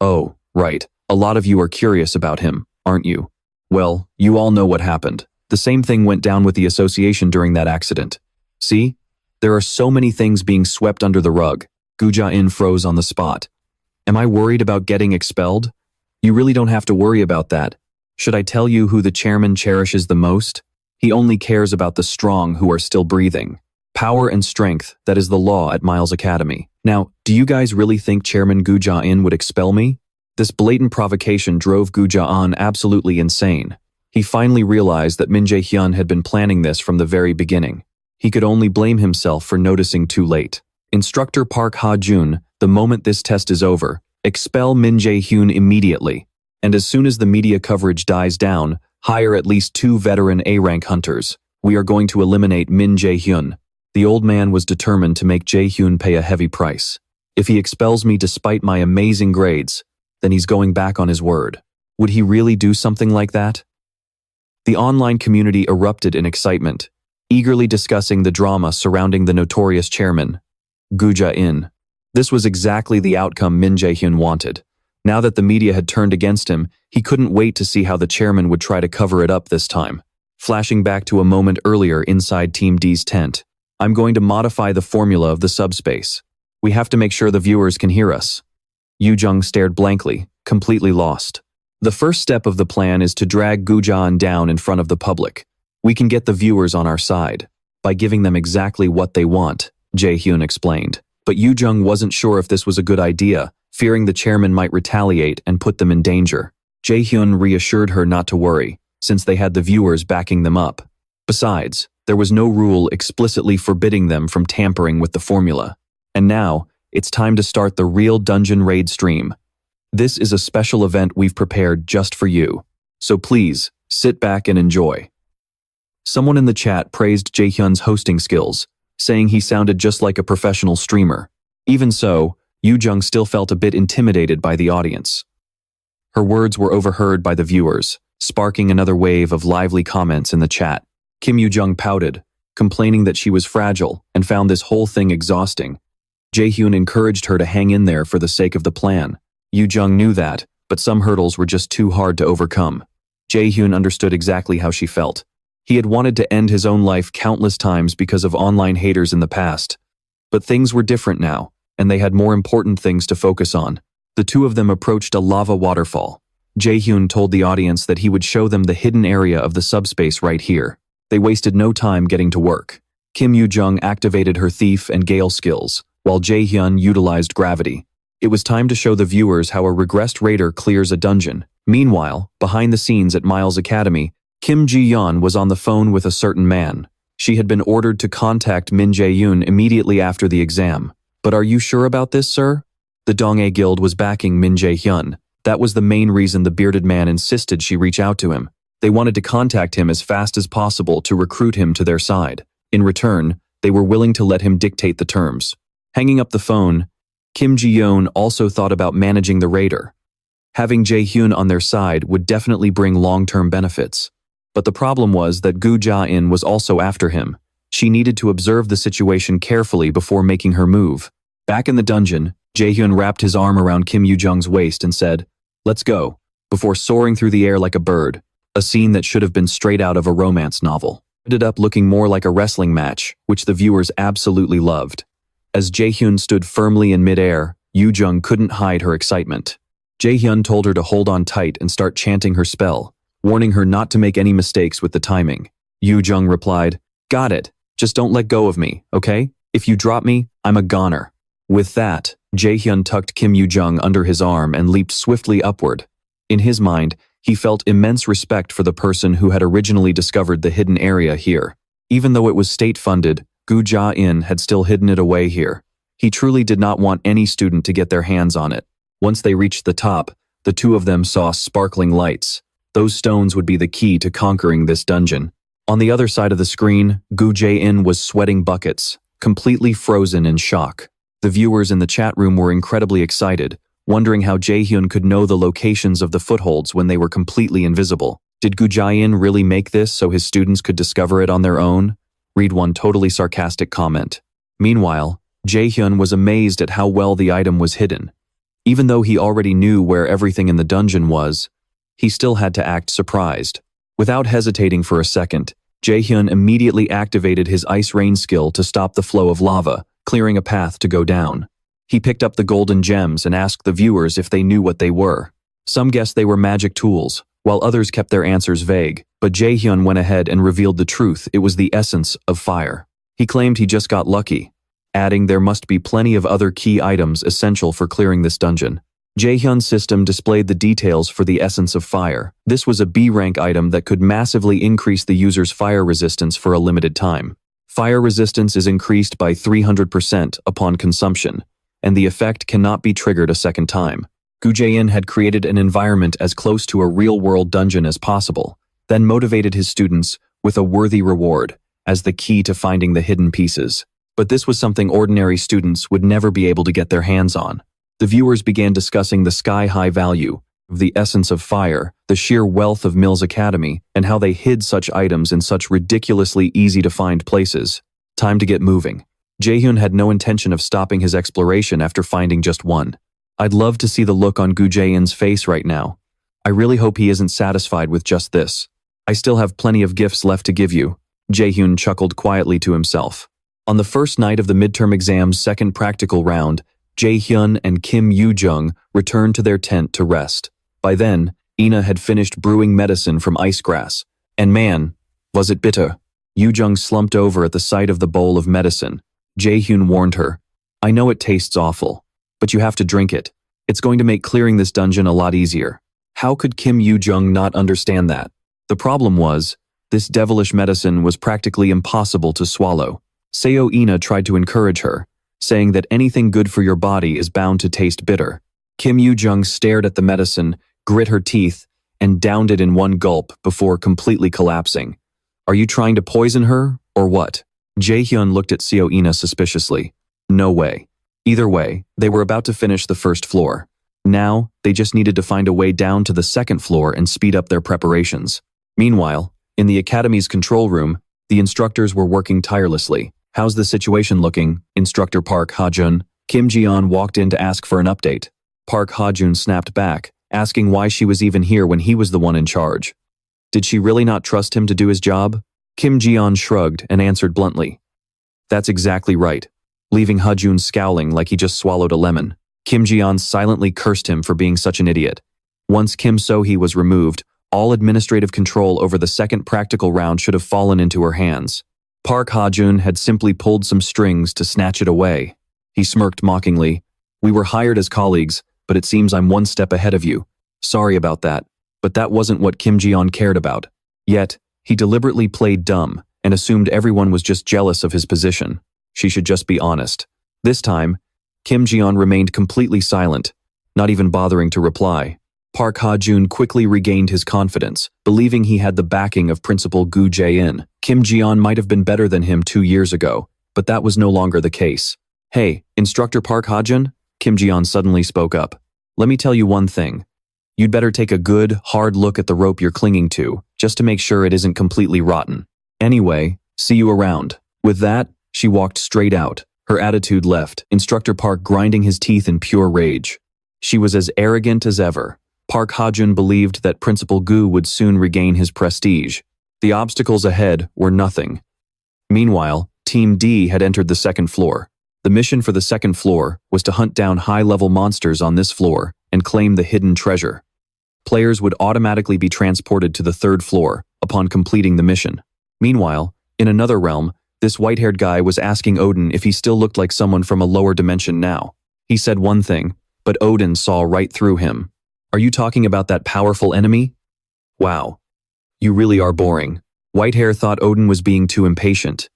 Oh, right. A lot of you are curious about him, aren't you? Well, you all know what happened. The same thing went down with the association during that accident. See? There are so many things being swept under the rug. Gu Ja-in froze on the spot. Am I worried about getting expelled? You really don't have to worry about that. Should I tell you who the chairman cherishes the most? He only cares about the strong who are still breathing. Power and strength, that is the law at Miles Academy. Now, do you guys really think Chairman Gu Ja-in would expel me? This blatant provocation drove Gu Ja-in absolutely insane. He finally realized that Min Jae-hyun had been planning this from the very beginning. He could only blame himself for noticing too late. Instructor Park Ha-jun, the moment this test is over, expel Min Jae-hyun immediately. And as soon as the media coverage dies down, hire at least 2 veteran A-rank hunters. We are going to eliminate Min Jae-hyun. The old man was determined to make Jae-hyun pay a heavy price. If he expels me despite my amazing grades, then he's going back on his word. Would he really do something like that? The online community erupted in excitement, eagerly discussing the drama surrounding the notorious chairman, Gu Ja-in. This was exactly the outcome Min Jae-hyun wanted. Now that the media had turned against him, he couldn't wait to see how the chairman would try to cover it up this time. Flashing back to a moment earlier inside Team D's tent, I'm going to modify the formula of the subspace. We have to make sure the viewers can hear us. Yu Jung stared blankly, completely lost. The first step of the plan is to drag Gu Ja-in down in front of the public. We can get the viewers on our side by giving them exactly what they want, Jae-hyun explained. But Yu Jung wasn't sure if this was a good idea, fearing the chairman might retaliate and put them in danger. Jae-hyun reassured her not to worry, since they had the viewers backing them up. Besides, there was no rule explicitly forbidding them from tampering with the formula. And now, it's time to start the real dungeon raid stream. This is a special event we've prepared just for you. So please, sit back and enjoy. Someone in the chat praised Jae-hyun's hosting skills, saying he sounded just like a professional streamer. Even so, Yu Jung still felt a bit intimidated by the audience. Her words were overheard by the viewers, sparking another wave of lively comments in the chat. Kim Yu Jung pouted, complaining that she was fragile and found this whole thing exhausting. Jae-hyun encouraged her to hang in there for the sake of the plan. Yu Jung knew that, but some hurdles were just too hard to overcome. Jae-hyun understood exactly how she felt. He had wanted to end his own life countless times because of online haters in the past. But things were different now, and they had more important things to focus on. The two of them approached a lava waterfall. Jae-hyun told the audience that he would show them the hidden area of the subspace right here. They wasted no time getting to work. Kim Yu Jung activated her thief and gale skills, while Jae-hyun utilized gravity. It was time to show the viewers how a regressed raider clears a dungeon. Meanwhile, behind the scenes at Miles Academy, Kim Ji-yeon was on the phone with a certain man. She had been ordered to contact Min Jae-hyun immediately after the exam. But are you sure about this, sir? The Donghae Guild was backing Min Jae-hyun. That was the main reason the bearded man insisted she reach out to him. They wanted to contact him as fast as possible to recruit him to their side. In return, they were willing to let him dictate the terms. Hanging up the phone, Kim Ji-yeon also thought about managing the raider. Having Jae-hyun on their side would definitely bring long-term benefits. But the problem was that Gu Ja-in was also after him. She needed to observe the situation carefully before making her move. Back in the dungeon, Jae-hyun wrapped his arm around Kim Yu Jung's waist and said, "Let's go," before soaring through the air like a bird, a scene that should have been straight out of a romance novel. It ended up looking more like a wrestling match, which the viewers absolutely loved. As Jae-hyun stood firmly in midair, Yu Jung couldn't hide her excitement. Jae-hyun told her to hold on tight and start chanting her spell, warning her not to make any mistakes with the timing. Yu Jung replied, "Got it. Just don't let go of me, okay? If you drop me, I'm a goner." With that, Jae-hyun tucked Kim Yoo-jung under his arm and leaped swiftly upward. In his mind, he felt immense respect for the person who had originally discovered the hidden area here. Even though it was state-funded, Gu Ja-in had still hidden it away here. He truly did not want any student to get their hands on it. Once they reached the top, the two of them saw sparkling lights. Those stones would be the key to conquering this dungeon. On the other side of the screen, Gu Jae-in was sweating buckets, completely frozen in shock. The viewers in the chat room were incredibly excited, wondering how Jae-hyun could know the locations of the footholds when they were completely invisible. Did Gu Jae-in really make this so his students could discover it on their own? Read one totally sarcastic comment. Meanwhile, Jae-hyun was amazed at how well the item was hidden. Even though he already knew where everything in the dungeon was, he still had to act surprised. Without hesitating for a second, Jae-hyun immediately activated his ice rain skill to stop the flow of lava, clearing a path to go down. He picked up the golden gems and asked the viewers if they knew what they were. Some guessed they were magic tools, while others kept their answers vague, but Jae-hyun went ahead and revealed the truth. It was the essence of fire. He claimed he just got lucky, adding there must be plenty of other key items essential for clearing this dungeon. Jae-hyun's system displayed the details for the essence of fire. This was a B-rank item that could massively increase the user's fire resistance for a limited time. Fire resistance is increased by 300% upon consumption, and the effect cannot be triggered a second time. Gu Jae-in had created an environment as close to a real-world dungeon as possible, then motivated his students with a worthy reward as the key to finding the hidden pieces. But this was something ordinary students would never be able to get their hands on. The viewers began discussing the sky-high value of the essence of fire, the sheer wealth of Mills Academy, and how they hid such items in such ridiculously easy-to-find places. Time to get moving. Jae-hyun had no intention of stopping his exploration after finding just one. I'd love to see the look on Gu Jae-in's face right now. I really hope he isn't satisfied with just this. I still have plenty of gifts left to give you. Jae-hyun chuckled quietly to himself. On the first night of the midterm exam's second practical round, Jae-hyun and Kim Yoo-jung returned to their tent to rest. By then, Ina had finished brewing medicine from ice grass. And man, was it bitter. Yoo-jung slumped over at the sight of the bowl of medicine. Jae-hyun warned her, I know it tastes awful, but you have to drink it. It's going to make clearing this dungeon a lot easier. How could Kim Yoo-jung not understand that? The problem was, this devilish medicine was practically impossible to swallow. Seo Ina tried to encourage her, saying that anything good for your body is bound to taste bitter. Kim Yoo-jung stared at the medicine, grit her teeth, and downed it in one gulp before completely collapsing. Are you trying to poison her, or what? Jae-hyun looked at Seo Ina suspiciously. No way. Either way, they were about to finish the first floor. Now, they just needed to find a way down to the second floor and speed up their preparations. Meanwhile, in the academy's control room, the instructors were working tirelessly. How's the situation looking, Instructor Park Ha-jun? Kim Ji-yeon walked in to ask for an update. Park Ha-jun snapped back, asking why she was even here when he was the one in charge. Did she really not trust him to do his job? Kim Ji-yeon shrugged and answered bluntly. That's exactly right, leaving Ha-jun scowling like he just swallowed a lemon. Kim Ji-yeon silently cursed him for being such an idiot. Once Kim So-hee was removed, all administrative control over the second practical round should have fallen into her hands. Park Ha-jun had simply pulled some strings to snatch it away. He smirked mockingly. We were hired as colleagues, but it seems I'm one step ahead of you. Sorry about that, but that wasn't what Kim Ji-yeon cared about. Yet, he deliberately played dumb and assumed everyone was just jealous of his position. She should just be honest. This time, Kim Ji-yeon remained completely silent, not even bothering to reply. Park Ha-jun quickly regained his confidence, believing he had the backing of Principal Gu Jae-in. Kim Ji-yeon might have been better than him 2 years ago, but that was no longer the case. Hey, Instructor Park Ha-jun? Kim Ji-yeon suddenly spoke up. Let me tell you one thing. You'd better take a good, hard look at the rope you're clinging to, just to make sure it isn't completely rotten. Anyway, see you around. With that, she walked straight out, her attitude left, Instructor Park grinding his teeth in pure rage. She was as arrogant as ever. Park Ha-jun believed that Principal Gu would soon regain his prestige. The obstacles ahead were nothing. Meanwhile, Team D had entered the second floor. The mission for the second floor was to hunt down high-level monsters on this floor and claim the hidden treasure. Players would automatically be transported to the third floor upon completing the mission. Meanwhile, in another realm, This white-haired guy was asking Odin if he still looked like someone from a lower dimension now. He said one thing, but Odin saw right through him. Are you talking about that powerful enemy? Wow. You really are boring. Whitehair thought Odin was being too impatient.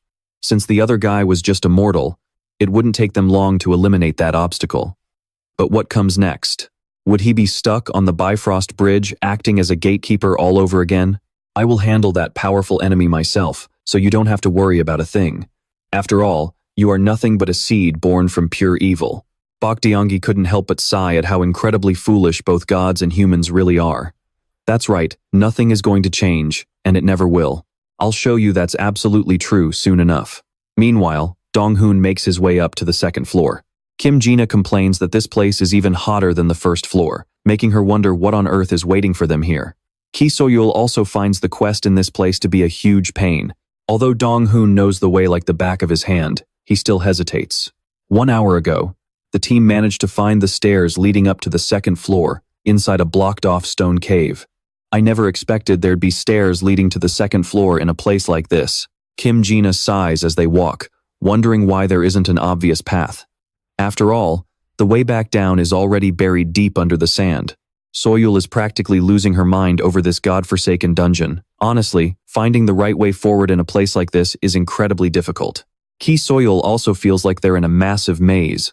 Since the other guy was just a mortal, it wouldn't take them long to eliminate that obstacle. But what comes next? Would he be stuck on the Bifrost Bridge acting as a gatekeeper all over again? I will handle that powerful enemy myself, so you don't have to worry about a thing. After all, you are nothing but a seed born from pure evil. Baekdeongi couldn't help but sigh at how incredibly foolish both gods and humans really are. That's right, nothing is going to change, and it never will. I'll show you that's absolutely true soon enough. Meanwhile, Dong-hoon makes his way up to the second floor. Kim Jina complains that this place is even hotter than the first floor, making her wonder what on earth is waiting for them here. Ki So-yul also finds the quest in this place to be a huge pain. Although Dong-hoon knows the way like the back of his hand, he still hesitates. 1 hour ago, the team managed to find the stairs leading up to the second floor, inside a blocked-off stone cave. I never expected there'd be stairs leading to the second floor in a place like this. Kim Jina sighs as they walk, wondering why there isn't an obvious path. After all, the way back down is already buried deep under the sand. So-yul is practically losing her mind over this godforsaken dungeon. Honestly, finding the right way forward in a place like this is incredibly difficult. Ki So-yul also feels like they're in a massive maze.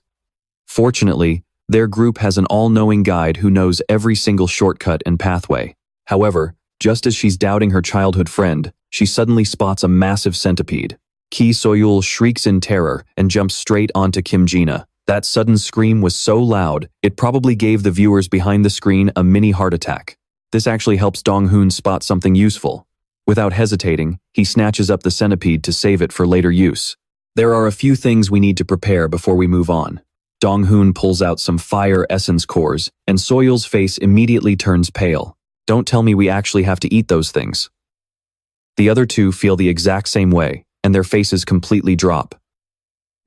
Fortunately, their group has an all-knowing guide who knows every single shortcut and pathway. However, just as she's doubting her childhood friend, she suddenly spots a massive centipede. Ki So-yul shrieks in terror and jumps straight onto Kim Jina. That sudden scream was so loud, it probably gave the viewers behind the screen a mini heart attack. This actually helps Dong-hoon spot something useful. Without hesitating, he snatches up the centipede to save it for later use. There are a few things we need to prepare before we move on. Dong-hoon pulls out some fire essence cores, and So-yul's face immediately turns pale. Don't tell me we actually have to eat those things. The other two feel the exact same way, and their faces completely drop.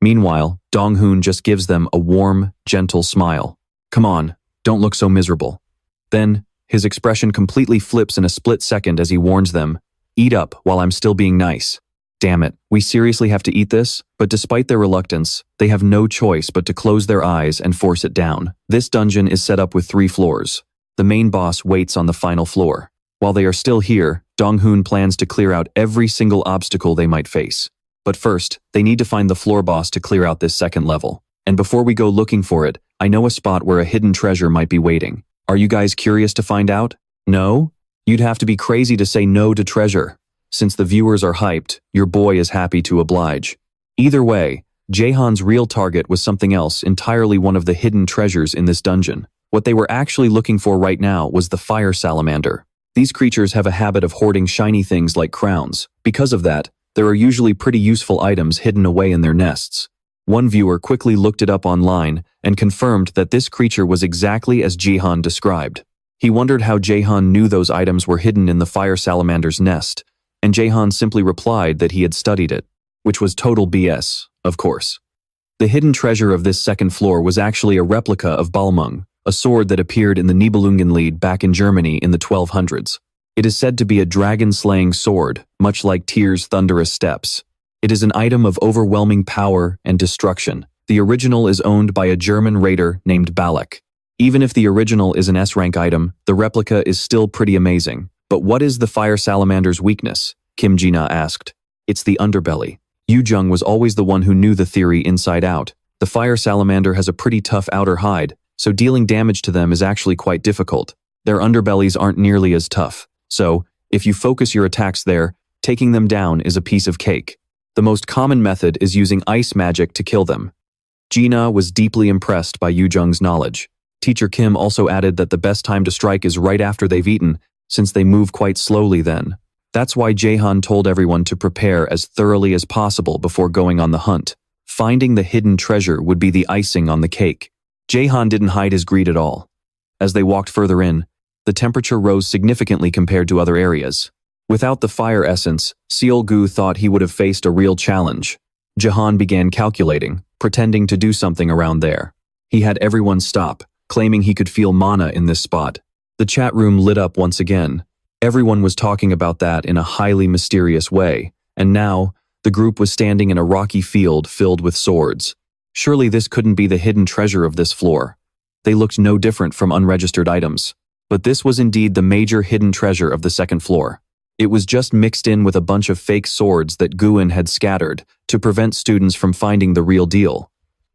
Meanwhile, Dong-hoon just gives them a warm, gentle smile. Come on, don't look so miserable. Then, his expression completely flips in a split second as he warns them, eat up while I'm still being nice. Damn it, we seriously have to eat this? But despite their reluctance, they have no choice but to close their eyes and force it down. This dungeon is set up with 3 floors. The main boss waits on the final floor. While they are still here, Dong-hoon plans to clear out every single obstacle they might face. But first, they need to find the floor boss to clear out this second level. And before we go looking for it, I know a spot where a hidden treasure might be waiting. Are you guys curious to find out? No? You'd have to be crazy to say no to treasure. Since the viewers are hyped, your boy is happy to oblige. Either way, Jae-hyun's real target was something else, entirely one of the hidden treasures in this dungeon. What they were actually looking for right now was the fire salamander. These creatures have a habit of hoarding shiny things like crowns. Because of that, there are usually pretty useful items hidden away in their nests. One viewer quickly looked it up online and confirmed that this creature was exactly as Jae-hyun described. He wondered how Jae-hyun knew those items were hidden in the fire salamander's nest, and Jae-hyun simply replied that he had studied it, which was total BS, of course. The hidden treasure of this second floor was actually a replica of Balmung, a sword that appeared in the Nibelungenlied back in Germany in the 1200s. It is said to be a dragon-slaying sword, much like Tyr's thunderous steps. It is an item of overwhelming power and destruction. The original is owned by a German raider named Balak. Even if the original is an S-rank item, the replica is still pretty amazing. But what is the fire salamander's weakness? Kim Jina asked. It's the underbelly. Yu Jung was always the one who knew the theory inside out. The fire salamander has a pretty tough outer hide, so dealing damage to them is actually quite difficult. Their underbellies aren't nearly as tough. So, if you focus your attacks there, taking them down is a piece of cake. The most common method is using ice magic to kill them. Jina was deeply impressed by Yu Jung's knowledge. Teacher Kim also added that the best time to strike is right after they've eaten, since they move quite slowly then. That's why Jae-hyun told everyone to prepare as thoroughly as possible before going on the hunt. Finding the hidden treasure would be the icing on the cake. Jae-hyun didn't hide his greed at all. As they walked further in, the temperature rose significantly compared to other areas. Without the fire essence, Seol-gu thought he would have faced a real challenge. Jae-hyun began calculating, pretending to do something around there. He had everyone stop, claiming he could feel mana in this spot. The chat room lit up once again. Everyone was talking about that in a highly mysterious way, and now, The group was standing in a rocky field filled with swords. Surely this couldn't be the hidden treasure of this floor. They looked no different from unregistered items. But this was indeed the major hidden treasure of the second floor. It was just mixed in with a bunch of fake swords that Gu-in had scattered to prevent students from finding the real deal.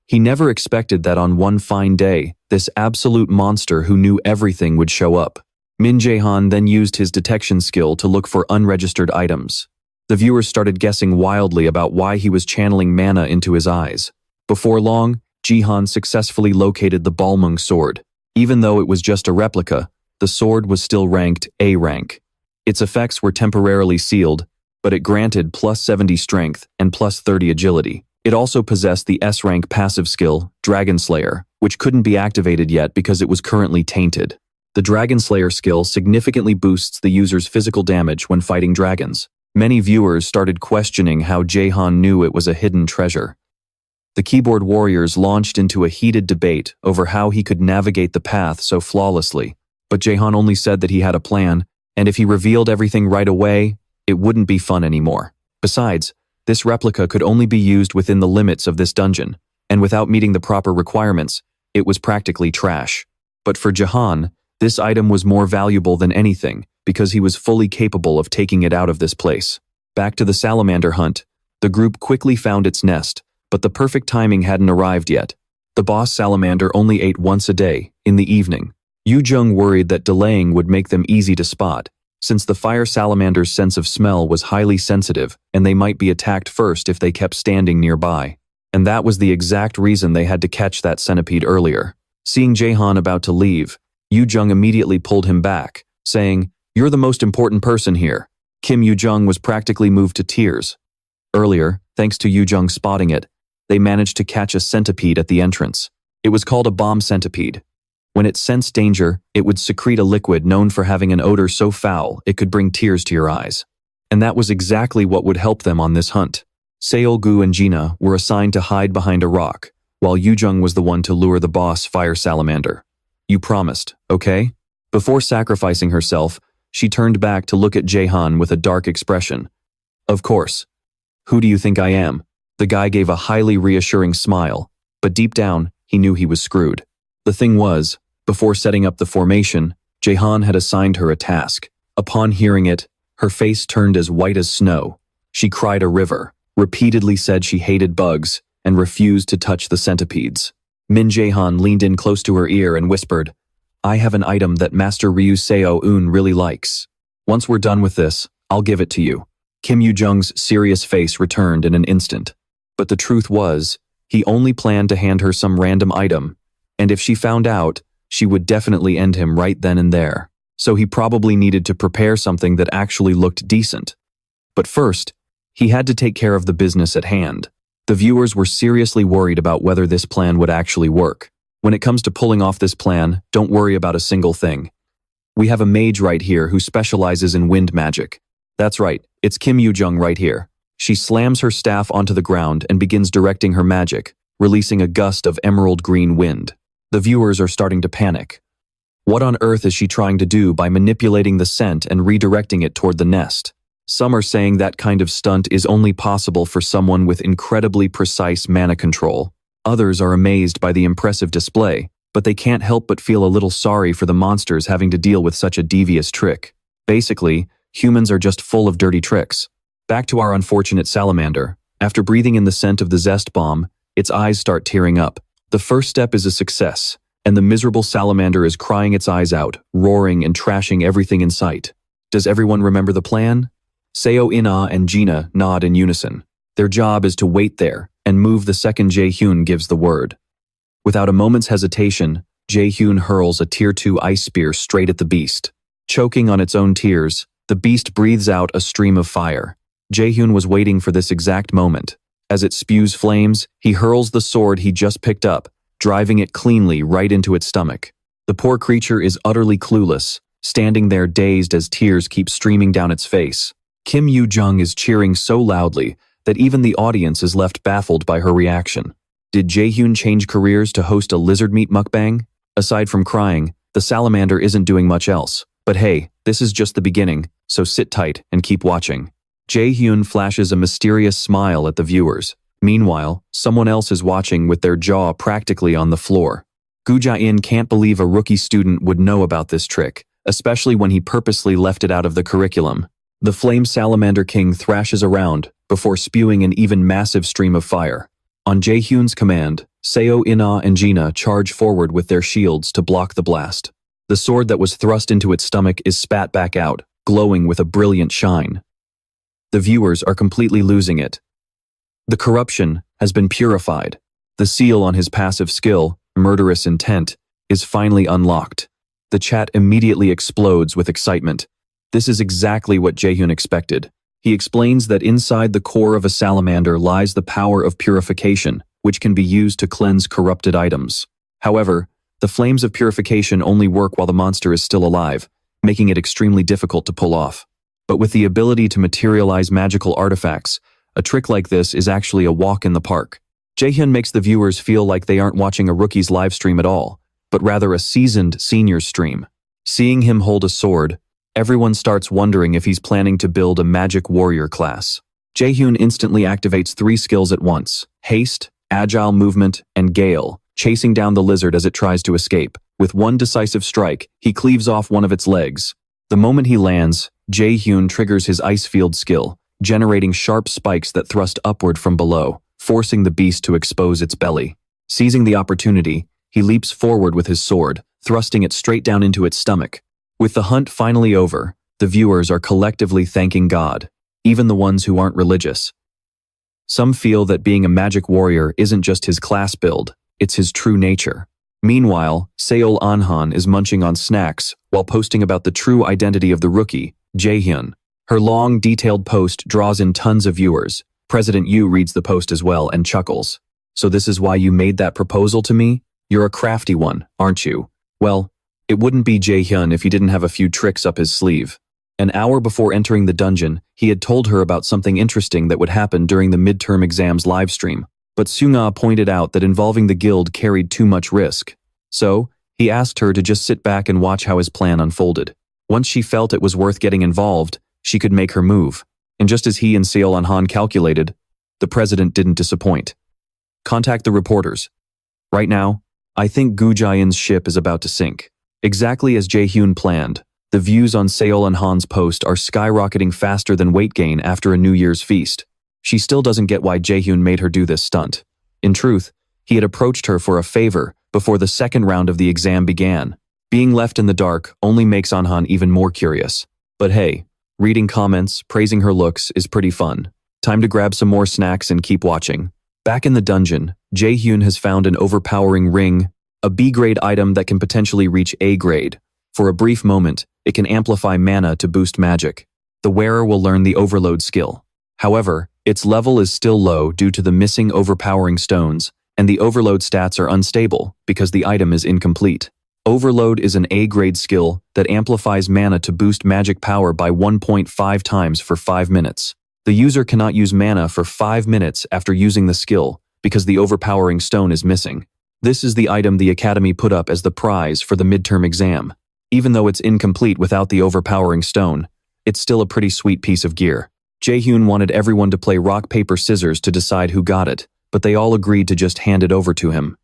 He never expected that on one fine day, this absolute monster who knew everything would show up. Min Jae-hyun then used his detection skill to look for unregistered items. The viewers started guessing wildly about why he was channeling mana into his eyes. Before long, Jae-hyun successfully located the Balmung sword. Even though it was just a replica, the sword was still ranked A rank. Its effects were temporarily sealed, but it granted plus 70 strength and plus 30 agility. It also possessed the S rank passive skill, Dragon Slayer, which couldn't be activated yet because it was currently tainted. The Dragon Slayer skill significantly boosts the user's physical damage when fighting dragons. Many viewers started questioning how Jae-hyun knew it was a hidden treasure. The keyboard warriors launched into a heated debate over how he could navigate the path so flawlessly. But Jae-hyun only said that he had a plan, and if he revealed everything right away, it wouldn't be fun anymore. Besides, this replica could only be used within the limits of this dungeon, and without meeting the proper requirements, it was practically trash. But for Jae-hyun, this item was more valuable than anything, because he was fully capable of taking it out of this place. Back to the salamander hunt, the group quickly found its nest, but the perfect timing hadn't arrived yet. The boss salamander only ate once a day, in the evening. Yu Jung worried that delaying would make them easy to spot, since the fire salamander's sense of smell was highly sensitive and they might be attacked first if they kept standing nearby. And that was the exact reason they had to catch that centipede earlier. Seeing Jae-hyun about to leave, Yu Jung immediately pulled him back, saying, "You're the most important person here." Kim Yu Jung was practically moved to tears. Earlier, thanks to Yu Jung spotting it, they managed to catch a centipede at the entrance. It was called a bomb centipede. When it sensed danger, it would secrete a liquid known for having an odor so foul it could bring tears to your eyes. And that was exactly what would help them on this hunt. Seol-gu and Jina were assigned to hide behind a rock, while Yu Jung was the one to lure the boss fire salamander. "You promised, okay?" Before sacrificing herself, she turned back to look at Jae-hyun with a dark expression. "Of course. Who do you think I am?" The guy gave a highly reassuring smile, but deep down, he knew he was screwed. The thing was, before setting up the formation, Jae-hyun had assigned her a task. Upon hearing it, her face turned as white as snow. She cried a river, repeatedly said she hated bugs, and refused to touch the centipedes. Min Jae-hyun leaned in close to her ear and whispered, "I have an item that Master Ryu Seo-eun really likes. Once we're done with this, I'll give it to you." Kim Yu Jung's serious face returned in an instant. But the truth was, he only planned to hand her some random item, and if she found out, she would definitely end him right then and there. So he probably needed to prepare something that actually looked decent. But first, he had to take care of the business at hand. The viewers were seriously worried about whether this plan would actually work. When it comes to pulling off this plan, don't worry about a single thing. We have a mage right here who specializes in wind magic. That's right, it's Kim Yu Jung right here. She slams her staff onto the ground and begins directing her magic, releasing a gust of emerald green wind. The viewers are starting to panic. What on earth is she trying to do by manipulating the scent and redirecting it toward the nest? Some are saying that kind of stunt is only possible for someone with incredibly precise mana control. Others are amazed by the impressive display, but they can't help but feel a little sorry for the monsters having to deal with such a devious trick. Basically, humans are just full of dirty tricks. Back to our unfortunate salamander. After breathing in the scent of the zest bomb, its eyes start tearing up. The first step is a success, and the miserable salamander is crying its eyes out, roaring and trashing everything in sight. Does everyone remember the plan? Seo-ina and Jina nod in unison. Their job is to wait there and move the second Jae-hyun gives the word. Without a moment's hesitation, Jae-hyun hurls a Tier 2 ice spear straight at the beast. Choking on its own tears, the beast breathes out a stream of fire. Jae-hyun was waiting for this exact moment. As it spews flames, he hurls the sword he just picked up, driving it cleanly right into its stomach. The poor creature is utterly clueless, standing there dazed as tears keep streaming down its face. Kim Yu Jung is cheering so loudly that even the audience is left baffled by her reaction. Did Jae-hyun change careers to host a lizard meat mukbang? Aside from crying, the salamander isn't doing much else. But hey, this is just the beginning, so sit tight and keep watching. Jae-hyun flashes a mysterious smile at the viewers. Meanwhile, someone else is watching with their jaw practically on the floor. Gu-min can't believe a rookie student would know about this trick, especially when he purposely left it out of the curriculum. The flame salamander king thrashes around before spewing an even massive stream of fire. On Jae-hyun's command, Seo, Ina, and Jina charge forward with their shields to block the blast. The sword that was thrust into its stomach is spat back out, glowing with a brilliant shine. The viewers are completely losing it. The corruption has been purified. The seal on his passive skill, murderous intent, is finally unlocked. The chat immediately explodes with excitement. This is exactly what Jae-hyun expected. He explains that inside the core of a salamander lies the power of purification, which can be used to cleanse corrupted items. However, the flames of purification only work while the monster is still alive, making it extremely difficult to pull off. But with the ability to materialize magical artifacts, a trick like this is actually a walk in the park. Jae-hyun makes the viewers feel like they aren't watching a rookie's live stream at all, but rather a seasoned senior's stream. Seeing him hold a sword, everyone starts wondering if he's planning to build a magic warrior class. Jae-hyun instantly activates 3 skills at once: haste, agile movement, and gale, chasing down the lizard as it tries to escape. With one decisive strike, he cleaves off one of its legs. The moment he lands, Jae-hyun triggers his ice field skill, generating sharp spikes that thrust upward from below, forcing the beast to expose its belly. Seizing the opportunity, he leaps forward with his sword, thrusting it straight down into its stomach. With the hunt finally over, the viewers are collectively thanking God, even the ones who aren't religious. Some feel that being a magic warrior isn't just his class build, it's his true nature. Meanwhile, Seol Anhan is munching on snacks while posting about the true identity of the rookie, Jae-hyun. Her long, detailed post draws in tons of viewers. President Yu reads the post as well and chuckles. "So this is why you made that proposal to me? You're a crafty one, aren't you?" Well, it wouldn't be Jae-hyun if he didn't have a few tricks up his sleeve. An hour before entering the dungeon, he had told her about something interesting that would happen during the midterm exams livestream. But Seung-ah pointed out that involving the guild carried too much risk. So, he asked her to just sit back and watch how his plan unfolded. Once she felt it was worth getting involved, she could make her move. And just as he and Seol Anhan calculated, the president didn't disappoint. "Contact the reporters. Right now, I think Gu-min's ship is about to sink." Exactly as Jae-hyun planned, the views on Seol Anhan's post are skyrocketing faster than weight gain after a New Year's feast. She still doesn't get why Jae-hyun made her do this stunt. In truth, he had approached her for a favor before the second round of the exam began. Being left in the dark only makes Anhan even more curious. But hey, reading comments, praising her looks is pretty fun. Time to grab some more snacks and keep watching. Back in the dungeon, Jae-hyun has found an overpowering ring, a B-grade item that can potentially reach A-grade. For a brief moment, it can amplify mana to boost magic. The wearer will learn the overload skill. However, its level is still low due to the missing overpowering stones, and the overload stats are unstable because the item is incomplete. Overload is an A-grade skill that amplifies mana to boost magic power by 1.5 times for 5 minutes. The user cannot use mana for 5 minutes after using the skill because the overpowering stone is missing. This is the item the Academy put up as the prize for the midterm exam. Even though it's incomplete without the overpowering stone, it's still a pretty sweet piece of gear. Jae-hyun wanted everyone to play rock, paper, scissors to decide who got it, but they all agreed to just hand it over to him.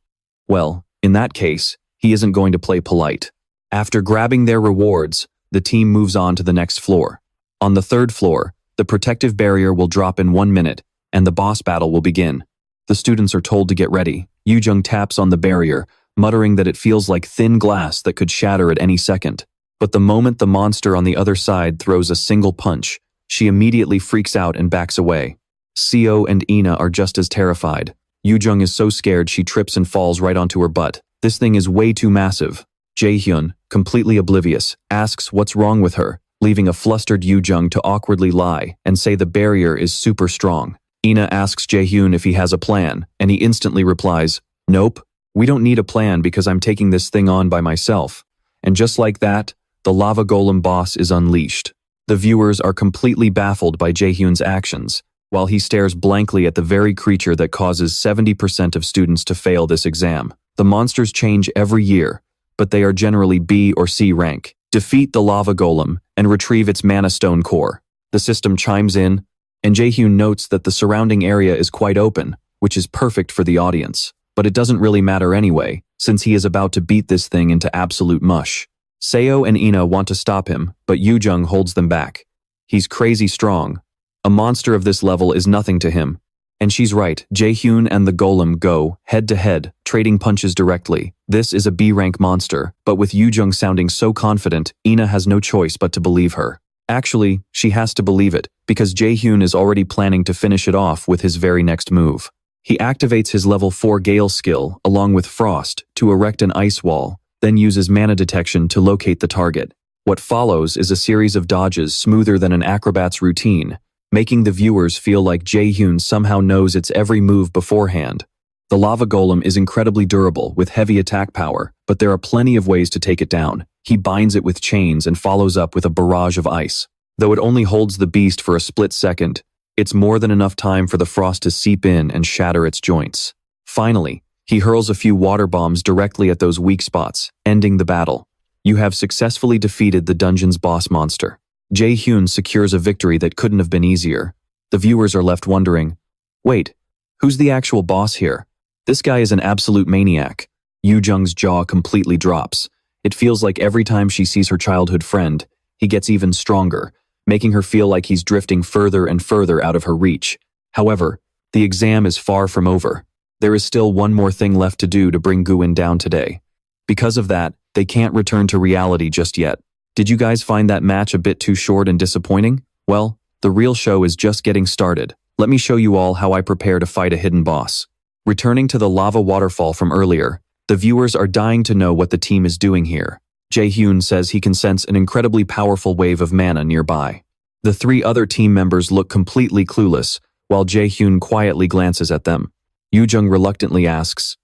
Well, in that case, he isn't going to play polite. After grabbing their rewards, the team moves on to the next floor. On the 3rd floor, the protective barrier will drop in 1 minute, and the boss battle will begin. The students are told to get ready. Yoo-jung taps on the barrier, muttering that it feels like thin glass that could shatter at any second. But the moment the monster on the other side throws a single punch, she immediately freaks out and backs away. Seo and Ina are just as terrified. Yoo-jung is so scared she trips and falls right onto her butt. This thing is way too massive. Jae-hyun, completely oblivious, asks what's wrong with her, leaving a flustered Yoo-jung to awkwardly lie and say the barrier is super strong. Ina asks Jae-hyun if he has a plan, and he instantly replies, "Nope, we don't need a plan because I'm taking this thing on by myself." And just like that, the lava golem boss is unleashed. The viewers are completely baffled by Jae-hyun's actions, while he stares blankly at the very creature that causes 70% of students to fail this exam. The monsters change every year, but they are generally B or C rank. Defeat the lava golem and retrieve its mana stone core. The system chimes in, and Jae-hyun notes that the surrounding area is quite open, which is perfect for the audience. But it doesn't really matter anyway, since he is about to beat this thing into absolute mush. Seo and Ina want to stop him, but Yoo-jung holds them back. He's crazy strong. A monster of this level is nothing to him. And she's right, Jae-hyun and the golem go head-to-head, trading punches directly. This is a B-rank monster, but with Yoo-jung sounding so confident, Ina has no choice but to believe her. Actually, she has to believe it, because Jae-hyun is already planning to finish it off with his very next move. He activates his level 4 Gale skill, along with Frost, to erect an ice wall, then uses mana detection to locate the target. What follows is a series of dodges smoother than an acrobat's routine, making the viewers feel like Jae-hyun somehow knows its every move beforehand. The lava golem is incredibly durable, with heavy attack power, but there are plenty of ways to take it down. He binds it with chains and follows up with a barrage of ice. Though it only holds the beast for a split second, it's more than enough time for the frost to seep in and shatter its joints. Finally, he hurls a few water bombs directly at those weak spots, ending the battle. You have successfully defeated the dungeon's boss monster. Jae-hyun secures a victory that couldn't have been easier. The viewers are left wondering, wait, who's the actual boss here? This guy is an absolute maniac. Yoo-jung's jaw completely drops. It feels like every time she sees her childhood friend, he gets even stronger, making her feel like he's drifting further and further out of her reach. However, the exam is far from over. There is still one more thing left to do to bring Gu-min down today. Because of that, they can't return to reality just yet. Did you guys find that match a bit too short and disappointing? Well, the real show is just getting started. Let me show you all how I prepare to fight a hidden boss. Returning to the lava waterfall from earlier, the viewers are dying to know what the team is doing here. Jae-hyun says he can sense an incredibly powerful wave of mana nearby. The 3 other team members look completely clueless, while Jae-hyun quietly glances at them. Yoo-jung reluctantly asks,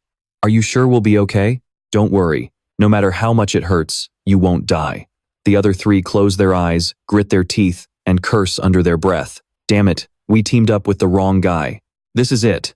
"Are you sure we'll be okay? Don't worry. No matter how much it hurts, you won't die." The other 3 close their eyes, grit their teeth, and curse under their breath. Damn it, we teamed up with the wrong guy. This is it.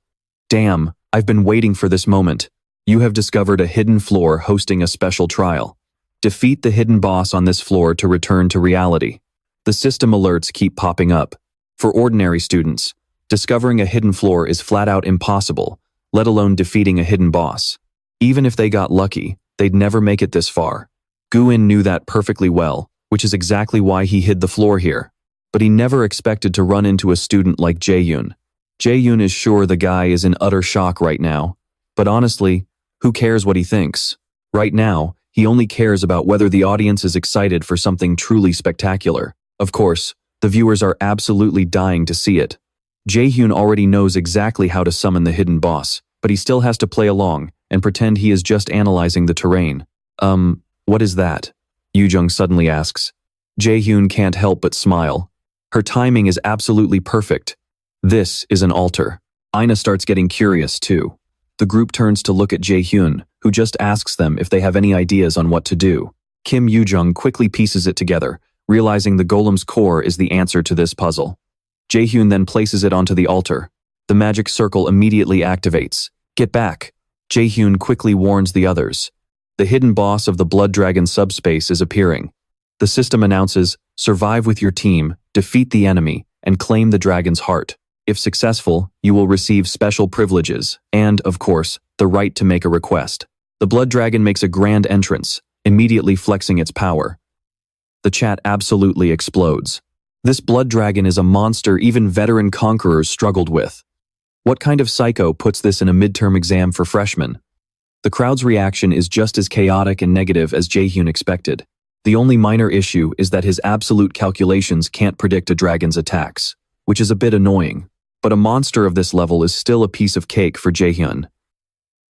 Damn, I've been waiting for this moment. You have discovered a hidden floor hosting a special trial. Defeat the hidden boss on this floor to return to reality. The system alerts keep popping up. For ordinary students, discovering a hidden floor is flat out impossible, let alone defeating a hidden boss. Even if they got lucky, they'd never make it this far. Gu-min knew that perfectly well, which is exactly why he hid the floor here. But he never expected to run into a student like Jae-hyun. Jae-hyun is sure the guy is in utter shock right now. But honestly, who cares what he thinks? Right now, he only cares about whether the audience is excited for something truly spectacular. Of course, the viewers are absolutely dying to see it. Jae-hyun already knows exactly how to summon the hidden boss, but he still has to play along and pretend he is just analyzing the terrain. What is that? Yoo-jung suddenly asks. Jae-hyun can't help but smile. Her timing is absolutely perfect. This is an altar. Ina starts getting curious too. The group turns to look at Jae-hyun, who just asks them if they have any ideas on what to do. Kim Yoo-jung quickly pieces it together, realizing the golem's core is the answer to this puzzle. Jae-hyun then places it onto the altar. The magic circle immediately activates. Get back! Jae-hyun quickly warns the others. The hidden boss of the Blood Dragon subspace is appearing. The system announces, survive with your team, defeat the enemy, and claim the dragon's heart. If successful, you will receive special privileges and, of course, the right to make a request. The Blood Dragon makes a grand entrance, immediately flexing its power. The chat absolutely explodes. This Blood Dragon is a monster even veteran conquerors struggled with. What kind of psycho puts this in a midterm exam for freshmen? The crowd's reaction is just as chaotic and negative as Jae-hyun expected. The only minor issue is that his absolute calculations can't predict a dragon's attacks, which is a bit annoying. But a monster of this level is still a piece of cake for Jae-hyun.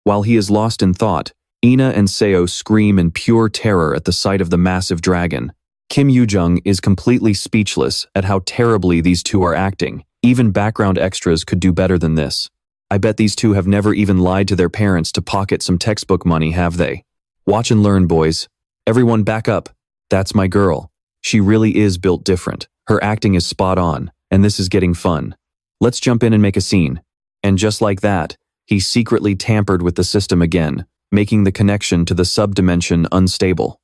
While he is lost in thought, Ina and Seo scream in pure terror at the sight of the massive dragon. Kim Yoo-jung is completely speechless at how terribly these two are acting. Even background extras could do better than this. I bet these two have never even lied to their parents to pocket some textbook money, have they? Watch and learn, boys. Everyone back up. That's my girl. She really is built different. Her acting is spot on, and this is getting fun. Let's jump in and make a scene. And just like that, he secretly tampered with the system again, making the connection to the subdimension unstable.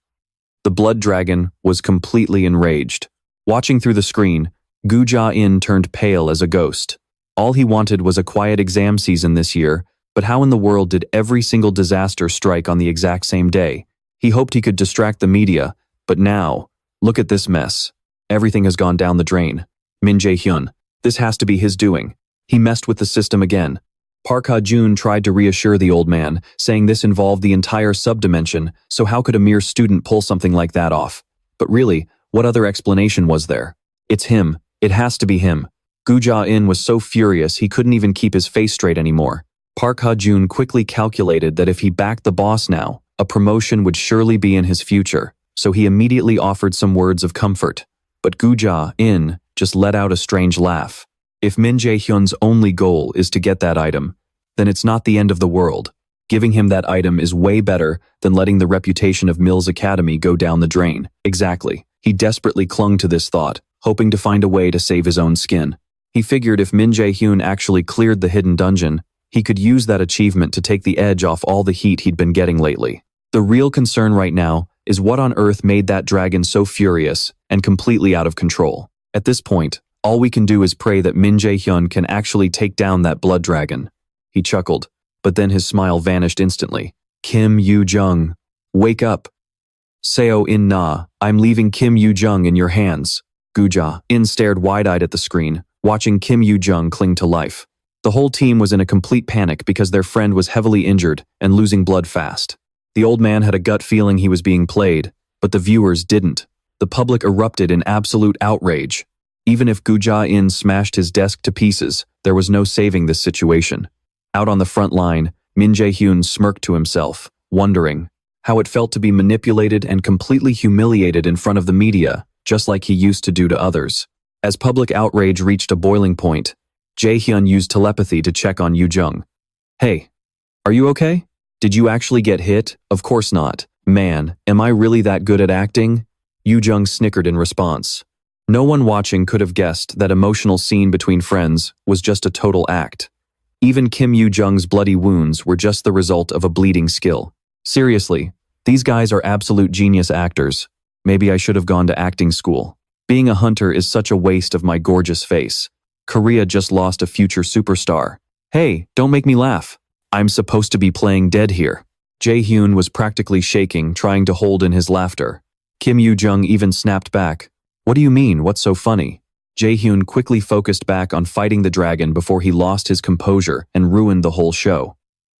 The Blood Dragon was completely enraged. Watching through the screen, Gu Ja-in turned pale as a ghost. All he wanted was a quiet exam season this year, but how in the world did every single disaster strike on the exact same day? He hoped he could distract the media, but now, look at this mess. Everything has gone down the drain. Jae-hyun, this has to be his doing. He messed with the system again. Park Ha-jun tried to reassure the old man, saying this involved the entire subdimension, so how could a mere student pull something like that off? But really, what other explanation was there? It's him. It has to be him. Gu Ja-in was so furious he couldn't even keep his face straight anymore. Park Ha-jun quickly calculated that if he backed the boss now, a promotion would surely be in his future, so he immediately offered some words of comfort. But Gu Ja-in just let out a strange laugh. If Min Jae-hyun's only goal is to get that item, then it's not the end of the world. Giving him that item is way better than letting the reputation of Mills Academy go down the drain. Exactly. He desperately clung to this thought, hoping to find a way to save his own skin. He figured if Min Jae-hyun actually cleared the hidden dungeon, he could use that achievement to take the edge off all the heat he'd been getting lately. The real concern right now is what on earth made that dragon so furious and completely out of control. At this point, all we can do is pray that Min Jae-hyun can actually take down that blood dragon. He chuckled, but then his smile vanished instantly. Kim Yoo-jung, wake up. Seo-in-na, I'm leaving Kim Yoo-jung in your hands. Gu Ja-in stared wide-eyed at the screen, watching Kim Yoo-jung cling to life. The whole team was in a complete panic because their friend was heavily injured and losing blood fast. The old man had a gut feeling he was being played, but the viewers didn't. The public erupted in absolute outrage. Even if Gu Ja-in smashed his desk to pieces, there was no saving this situation. Out on the front line, Min Jae-hyun smirked to himself, wondering how it felt to be manipulated and completely humiliated in front of the media, just like he used to do to others. As public outrage reached a boiling point, Jae-hyun used telepathy to check on Yoo-jung. Hey, are you okay? Did you actually get hit? Of course not. Man, am I really that good at acting? Yoo-jung snickered in response. No one watching could have guessed that emotional scene between friends was just a total act. Even Kim Yoo-jung's bloody wounds were just the result of a bleeding skill. Seriously, these guys are absolute genius actors. Maybe I should have gone to acting school. Being a hunter is such a waste of my gorgeous face. Korea just lost a future superstar. Hey, don't make me laugh. I'm supposed to be playing dead here. Jae-hyun was practically shaking, trying to hold in his laughter. Kim Yoo-jung even snapped back. What do you mean, what's so funny? Jae-hyun quickly focused back on fighting the dragon before he lost his composure and ruined the whole show.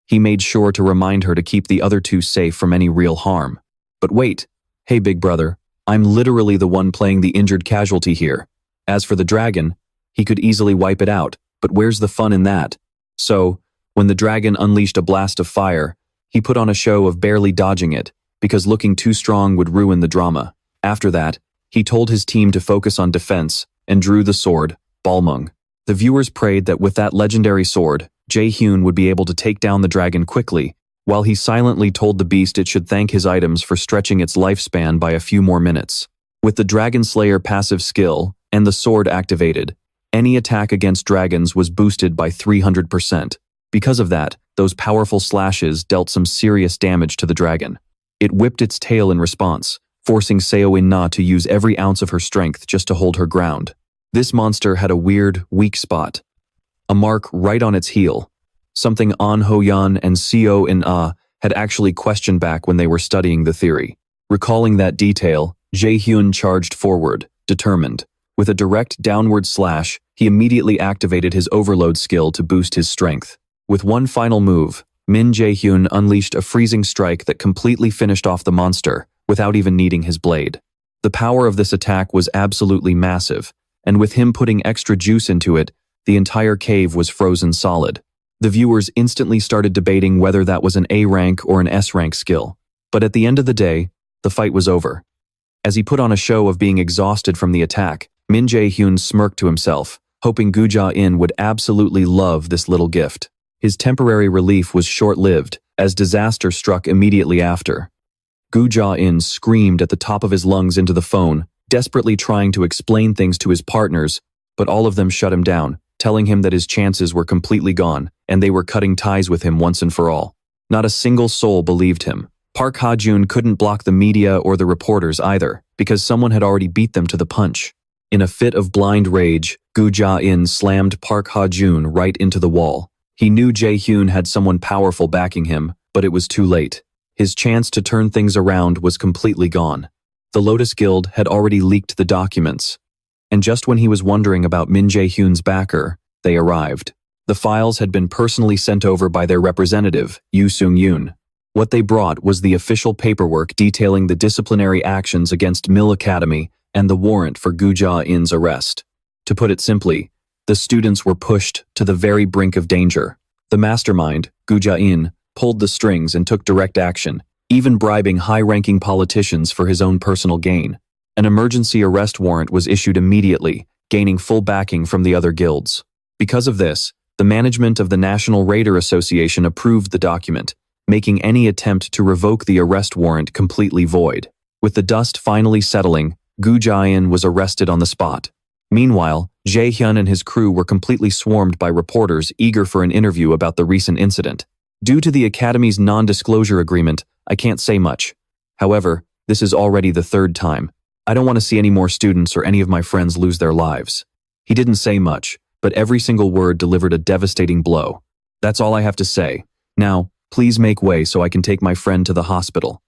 He made sure to remind her to keep the other two safe from any real harm. But wait, hey big brother, I'm literally the one playing the injured casualty here. As for the dragon, he could easily wipe it out, but where's the fun in that? So, when the dragon unleashed a blast of fire, he put on a show of barely dodging it, because looking too strong would ruin the drama. After that, he told his team to focus on defense and drew the sword, Balmung. The viewers prayed that with that legendary sword, Jae-hyun would be able to take down the dragon quickly, while he silently told the beast it should thank his items for stretching its lifespan by a few more minutes. With the Dragon Slayer passive skill and the sword activated, any attack against dragons was boosted by 300%. Because of that, those powerful slashes dealt some serious damage to the dragon. It whipped its tail in response, forcing Seo-in-na to use every ounce of her strength just to hold her ground. This monster had a weird, weak spot. A mark right on its heel. Something An Ho-yan and Seo-in-na had actually questioned back when they were studying the theory. Recalling that detail, Jae-hyun charged forward, determined. With a direct downward slash, he immediately activated his overload skill to boost his strength. With one final move, Min Jae-hyun unleashed a freezing strike that completely finished off the monster, without even needing his blade. The power of this attack was absolutely massive, and with him putting extra juice into it, the entire cave was frozen solid. The viewers instantly started debating whether that was an A rank or an S rank skill. But at the end of the day, the fight was over. As he put on a show of being exhausted from the attack, Min Jae-hyun smirked to himself, hoping Gu Ja-in would absolutely love this little gift. His temporary relief was short-lived, as disaster struck immediately after. Gu Ja-in screamed at the top of his lungs into the phone, desperately trying to explain things to his partners, but all of them shut him down, telling him that his chances were completely gone, and they were cutting ties with him once and for all. Not a single soul believed him. Park Ha-jun couldn't block the media or the reporters either, because someone had already beat them to the punch. In a fit of blind rage, Gu Ja-in slammed Park Ha-jun right into the wall. He knew Jae-hyun had someone powerful backing him, but it was too late. His chance to turn things around was completely gone. The Lotus Guild had already leaked the documents. And just when he was wondering about Min Jae-hyun's backer, they arrived. The files had been personally sent over by their representative, Yoo Seung-yoon. What they brought was the official paperwork detailing the disciplinary actions against Mill Academy and the warrant for Gu Ja-in's arrest. To put it simply, the students were pushed to the very brink of danger. The mastermind, Gu Ja-in, pulled the strings and took direct action, even bribing high-ranking politicians for his own personal gain. An emergency arrest warrant was issued immediately, gaining full backing from the other guilds. Because of this, the management of the National Raider Association approved the document, making any attempt to revoke the arrest warrant completely void. With the dust finally settling, Gu Ja-in was arrested on the spot. Meanwhile, Jae-hyun and his crew were completely swarmed by reporters eager for an interview about the recent incident. Due to the Academy's non-disclosure agreement, I can't say much. However, this is already the third time. I don't want to see any more students or any of my friends lose their lives. He didn't say much, but every single word delivered a devastating blow. That's all I have to say. Now, please make way so I can take my friend to the hospital.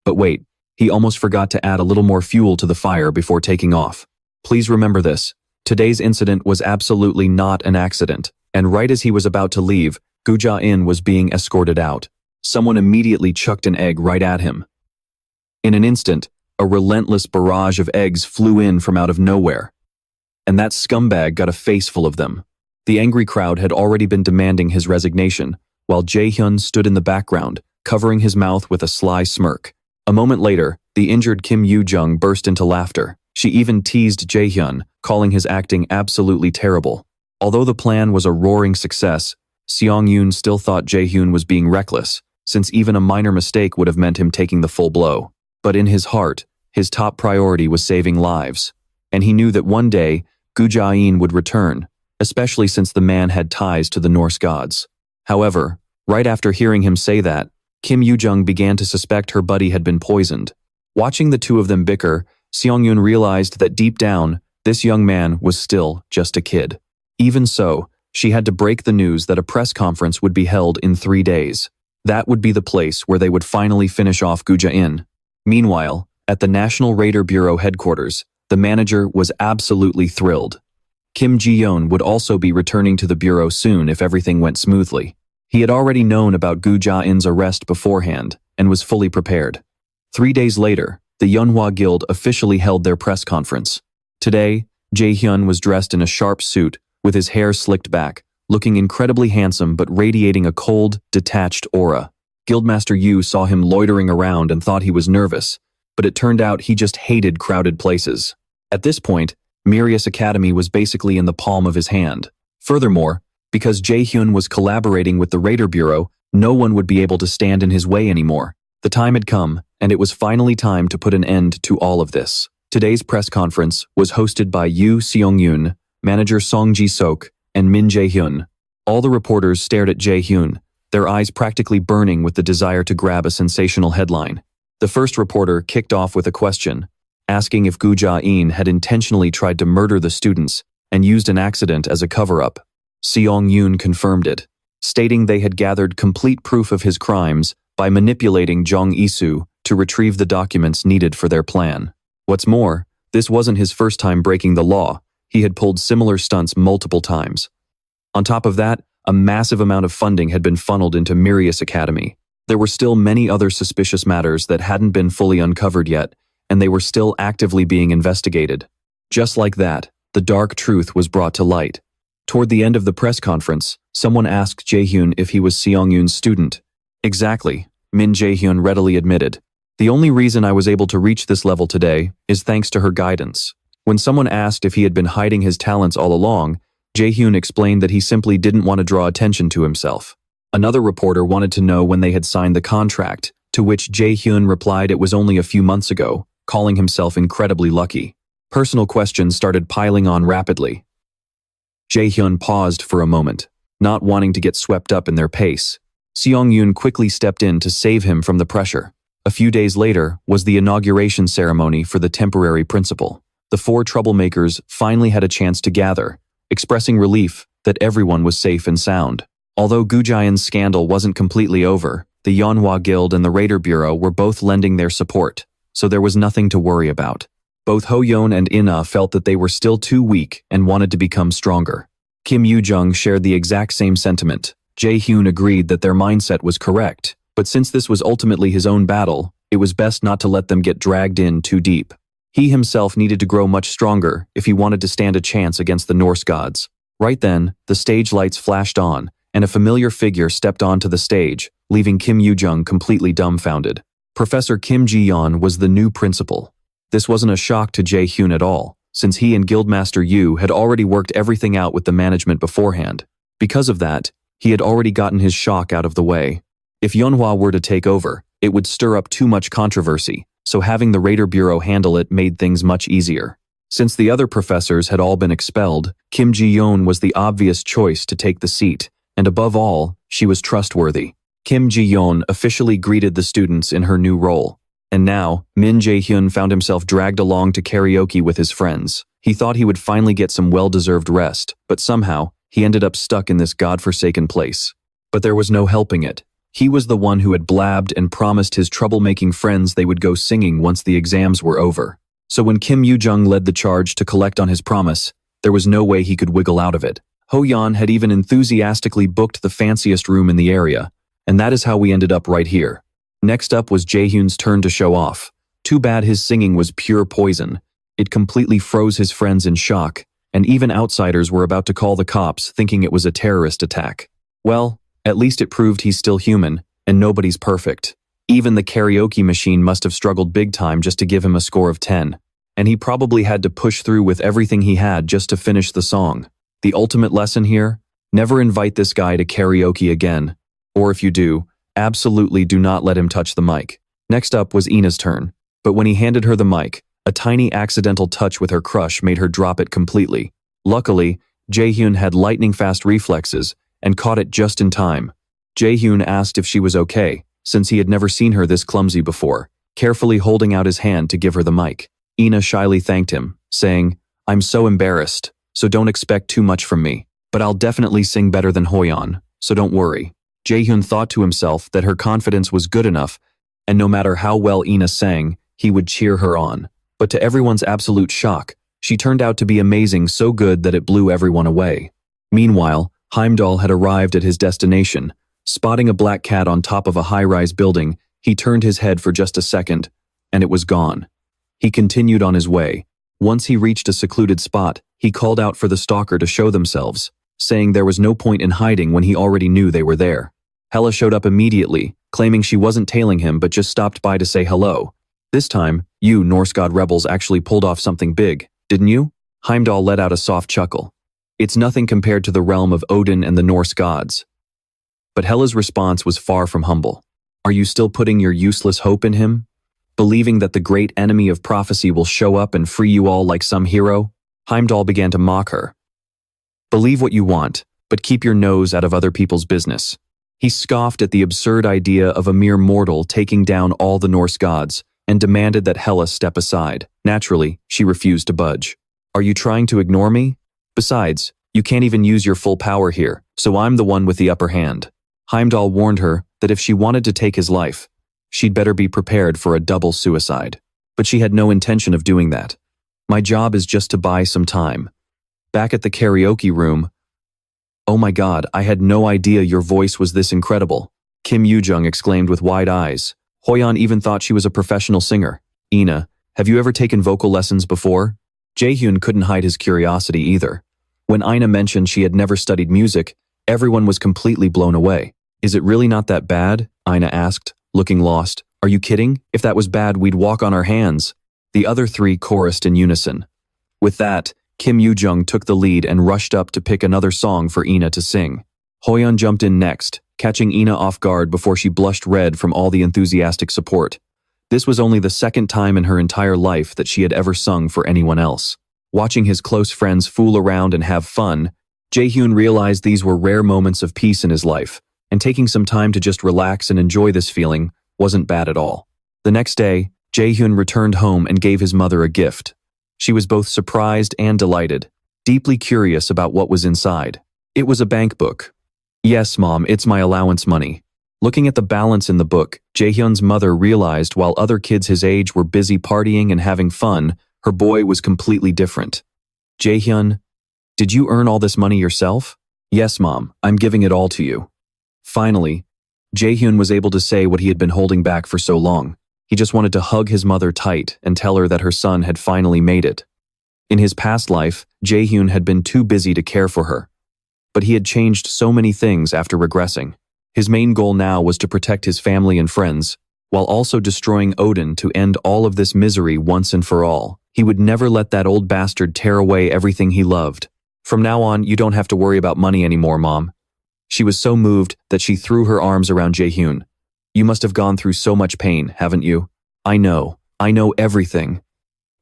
But wait, he almost forgot to add a little more fuel to the fire before taking off. Please remember this. Today's incident was absolutely not an accident, and right as he was about to leave, Gu Ja-in was being escorted out. Someone immediately chucked an egg right at him. In an instant, a relentless barrage of eggs flew in from out of nowhere. And that scumbag got a face full of them. The angry crowd had already been demanding his resignation, while Jae-hyun stood in the background, covering his mouth with a sly smirk. A moment later, the injured Kim Yoo-jung burst into laughter. She even teased Jae-hyun, calling his acting absolutely terrible. Although the plan was a roaring success, Seong-yoon still thought Jae-hyun was being reckless, since even a minor mistake would have meant him taking the full blow. But in his heart, his top priority was saving lives. And he knew that one day, Gu Ja-in would return, especially since the man had ties to the Norse gods. However, right after hearing him say that, Kim Yoo-jung began to suspect her buddy had been poisoned. Watching the two of them bicker, Seong-yoon realized that deep down, this young man was still just a kid. Even so, she had to break the news that a press conference would be held in 3 days. That would be the place where they would finally finish off Gu Ja-in. Meanwhile, at the National Raider Bureau headquarters, the manager was absolutely thrilled. Kim Ji-yeon would also be returning to the bureau soon if everything went smoothly. He had already known about Gu Ja-in's arrest beforehand and was fully prepared. 3 days later, the Manhwa Guild officially held their press conference. Today, Jae-hyun was dressed in a sharp suit, with his hair slicked back, looking incredibly handsome but radiating a cold, detached aura. Guildmaster Yu saw him loitering around and thought he was nervous, but it turned out he just hated crowded places. At this point, Mirius Academy was basically in the palm of his hand. Furthermore, because Jae-hyun was collaborating with the Raider Bureau, no one would be able to stand in his way anymore. The time had come, and it was finally time to put an end to all of this. Today's press conference was hosted by Yoo Seong-yoon, manager Song Ji-sok, and Min Jae-hyun. All the reporters stared at Jae-hyun, their eyes practically burning with the desire to grab a sensational headline. The first reporter kicked off with a question, asking if Gu Ja-in had intentionally tried to murder the students and used an accident as a cover-up. Seong-yoon confirmed it, stating they had gathered complete proof of his crimes by manipulating Jong Isu to retrieve the documents needed for their plan. What's more, this wasn't his first time breaking the law. He had pulled similar stunts multiple times. On top of that, a massive amount of funding had been funneled into Mirius Academy. There were still many other suspicious matters that hadn't been fully uncovered yet, and they were still actively being investigated. Just like that, the dark truth was brought to light. Toward the end of the press conference, someone asked Jae-hyun if he was Seong-yoon's student. Exactly, Min Jae-hyun readily admitted. The only reason I was able to reach this level today is thanks to her guidance. When someone asked if he had been hiding his talents all along, Jae-hyun explained that he simply didn't want to draw attention to himself. Another reporter wanted to know when they had signed the contract, to which Jae-hyun replied it was only a few months ago, calling himself incredibly lucky. Personal questions started piling on rapidly. Jae-hyun paused for a moment, not wanting to get swept up in their pace. Seong-yoon quickly stepped in to save him from the pressure. A few days later was the inauguration ceremony for the temporary principal. the four troublemakers finally had a chance to gather, expressing relief that everyone was safe and sound. Although Gujayan's scandal wasn't completely over, the Manhwa Guild and the Raider Bureau were both lending their support, so there was nothing to worry about. Both Ho-yeon and Ina felt that they were still too weak and wanted to become stronger. Kim Yoo-jung shared the exact same sentiment. Jae-hyun agreed that their mindset was correct, but since this was ultimately his own battle, it was best not to let them get dragged in too deep. He himself needed to grow much stronger if he wanted to stand a chance against the Norse gods. Right then, the stage lights flashed on, and a familiar figure stepped onto the stage, leaving Kim Yoo-jung completely dumbfounded. Professor Kim Ji-yeon was the new principal. This wasn't a shock to Jae-hyun at all, since he and Guildmaster Yu had already worked everything out with the management beforehand. Because of that, he had already gotten his shock out of the way. If Yonhwa were to take over, it would stir up too much controversy, so having the Raider Bureau handle it made things much easier. Since the other professors had all been expelled, Kim Ji-yeon was the obvious choice to take the seat, and above all, she was trustworthy. Kim Ji-yeon officially greeted the students in her new role. And now, Min Jae-hyun found himself dragged along to karaoke with his friends. He thought he would finally get some well-deserved rest, but somehow, he ended up stuck in this godforsaken place. But there was no helping it. He was the one who had blabbed and promised his troublemaking friends they would go singing once the exams were over. So when Kim Yoo-jung led the charge to collect on his promise, there was no way he could wiggle out of it. Ho-yeon had even enthusiastically booked the fanciest room in the area, and that is how we ended up right here. Next up was Jae-hyun's turn to show off. Too bad his singing was pure poison. It completely froze his friends in shock, and even outsiders were about to call the cops thinking it was a terrorist attack. Well, at least it proved he's still human, and nobody's perfect. Even the karaoke machine must have struggled big time just to give him a score of 10. And he probably had to push through with everything he had just to finish the song. The ultimate lesson here? Never invite this guy to karaoke again. Or if you do, absolutely do not let him touch the mic. Next up was Ina's turn, but when he handed her the mic, a tiny accidental touch with her crush made her drop it completely. Luckily, Jae-hyun had lightning-fast reflexes and caught it just in time. Jae-hyun asked if she was okay, since he had never seen her this clumsy before, carefully holding out his hand to give her the mic. Ina shyly thanked him, saying, "I'm so embarrassed, so don't expect too much from me, but I'll definitely sing better than Ho-yeon, so don't worry." Jae-hyun thought to himself that her confidence was good enough, and no matter how well Ina sang, he would cheer her on. But to everyone's absolute shock, she turned out to be amazing, so good that it blew everyone away. Meanwhile, Heimdall had arrived at his destination. Spotting a black cat on top of a high-rise building, he turned his head for just a second, and it was gone. He continued on his way. Once he reached a secluded spot, he called out for the stalker to show themselves, saying there was no point in hiding when he already knew they were there. Hela showed up immediately, claiming she wasn't tailing him but just stopped by to say hello. This time, you Norse god rebels actually pulled off something big, didn't you? Heimdall let out a soft chuckle. It's nothing compared to the realm of Odin and the Norse gods. But Hela's response was far from humble. Are you still putting your useless hope in him? Believing that the great enemy of prophecy will show up and free you all like some hero? Heimdall began to mock her. Believe what you want, but keep your nose out of other people's business. He scoffed at the absurd idea of a mere mortal taking down all the Norse gods and demanded that Hela step aside. Naturally, she refused to budge. Are you trying to ignore me? Besides, you can't even use your full power here, so I'm the one with the upper hand. Heimdall warned her that if she wanted to take his life, she'd better be prepared for a double suicide. But she had no intention of doing that. My job is just to buy some time. Back at the karaoke room, "Oh my god, I had no idea your voice was this incredible," Kim Yoo-jung exclaimed with wide eyes. Ho-yeon even thought she was a professional singer. Ina, have you ever taken vocal lessons before? Jae-hyun couldn't hide his curiosity either. When Ina mentioned she had never studied music, everyone was completely blown away. Is it really not that bad? Ina asked, looking lost. Are you kidding? If that was bad, we'd walk on our hands. The other three chorused in unison. With that, Kim Yoo-jung took the lead and rushed up to pick another song for Ina to sing. Ho-yeon jumped in next, catching Ina off guard before she blushed red from all the enthusiastic support. This was only the second time in her entire life that she had ever sung for anyone else. Watching his close friends fool around and have fun, Jae-hyun realized these were rare moments of peace in his life, and taking some time to just relax and enjoy this feeling wasn't bad at all. The next day, Jae-hyun returned home and gave his mother a gift. She was both surprised and delighted, deeply curious about what was inside. It was a bank book. "Yes, Mom, it's my allowance money." Looking at the balance in the book, Jae-hyun's mother realized while other kids his age were busy partying and having fun, her boy was completely different. "Jae-hyun, did you earn all this money yourself?" "Yes, Mom, I'm giving it all to you." Finally, Jae-hyun was able to say what he had been holding back for so long. He just wanted to hug his mother tight and tell her that her son had finally made it. In his past life, Jae-hyun had been too busy to care for her. But he had changed so many things after regressing. His main goal now was to protect his family and friends, while also destroying Odin to end all of this misery once and for all. He would never let that old bastard tear away everything he loved. "From now on, you don't have to worry about money anymore, Mom." She was so moved that she threw her arms around Jae-hyun. "You must have gone through so much pain, haven't you? I know everything."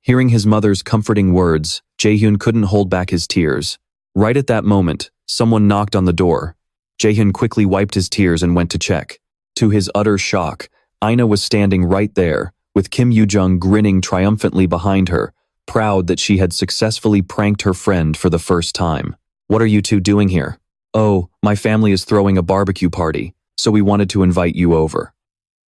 Hearing his mother's comforting words, Jae-hyun couldn't hold back his tears. Right at that moment, someone knocked on the door. Jae-hyun quickly wiped his tears and went to check. To his utter shock, Ina was standing right there, with Kim Yoo-jung grinning triumphantly behind her, proud that she had successfully pranked her friend for the first time. "What are you two doing here?" "Oh, my family is throwing a barbecue party, so we wanted to invite you over."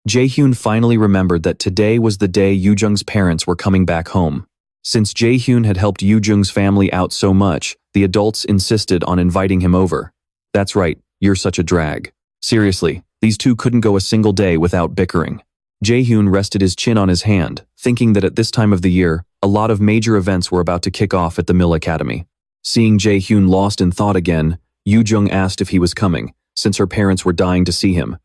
Jae-hyun finally remembered that today was the day Yoo-jung's parents were coming back home. Since Jae-hyun had helped Yoo-jung's family out so much, the adults insisted on inviting him over. "That's right, you're such a drag." Seriously, these two couldn't go a single day without bickering. Jae-hyun rested his chin on his hand, thinking that at this time of the year, a lot of major events were about to kick off at the Mill Academy. Seeing Jae-hyun lost in thought again, Yoo-jung asked if he was coming, since her parents were dying to see him.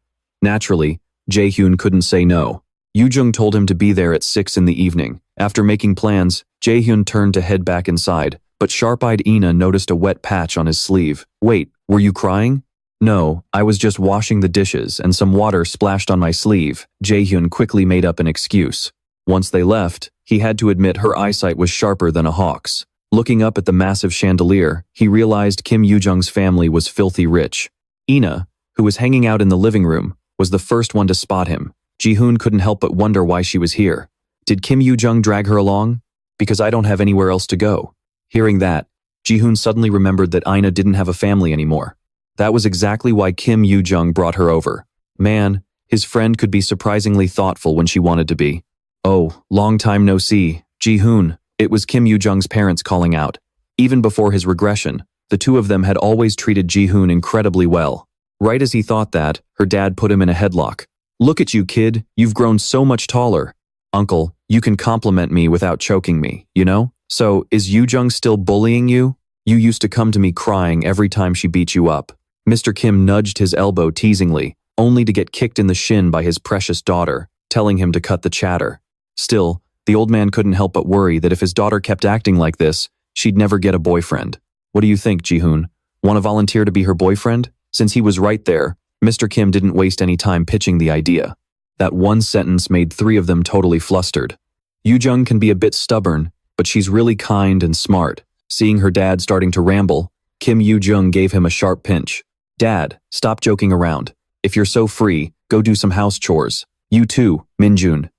Naturally, Jae-hyun couldn't say no. Yoo-jung told him to be there at 6 in the evening. After making plans, Jae-hyun turned to head back inside, but sharp-eyed Ina noticed a wet patch on his sleeve. "Wait, were you crying?" "No, I was just washing the dishes and some water splashed on my sleeve." Jae-hyun quickly made up an excuse. Once they left, he had to admit her eyesight was sharper than a hawk's. Looking up at the massive chandelier, he realized Kim Yoo-jung's family was filthy rich. Ina, who was hanging out in the living room, was the first one to spot him. Ji-hoon couldn't help but wonder why she was here. Did Kim Yoo-jung drag her along? "Because I don't have anywhere else to go." Hearing that, Ji-hoon suddenly remembered that Ina didn't have a family anymore. That was exactly why Kim Yoo-jung brought her over. Man, his friend could be surprisingly thoughtful when she wanted to be. "Oh, long time no see, Ji-hoon." It was Kim Yoo-jung's parents calling out. Even before his regression, the two of them had always treated Ji-hoon incredibly well. Right as he thought that, her dad put him in a headlock. "Look at you, kid, you've grown so much taller." "Uncle, you can compliment me without choking me, you know? So, is Yoo-jung still bullying you? You used to come to me crying every time she beat you up." Mr. Kim nudged his elbow teasingly, only to get kicked in the shin by his precious daughter, telling him to cut the chatter. Still, the old man couldn't help but worry that if his daughter kept acting like this, she'd never get a boyfriend. "What do you think, Ji-hoon? Want to volunteer to be her boyfriend?" Since he was right there, Mr. Kim didn't waste any time pitching the idea. That one sentence made three of them totally flustered. Yoo-jung can be a bit stubborn, but she's really kind and smart. Seeing her dad starting to ramble, Kim Yoo-jung gave him a sharp pinch. "Dad, stop joking around. If you're so free, go do some house chores. You too, Min-jun."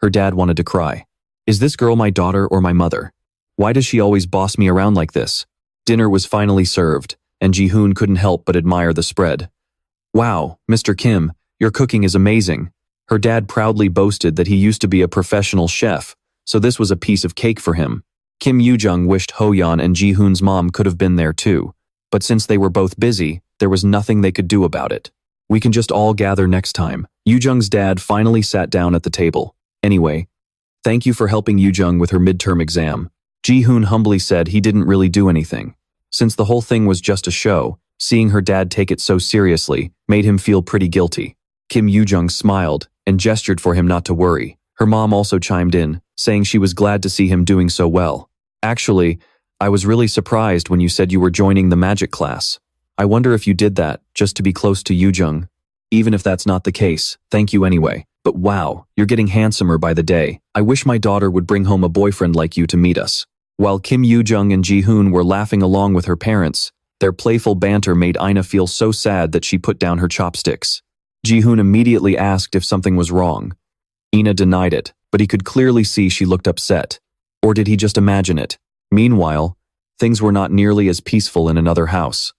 Her dad wanted to cry. "Is this girl my daughter or my mother? Why does she always boss me around like this?" Dinner was finally served, and Ji-hoon couldn't help but admire the spread. "Wow, Mr. Kim, your cooking is amazing." Her dad proudly boasted that he used to be a professional chef, so this was a piece of cake for him. Kim Yoo-jung wished Ho-yeon and Ji-hoon's mom could have been there too, but since they were both busy, there was nothing they could do about it. "We can just all gather next time." Yoo-jung's dad finally sat down at the table. "Anyway, thank you for helping Yoo-jung with her midterm exam." Ji-hoon humbly said he didn't really do anything. Since the whole thing was just a show, seeing her dad take it so seriously made him feel pretty guilty. Kim Yoo-jung smiled and gestured for him not to worry. Her mom also chimed in, saying she was glad to see him doing so well. "Actually, I was really surprised when you said you were joining the magic class. I wonder if you did that just to be close to Yoo-jung. Even if that's not the case, thank you anyway. But wow, you're getting handsomer by the day. I wish my daughter would bring home a boyfriend like you to meet us." While Kim Yoo-jung and Ji-hoon were laughing along with her parents, their playful banter made Ina feel so sad that she put down her chopsticks. Ji-hoon immediately asked if something was wrong. Ina denied it, but he could clearly see she looked upset. Or did he just imagine it? Meanwhile, things were not nearly as peaceful in another house.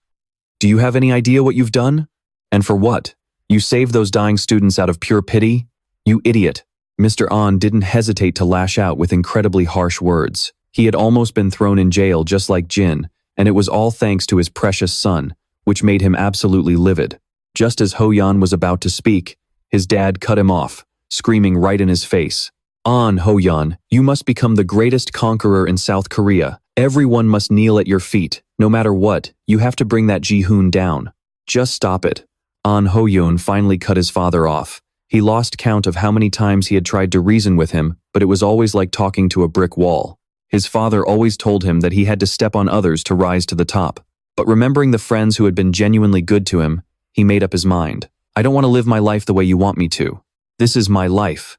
Do you have any idea what you've done? And for what? You saved those dying students out of pure pity? You idiot. Mr. An didn't hesitate to lash out with incredibly harsh words. He had almost been thrown in jail just like Jin, and it was all thanks to his precious son, which made him absolutely livid. Just as Ho-yeon was about to speak, his dad cut him off, screaming right in his face. An, Ho-yeon, you must become the greatest conqueror in South Korea. Everyone must kneel at your feet. No matter what, you have to bring that Jae-hyun down. Just stop it. An Ho-yeon finally cut his father off. He lost count of how many times he had tried to reason with him, but it was always like talking to a brick wall. His father always told him that he had to step on others to rise to the top. But remembering the friends who had been genuinely good to him, he made up his mind. I don't want to live my life the way you want me to. This is my life.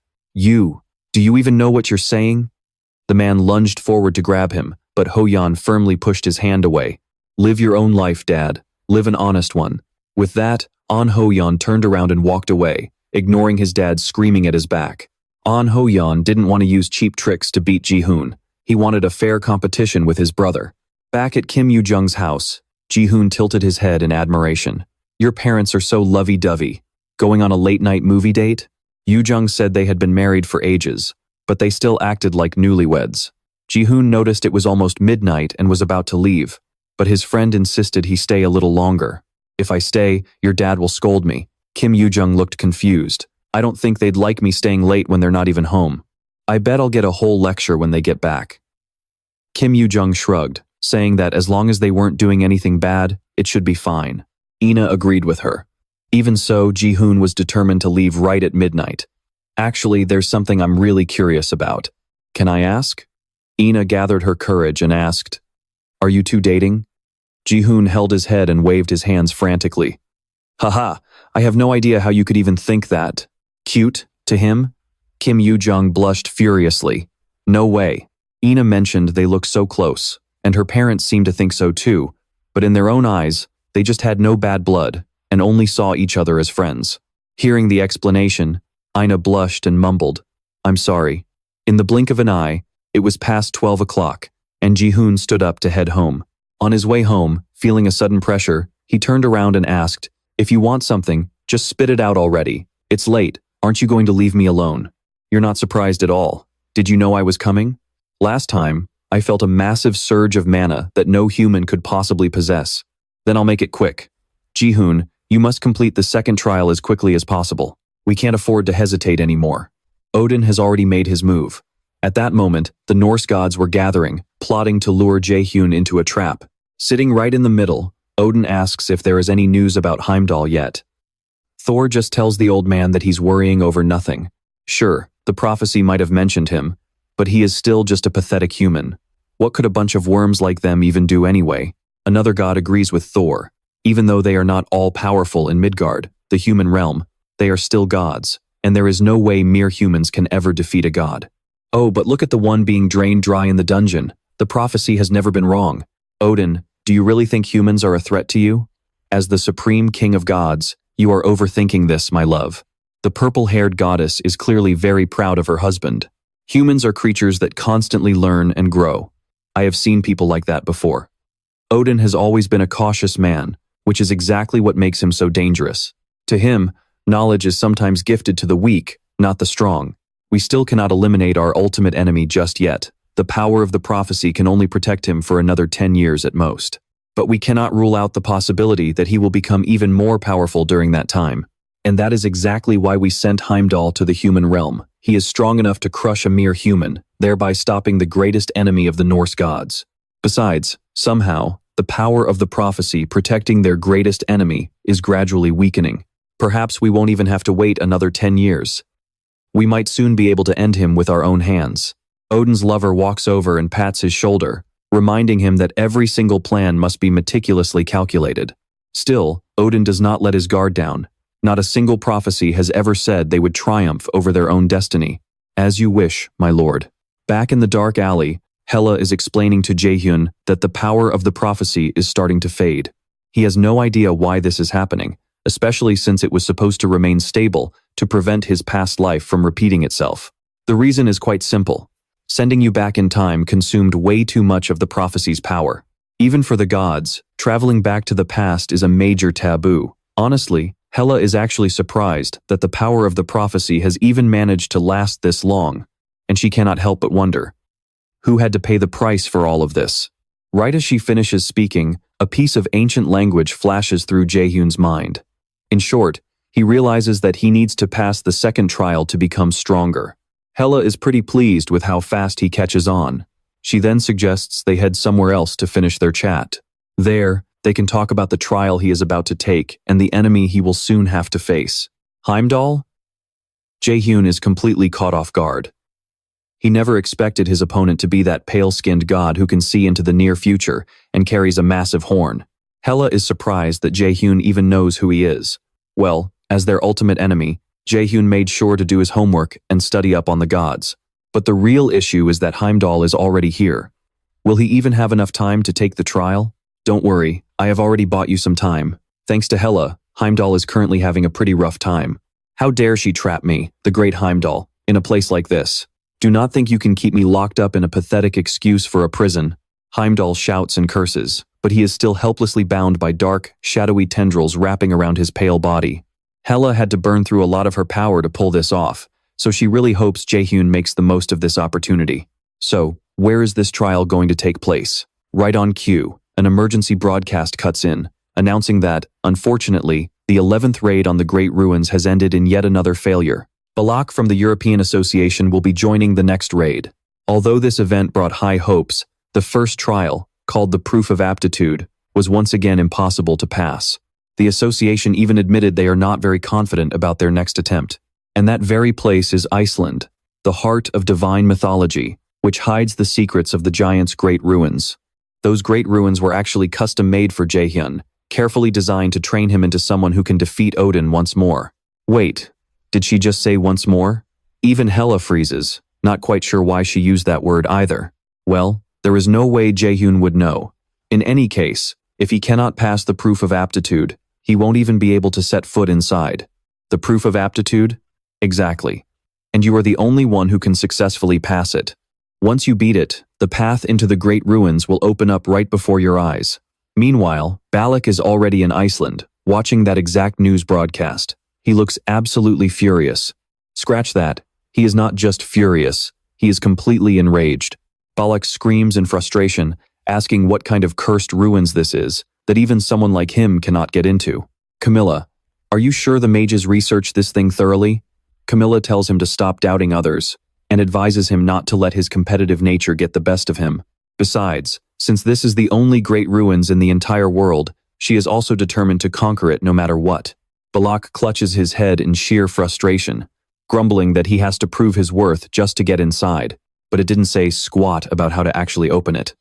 Do you even know what you're saying? The man lunged forward to grab him, but Ho-yeon firmly pushed his hand away. Live your own life, Dad. Live an honest one. With that, An Ho-yeon turned around and walked away, ignoring his dad screaming at his back. An Ho-yeon didn't want to use cheap tricks to beat Jae-hyun. He wanted a fair competition with his brother. Back at Kim Yoo-jung's house, Jae-hyun tilted his head in admiration. Your parents are so lovey-dovey. Going on a late-night movie date? Yoo-jung said they had been married for ages, but they still acted like newlyweds. Jae-hyun noticed it was almost midnight and was about to leave, but his friend insisted he stay a little longer. If I stay, your dad will scold me. Kim Yoo-jung looked confused. I don't think they'd like me staying late when they're not even home. I bet I'll get a whole lecture when they get back. Kim Yoo-jung shrugged, saying that as long as they weren't doing anything bad, it should be fine. Ina agreed with her. Even so, Jae-hyun was determined to leave right at midnight. Actually, there's something I'm really curious about. Can I ask? Ina gathered her courage and asked, Are you two dating? Jae-hyun held his head and waved his hands frantically. Haha, I have no idea how you could even think that. Cute, to him? Kim Yoo-jung blushed furiously. No way. Ina mentioned they looked so close, and her parents seemed to think so too, but in their own eyes, they just had no bad blood and only saw each other as friends. Hearing the explanation, Ina blushed and mumbled, I'm sorry. In the blink of an eye, it was past 12 o'clock, and Jae-hyun stood up to head home. On his way home, feeling a sudden pressure, he turned around and asked, If you want something, just spit it out already. It's late, aren't you going to leave me alone? You're not surprised at all. Did you know I was coming? Last time, I felt a massive surge of mana that no human could possibly possess. Then I'll make it quick. Jae-hyun, you must complete the second trial as quickly as possible. We can't afford to hesitate anymore. Odin has already made his move. At that moment, the Norse gods were gathering, plotting to lure Jae-hyun into a trap. Sitting right in the middle, Odin asks if there is any news about Heimdall yet. Thor just tells the old man that he's worrying over nothing. Sure, the prophecy might have mentioned him, but he is still just a pathetic human. What could a bunch of worms like them even do anyway? Another god agrees with Thor. Even though they are not all-powerful in Midgard, the human realm, they are still gods, and there is no way mere humans can ever defeat a god. Oh, but look at the one being drained dry in the dungeon. The prophecy has never been wrong. Odin, do you really think humans are a threat to you? As the supreme king of gods, you are overthinking this, my love. The purple-haired goddess is clearly very proud of her husband. Humans are creatures that constantly learn and grow. I have seen people like that before. Odin has always been a cautious man, which is exactly what makes him so dangerous. To him, knowledge is sometimes gifted to the weak, not the strong. We still cannot eliminate our ultimate enemy just yet. The power of the prophecy can only protect him for another 10 years at most. But we cannot rule out the possibility that he will become even more powerful during that time. And that is exactly why we sent Heimdall to the human realm. He is strong enough to crush a mere human, thereby stopping the greatest enemy of the Norse gods. Besides, somehow, the power of the prophecy protecting their greatest enemy is gradually weakening. Perhaps we won't even have to wait another 10 years. We might soon be able to end him with our own hands. Odin's lover walks over and pats his shoulder, reminding him that every single plan must be meticulously calculated. Still, Odin does not let his guard down. Not a single prophecy has ever said they would triumph over their own destiny. As you wish, my lord. Back in the dark alley, Hela is explaining to Jae-hyun that the power of the prophecy is starting to fade. He has no idea why this is happening, especially since it was supposed to remain stable to prevent his past life from repeating itself. The reason is quite simple. Sending you back in time consumed way too much of the prophecy's power. Even for the gods, traveling back to the past is a major taboo. Honestly, Hela is actually surprised that the power of the prophecy has even managed to last this long, and she cannot help but wonder, who had to pay the price for all of this? Right as she finishes speaking, a piece of ancient language flashes through Jae-hyun's mind. In short, he realizes that he needs to pass the second trial to become stronger. Hela is pretty pleased with how fast he catches on. She then suggests they head somewhere else to finish their chat. There, they can talk about the trial he is about to take and the enemy he will soon have to face. Heimdall? Jae-hyun is completely caught off guard. He never expected his opponent to be that pale-skinned god who can see into the near future and carries a massive horn. Hela is surprised that Jae-hyun even knows who he is. Well, as their ultimate enemy, Jae-hyun made sure to do his homework and study up on the gods. But the real issue is that Heimdall is already here. Will he even have enough time to take the trial? Don't worry, I have already bought you some time. Thanks to Hela, Heimdall is currently having a pretty rough time. How dare she trap me, the great Heimdall, in a place like this? Do not think you can keep me locked up in a pathetic excuse for a prison. Heimdall shouts and curses, but he is still helplessly bound by dark, shadowy tendrils wrapping around his pale body. Hela had to burn through a lot of her power to pull this off, so she really hopes Jae-hyun makes the most of this opportunity. So, where is this trial going to take place? Right on cue, an emergency broadcast cuts in, announcing that, unfortunately, the 11th raid on the Great Ruins has ended in yet another failure. Balak from the European Association will be joining the next raid. Although this event brought high hopes, the first trial, called the Proof of Aptitude, was once again impossible to pass. The association even admitted they are not very confident about their next attempt. And that very place is Iceland, the heart of divine mythology, which hides the secrets of the giants' great ruins. Those great ruins were actually custom-made for Jae-hyun, carefully designed to train him into someone who can defeat Odin once more. Wait, did she just say once more? Even Hela freezes, not quite sure why she used that word either. Well, there is no way Jae-hyun would know. In any case, if he cannot pass the Proof of Aptitude, he won't even be able to set foot inside. The Proof of Aptitude? Exactly. And you are the only one who can successfully pass it. Once you beat it, the path into the Great Ruins will open up right before your eyes. Meanwhile, Balak is already in Iceland, watching that exact news broadcast. He looks absolutely furious. Scratch that. He is not just furious, he is completely enraged. Balak screams in frustration, asking what kind of cursed ruins this is, that even someone like him cannot get into. Camilla, are you sure the mages researched this thing thoroughly? Camilla tells him to stop doubting others, and advises him not to let his competitive nature get the best of him. Besides, since this is the only great ruins in the entire world, she is also determined to conquer it no matter what. Balak clutches his head in sheer frustration, grumbling that he has to prove his worth just to get inside, but it didn't say squat about how to actually open it.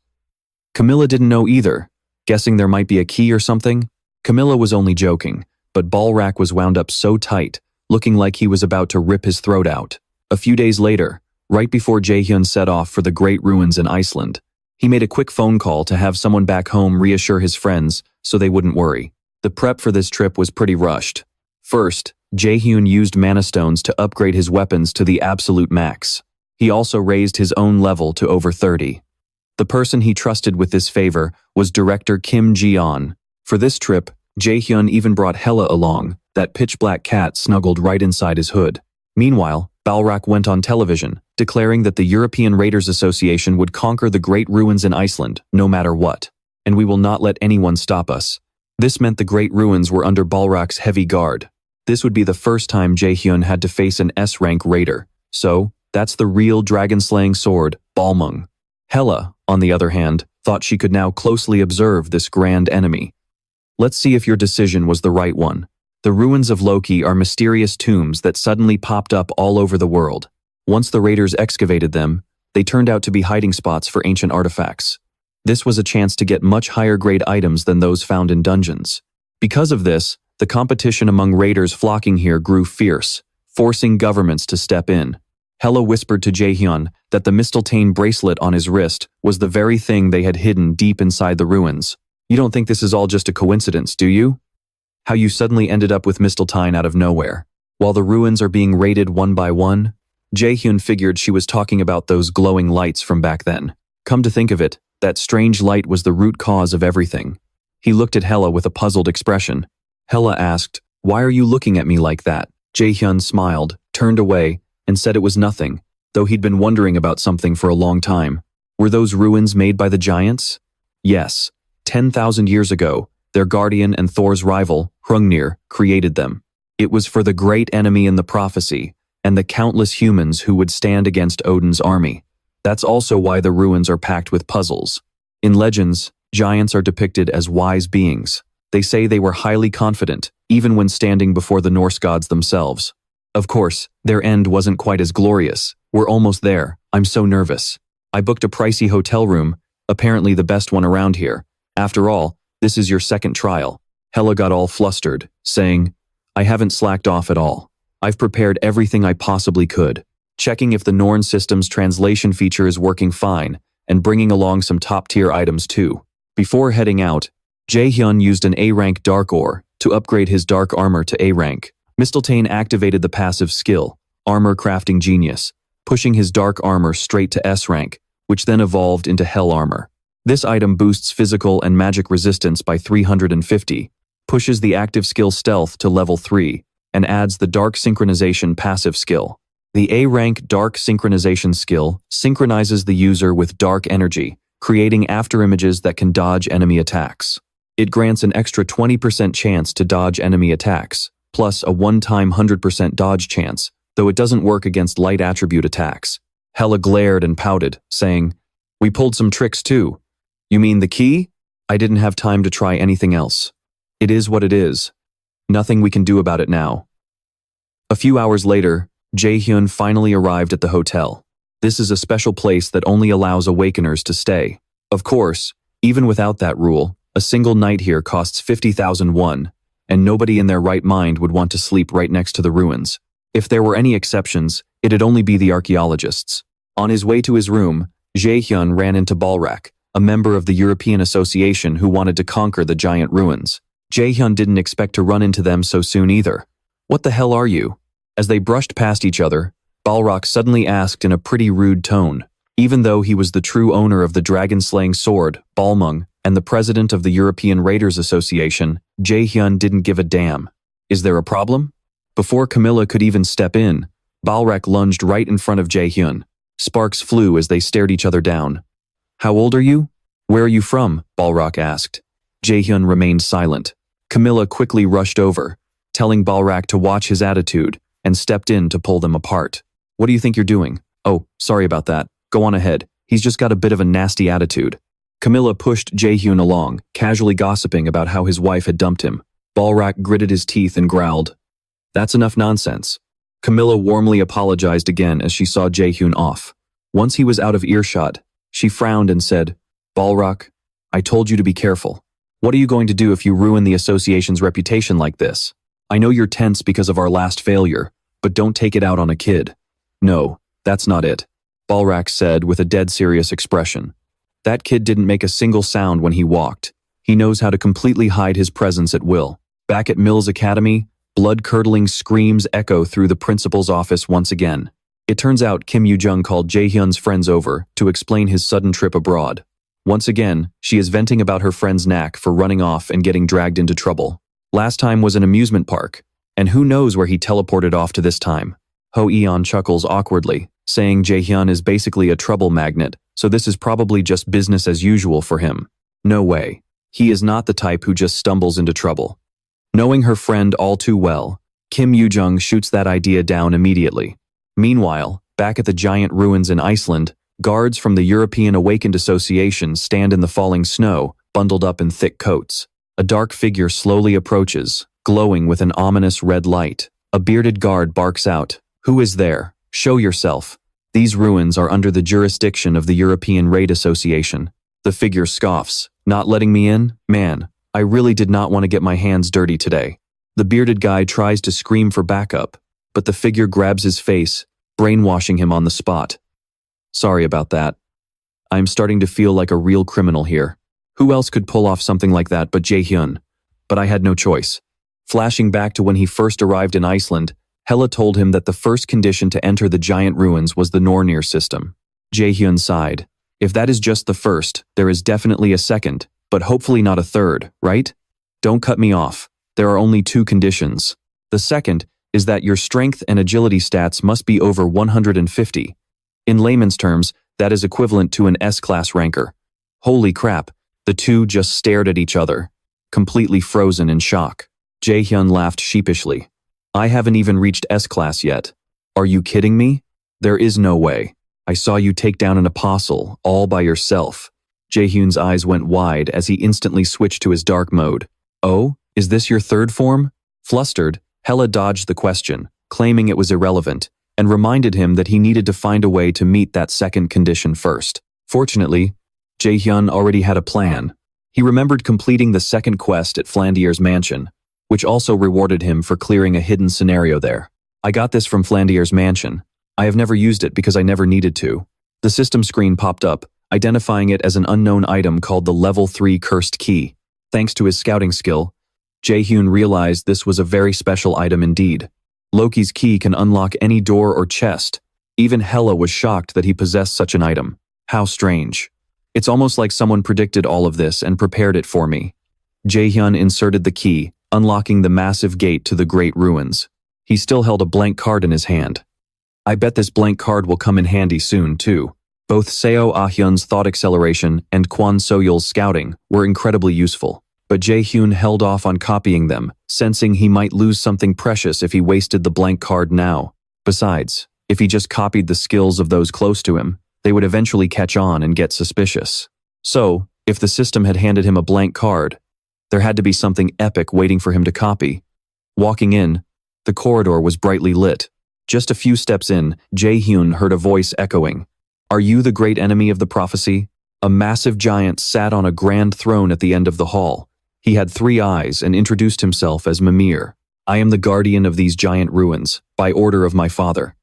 Camilla didn't know either, guessing there might be a key or something. Camilla was only joking, but Balrak was wound up so tight, looking like he was about to rip his throat out. A few days later, right before Jae-hyun set off for the Great Ruins in Iceland, he made a quick phone call to have someone back home reassure his friends so they wouldn't worry. The prep for this trip was pretty rushed. First, Jae-hyun used mana stones to upgrade his weapons to the absolute max. He also raised his own level to over 30. The person he trusted with this favor was director Kim Ji-on. For this trip, Jae-hyun even brought Hela along, that pitch-black cat snuggled right inside his hood. Meanwhile, Balrak went on television, declaring that the European Raiders Association would conquer the Great Ruins in Iceland, no matter what. And we will not let anyone stop us. This meant the Great Ruins were under Balrak's heavy guard. This would be the first time Jae-hyun had to face an S-rank raider. So, that's the real dragon-slaying sword, Balmung. Hela, on the other hand, thought she could now closely observe this grand enemy. Let's see if your decision was the right one. The ruins of Loki are mysterious tombs that suddenly popped up all over the world. Once the raiders excavated them, they turned out to be hiding spots for ancient artifacts. This was a chance to get much higher-grade items than those found in dungeons. Because of this, the competition among raiders flocking here grew fierce, forcing governments to step in. Hela whispered to Jae-hyun that the Mistletoe bracelet on his wrist was the very thing they had hidden deep inside the ruins. You don't think this is all just a coincidence, do you? How you suddenly ended up with Mistletoe out of nowhere, while the ruins are being raided one by one? Jae-hyun figured she was talking about those glowing lights from back then. Come to think of it, that strange light was the root cause of everything. He looked at Hella with a puzzled expression. Hella asked, "Why are you looking at me like that?" Jae-hyun smiled, turned away, and said it was nothing, though he'd been wondering about something for a long time. Were those ruins made by the giants? Yes. 10,000 years ago, their guardian and Thor's rival, Hrungnir, created them. It was for the great enemy in the prophecy, and the countless humans who would stand against Odin's army. That's also why the ruins are packed with puzzles. In legends, giants are depicted as wise beings. They say they were highly confident, even when standing before the Norse gods themselves. Of course, their end wasn't quite as glorious. We're almost there. I'm so nervous. I booked a pricey hotel room, apparently the best one around here. After all, this is your second trial. Hella got all flustered, saying, "I haven't slacked off at all. I've prepared everything I possibly could, checking if the Norn system's translation feature is working fine, and bringing along some top-tier items too." Before heading out, Jae-hyun used an A-rank dark ore to upgrade his dark armor to A-rank. Mistletoe activated the passive skill, Armor Crafting Genius, pushing his dark armor straight to S-rank, which then evolved into Hell Armor. This item boosts physical and magic resistance by 350, pushes the active skill Stealth to level 3, and adds the Dark Synchronization passive skill. The A-rank Dark Synchronization skill synchronizes the user with dark energy, creating afterimages that can dodge enemy attacks. It grants an extra 20% chance to dodge enemy attacks, plus a one-time 100% dodge chance, though it doesn't work against light attribute attacks. Hella glared and pouted, saying, "We pulled some tricks too. You mean the key? I didn't have time to try anything else. It is what it is. Nothing we can do about it now." A few hours later, Jae-hyun finally arrived at the hotel. This is a special place that only allows awakeners to stay. Of course, even without that rule, a single night here costs 50,000 won, and nobody in their right mind would want to sleep right next to the ruins. If there were any exceptions, it'd only be the archaeologists. On his way to his room, Jae-hyun ran into Balrak, a member of the European Association who wanted to conquer the giant ruins. Jae-hyun didn't expect to run into them so soon either. "What the hell are you?" As they brushed past each other, Balrak suddenly asked in a pretty rude tone. Even though he was the true owner of the dragon-slaying sword, Balmung, and the president of the European Raiders Association, Jae-hyun didn't give a damn. "Is there a problem?" Before Camilla could even step in, Balrak lunged right in front of Jae-hyun. Sparks flew as they stared each other down. "How old are you? Where are you from?" Balrak asked. Jae-hyun remained silent. Camilla quickly rushed over, telling Balrak to watch his attitude, and stepped in to pull them apart. "What do you think you're doing?" "Oh, sorry about that. Go on ahead. He's just got a bit of a nasty attitude." Camilla pushed Jae-hyun along, casually gossiping about how his wife had dumped him. Balrak gritted his teeth and growled, "That's enough nonsense." Camilla warmly apologized again as she saw Jae-hyun off. Once he was out of earshot, she frowned and said, "Balrak, I told you to be careful. What are you going to do if you ruin the association's reputation like this? I know you're tense because of our last failure, but don't take it out on a kid." "No, that's not it," Balrak said with a dead serious expression. "That kid didn't make a single sound when he walked. He knows how to completely hide his presence at will." Back at Mills Academy, blood-curdling screams echo through the principal's office once again. It turns out Kim Yoo-jung called Jae-hyun's friends over to explain his sudden trip abroad. Once again, she is venting about her friend's knack for running off and getting dragged into trouble. Last time was an amusement park, and who knows where he teleported off to this time. Ho-eon chuckles awkwardly, saying Jae-hyun is basically a trouble magnet, so this is probably just business as usual for him. No way. He is not the type who just stumbles into trouble. Knowing her friend all too well, Kim Yoo-jung shoots that idea down immediately. Meanwhile, back at the giant ruins in Iceland, guards from the European Awakened Association stand in the falling snow, bundled up in thick coats. A dark figure slowly approaches, glowing with an ominous red light. A bearded guard barks out, "Who is there? Show yourself. These ruins are under the jurisdiction of the European Raid Association." The figure scoffs, "Not letting me in? Man, I really did not want to get my hands dirty today." The bearded guy tries to scream for backup, but the figure grabs his face, brainwashing him on the spot. "Sorry about that. I'm starting to feel like a real criminal here. Who else could pull off something like that but Jae-hyun? But I had no choice." Flashing back to when he first arrived in Iceland, Hela told him that the first condition to enter the giant ruins was the Nornir system. Jae-hyun sighed. If that is just the first, there is definitely a second, but hopefully not a third, right? Don't cut me off. There are only 2 conditions. The second is that your strength and agility stats must be over 150. In layman's terms, that is equivalent to an S-class ranker. Holy crap, the two just stared at each other, completely frozen in shock. Jae-hyun laughed sheepishly. I haven't even reached S-class yet. Are you kidding me? There is no way. I saw you take down an apostle, all by yourself. Jae-hyun's eyes went wide as he instantly switched to his dark mode. Oh, is this your third form? Flustered, Hela dodged the question, claiming it was irrelevant, and reminded him that he needed to find a way to meet that second condition first. Fortunately, Jae-hyun already had a plan. He remembered completing the second quest at Flandier's mansion, which also rewarded him for clearing a hidden scenario there. I got this from Flandier's mansion. I have never used it because I never needed to. The system screen popped up, identifying it as an unknown item called the Level 3 Cursed Key. Thanks to his scouting skill, Jae-hyun realized this was a very special item indeed. Loki's key can unlock any door or chest. Even Hela was shocked that he possessed such an item. How strange. It's almost like someone predicted all of this and prepared it for me. Jae-hyun inserted the key, unlocking the massive gate to the Great Ruins. He still held a blank card in his hand. I bet this blank card will come in handy soon, too. Both Seo Ah-hyun's thought acceleration and Kwon So-yeol's scouting were incredibly useful, but Jae-hyun held off on copying them, sensing he might lose something precious if he wasted the blank card now. Besides, if he just copied the skills of those close to him, they would eventually catch on and get suspicious. So, if the system had handed him a blank card, there had to be something epic waiting for him to copy. Walking in, the corridor was brightly lit. Just a few steps in, Jae-hyun heard a voice echoing. Are you the great enemy of the prophecy? A massive giant sat on a grand throne at the end of the hall. He had 3 eyes and introduced himself as Mimir. I am the guardian of these giant ruins, by order of my father.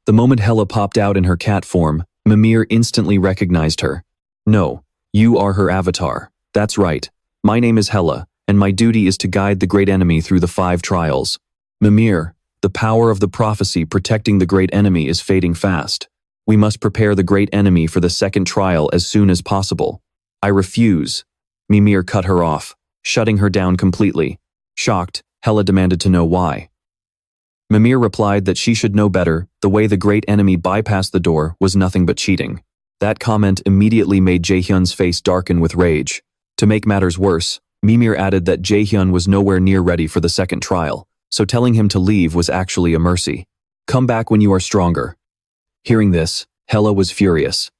The moment Hela popped out in her cat form, Mimir instantly recognized her. No, you are her avatar. That's right. My name is Hela, and my duty is to guide the great enemy through the 5 trials. Mimir, the power of the prophecy protecting the great enemy is fading fast. We must prepare the great enemy for the second trial as soon as possible. I refuse. Mimir cut her off, shutting her down completely. Shocked, Hela demanded to know why. Mimir replied that she should know better. The way the great enemy bypassed the door was nothing but cheating. That comment immediately made Jae-hyun's face darken with rage. To make matters worse, Mimir added that Jae-hyun was nowhere near ready for the second trial, so telling him to leave was actually a mercy. Come back when you are stronger. Hearing this, Hela was furious.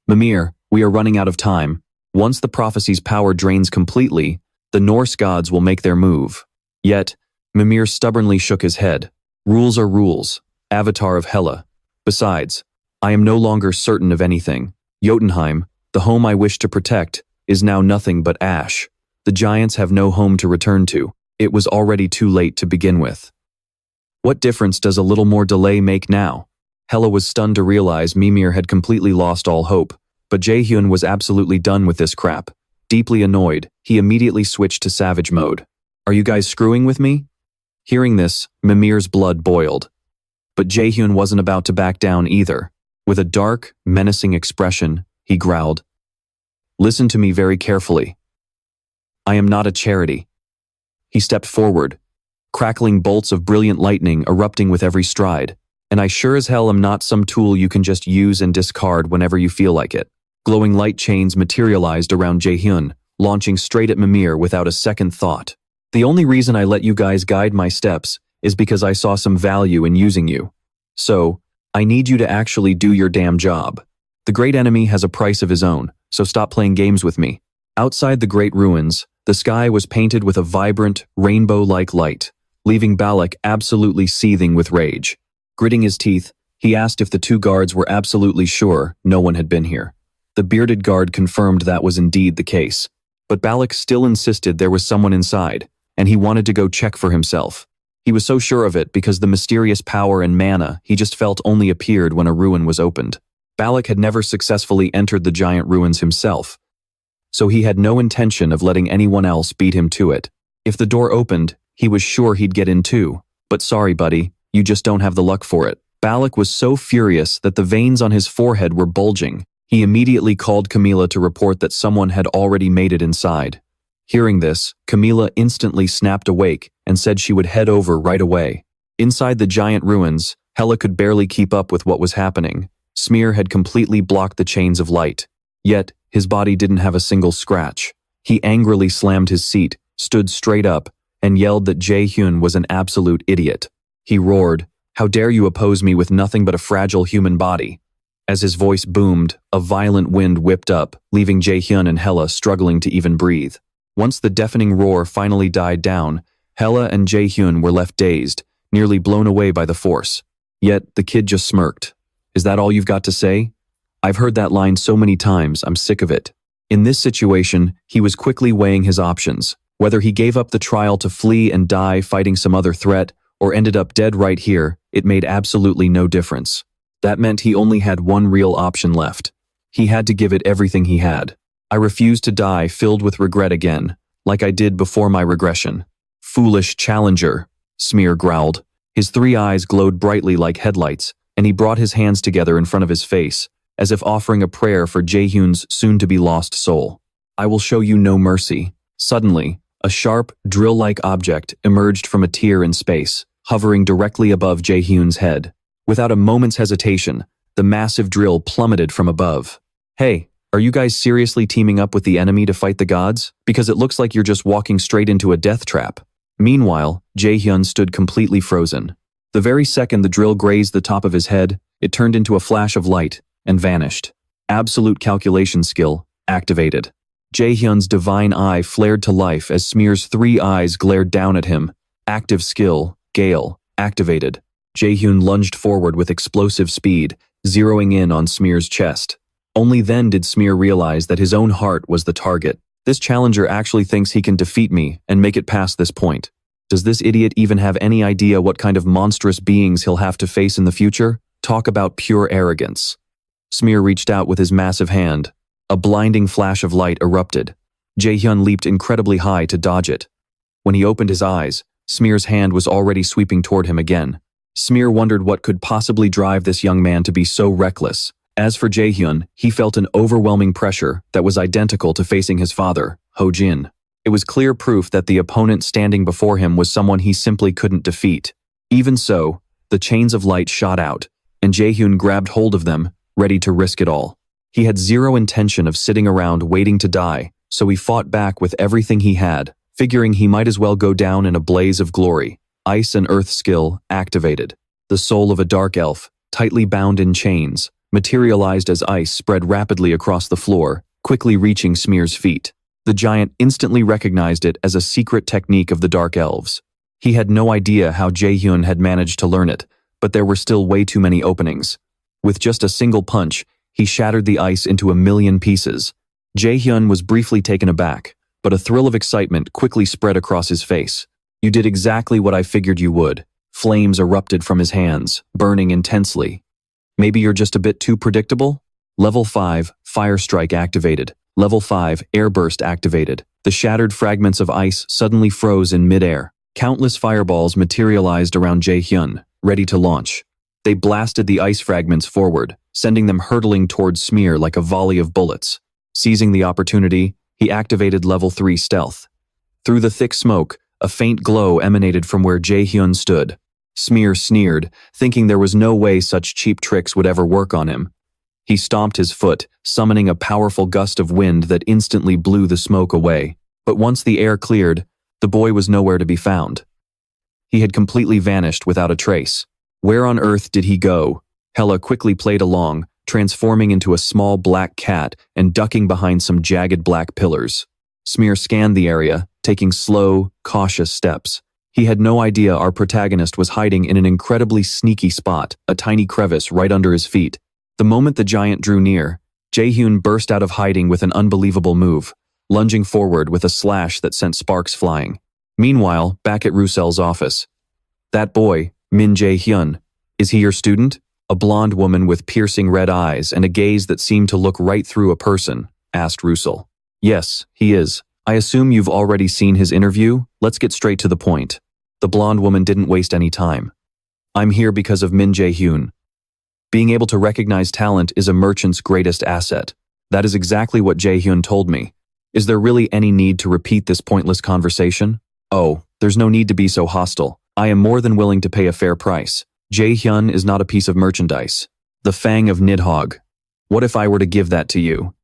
Mimir, we are running out of time. Once the prophecy's power drains completely, the Norse gods will make their move. Yet, Mimir stubbornly shook his head. Rules are rules, avatar of Hela. Besides, I am no longer certain of anything. Jotunheim, the home I wish to protect, is now nothing but ash. The giants have no home to return to. It was already too late to begin with. What difference does a little more delay make now? Hela was stunned to realize Mimir had completely lost all hope, but Jae-hyun was absolutely done with this crap. Deeply annoyed, he immediately switched to savage mode. Are you guys screwing with me? Hearing this, Mimir's blood boiled. But Jae-hyun wasn't about to back down either. With a dark, menacing expression, he growled. Listen to me very carefully. I am not a charity. He stepped forward, crackling bolts of brilliant lightning erupting with every stride. And I sure as hell am not some tool you can just use and discard whenever you feel like it. Glowing light chains materialized around Jae-hyun, launching straight at Mimir without a second thought. The only reason I let you guys guide my steps is because I saw some value in using you. So, I need you to actually do your damn job. The great enemy has a price of his own, so stop playing games with me. Outside the great ruins, the sky was painted with a vibrant, rainbow-like light, leaving Balak absolutely seething with rage. Gritting his teeth, he asked if the 2 guards were absolutely sure no one had been here. The bearded guard confirmed that was indeed the case. But Balak still insisted there was someone inside, and he wanted to go check for himself. He was so sure of it because the mysterious power and mana he just felt only appeared when a ruin was opened. Balak had never successfully entered the giant ruins himself, so he had no intention of letting anyone else beat him to it. If the door opened, he was sure he'd get in too. But sorry, buddy, You just don't have the luck for it. Balak was so furious that the veins on his forehead were bulging. He immediately called Camila to report that someone had already made it inside. Hearing this, Camila instantly snapped awake and said she would head over right away. Inside the giant ruins, Hela could barely keep up with what was happening. Smear had completely blocked the chains of light. Yet, his body didn't have a single scratch. He angrily slammed his seat, stood straight up, and yelled that Jae-hyun was an absolute idiot. He roared, "How dare you oppose me with nothing but a fragile human body?" As his voice boomed, a violent wind whipped up, leaving Jae-hyun and Hela struggling to even breathe. Once the deafening roar finally died down, Hela and Jae-hyun were left dazed, nearly blown away by the force. Yet, the kid just smirked. "Is that all you've got to say? I've heard that line so many times, I'm sick of it." In this situation, he was quickly weighing his options. Whether he gave up the trial to flee and die fighting some other threat, or ended up dead right here, it made absolutely no difference. That meant he only had one real option left. He had to give it everything he had. "I refuse to die filled with regret again, like I did before my regression." "Foolish challenger," Smear growled. His 3 eyes glowed brightly like headlights, and he brought his hands together in front of his face, as if offering a prayer for Jae-hyun's soon-to-be-lost soul. "I will show you no mercy." Suddenly, a sharp, drill-like object emerged from a tier in space, hovering directly above Jae-hyun's head. Without a moment's hesitation, the massive drill plummeted from above. "Hey, are you guys seriously teaming up with the enemy to fight the gods? Because it looks like you're just walking straight into a death trap." Meanwhile, Jae-hyun stood completely frozen. The very second the drill grazed the top of his head, it turned into a flash of light and vanished. Absolute calculation skill activated. Jae-hyun's divine eye flared to life as Smear's 3 eyes glared down at him. Active skill, Gale, activated. Jae-hyun lunged forward with explosive speed, zeroing in on Smear's chest. Only then did Smear realize that his own heart was the target. This challenger actually thinks he can defeat me and make it past this point. Does this idiot even have any idea what kind of monstrous beings he'll have to face in the future? Talk about pure arrogance. Smear reached out with his massive hand. A blinding flash of light erupted. Jae-hyun leaped incredibly high to dodge it. When he opened his eyes, Smear's hand was already sweeping toward him again. Smear wondered what could possibly drive this young man to be so reckless. As for Jae-hyun, he felt an overwhelming pressure that was identical to facing his father, Ho-jin. It was clear proof that the opponent standing before him was someone he simply couldn't defeat. Even so, the chains of light shot out, and Jae-hyun grabbed hold of them, ready to risk it all. He had zero intention of sitting around waiting to die, so he fought back with everything he had, figuring he might as well go down in a blaze of glory. Ice and earth skill activated. The soul of a dark elf, tightly bound in chains, materialized as ice spread rapidly across the floor, quickly reaching Smear's feet. The giant instantly recognized it as a secret technique of the Dark Elves. He had no idea how Jae-hyun had managed to learn it, but there were still way too many openings. With just a single punch, he shattered the ice into a million pieces. Jae-hyun was briefly taken aback, but a thrill of excitement quickly spread across his face. "You did exactly what I figured you would." Flames erupted from his hands, burning intensely. "Maybe you're just a bit too predictable?" Level 5, Fire Strike activated. Level 5, Air Burst activated. The shattered fragments of ice suddenly froze in midair. Countless fireballs materialized around Jae-hyun, ready to launch. They blasted the ice fragments forward, sending them hurtling towards Smear like a volley of bullets. Seizing the opportunity, he activated Level 3 Stealth. Through the thick smoke, a faint glow emanated from where Jae-hyun stood. Smear sneered, thinking there was no way such cheap tricks would ever work on him. He stomped his foot, summoning a powerful gust of wind that instantly blew the smoke away. But once the air cleared, the boy was nowhere to be found. He had completely vanished without a trace. Where on earth did he go? Hela quickly played along, transforming into a small black cat and ducking behind some jagged black pillars. Smear scanned the area, taking slow, cautious steps. He had no idea our protagonist was hiding in an incredibly sneaky spot, a tiny crevice right under his feet. The moment the giant drew near, Jae-hyun burst out of hiding with an unbelievable move, lunging forward with a slash that sent sparks flying. Meanwhile, back at Rusel's office. "That boy, Min Jae-hyun, is he your student?" A blonde woman with piercing red eyes and a gaze that seemed to look right through a person, asked Rusel. "Yes, he is. I assume you've already seen his interview? Let's get straight to the point." The blonde woman didn't waste any time. I'm here because of Min Jae-hyun. Being able to recognize talent is a merchant's greatest asset. That is exactly what Jae-hyun told me. Is there really any need to repeat this pointless conversation? Oh, there's no need to be so hostile. I am more than willing to pay a fair price. Jae-hyun is not a piece of merchandise. The fang of Nidhogg. What if I were to give that to you?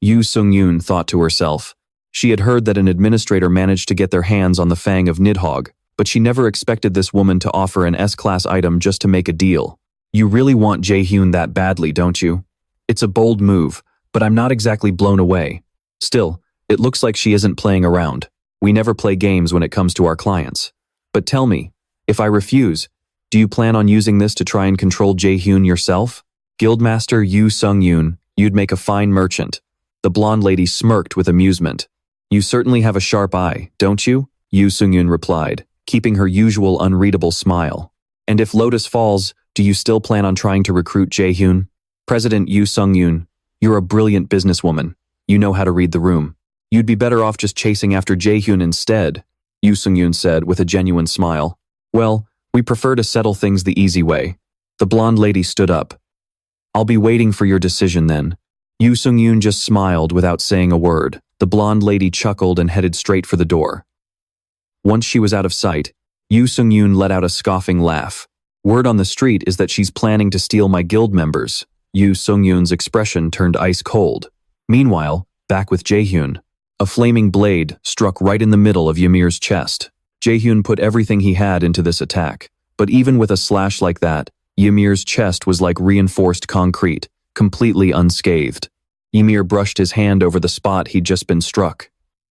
Yoo Sung-yoon thought to herself. She had heard that an administrator managed to get their hands on the fang of Nidhogg, but she never expected this woman to offer an S-class item just to make a deal. You really want Jae-hyun that badly, don't you? It's a bold move, but I'm not exactly blown away. Still, it looks like she isn't playing around. We never play games when it comes to our clients. But tell me, if I refuse, do you plan on using this to try and control Jae-hyun yourself? Guildmaster Yoo Sung-yoon, you'd make a fine merchant. The blonde lady smirked with amusement. You certainly have a sharp eye, don't you? Yoo Sung-yoon replied, keeping her usual unreadable smile. And if Lotus falls, do you still plan on trying to recruit Jae-hyun? President Yoo Sung-yoon, you're a brilliant businesswoman. You know how to read the room. You'd be better off just chasing after Jae-hyun instead, Yoo Sung-yoon said with a genuine smile. Well, we prefer to settle things the easy way. The blonde lady stood up. I'll be waiting for your decision then. Yoo Sung-yoon just smiled without saying a word. The blonde lady chuckled and headed straight for the door. Once she was out of sight, Yoo Sung-yoon let out a scoffing laugh. Word on the street is that she's planning to steal my guild members. Yoo Sung-yoon's expression turned ice cold. Meanwhile, back with Jae-hyun. A flaming blade struck right in the middle of Ymir's chest. Jae-hyun put everything he had into this attack. But even with a slash like that, Ymir's chest was like reinforced concrete, completely unscathed. Ymir brushed his hand over the spot he'd just been struck.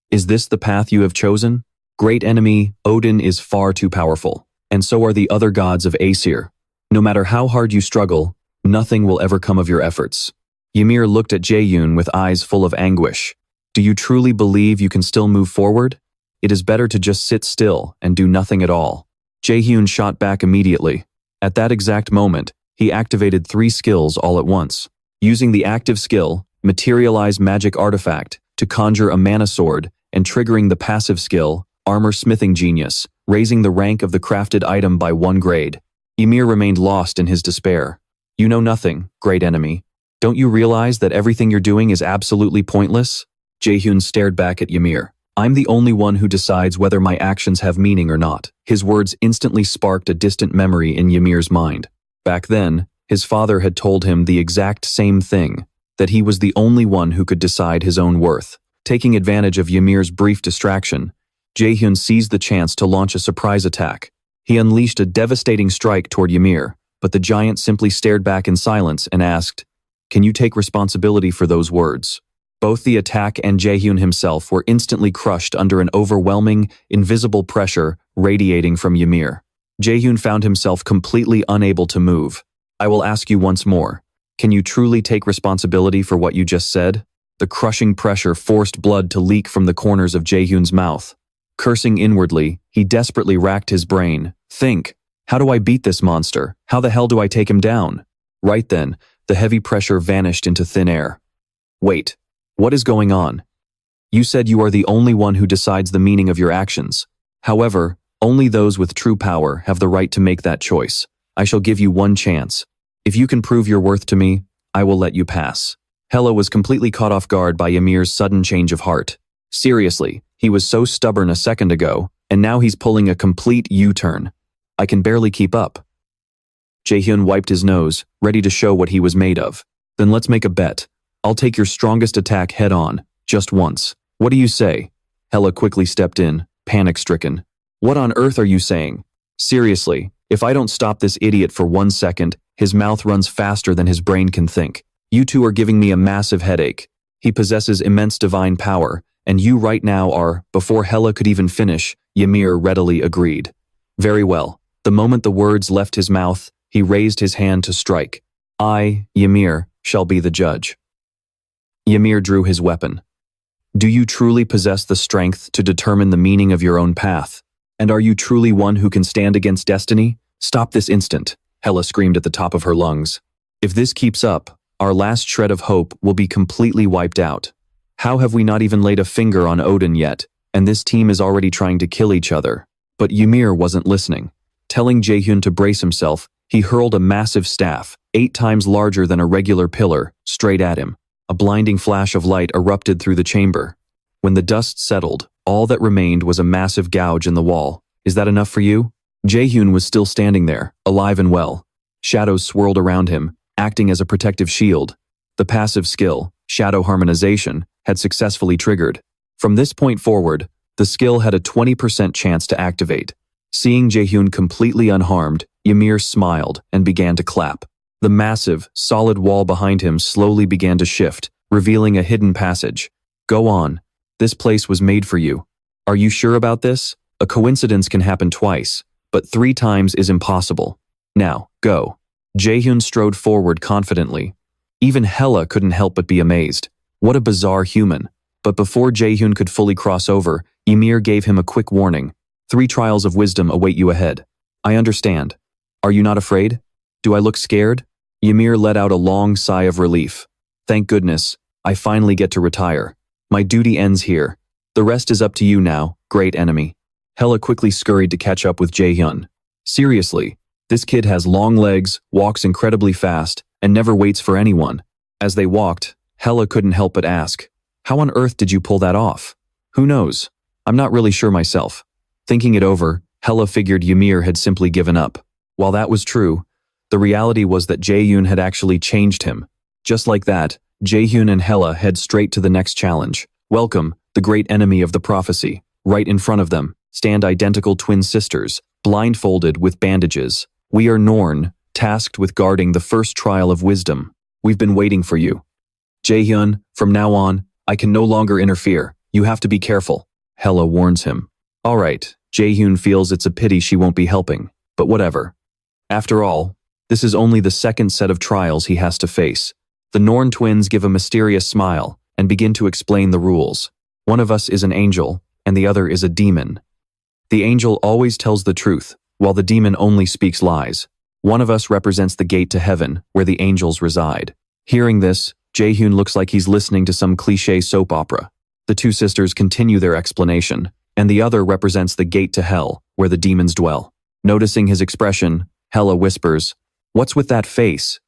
Is this the path you have chosen? Great enemy, Odin is far too powerful, and so are the other gods of Aesir. No matter how hard you struggle, nothing will ever come of your efforts. Ymir looked at Jae-hyun with eyes full of anguish. Do you truly believe you can still move forward? It is better to just sit still and do nothing at all. Jae-hyun shot back immediately. At that exact moment, he activated 3 skills all at once. Using the active skill, Materialize Magic Artifact, to conjure a mana sword, and triggering the passive skill, Armor Smithing Genius, raising the rank of the crafted item by 1 grade. Ymir remained lost in his despair. You know nothing, great enemy. Don't you realize that everything you're doing is absolutely pointless? Jae-hyun stared back at Ymir. I'm the only one who decides whether my actions have meaning or not. His words instantly sparked a distant memory in Ymir's mind. Back then, his father had told him the exact same thing, that he was the only one who could decide his own worth. Taking advantage of Ymir's brief distraction, Jae-hyun seized the chance to launch a surprise attack. He unleashed a devastating strike toward Ymir, but the giant simply stared back in silence and asked, "Can you take responsibility for those words?" Both the attack and Jae-hyun himself were instantly crushed under an overwhelming, invisible pressure radiating from Ymir. Jae-hyun found himself completely unable to move. I will ask you once more, can you truly take responsibility for what you just said? The crushing pressure forced blood to leak from the corners of Jae-hyun's mouth. Cursing inwardly, he desperately racked his brain. Think, how do I beat this monster? How the hell do I take him down? Right then, the heavy pressure vanished into thin air. Wait. What is going on? You said you are the only one who decides the meaning of your actions. However, only those with true power have the right to make that choice. I shall give you 1 chance. If you can prove your worth to me, I will let you pass. Hela was completely caught off guard by Ymir's sudden change of heart. Seriously, he was so stubborn a second ago, and now he's pulling a complete U-turn. I can barely keep up. Jae-hyun wiped his nose, ready to show what he was made of. Then let's make a bet. I'll take your strongest attack head on, just once. What do you say? Hela quickly stepped in, panic-stricken. What on earth are you saying? Seriously, if I don't stop this idiot for 1 second, his mouth runs faster than his brain can think. You two are giving me a massive headache. He possesses immense divine power, and you right now are, before Hela could even finish, Ymir readily agreed. Very well. The moment the words left his mouth, he raised his hand to strike. I, Ymir, shall be the judge. Ymir drew his weapon. Do you truly possess the strength to determine the meaning of your own path? And are you truly one who can stand against destiny? Stop this instant, Hela screamed at the top of her lungs. If this keeps up, our last shred of hope will be completely wiped out. How have we not even laid a finger on Odin yet, and this team is already trying to kill each other? But Ymir wasn't listening. Telling Jae-hyun to brace himself, he hurled a massive staff, 8 times larger than a regular pillar, straight at him. A blinding flash of light erupted through the chamber. When the dust settled, all that remained was a massive gouge in the wall. Is that enough for you? Jae-hyun was still standing there, alive and well. Shadows swirled around him, acting as a protective shield. The passive skill, shadow harmonization, had successfully triggered. From this point forward, the skill had a 20% chance to activate. Seeing Jae-hyun completely unharmed, Ymir smiled and began to clap. The massive, solid wall behind him slowly began to shift, revealing a hidden passage. Go on. This place was made for you. Are you sure about this? A coincidence can happen twice, but 3 times is impossible. Now, go. Jae-hyun strode forward confidently. Even Hela couldn't help but be amazed. What a bizarre human. But before Jae-hyun could fully cross over, Ymir gave him a quick warning. 3 trials of wisdom await you ahead. I understand. Are you not afraid? Do I look scared? Ymir let out a long sigh of relief. Thank goodness, I finally get to retire. My duty ends here. The rest is up to you now, great enemy. Hela quickly scurried to catch up with Jae-hyun. Seriously, this kid has long legs, walks incredibly fast, and never waits for anyone. As they walked, Hela couldn't help but ask, how on earth did you pull that off? Who knows? I'm not really sure myself. Thinking it over, Hela figured Ymir had simply given up. While that was true, the reality was that Jae-hyun had actually changed him. Just like that, Jae-hyun and Hela head straight to the next challenge. Welcome, the great enemy of the prophecy. Right in front of them stand identical twin sisters, blindfolded with bandages. We are Norn, tasked with guarding the first trial of wisdom. We've been waiting for you. Jae-hyun, from now on, I can no longer interfere. You have to be careful. Hela warns him. All right, Jae-hyun feels it's a pity she won't be helping, but whatever. After all, this is only the second set of trials he has to face. The Norn twins give a mysterious smile and begin to explain the rules. One of us is an angel, and the other is a demon. The angel always tells the truth, while the demon only speaks lies. One of us represents the gate to heaven, where the angels reside. Hearing this, Jae-hyun looks like he's listening to some cliché soap opera. The 2 sisters continue their explanation, and the other represents the gate to hell, where the demons dwell. Noticing his expression, Hela whispers, "What's with that face?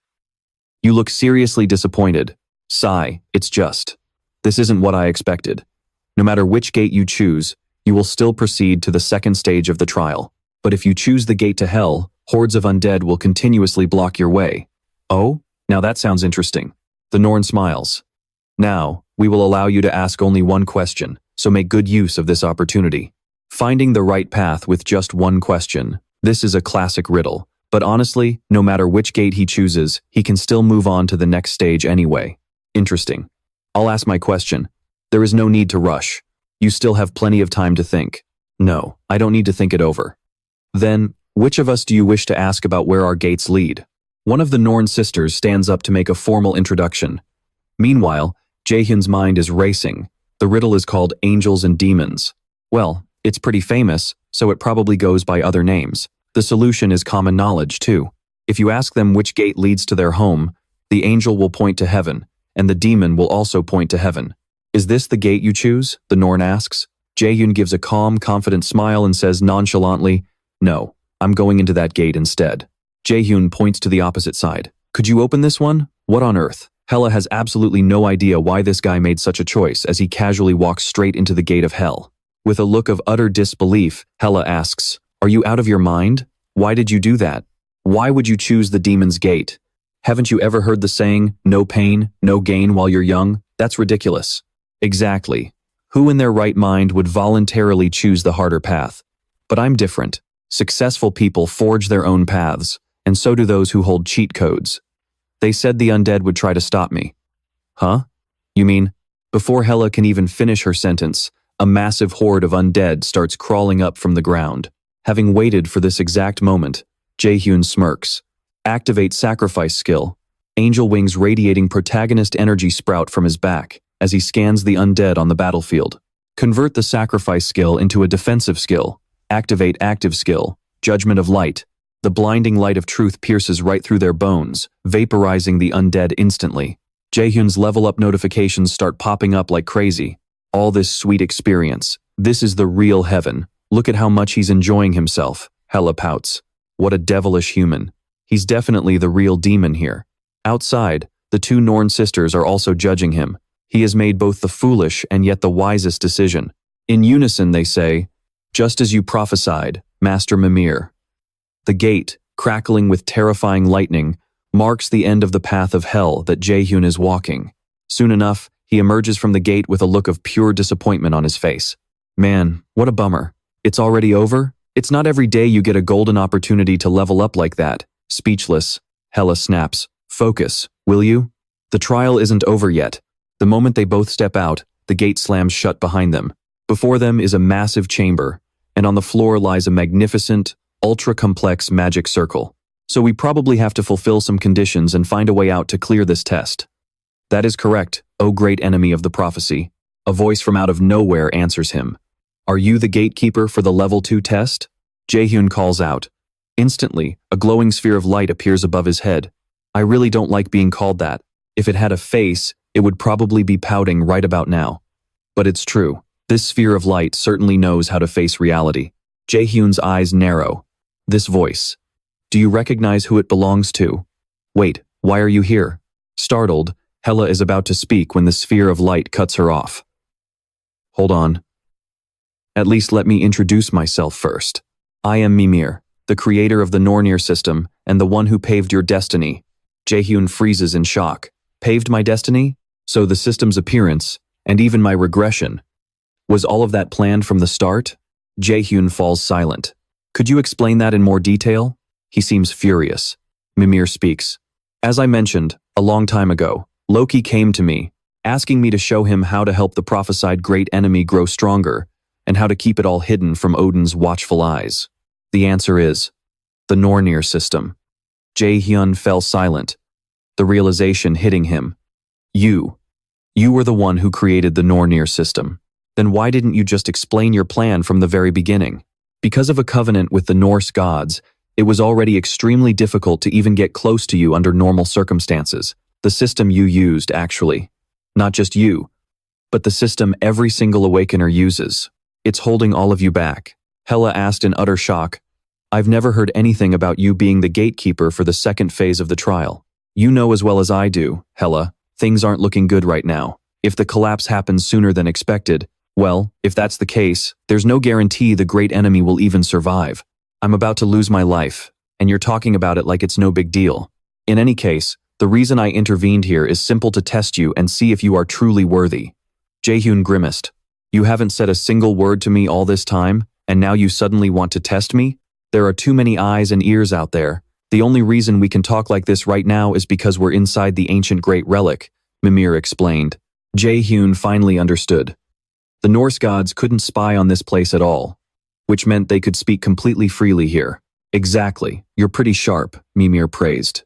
You look seriously disappointed." Sigh, it's just. This isn't what I expected. No matter which gate you choose, you will still proceed to the second stage of the trial. But if you choose the gate to hell, hordes of undead will continuously block your way. Oh, now that sounds interesting. The Norn smiles. Now, we will allow you to ask only one question, so make good use of this opportunity. Finding the right path with just one question. This is a classic riddle. But honestly, no matter which gate he chooses, he can still move on to the next stage anyway. Interesting. I'll ask my question. There is no need to rush. You still have plenty of time to think. No, I don't need to think it over. Then, which of us do you wish to ask about where our gates lead? One of the Norn sisters stands up to make a formal introduction. Meanwhile, Jae-hyun's mind is racing. The riddle is called Angels and Demons. Well, it's pretty famous, so it probably goes by other names. The solution is common knowledge, too. If you ask them which gate leads to their home, the angel will point to heaven, and the demon will also point to heaven. Is this the gate you choose? The Norn asks. Jae-hyun gives a calm, confident smile and says nonchalantly, "No, I'm going into that gate instead." Jae-hyun points to the opposite side. "Could you open this one? What on earth?" Hela has absolutely no idea why this guy made such a choice as he casually walks straight into the gate of hell. With a look of utter disbelief, Hela asks, "Are you out of your mind? Why did you do that? Why would you choose the demon's gate? Haven't you ever heard the saying, no pain, no gain while you're young? That's ridiculous." Exactly. Who in their right mind would voluntarily choose the harder path? But I'm different. Successful people forge their own paths, and so do those who hold cheat codes. They said the undead would try to stop me. Huh? You mean? Before Hela can even finish her sentence, a massive horde of undead starts crawling up from the ground. Having waited for this exact moment, Jae-hyun smirks. Activate sacrifice skill. Angel wings radiating protagonist energy sprout from his back as he scans the undead on the battlefield. Convert the sacrifice skill into a defensive skill. Activate active skill. Judgment of light. The blinding light of truth pierces right through their bones, vaporizing the undead instantly. Jae-hyun's level up notifications start popping up like crazy. All this sweet experience. This is the real heaven. Look at how much he's enjoying himself. Hela pouts. What a devilish human. He's definitely the real demon here. Outside, the two Norn sisters are also judging him. He has made both the foolish and yet the wisest decision. In unison they say, "Just as you prophesied, Master Mimir." The gate, crackling with terrifying lightning, marks the end of the path of hell that Jae-hyun is walking. Soon enough, he emerges from the gate with a look of pure disappointment on his face. Man, what a bummer. It's already over? It's not every day you get a golden opportunity to level up like that. Speechless, Hela snaps, "Focus, will you?" The trial isn't over yet. The moment they both step out, the gate slams shut behind them. Before them is a massive chamber, and on the floor lies a magnificent, ultra-complex magic circle. So we probably have to fulfill some conditions and find a way out to clear this test. That is correct, O great enemy of the prophecy. A voice from out of nowhere answers him. Are you the gatekeeper for the level 2 test? Jae-hyun calls out. Instantly, a glowing sphere of light appears above his head. I really don't like being called that. If it had a face, it would probably be pouting right about now. But it's true. This sphere of light certainly knows how to face reality. Jae-hyun's eyes narrow. This voice. Do you recognize who it belongs to? Wait, why are you here? Startled, Hela is about to speak when the sphere of light cuts her off. Hold on. At least let me introduce myself first. I am Mimir, the creator of the Nornir system and the one who paved your destiny. Jae-hyun freezes in shock. Paved my destiny? So the system's appearance, and even my regression. Was all of that planned from the start? Jae-hyun falls silent. Could you explain that in more detail? He seems furious. Mimir speaks. As I mentioned, a long time ago, Loki came to me, asking me to show him how to help the prophesied great enemy grow stronger, and how to keep it all hidden from Odin's watchful eyes. The answer is the Nornir system. Jae-hyun fell silent, the realization hitting him. You were the one who created the Nornir system. Then why didn't you just explain your plan from the very beginning? Because of a covenant with the Norse gods, it was already extremely difficult to even get close to you under normal circumstances. The system you used, actually. Not just you, but the system every single awakener uses. It's holding all of you back. Hela asked in utter shock. I've never heard anything about you being the gatekeeper for the second phase of the trial. You know as well as I do, Hela, things aren't looking good right now. If the collapse happens sooner than expected, well, if that's the case, there's no guarantee the great enemy will even survive. I'm about to lose my life, and you're talking about it like it's no big deal. In any case, the reason I intervened here is simple to test you and see if you are truly worthy. Jae-hyun grimaced. You haven't said a single word to me all this time, and now you suddenly want to test me? There are too many eyes and ears out there. The only reason we can talk like this right now is because we're inside the ancient great relic, Mimir explained. Jae-hyun finally understood. The Norse gods couldn't spy on this place at all, which meant they could speak completely freely here. Exactly, you're pretty sharp, Mimir praised.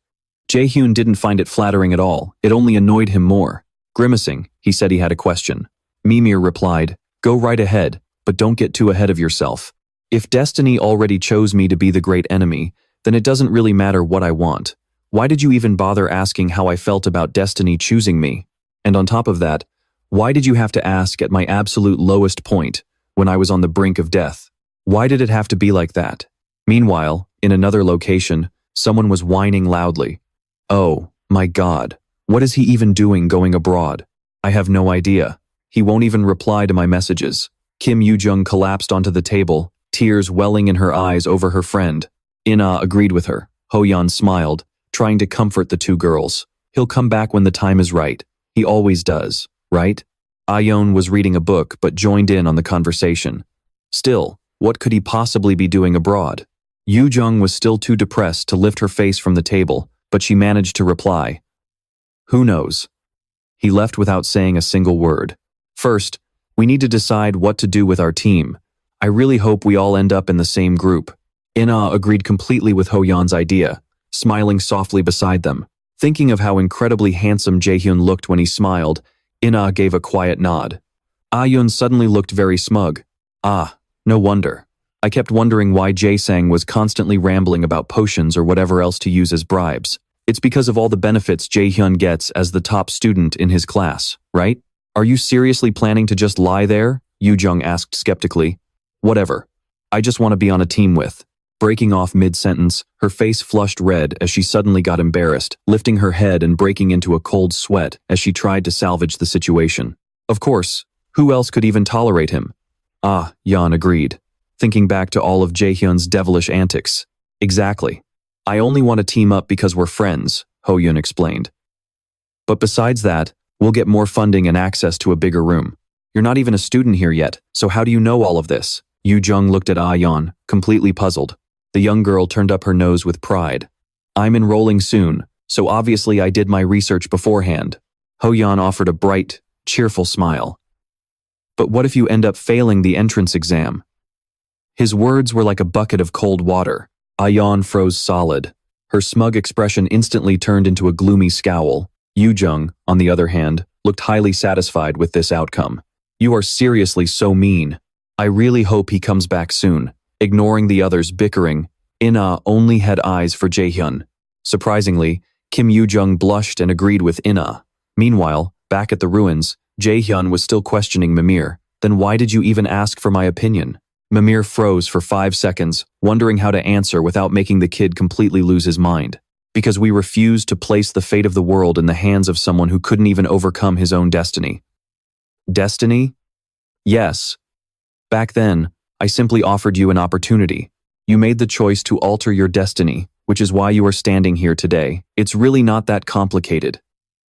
Jae-hyun didn't find it flattering at all, it only annoyed him more. Grimacing, he said he had a question. Mimir replied, Go right ahead, but don't get too ahead of yourself. If destiny already chose me to be the great enemy, then it doesn't really matter what I want. Why did you even bother asking how I felt about destiny choosing me? And on top of that, why did you have to ask at my absolute lowest point, when I was on the brink of death? Why did it have to be like that? Meanwhile, in another location, someone was whining loudly. Oh, my God, what is he even doing going abroad? I have no idea. He won't even reply to my messages. Kim Yoo-jung collapsed onto the table, tears welling in her eyes over her friend. In-ah agreed with her. Ho-yeon smiled, trying to comfort the two girls. He'll come back when the time is right. He always does, right? Ah-yeon was reading a book but joined in on the conversation. Still, what could he possibly be doing abroad? Yoo-jung was still too depressed to lift her face from the table, but she managed to reply. Who knows? He left without saying a single word. First, we need to decide what to do with our team. I really hope we all end up in the same group. In-ah agreed completely with Ho-yeon's idea, smiling softly beside them. Thinking of how incredibly handsome Jae-hyun looked when he smiled, In-ah gave a quiet nod. Ah-yeon suddenly looked very smug. Ah, no wonder. I kept wondering why Jae-sang was constantly rambling about potions or whatever else to use as bribes. It's because of all the benefits Jae-hyun gets as the top student in his class, right? Are you seriously planning to just lie there? Yoo-jung asked skeptically. Whatever. I just want to be on a team with. breaking off mid-sentence, her face flushed red as she suddenly got embarrassed, lifting her head and breaking into a cold sweat as she tried to salvage the situation. Of course, who else could even tolerate him? Ah, Yeon agreed, thinking back to all of Jae-hyun's devilish antics. Exactly. I only want to team up because we're friends, Ho-yeon explained. But besides that, we'll get more funding and access to a bigger room. You're not even a student here yet, so how do you know all of this? Yoo-jung looked at Ah-yeon, completely puzzled. The young girl turned up her nose with pride. I'm enrolling soon, so obviously I did my research beforehand. Ho-yeon offered a bright, cheerful smile. But what if you end up failing the entrance exam? His words were like a bucket of cold water. Ah-yeon froze solid. Her smug expression instantly turned into a gloomy scowl. Yoo-jung, on the other hand, looked highly satisfied with this outcome. You are seriously so mean. I really hope he comes back soon. Ignoring the others' bickering, Ina only had eyes for Jae-hyun. Surprisingly, Kim Yoo-jung blushed and agreed with Ina. Meanwhile, back at the ruins, Jae-hyun was still questioning Mimir. Then why did you even ask for my opinion? Mimir froze for 5 seconds, wondering how to answer without making the kid completely lose his mind. Because we refused to place the fate of the world in the hands of someone who couldn't even overcome his own destiny. Destiny? Yes. Back then, I simply offered you an opportunity. You made the choice to alter your destiny, which is why you are standing here today. It's really not that complicated.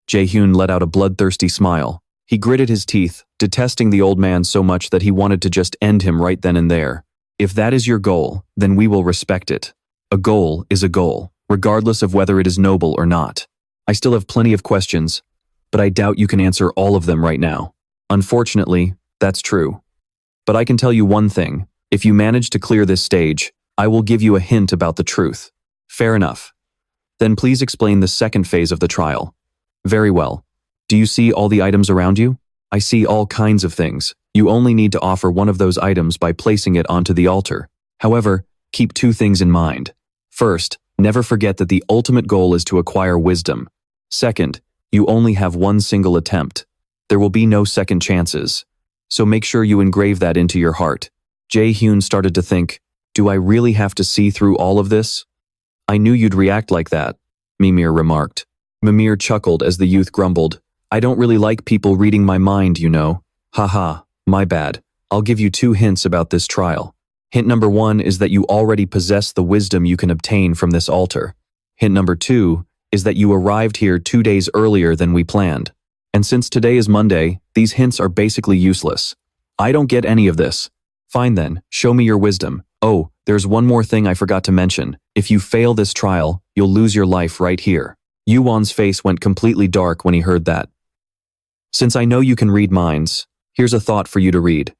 Jae-hyun let out a bloodthirsty smile. He gritted his teeth, detesting the old man so much that he wanted to just end him right then and there. If that is your goal, then we will respect it. A goal is a goal, regardless of whether it is noble or not. I still have plenty of questions, but I doubt you can answer all of them right now. Unfortunately, that's true. But I can tell you one thing. If you manage to clear this stage, I will give you a hint about the truth. Fair enough. Then please explain the second phase of the trial. Very well. Do you see all the items around you? I see all kinds of things. You only need to offer one of those items by placing it onto the altar. However, keep 2 things in mind. First, never forget that the ultimate goal is to acquire wisdom. Second, you only have 1 single attempt. There will be no second chances. So make sure you engrave that into your heart. Jae-hyun started to think, do I really have to see through all of this? I knew you'd react like that, Mimir remarked. Mimir chuckled as the youth grumbled, I don't really like people reading my mind, you know. Haha, my bad. I'll give you 2 hints about this trial. Hint number 1 is that you already possess the wisdom you can obtain from this altar. Hint number 2 is that you arrived here 2 days earlier than we planned. And since today is Monday, these hints are basically useless. I don't get any of this. Fine then, show me your wisdom. Oh, there's one more thing I forgot to mention. If you fail this trial, you'll lose your life right here. Yoo-won's face went completely dark when he heard that. Since I know you can read minds, here's a thought for you to read.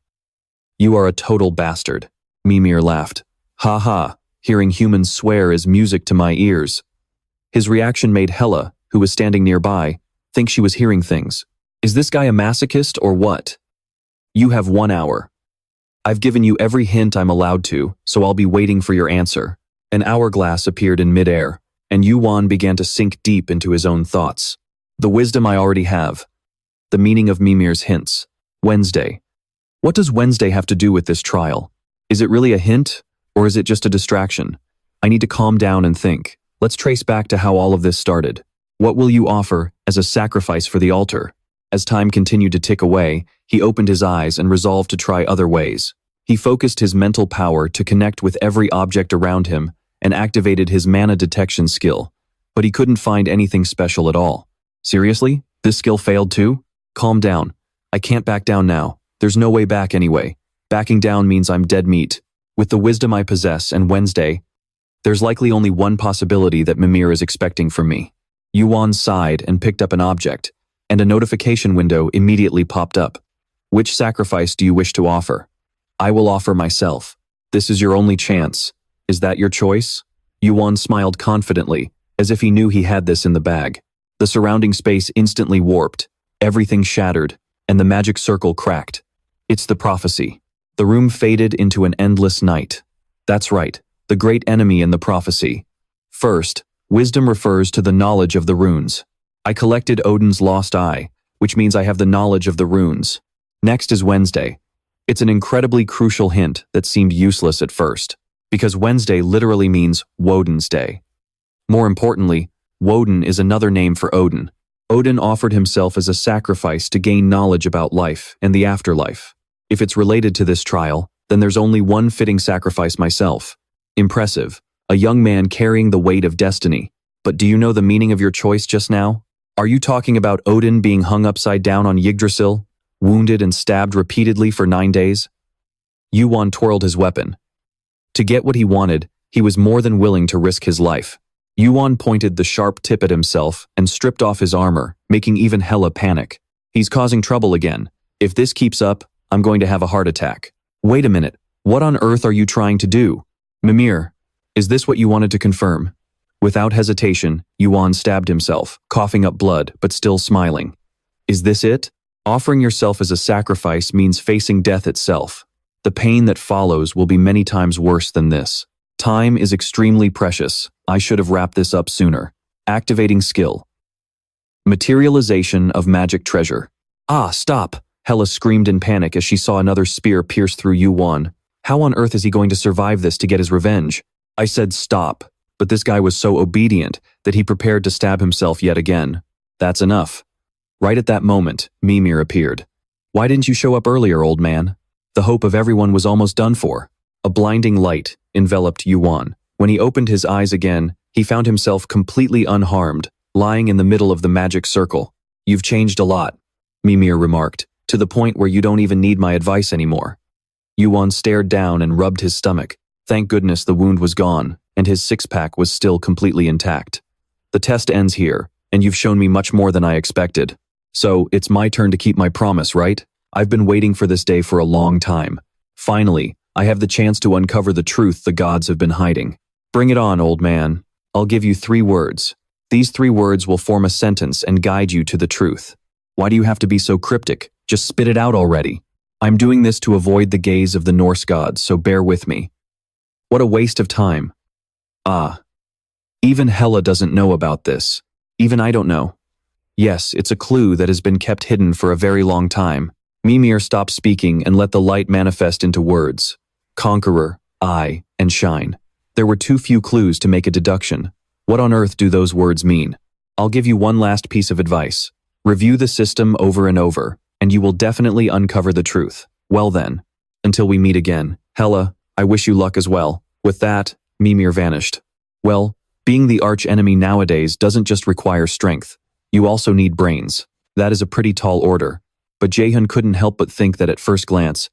You are a total bastard. Mimir laughed. Ha ha, hearing humans swear is music to my ears. His reaction made Hella, who was standing nearby, think she was hearing things. Is this guy a masochist or what? You have 1 hour. I've given you every hint I'm allowed to, so I'll be waiting for your answer. An hourglass appeared in midair, and Yoo-won began to sink deep into his own thoughts. The wisdom I already have. The meaning of Mimir's hints. Wednesday. What does Wednesday have to do with this trial? Is it really a hint, or is it just a distraction? I need to calm down and think. Let's trace back to how all of this started. What will you offer as a sacrifice for the altar? As time continued to tick away, he opened his eyes and resolved to try other ways. He focused his mental power to connect with every object around him and activated his mana detection skill, but he couldn't find anything special at all. Seriously? This skill failed too? Calm down. I can't back down now. There's no way back anyway. Backing down means I'm dead meat. With the wisdom I possess and Wednesday, there's likely only one possibility that Mimir is expecting from me. Yoo-won sighed and picked up an object, and a notification window immediately popped up. Which sacrifice do you wish to offer? I will offer myself. This is your only chance. Is that your choice? Yoo-won smiled confidently, as if he knew he had this in the bag. The surrounding space instantly warped, everything shattered, and the magic circle cracked. It's the prophecy. The room faded into an endless night. That's right, the great enemy in the prophecy. First, wisdom refers to the knowledge of the runes. I collected Odin's lost eye, which means I have the knowledge of the runes. Next is Wednesday. It's an incredibly crucial hint that seemed useless at first, because Wednesday literally means Woden's Day. More importantly, Woden is another name for Odin. Odin offered himself as a sacrifice to gain knowledge about life and the afterlife. If it's related to this trial, then there's only one fitting sacrifice: myself. Impressive. A young man carrying the weight of destiny. But do you know the meaning of your choice just now? Are you talking about Odin being hung upside down on Yggdrasil, wounded and stabbed repeatedly for 9 days? Yuan twirled his weapon. To get what he wanted, he was more than willing to risk his life. Yuan pointed the sharp tip at himself and stripped off his armor, making even Hela panic. He's causing trouble again. If this keeps up, I'm going to have a heart attack. Wait a minute, what on earth are you trying to do? Mimir, is this what you wanted to confirm? Without hesitation, Yuan stabbed himself, coughing up blood, but still smiling. Is this it? Offering yourself as a sacrifice means facing death itself. The pain that follows will be many times worse than this. Time is extremely precious. I should have wrapped this up sooner. Activating skill. Materialization of magic treasure. Ah, stop! Hela screamed in panic as she saw another spear pierce through Yuan. How on earth is he going to survive this to get his revenge? I said stop, but this guy was so obedient that he prepared to stab himself yet again. That's enough. Right at that moment, Mimir appeared. Why didn't you show up earlier, old man? The hope of everyone was almost done for. A blinding light enveloped Yuan. When he opened his eyes again, he found himself completely unharmed, lying in the middle of the magic circle. You've changed a lot, Mimir remarked, to the point where you don't even need my advice anymore. Yuan stared down and rubbed his stomach. Thank goodness the wound was gone, and his six-pack was still completely intact. The test ends here, and you've shown me much more than I expected. So, it's my turn to keep my promise, right? I've been waiting for this day for a long time. Finally, I have the chance to uncover the truth the gods have been hiding. Bring it on, old man. I'll give you 3 words. These 3 words will form a sentence and guide you to the truth. Why do you have to be so cryptic? Just spit it out already. I'm doing this to avoid the gaze of the Norse gods, so bear with me. What a waste of time. Ah. Even Hela doesn't know about this. Even I don't know. Yes, it's a clue that has been kept hidden for a very long time. Mimir stopped speaking and let the light manifest into words. Conqueror, eye, and shine. There were too few clues to make a deduction. What on earth do those words mean? I'll give you one last piece of advice. Review the system over and over, and you will definitely uncover the truth. Well then, until we meet again, Hela, I wish you luck as well. With that, Mimir vanished. Well, being the arch-enemy nowadays doesn't just require strength. You also need brains. That is a pretty tall order. But Jae-hyun couldn't help but think that at first glance,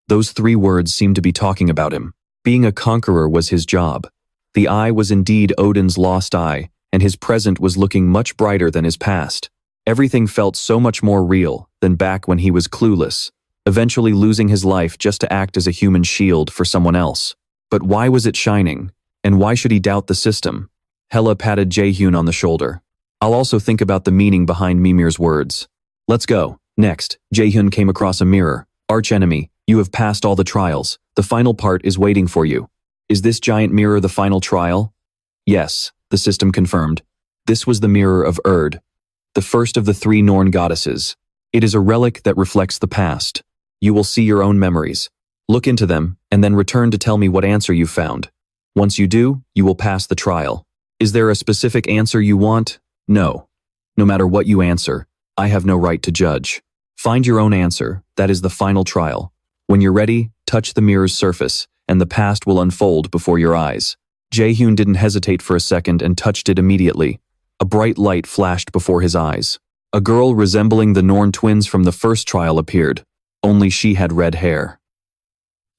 those 3 words seemed to be talking about him. Being a conqueror was his job. The eye was indeed Odin's lost eye, and his present was looking much brighter than his past. Everything felt so much more real than back when he was clueless, eventually losing his life just to act as a human shield for someone else. But why was it shining? And why should he doubt the system? Hela patted Jae-hyun on the shoulder. I'll also think about the meaning behind Mimir's words. Let's go. Next, Jae-hyun came across a mirror. Arch-enemy, you have passed all the trials. The final part is waiting for you. Is this giant mirror the final trial? Yes, the system confirmed. This was the mirror of Urd, the first of the 3 Norn goddesses. It is a relic that reflects the past. You will see your own memories. Look into them, and then return to tell me what answer you found. Once you do, you will pass the trial. Is there a specific answer you want? No. No matter what you answer, I have no right to judge. Find your own answer. That is the final trial. When you're ready, touch the mirror's surface, and the past will unfold before your eyes. Jae-hyun didn't hesitate for a second and touched it immediately. A bright light flashed before his eyes. A girl resembling the Norn twins from the first trial appeared. Only she had red hair.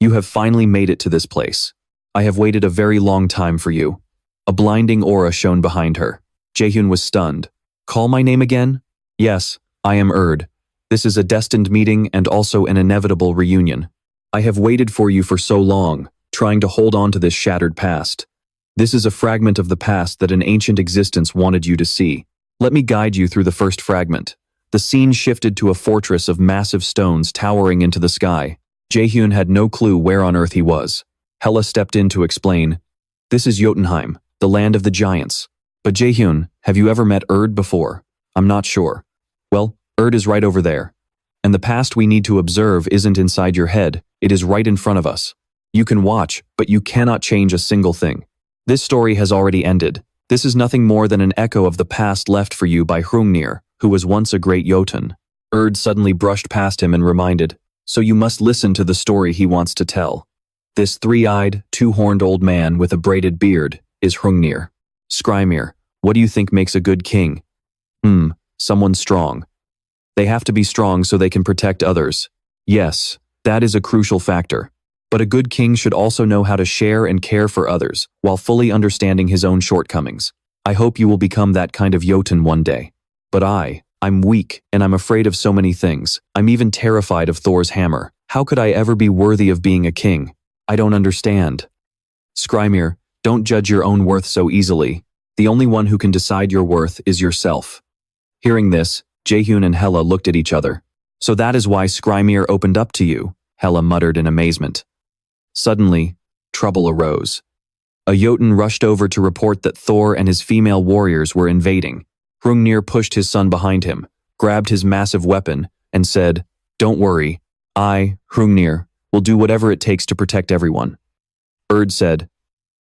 You have finally made it to this place. I have waited a very long time for you. A blinding aura shone behind her. Jae-hyun was stunned. Call my name again? Yes, I am Urd. This is a destined meeting and also an inevitable reunion. I have waited for you for so long, trying to hold on to this shattered past. This is a fragment of the past that an ancient existence wanted you to see. Let me guide you through the first fragment. The scene shifted to a fortress of massive stones towering into the sky. Jae-hyun had no clue where on earth he was. Hela stepped in to explain. This is Jotunheim, the land of the giants. But Jae-hyun, have you ever met Urd before? I'm not sure. Well, Urd is right over there. And the past we need to observe isn't inside your head, it is right in front of us. You can watch, but you cannot change a single thing. This story has already ended. This is nothing more than an echo of the past left for you by Hrungnir, who was once a great Jotun. Suddenly brushed past him and reminded, so you must listen to the story he wants to tell. This three-eyed, two-horned old man with a braided beard is Hrungnir. Skrymir, what do you think makes a good king? Someone strong. They have to be strong so they can protect others. Yes, that is a crucial factor. But a good king should also know how to share and care for others, while fully understanding his own shortcomings. I hope you will become that kind of Jotun one day. But I'm weak, and I'm afraid of so many things. I'm even terrified of Thor's hammer. How could I ever be worthy of being a king? I don't understand. Skrymir, don't judge your own worth so easily. The only one who can decide your worth is yourself. Hearing this, Jae-hyun and Hela looked at each other. So that is why Skrymir opened up to you, Hela muttered in amazement. Suddenly, trouble arose. A Jotun rushed over to report that Thor and his female warriors were invading. Hrungnir pushed his son behind him, grabbed his massive weapon, and said, "Don't worry, I, Hrungnir, will do whatever it takes to protect everyone." Said,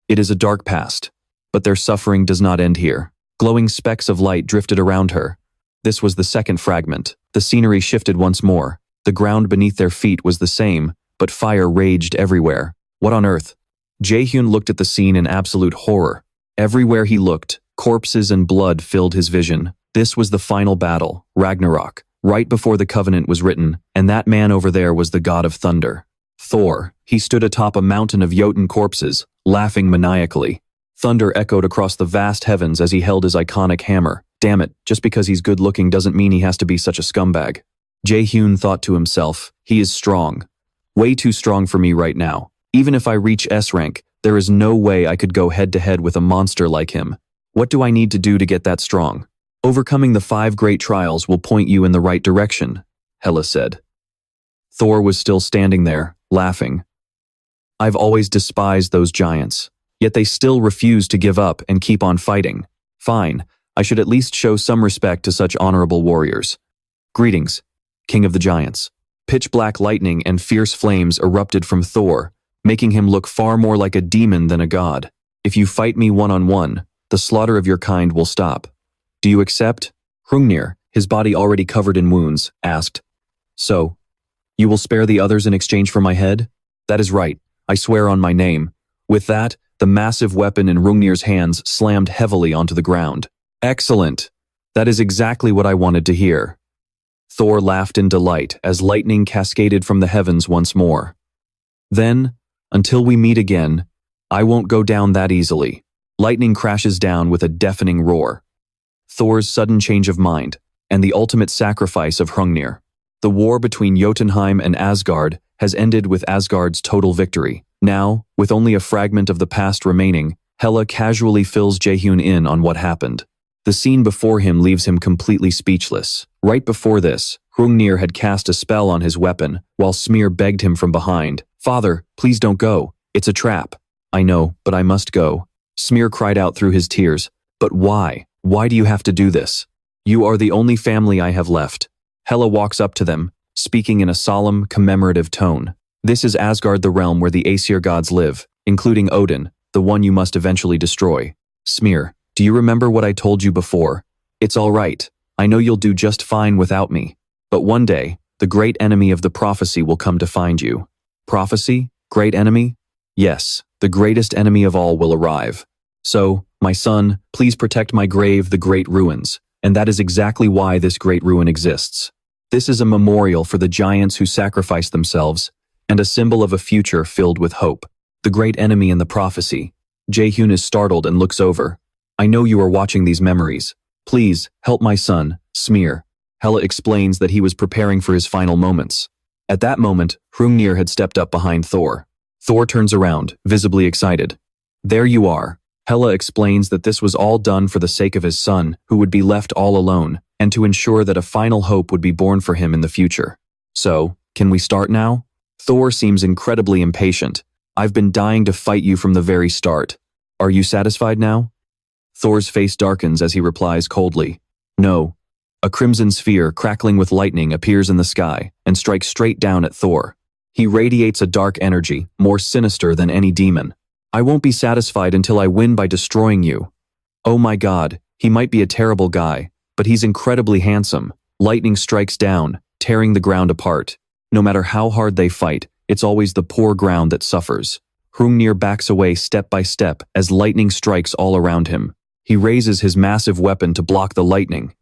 "It is a dark past, but their suffering does not end here." Glowing specks of light drifted around her. This was the second fragment. The scenery shifted once more. The ground beneath their feet was the same, but fire raged everywhere. What on earth? Jae-hyun looked at the scene in absolute horror. Everywhere he looked, corpses and blood filled his vision. This was the final battle, Ragnarok, right before the covenant was written, and that man over there was the god of thunder. Thor. He stood atop a mountain of Jotun corpses, laughing maniacally. Thunder echoed across the vast heavens as he held his iconic hammer. Damn it, just because he's good-looking doesn't mean he has to be such a scumbag. Jae-hyun thought to himself, he is strong. Way too strong for me right now. Even if I reach S rank, there is no way I could go head-to-head with a monster like him. What do I need to do to get that strong? Overcoming the 5 great trials will point you in the right direction, Hela said. Thor was still standing there, laughing. I've always despised those giants, yet they still refuse to give up and keep on fighting. Fine, I should at least show some respect to such honorable warriors. Greetings, King of the Giants. Pitch-black lightning and fierce flames erupted from Thor, making him look far more like a demon than a god. If you fight me one-on-one, the slaughter of your kind will stop. Do you accept? Hrungnir, his body already covered in wounds, asked. So, you will spare the others in exchange for my head? That is right, I swear on my name. With that, the massive weapon in Hrungnir's hands slammed heavily onto the ground. Excellent. That is exactly what I wanted to hear. Thor laughed in delight as lightning cascaded from the heavens once more. Then, until we meet again, I won't go down that easily. Lightning crashes down with a deafening roar. Thor's sudden change of mind, and the ultimate sacrifice of Hrungnir. The war between Jotunheim and Asgard has ended with Asgard's total victory. Now, with only a fragment of the past remaining, Hela casually fills Jae-hyun in on what happened. The scene before him leaves him completely speechless. Right before this, Hrungnir had cast a spell on his weapon, while Smir begged him from behind. "Father, please don't go. It's a trap." "I know, but I must go." Smir cried out through his tears. "But why? Why do you have to do this? You are the only family I have left." Hela walks up to them, speaking in a solemn, commemorative tone. "This is Asgard, the realm where the Aesir gods live, including Odin, the one you must eventually destroy. Smir, do you remember what I told you before? It's all right. I know you'll do just fine without me. But one day, the great enemy of the prophecy will come to find you." Prophecy? Great enemy? Yes, the greatest enemy of all will arrive. So, my son, please protect my grave, the Great Ruins, and that is exactly why this Great Ruin exists. This is a memorial for the giants who sacrificed themselves, and a symbol of a future filled with hope. The great enemy in the prophecy. Jae-hyun is startled and looks over. "I know you are watching these memories. Please, help my son, Smir." Hela explains that he was preparing for his final moments. At that moment, Hrungnir had stepped up behind Thor. Thor turns around, visibly excited. "There you are." Hela explains that this was all done for the sake of his son, who would be left all alone, and to ensure that a final hope would be born for him in the future. "So, can we start now?" Thor seems incredibly impatient. "I've been dying to fight you from the very start. Are you satisfied now?" Thor's face darkens as he replies coldly, "No." A crimson sphere crackling with lightning appears in the sky and strikes straight down at Thor. He radiates a dark energy, more sinister than any demon. I won't be satisfied until I win by destroying you. Oh my God, he might be a terrible guy, but he's incredibly handsome. Lightning strikes down, tearing the ground apart. No matter how hard they fight, it's always the poor ground that suffers. Hrungnir backs away step by step as lightning strikes all around him. He raises his massive weapon to block the lightning.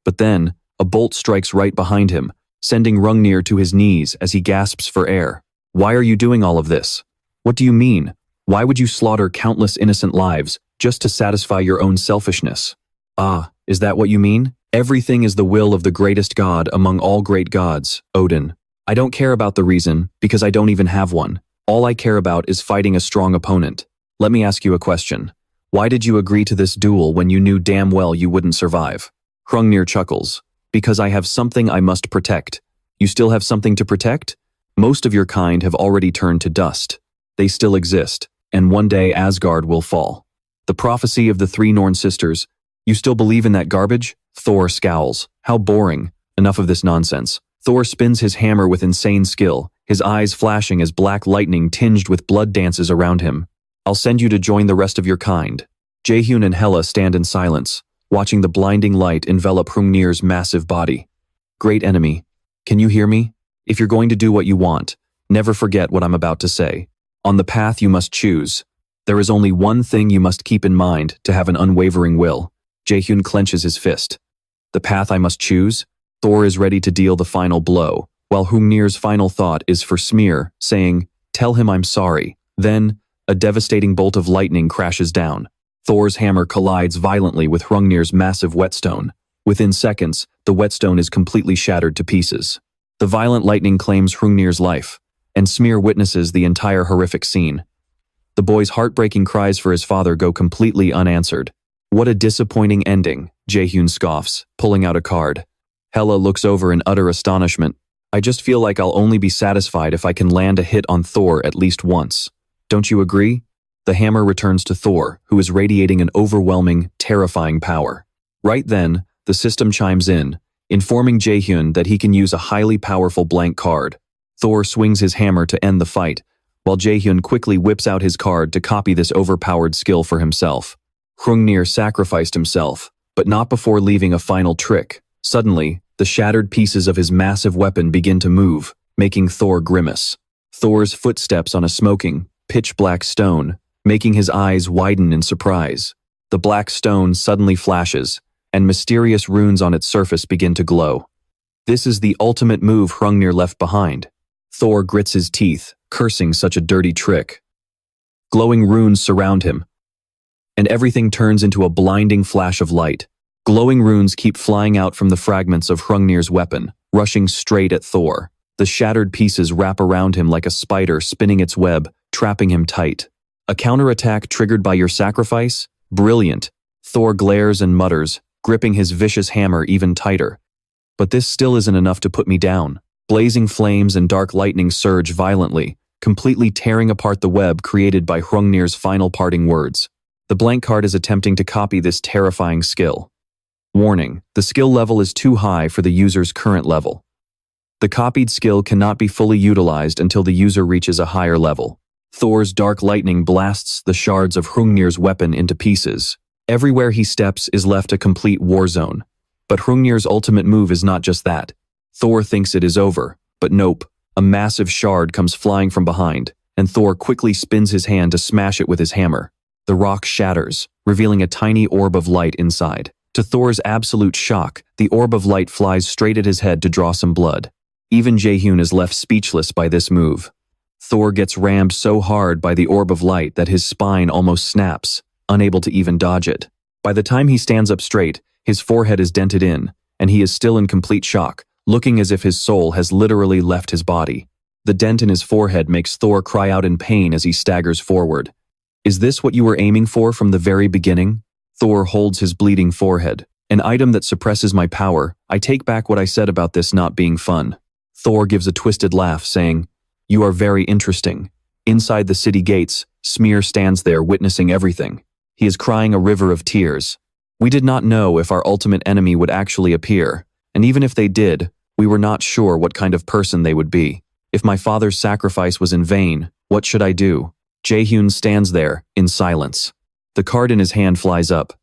But then, a bolt strikes right behind him, sending Hrungnir to his knees as he gasps for air. Why are you doing all of this? What do you mean? Why would you slaughter countless innocent lives just to satisfy your own selfishness? Ah, is that what you mean? Everything is the will of the greatest god among all great gods, Odin. I don't care about the reason, because I don't even have one. All I care about is fighting a strong opponent. Let me ask you a question. Why did you agree to this duel when you knew damn well you wouldn't survive? Hrungnir chuckles. Because I have something I must protect. You still have something to protect? Most of your kind have already turned to dust. They still exist, and one day Asgard will fall. The prophecy of the three Norn sisters. You still believe in that garbage? Thor scowls. How boring. Enough of this nonsense. Thor spins his hammer with insane skill, his eyes flashing as black lightning tinged with blood dances around him. I'll send you to join the rest of your kind. Jae-hyun and Hela stand in silence, watching the blinding light envelop Hrungnir's massive body. Great enemy, can you hear me? If you're going to do what you want, never forget what I'm about to say. On the path you must choose, there is only one thing you must keep in mind to have an unwavering will. Jae-hyun clenches his fist. The path I must choose? Thor is ready to deal the final blow, while Hrungnir's final thought is for Smear, saying, "Tell him I'm sorry." Then, a devastating bolt of lightning crashes down. Thor's hammer collides violently with Hrungnir's massive whetstone. Within seconds, the whetstone is completely shattered to pieces. The violent lightning claims Hrungnir's life, and Smear witnesses the entire horrific scene. The boy's heartbreaking cries for his father go completely unanswered. What a disappointing ending, Jae-hyun scoffs, pulling out a card. Hela looks over in utter astonishment. I just feel like I'll only be satisfied if I can land a hit on Thor at least once. Don't you agree? The hammer returns to Thor, who is radiating an overwhelming, terrifying power. Right then, the system chimes in, informing Jae-hyun that he can use a highly powerful blank card. Thor swings his hammer to end the fight, while Jae-hyun quickly whips out his card to copy this overpowered skill for himself. Hrungnir sacrificed himself, but not before leaving a final trick. Suddenly, the shattered pieces of his massive weapon begin to move, making Thor grimace. Thor's footsteps on a smoking, pitch-black stone, making his eyes widen in surprise. The black stone suddenly flashes, and mysterious runes on its surface begin to glow. This is the ultimate move Hrungnir left behind. Thor grits his teeth, cursing such a dirty trick. Glowing runes surround him, and everything turns into a blinding flash of light. Glowing runes keep flying out from the fragments of Hrungnir's weapon, rushing straight at Thor. The shattered pieces wrap around him like a spider spinning its web, trapping him tight. A counterattack triggered by your sacrifice? Brilliant. Thor glares and mutters, gripping his vicious hammer even tighter. But this still isn't enough to put me down. Blazing flames and dark lightning surge violently, completely tearing apart the web created by Hrungnir's final parting words. The blank card is attempting to copy this terrifying skill. Warning, the skill level is too high for the user's current level. The copied skill cannot be fully utilized until the user reaches a higher level. Thor's dark lightning blasts the shards of Hrungnir's weapon into pieces. Everywhere he steps is left a complete war zone. But Hrungnir's ultimate move is not just that. Thor thinks it is over, but nope. A massive shard comes flying from behind, and Thor quickly spins his hand to smash it with his hammer. The rock shatters, revealing a tiny orb of light inside. To Thor's absolute shock, the orb of light flies straight at his head to draw some blood. Even Jae-hyun is left speechless by this move. Thor gets rammed so hard by the orb of light that his spine almost snaps, unable to even dodge it. By the time he stands up straight, his forehead is dented in, and he is still in complete shock, looking as if his soul has literally left his body. The dent in his forehead makes Thor cry out in pain as he staggers forward. Is this what you were aiming for from the very beginning? Thor holds his bleeding forehead. An item that suppresses my power. I take back what I said about this not being fun. Thor gives a twisted laugh, saying, "You are very interesting." Inside the city gates, Smear stands there witnessing everything. He is crying a river of tears. We did not know if our ultimate enemy would actually appear, and even if they did, we were not sure what kind of person they would be. If my father's sacrifice was in vain, what should I do? Jae-hyun stands there, in silence. The card in his hand flies up.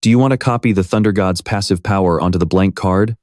Do you want to copy the Thunder God's passive power onto the blank card?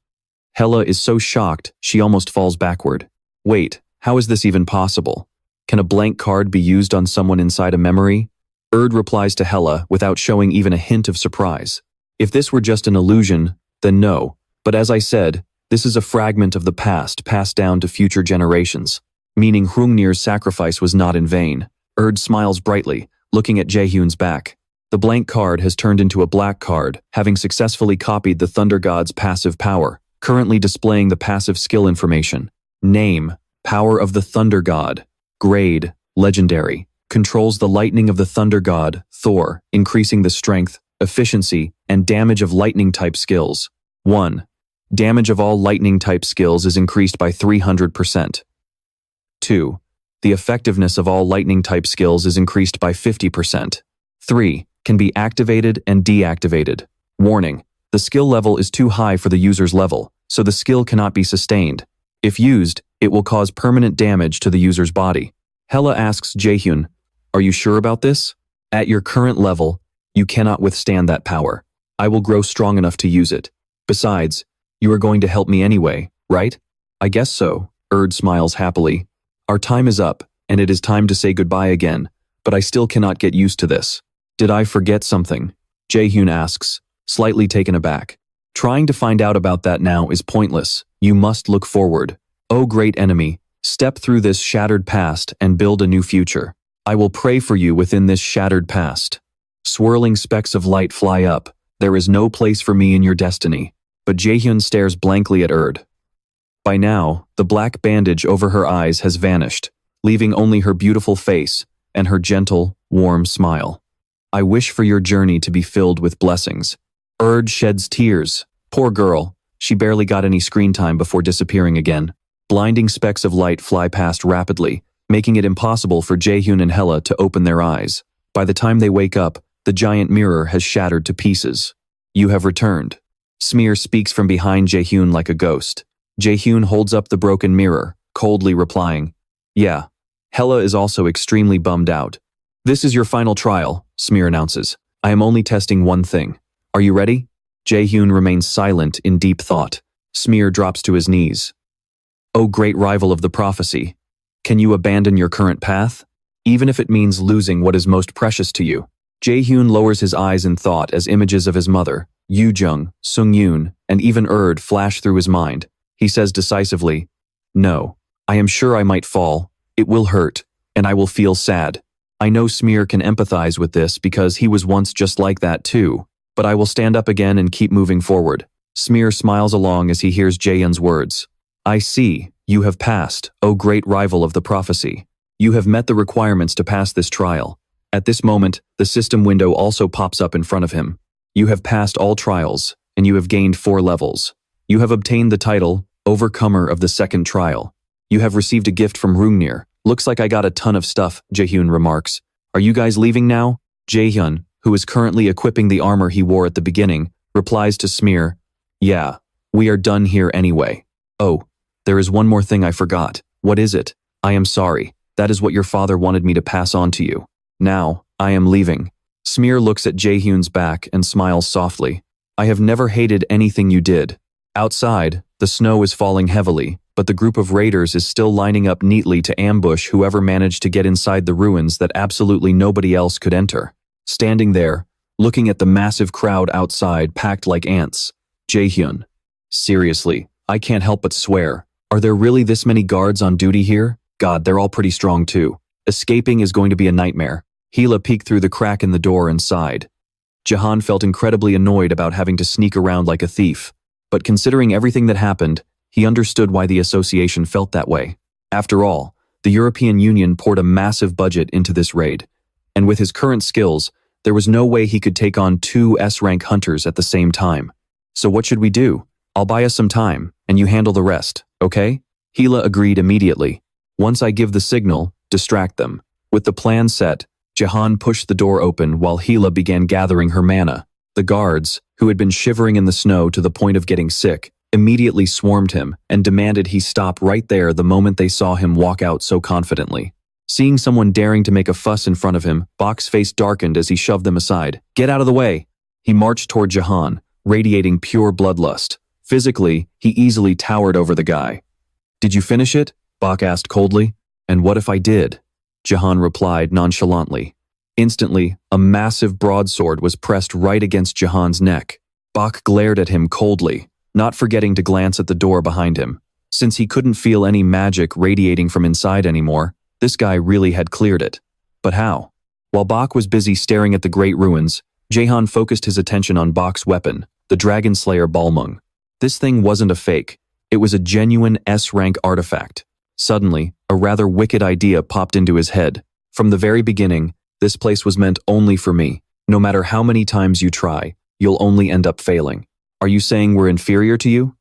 Hela is so shocked, she almost falls backward. Wait, how is this even possible? Can a blank card be used on someone inside a memory? Replies to Hela without showing even a hint of surprise. If this were just an illusion, then no. But as I said, this is a fragment of the past passed down to future generations, meaning Hrungnir's sacrifice was not in vain. Smiles brightly, looking at Jae-hyun's back. The blank card has turned into a black card, having successfully copied the Thunder God's passive power, currently displaying the passive skill information. Name, Power of the Thunder God. Grade, Legendary. Controls the lightning of the Thunder God, Thor, increasing the strength, efficiency, and damage of lightning-type skills. 1. Damage of all lightning-type skills is increased by 300%. 2. The effectiveness of all lightning-type skills is increased by 50%. 3. Can be activated and deactivated. Warning: the skill level is too high for the user's level, so the skill cannot be sustained. If used, it will cause permanent damage to the user's body. Hela asks Jae-hyun, "Are you sure about this? At your current level, you cannot withstand that power. I will grow strong enough to use it. Besides, you are going to help me anyway, right?" "I guess so," smiles happily. "Our time is up, and it is time to say goodbye again, but I still cannot get used to this." "Did I forget something?" Jae-hyun asks, slightly taken aback. "Trying to find out about that now is pointless. You must look forward. O great enemy, step through this shattered past and build a new future. I will pray for you within this shattered past." Swirling specks of light fly up. "There is no place for me in your destiny." But Jae-hyun stares blankly at By now, the black bandage over her eyes has vanished, leaving only her beautiful face and her gentle, warm smile. "I wish for your journey to be filled with blessings." Sheds tears. Poor girl, she barely got any screen time before disappearing again. Blinding specks of light fly past rapidly, making it impossible for Jae-hyun and Hela to open their eyes. By the time they wake up, the giant mirror has shattered to pieces. "You have returned." Smear speaks from behind Jae-hyun like a ghost. Jae-hyun holds up the broken mirror, coldly replying, "Yeah." Hela is also extremely bummed out. "This is your final trial," Smear announces. "I am only testing one thing. Are you ready?" Jae-hyun remains silent in deep thought. Smear drops to his knees. "O great rival of the prophecy, can you abandon your current path? Even if it means losing what is most precious to you?" Jae-hyun lowers his eyes in thought as images of his mother, Yoo-jung, Sung-yoon, and even flash through his mind. He says decisively, "No, I am sure I might fall. It will hurt, and I will feel sad. I know Smear can empathize with this because he was once just like that too, but I will stand up again and keep moving forward." Smear smiles along as he hears Jae-hyun's words. "I see, you have passed, O great rival of the prophecy. You have met the requirements to pass this trial." At this moment, the system window also pops up in front of him. "You have passed all trials, and you have gained 4 levels. You have obtained the title, Overcomer of the Second Trial. You have received a gift from Hrungnir. Looks like I got a ton of stuff," Jae-hyun remarks. "Are you guys leaving now?" Jae-hyun, who is currently equipping the armor he wore at the beginning, replies to Smear, "Yeah, we are done here anyway. Oh, there is one more thing I forgot. What is it? I am sorry. That is what your father wanted me to pass on to you. Now, I am leaving." Smear looks at Jae-hyun's back and smiles softly. "I have never hated anything you did." Outside, the snow is falling heavily, but the group of raiders is still lining up neatly to ambush whoever managed to get inside the ruins that absolutely nobody else could enter. Standing there, looking at the massive crowd outside packed like ants, Jae-hyun. "Seriously, I can't help but swear. Are there really this many guards on duty here? God, they're all pretty strong too. Escaping is going to be a nightmare." Hela peeked through the crack in the door and sighed. Jae-hyun felt incredibly annoyed about having to sneak around like a thief, but considering everything that happened, he understood why the association felt that way. After all, the European Union poured a massive budget into this raid, and with his current skills, there was no way he could take on 2 S-rank hunters at the same time. "So what should we do? I'll buy us some time, and you handle the rest, okay?" Hela agreed immediately. "Once I give the signal, distract them." With the plan set, Jae-hyun pushed the door open while Hela began gathering her mana. The guards, who had been shivering in the snow to the point of getting sick, immediately swarmed him and demanded he stop right there the moment they saw him walk out so confidently. Seeing someone daring to make a fuss in front of him, Bok's face darkened as he shoved them aside. "Get out of the way!" He marched toward Jae-hyun, radiating pure bloodlust. Physically, he easily towered over the guy. "Did you finish it?" Bok asked coldly. "And what if I did?" Jae-hyun replied nonchalantly. Instantly, a massive broadsword was pressed right against Jahan's neck. Bok glared at him coldly, not forgetting to glance at the door behind him. Since he couldn't feel any magic radiating from inside anymore, this guy really had cleared it. But how? While Bok was busy staring at the great ruins, Jae-hyun focused his attention on Bok's weapon, the Dragon Slayer Balmung. This thing wasn't a fake. It was a genuine S-rank artifact. Suddenly, a rather wicked idea popped into his head. From the very beginning, this place was meant only for me. No matter how many times you try, you'll only end up failing. Are you saying we're inferior to you?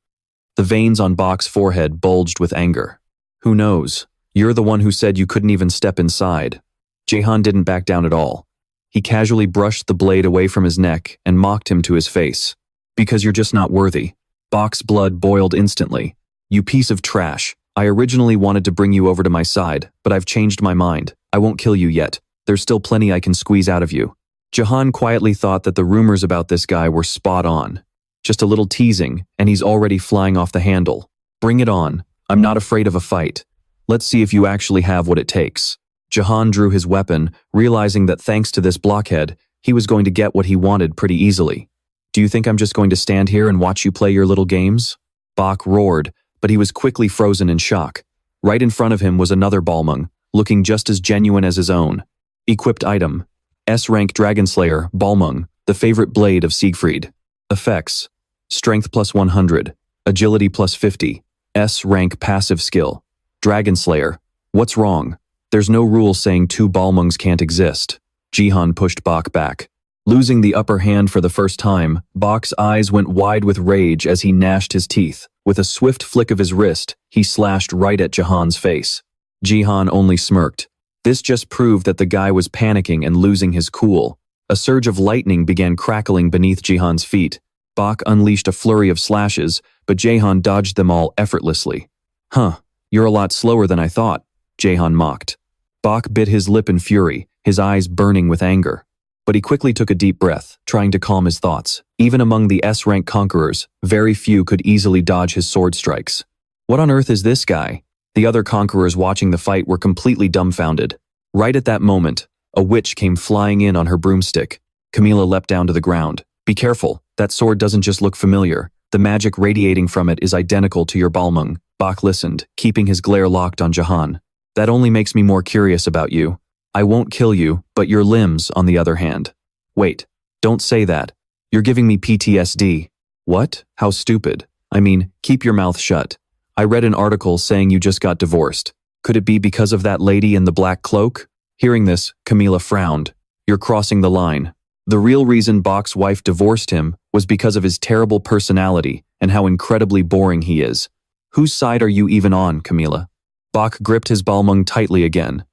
The veins on Bok's forehead bulged with anger. Who knows? You're the one who said you couldn't even step inside. Jae-hyun didn't back down at all. He casually brushed the blade away from his neck and mocked him to his face. Because you're just not worthy. Bok's blood boiled instantly. You piece of trash. I originally wanted to bring you over to my side, but I've changed my mind. I won't kill you yet. There's still plenty I can squeeze out of you. Jae-hyun quietly thought that the rumors about this guy were spot on. Just a little teasing, and he's already flying off the handle. Bring it on. I'm not afraid of a fight. Let's see if you actually have what it takes. Jae-hyun drew his weapon, realizing that thanks to this blockhead, he was going to get what he wanted pretty easily. Do you think I'm just going to stand here and watch you play your little games? Bok roared, but he was quickly frozen in shock. Right in front of him was another Balmung, looking just as genuine as his own. Equipped item. S-rank Dragon Slayer, Balmung, the favorite blade of Siegfried. Effects. Strength plus 100. Agility plus 50. S-rank passive skill. Dragon Slayer. What's wrong? There's no rule saying two Balmungs can't exist. Jae-hyun pushed Bok back. Losing the upper hand for the first time, Bok's eyes went wide with rage as he gnashed his teeth. With a swift flick of his wrist, he slashed right at Jahan's face. Jae-hyun only smirked. This just proved that the guy was panicking and losing his cool. A surge of lightning began crackling beneath Jaehyun's feet. Bok unleashed a flurry of slashes, but Jae-hyun dodged them all effortlessly. Huh, you're a lot slower than I thought, Jae-hyun mocked. Bok bit his lip in fury, his eyes burning with anger. But he quickly took a deep breath, trying to calm his thoughts. Even among the S-rank conquerors, very few could easily dodge his sword strikes. What on earth is this guy? The other conquerors watching the fight were completely dumbfounded. Right at that moment, a witch came flying in on her broomstick. Camila leapt down to the ground. Be careful, that sword doesn't just look familiar. The magic radiating from it is identical to your Balmung. Bok listened, keeping his glare locked on Jae-hyun. That only makes me more curious about you. I won't kill you, but your limbs, on the other hand. Wait, don't say that. You're giving me PTSD. What? How stupid. I mean, keep your mouth shut. I read an article saying you just got divorced. Could it be because of that lady in the black cloak? Hearing this, Camila frowned. You're crossing the line. The real reason Bok's wife divorced him was because of his terrible personality and how incredibly boring he is. Whose side are you even on, Camila? Bok gripped his Balmung tightly again.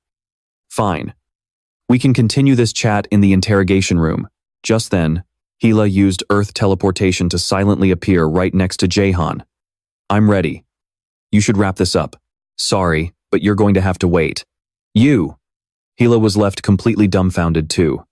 Fine. We can continue this chat in the interrogation room. Just then, Hila used earth teleportation to silently appear right next to Jae-hyun. I'm ready. You should wrap this up. Sorry, but you're going to have to wait. You! Hila was left completely dumbfounded too.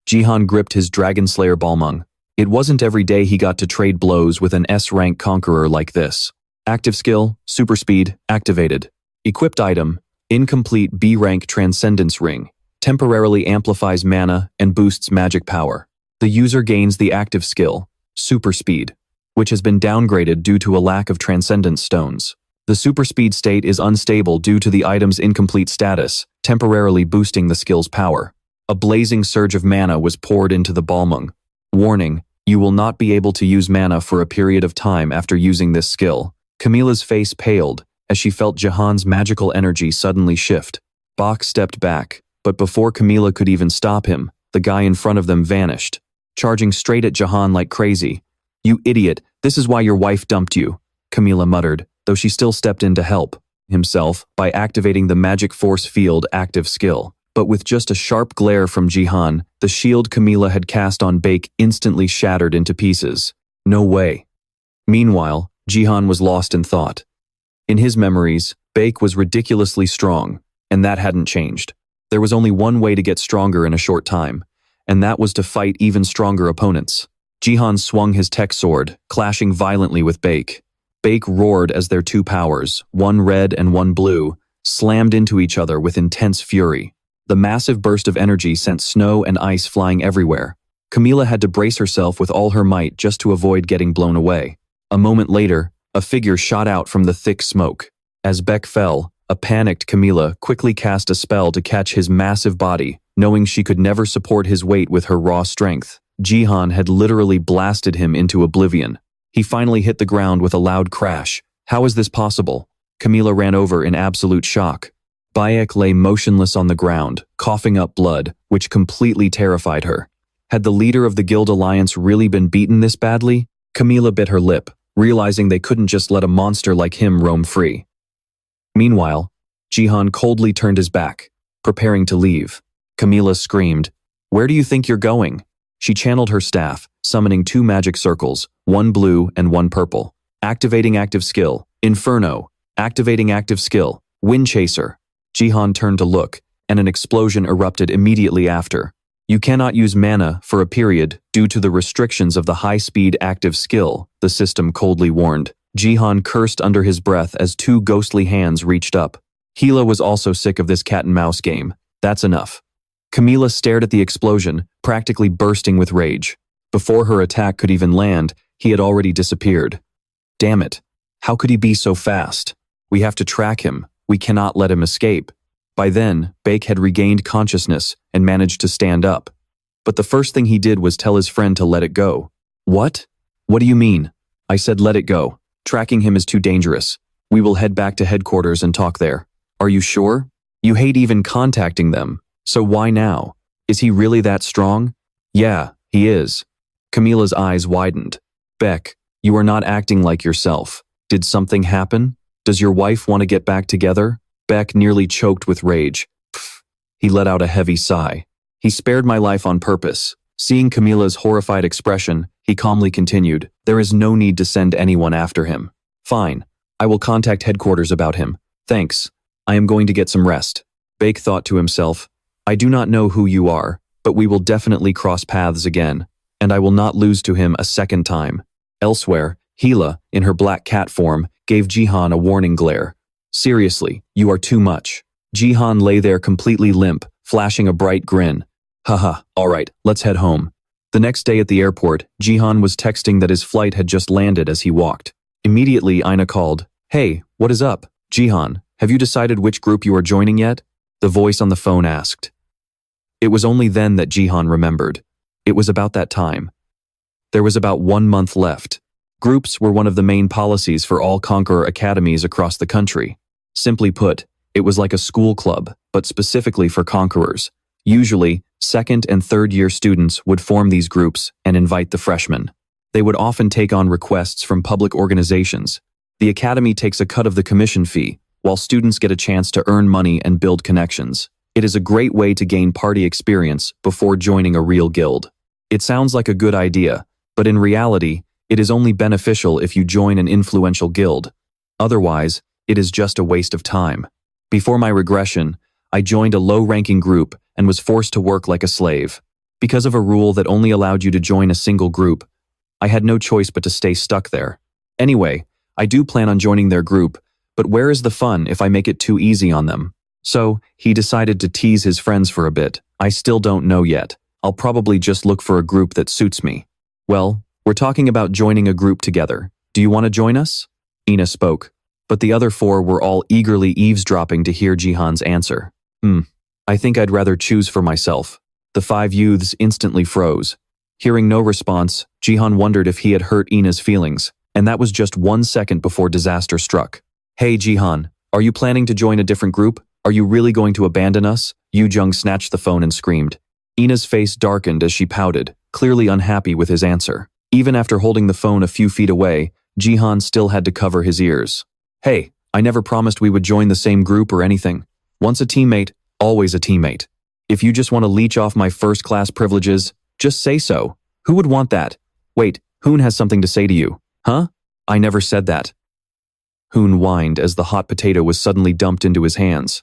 Jae-hyun gripped his Dragon Slayer Balmung. It wasn't every day he got to trade blows with an S-rank conqueror like this. Active skill, super speed, activated. Equipped item, incomplete B-rank Transcendence Ring. Temporarily amplifies mana and boosts magic power. The user gains the active skill, super speed, which has been downgraded due to a lack of Transcendence stones. The super speed state is unstable due to the item's incomplete status, temporarily boosting the skill's power. A blazing surge of mana was poured into the Balmung. Warning, you will not be able to use mana for a period of time after using this skill. Camila's face paled as she felt Jahan's magical energy suddenly shift. Bok stepped back, but before Camila could even stop him, the guy in front of them vanished, charging straight at Jae-hyun like crazy. You idiot, this is why your wife dumped you, Camila muttered, though she still stepped in to help himself by activating the Magic Force Field active skill. But with just a sharp glare from Jae-hyun, the shield Camila had cast on Bake instantly shattered into pieces. No way. Meanwhile, Jae-hyun was lost in thought. In his memories, Baek was ridiculously strong, and that hadn't changed. There was only one way to get stronger in a short time, and that was to fight even stronger opponents. Jae-hyun swung his tech sword, clashing violently with Baek. Baek roared as their two powers, one red and one blue, slammed into each other with intense fury. The massive burst of energy sent snow and ice flying everywhere. Camila had to brace herself with all her might just to avoid getting blown away. A moment later, a figure shot out from the thick smoke. As Baek fell, a panicked Camila quickly cast a spell to catch his massive body, knowing she could never support his weight with her raw strength. Jae-hyun had literally blasted him into oblivion. He finally hit the ground with a loud crash. How is this possible? Camila ran over in absolute shock. Baek lay motionless on the ground, coughing up blood, which completely terrified her. Had the leader of the Guild Alliance really been beaten this badly? Camila bit her lip, realizing they couldn't just let a monster like him roam free. Meanwhile, Jae-hyun coldly turned his back, preparing to leave. Camila screamed, "Where do you think you're going?" She channeled her staff, summoning two magic circles, one blue and one purple. Activating active skill, Inferno. Activating active skill, Wind Chaser. Jae-hyun turned to look, and an explosion erupted immediately after. You cannot use mana for a period due to the restrictions of the high-speed active skill, the system coldly warned. Jae-hyun cursed under his breath as two ghostly hands reached up. Hila was also sick of this cat-and-mouse game. That's enough. Camila stared at the explosion, practically bursting with rage. Before her attack could even land, he had already disappeared. Damn it. How could he be so fast? We have to track him. We cannot let him escape. By then, Baek had regained consciousness and managed to stand up. But the first thing he did was tell his friend to let it go. What? What do you mean? I said let it go. Tracking him is too dangerous. We will head back to headquarters and talk there. Are you sure? You hate even contacting them. So why now? Is he really that strong? Yeah, he is. Camila's eyes widened. Baek, you are not acting like yourself. Did something happen? Does your wife want to get back together? Baek nearly choked with rage. Pfft. He let out a heavy sigh. He spared my life on purpose. Seeing Camila's horrified expression, he calmly continued, there is no need to send anyone after him. Fine. I will contact headquarters about him. Thanks. I am going to get some rest. Baek thought to himself, I do not know who you are, but we will definitely cross paths again, and I will not lose to him a second time. Elsewhere, Hila, in her black cat form, gave Jae-hyun a warning glare. Seriously, you are too much. Jae-hyun lay there completely limp, flashing a bright grin. Haha, alright, let's head home. The next day at the airport, Jae-hyun was texting that his flight had just landed as he walked. Immediately, Ina called, Hey, what is up? Jae-hyun, have you decided which group you are joining yet? The voice on the phone asked. It was only then that Jae-hyun remembered. It was about that time. There was about 1 month left. Groups were one of the main policies for all Conqueror academies across the country. Simply put, it was like a school club, but specifically for Conquerors. Usually, second and third year students would form these groups and invite the freshmen. They would often take on requests from public organizations. The academy takes a cut of the commission fee, while students get a chance to earn money and build connections. It is a great way to gain party experience before joining a real guild. It sounds like a good idea, but in reality, it is only beneficial if you join an influential guild. Otherwise, it is just a waste of time. Before my regression, I joined a low-ranking group and was forced to work like a slave. Because of a rule that only allowed you to join a single group, I had no choice but to stay stuck there. Anyway, I do plan on joining their group, but where is the fun if I make it too easy on them? So, he decided to tease his friends for a bit. I still don't know yet. I'll probably just look for a group that suits me. Well, we're talking about joining a group together. Do you want to join us? Ina spoke, but the other four were all eagerly eavesdropping to hear Jae-hyun's answer. I think I'd rather choose for myself. The 5 youths instantly froze. Hearing no response, Jae-hyun wondered if he had hurt Ina's feelings, and that was just 1 second before disaster struck. Hey Jae-hyun, are you planning to join a different group? Are you really going to abandon us? Yoo Jung snatched the phone and screamed. Ina's face darkened as she pouted, clearly unhappy with his answer. Even after holding the phone a few feet away, Jae-hyun still had to cover his ears. Hey, I never promised we would join the same group or anything. Once a teammate, always a teammate. If you just want to leech off my first-class privileges, just say so. Who would want that? Wait, Hoon has something to say to you. Huh? I never said that. Hoon whined as the hot potato was suddenly dumped into his hands.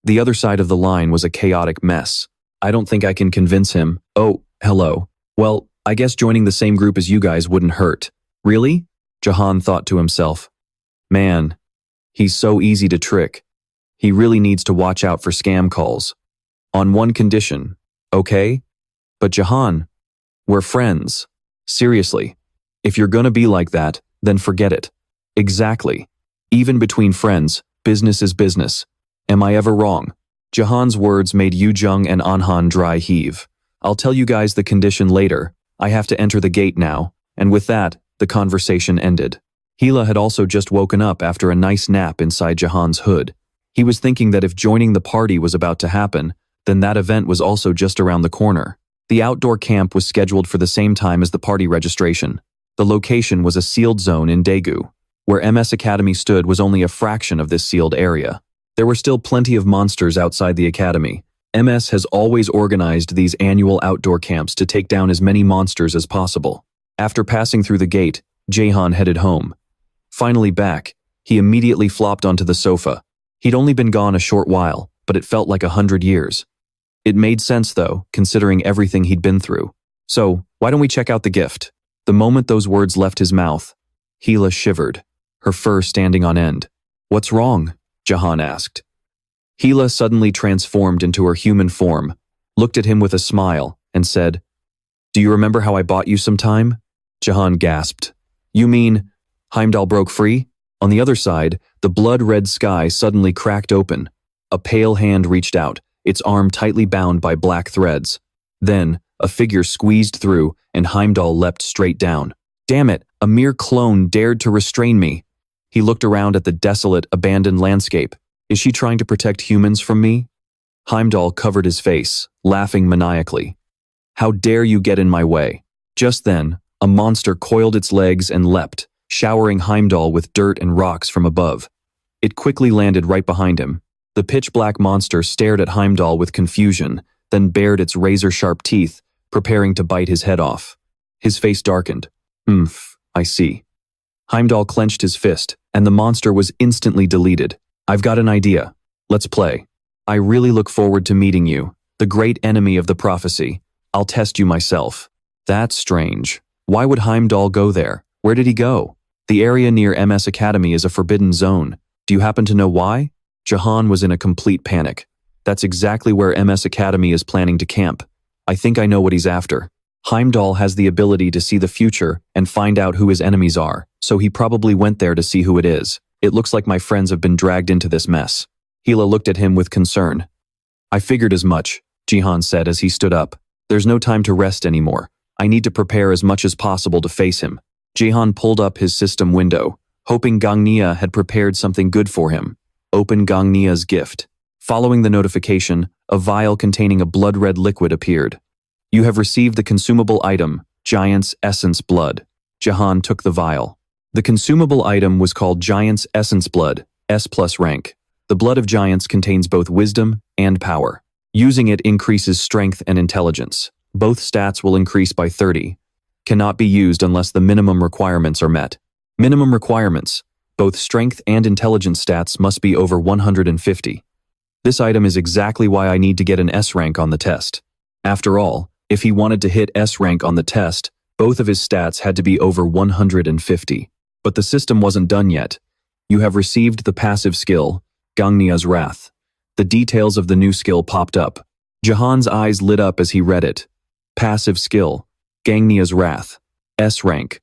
The other side of the line was a chaotic mess. I don't think I can convince him. Oh, hello. Well, I guess joining the same group as you guys wouldn't hurt. Really? Jae-hyun thought to himself. Man, he's so easy to trick. He really needs to watch out for scam calls. On one condition, okay? But Jae-hyun, we're friends. Seriously. If you're gonna be like that, then forget it. Exactly. Even between friends, business is business. Am I ever wrong? Jahan's words made Yoo-jung and Anhan dry heave. I'll tell you guys the condition later. I have to enter the gate now. And with that, the conversation ended. Hila had also just woken up after a nice nap inside Jahan's hood. He was thinking that if joining the party was about to happen, then that event was also just around the corner. The outdoor camp was scheduled for the same time as the party registration. The location was a sealed zone in Daegu. Where MS Academy stood was only a fraction of this sealed area. There were still plenty of monsters outside the academy. MS has always organized these annual outdoor camps to take down as many monsters as possible. After passing through the gate, Jae-hyun headed home. Finally back, he immediately flopped onto the sofa. He'd only been gone a short while, but it felt like 100 years. It made sense though, considering everything he'd been through. So, why don't we check out the gift? The moment those words left his mouth, Hila shivered, her fur standing on end. What's wrong? Jae-hyun asked. Hila suddenly transformed into her human form, looked at him with a smile, and said, Do you remember how I bought you some time? Jae-hyun gasped. You mean, Heimdall broke free? On the other side, the blood-red sky suddenly cracked open. A pale hand reached out, its arm tightly bound by black threads. Then, a figure squeezed through, and Heimdall leapt straight down. Damn it, a mere clone dared to restrain me. He looked around at the desolate, abandoned landscape. Is she trying to protect humans from me? Heimdall covered his face, laughing maniacally. How dare you get in my way? Just then, a monster coiled its legs and leapt, showering Heimdall with dirt and rocks from above. It quickly landed right behind him. The pitch-black monster stared at Heimdall with confusion, then bared its razor-sharp teeth, preparing to bite his head off. His face darkened. I see. Heimdall clenched his fist, and the monster was instantly deleted. I've got an idea. Let's play. I really look forward to meeting you, the great enemy of the prophecy. I'll test you myself. That's strange. Why would Heimdall go there? Where did he go? The area near MS Academy is a forbidden zone. Do you happen to know why? Jae-hyun was in a complete panic. That's exactly where MS Academy is planning to camp. I think I know what he's after. Heimdall has the ability to see the future and find out who his enemies are, so he probably went there to see who it is. It looks like my friends have been dragged into this mess. Hila looked at him with concern. I figured as much, Jae-hyun said as he stood up. There's no time to rest anymore. I need to prepare as much as possible to face him. Jae-hyun pulled up his system window, hoping Gangnia had prepared something good for him. Open Gangnia's gift. Following the notification, a vial containing a blood-red liquid appeared. You have received the consumable item, Giant's Essence Blood. Jae-hyun took the vial. The consumable item was called Giant's Essence Blood, S+ rank. The blood of giants contains both wisdom and power. Using it increases strength and intelligence. Both stats will increase by 30. Cannot be used unless the minimum requirements are met. Minimum requirements. Both strength and intelligence stats must be over 150. This item is exactly why I need to get an S rank on the test. After all, if he wanted to hit S rank on the test, both of his stats had to be over 150. But the system wasn't done yet. You have received the passive skill, Gangnia's Wrath. The details of the new skill popped up. Jahan's eyes lit up as he read it. Passive skill, Gangnia's Wrath, S rank.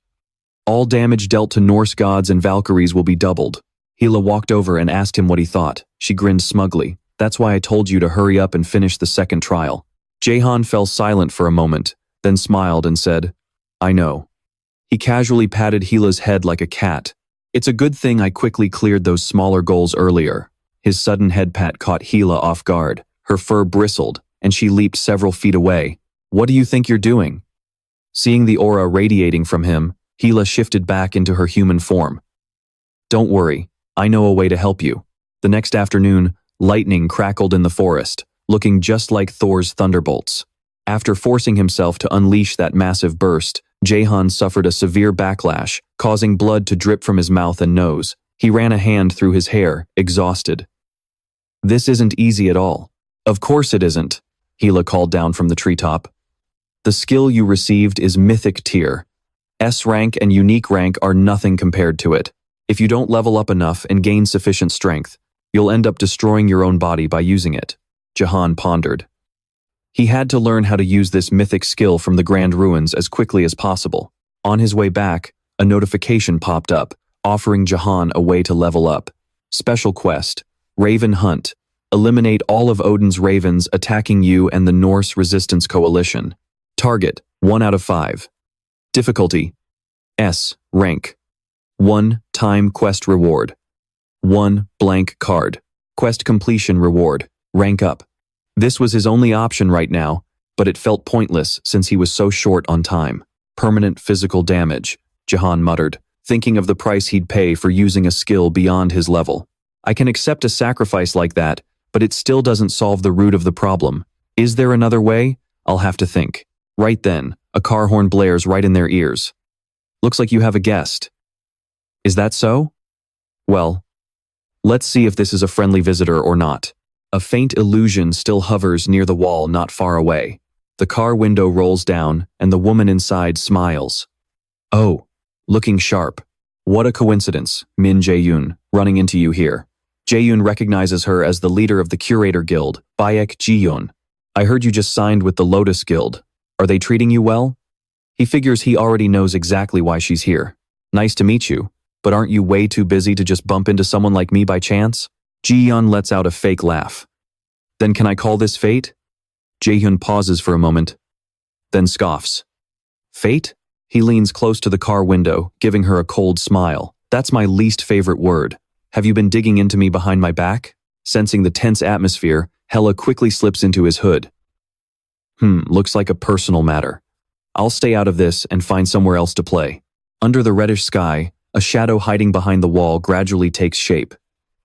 All damage dealt to Norse gods and Valkyries will be doubled. Hila walked over and asked him what he thought. She grinned smugly. That's why I told you to hurry up and finish the second trial. Jae-hyun fell silent for a moment, then smiled and said, I know. He casually patted Hila's head like a cat. It's a good thing I quickly cleared those smaller goals earlier. His sudden head pat caught Hila off guard. Her fur bristled, and she leaped several feet away. What do you think you're doing? Seeing the aura radiating from him, Hila shifted back into her human form. Don't worry, I know a way to help you. The next afternoon, lightning crackled in the forest, looking just like Thor's thunderbolts. After forcing himself to unleash that massive burst, Jae-hyun suffered a severe backlash, causing blood to drip from his mouth and nose. He ran a hand through his hair, exhausted. This isn't easy at all. Of course it isn't, Hela called down from the treetop. The skill you received is mythic tier. S rank and unique rank are nothing compared to it. If you don't level up enough and gain sufficient strength, you'll end up destroying your own body by using it, Jae-hyun pondered. He had to learn how to use this mythic skill from the Grand Ruins as quickly as possible. On his way back, a notification popped up, offering Jae-hyun a way to level up. Special quest, Raven Hunt. Eliminate all of Odin's ravens attacking you and the Norse Resistance Coalition. Target, 1 out of 5. Difficulty, S, rank. 1, time quest reward. 1, blank card. Quest completion reward, rank up. This was his only option right now, but it felt pointless since he was so short on time. Permanent physical damage, Jae-hyun muttered, thinking of the price he'd pay for using a skill beyond his level. I can accept a sacrifice like that, but it still doesn't solve the root of the problem. Is there another way? I'll have to think. Right then, a car horn blares right in their ears. Looks like you have a guest. Is that so? Well, let's see if this is a friendly visitor or not. A faint illusion still hovers near the wall not far away. The car window rolls down, and the woman inside smiles. Oh, looking sharp. What a coincidence, Min Jae-hyun, running into you here. Jae-hyun recognizes her as the leader of the Curator Guild, Baek Ji-hyun. I heard you just signed with the Lotus Guild. Are they treating you well? He figures he already knows exactly why she's here. Nice to meet you, but aren't you way too busy to just bump into someone like me by chance? Ji-hyun lets out a fake laugh. Then can I call this fate? Jae-hyun pauses for a moment, then scoffs. Fate? He leans close to the car window, giving her a cold smile. That's my least favorite word. Have you been digging into me behind my back? Sensing the tense atmosphere, Hela quickly slips into his hood. Looks like a personal matter. I'll stay out of this and find somewhere else to play. Under the reddish sky, a shadow hiding behind the wall gradually takes shape.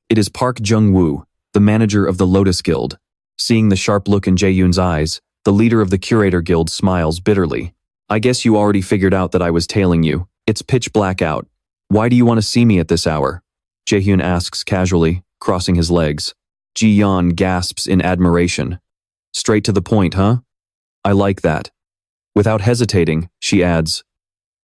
It is Park Jung-woo, the manager of the Lotus Guild. Seeing the sharp look in Jae-hyun's eyes, the leader of the Curator Guild smiles bitterly. I guess you already figured out that I was tailing you. It's pitch black out. Why do you want to see me at this hour? Jae-hyun asks casually, crossing his legs. Ji-hyun gasps in admiration. Straight to the point, huh? I like that. Without hesitating, she adds,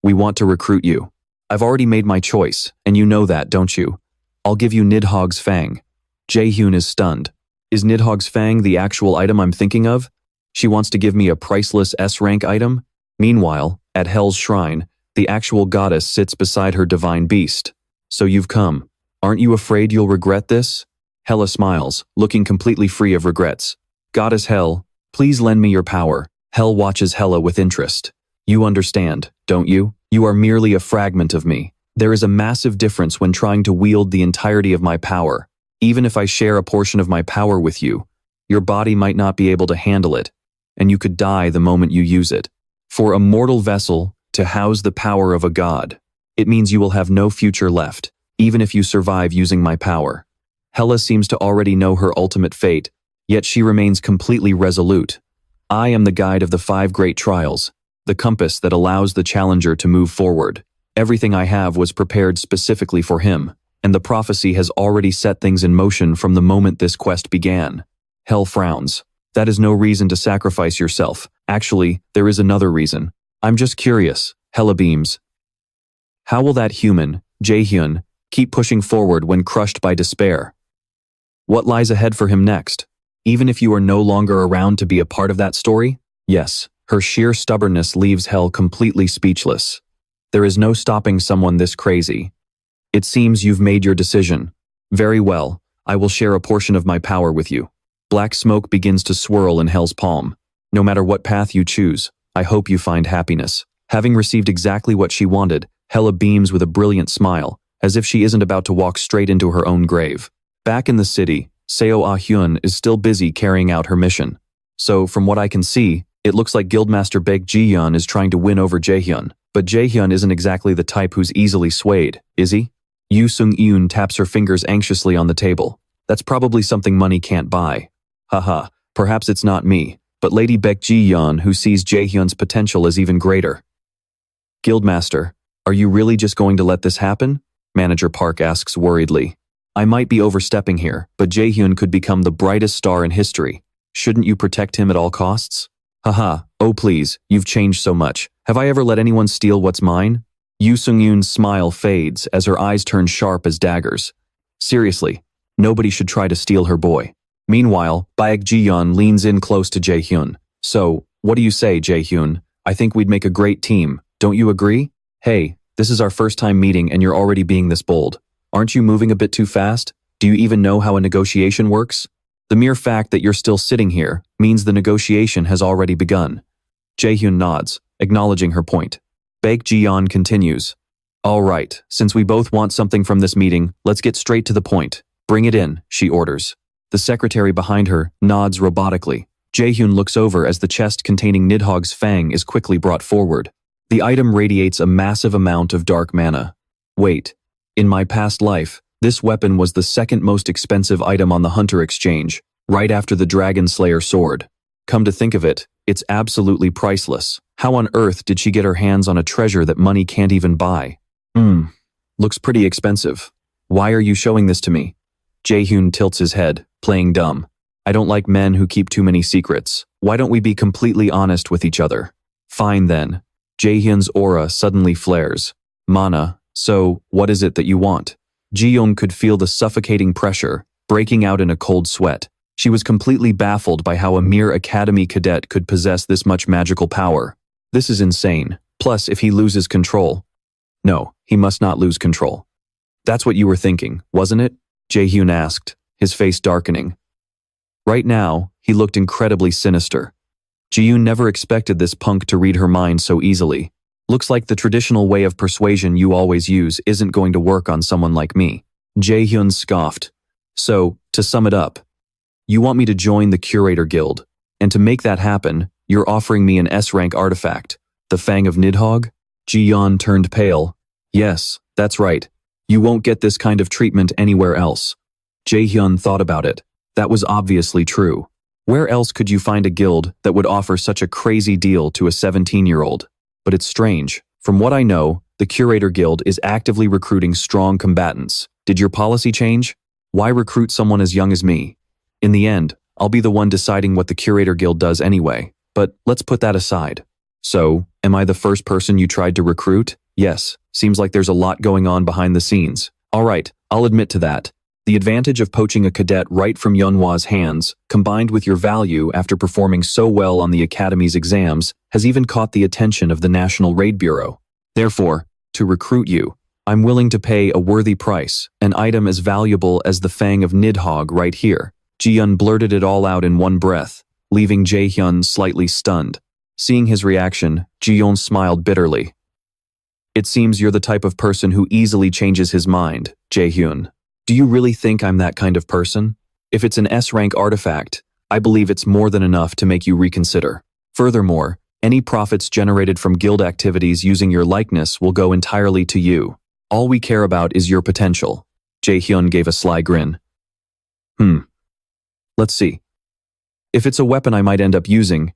we want to recruit you. I've already made my choice, and you know that, don't you? I'll give you Nidhogg's Fang. Jae-hyun is stunned. Is Nidhogg's Fang the actual item I'm thinking of? She wants to give me a priceless S-rank item? Meanwhile, at Hell's Shrine, the actual goddess sits beside her divine beast. So you've come. Aren't you afraid you'll regret this? Hela smiles, looking completely free of regrets. Goddess Hel, please lend me your power. Hel watches Hela with interest. You understand, don't you? You are merely a fragment of me. There is a massive difference when trying to wield the entirety of my power. Even if I share a portion of my power with you, your body might not be able to handle it, and you could die the moment you use it. For a mortal vessel to house the power of a god, it means you will have no future left, even if you survive using my power. Hela seems to already know her ultimate fate, yet she remains completely resolute. I am the guide of the 5 great trials, the compass that allows the challenger to move forward. Everything I have was prepared specifically for him, and the prophecy has already set things in motion from the moment this quest began. Hel frowns. That is no reason to sacrifice yourself. Actually, there is another reason. I'm just curious. Hela beams. How will that human, Jae-hyun, keep pushing forward when crushed by despair? What lies ahead for him next? Even if you are no longer around to be a part of that story? Yes, her sheer stubbornness leaves Hel completely speechless. There is no stopping someone this crazy. It seems you've made your decision. Very well, I will share a portion of my power with you. Black smoke begins to swirl in Hel's palm. No matter what path you choose, I hope you find happiness. Having received exactly what she wanted, Hela beams with a brilliant smile, as if she isn't about to walk straight into her own grave. Back in the city, Seo Ah-hyun is still busy carrying out her mission. So, from what I can see, it looks like Guildmaster Baek Ji-hyun is trying to win over Jae-hyun. But Jae-hyun isn't exactly the type who's easily swayed, is he? Yoo Sung-eun taps her fingers anxiously on the table. That's probably something money can't buy. Haha, perhaps it's not me, but Lady Baek Ji-hyun who sees Jae-hyun's potential as even greater. Guildmaster, are you really just going to let this happen? Manager Park asks worriedly. I might be overstepping here, but Jae-hyun could become the brightest star in history. Shouldn't you protect him at all costs? Haha, oh please, you've changed so much. Have I ever let anyone steal what's mine? Yoo Sung-yoon's smile fades as her eyes turn sharp as daggers. Seriously, nobody should try to steal her boy. Meanwhile, Baek Ji-yeon leans in close to Jae-hyun. So, what do you say, Jae-hyun? I think we'd make a great team. Don't you agree? Hey, this is our first time meeting and you're already being this bold. Aren't you moving a bit too fast? Do you even know how a negotiation works? The mere fact that you're still sitting here means the negotiation has already begun. Jae-hyun nods, acknowledging her point. Baek Ji-yeon continues. All right, since we both want something from this meeting, let's get straight to the point. Bring it in, she orders. The secretary behind her nods robotically. Jae-hyun looks over as the chest containing Nidhogg's fang is quickly brought forward. The item radiates a massive amount of dark mana. Wait, in my past life, this weapon was the second most expensive item on the Hunter exchange, right after the Dragon Slayer sword. Come to think of it, it's absolutely priceless. How on earth did she get her hands on a treasure that money can't even buy? Looks pretty expensive. Why are you showing this to me? Jae-hyun tilts his head, playing dumb. I don't like men who keep too many secrets. Why don't we be completely honest with each other? Fine then. Jae-hyun's aura suddenly flares. Mana, so what is it that you want? Ji-young could feel the suffocating pressure, breaking out in a cold sweat. She was completely baffled by how a mere academy cadet could possess this much magical power. This is insane. Plus, if he loses control. No, he must not lose control. That's what you were thinking, wasn't it? Jae-hyun asked, his face darkening. Right now, he looked incredibly sinister. Ji-yoon never expected this punk to read her mind so easily. Looks like the traditional way of persuasion you always use isn't going to work on someone like me. Jae-hyun scoffed. So, to sum it up, you want me to join the Curator Guild, and to make that happen, you're offering me an S-rank artifact, the Fang of Nidhogg? Ji-yeon turned pale. Yes, that's right. You won't get this kind of treatment anywhere else. Jae-hyun thought about it. That was obviously true. Where else could you find a guild that would offer such a crazy deal to a 17-year-old? But it's strange. From what I know, the Curator Guild is actively recruiting strong combatants. Did your policy change? Why recruit someone as young as me? In the end, I'll be the one deciding what the Curator Guild does anyway. But let's put that aside. So, am I the first person you tried to recruit? Yes, seems like there's a lot going on behind the scenes. All right, I'll admit to that. The advantage of poaching a cadet right from Yeonhwa's hands, combined with your value after performing so well on the Academy's exams, has even caught the attention of the National Raid Bureau. Therefore, to recruit you, I'm willing to pay a worthy price, an item as valuable as the Fang of Nidhogg right here. Ji-yeon blurted it all out in one breath, leaving Jae-hyun slightly stunned. Seeing his reaction, Ji-yeon smiled bitterly. It seems you're the type of person who easily changes his mind, Jae-hyun. Do you really think I'm that kind of person? If it's an S-rank artifact, I believe it's more than enough to make you reconsider. Furthermore, any profits generated from guild activities using your likeness will go entirely to you. All we care about is your potential. Jae-hyun gave a sly grin. Let's see. If it's a weapon I might end up using,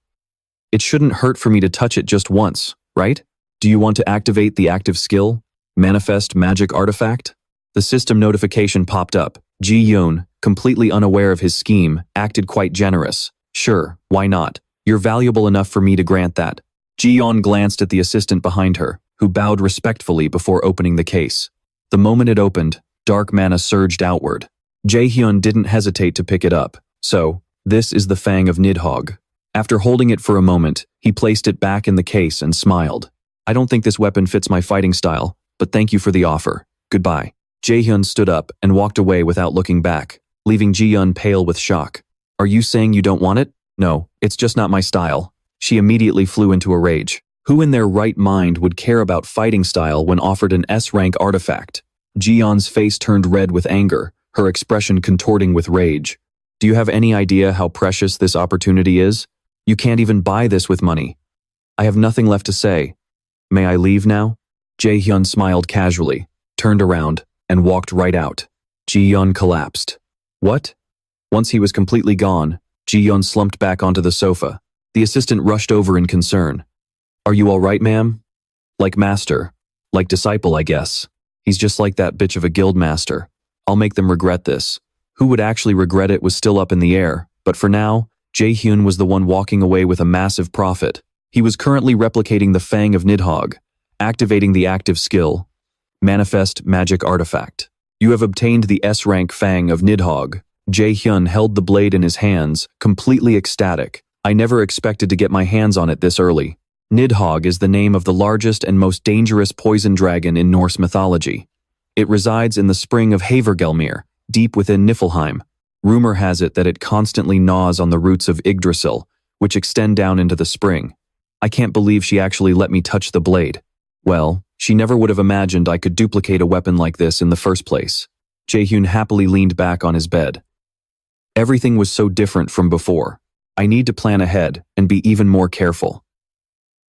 it shouldn't hurt for me to touch it just once, right? Do you want to activate the active skill? Manifest magic artifact? The system notification popped up. Ji-yeon, completely unaware of his scheme, acted quite generous. Sure, why not? You're valuable enough for me to grant that. Ji-yeon glanced at the assistant behind her, who bowed respectfully before opening the case. The moment it opened, dark mana surged outward. Jae-hyun didn't hesitate to pick it up. So, this is the Fang of Nidhogg. After holding it for a moment, he placed it back in the case and smiled. I don't think this weapon fits my fighting style, but thank you for the offer. Goodbye. Jae-hyun stood up and walked away without looking back, leaving Ji-yeon pale with shock. Are you saying you don't want it? No, it's just not my style. She immediately flew into a rage. Who in their right mind would care about fighting style when offered an S-rank artifact? Ji-yeon's face turned red with anger, her expression contorting with rage. Do you have any idea how precious this opportunity is? You can't even buy this with money. I have nothing left to say. May I leave now? Jae-hyun smiled casually, turned around, and walked right out. Ji-yeon collapsed. What? Once he was completely gone, Ji-yeon slumped back onto the sofa. The assistant rushed over in concern. Are you all right, ma'am? Like master. Like disciple, I guess. He's just like that bitch of a guild master. I'll make them regret this. Who would actually regret it was still up in the air, but for now, Jae-hyun was the one walking away with a massive profit. He was currently replicating the Fang of Nidhogg, activating the active skill, Manifest Magic Artifact. You have obtained the S-rank Fang of Nidhogg. Jae-hyun held the blade in his hands, completely ecstatic. I never expected to get my hands on it this early. Nidhogg is the name of the largest and most dangerous poison dragon in Norse mythology. It resides in the spring of Havergelmir, deep within Niflheim. Rumor has it that it constantly gnaws on the roots of Yggdrasil, which extend down into the spring. I can't believe she actually let me touch the blade. Well, she never would have imagined I could duplicate a weapon like this in the first place. Jae-hyun happily leaned back on his bed. Everything was so different from before. I need to plan ahead and be even more careful.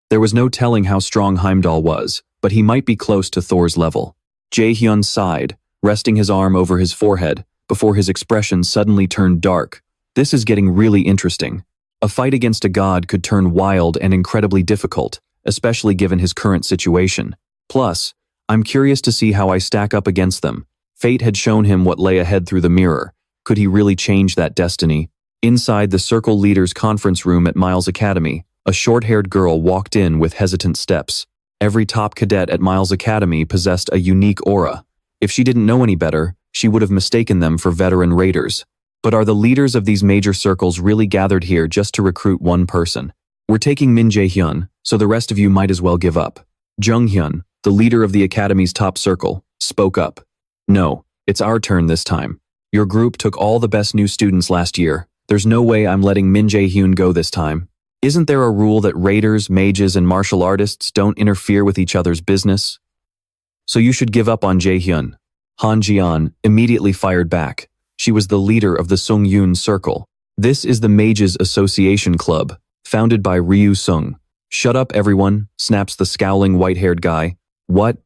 There was no telling how strong Heimdall was, but he might be close to Thor's level. Jae-hyun sighed, resting his arm over his forehead, before his expression suddenly turned dark. This is getting really interesting. A fight against a god could turn wild and incredibly difficult, especially given his current situation. Plus, I'm curious to see how I stack up against them. Fate had shown him what lay ahead through the mirror. Could he really change that destiny? Inside the Circle Leaders conference room at Miles Academy, a short-haired girl walked in with hesitant steps. Every top cadet at Miles Academy possessed a unique aura. If she didn't know any better, she would have mistaken them for veteran raiders. But are the leaders of these major circles really gathered here just to recruit one person? We're taking Min Jae-hyun, so the rest of you might as well give up. Jung-hyun, the leader of the Academy's top circle, spoke up. No, it's our turn this time. Your group took all the best new students last year. There's no way I'm letting Min Jae-hyun go this time. Isn't there a rule that raiders, mages, and martial artists don't interfere with each other's business? So you should give up on Jae-hyun. Han Jian immediately fired back. She was the leader of the Sung-Yoon Circle. This is the Mages Association Club, founded by Ryu Sung. Shut up, everyone, snaps the scowling white-haired guy. What?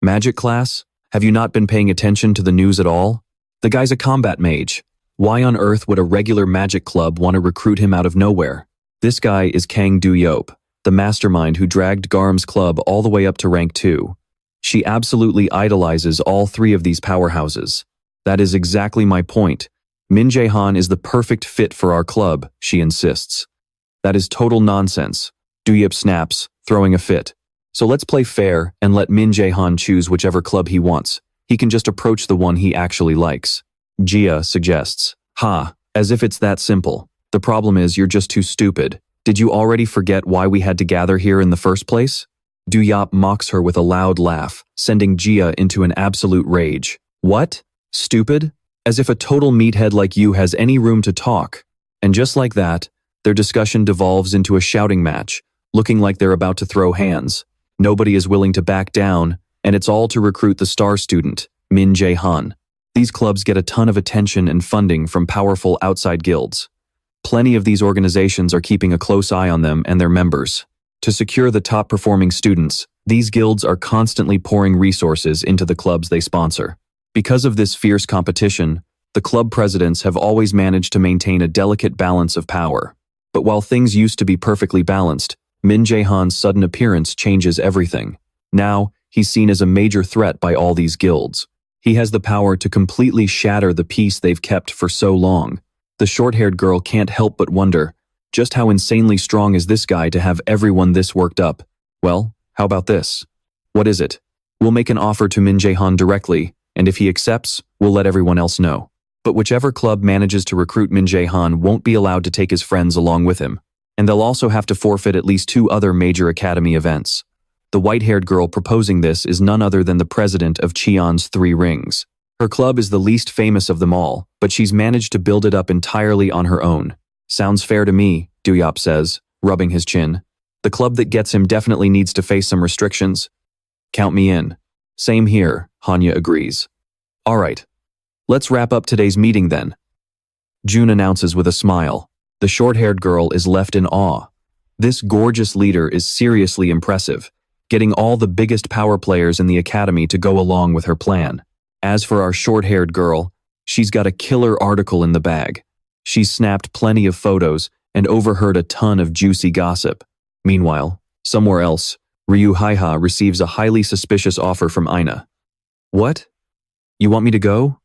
Magic class? Have you not been paying attention to the news at all? The guy's a combat mage. Why on earth would a regular magic club want to recruit him out of nowhere? This guy is Kang Do-yeop, the mastermind who dragged Garm's club all the way up to rank 2. She absolutely idolizes all three of these powerhouses. That is exactly my point. Min Jae-han is the perfect fit for our club, she insists. That is total nonsense. Do-yeop snaps, throwing a fit. So let's play fair and let Min Jae-han choose whichever club he wants. He can just approach the one he actually likes. Jia suggests. Ha, as if it's that simple. The problem is you're just too stupid. Did you already forget why we had to gather here in the first place? Do-yeop mocks her with a loud laugh, sending Jia into an absolute rage. What? Stupid? As if a total meathead like you has any room to talk. And just like that, their discussion devolves into a shouting match, looking like they're about to throw hands. Nobody is willing to back down, and it's all to recruit the star student, Min Jae-han. These clubs get a ton of attention and funding from powerful outside guilds. Plenty of these organizations are keeping a close eye on them and their members. To secure the top-performing students, these guilds are constantly pouring resources into the clubs they sponsor. Because of this fierce competition, the club presidents have always managed to maintain a delicate balance of power. But while things used to be perfectly balanced, Min Jae-han's sudden appearance changes everything. Now, he's seen as a major threat by all these guilds. He has the power to completely shatter the peace they've kept for so long. The short-haired girl can't help but wonder, just how insanely strong is this guy to have everyone this worked up? Well, how about this? What is it? We'll make an offer to Min Jae-han directly, and if he accepts, we'll let everyone else know. But whichever club manages to recruit Min Jae-han won't be allowed to take his friends along with him. And they'll also have to forfeit at least 2 other major academy events. The white-haired girl proposing this is none other than the president of Cheon's 3 Rings. Her club is the least famous of them all, but she's managed to build it up entirely on her own. Sounds fair to me, Do-yeop says, rubbing his chin. The club that gets him definitely needs to face some restrictions. Count me in. Same here, Hanya agrees. All right. Let's wrap up today's meeting then. June announces with a smile. The short-haired girl is left in awe. This gorgeous leader is seriously impressive, getting all the biggest power players in the academy to go along with her plan. As for our short-haired girl, she's got a killer article in the bag. She's snapped plenty of photos and overheard a ton of juicy gossip. Meanwhile, somewhere else, Ryu Haiha receives a highly suspicious offer from Aina. What? You want me to go?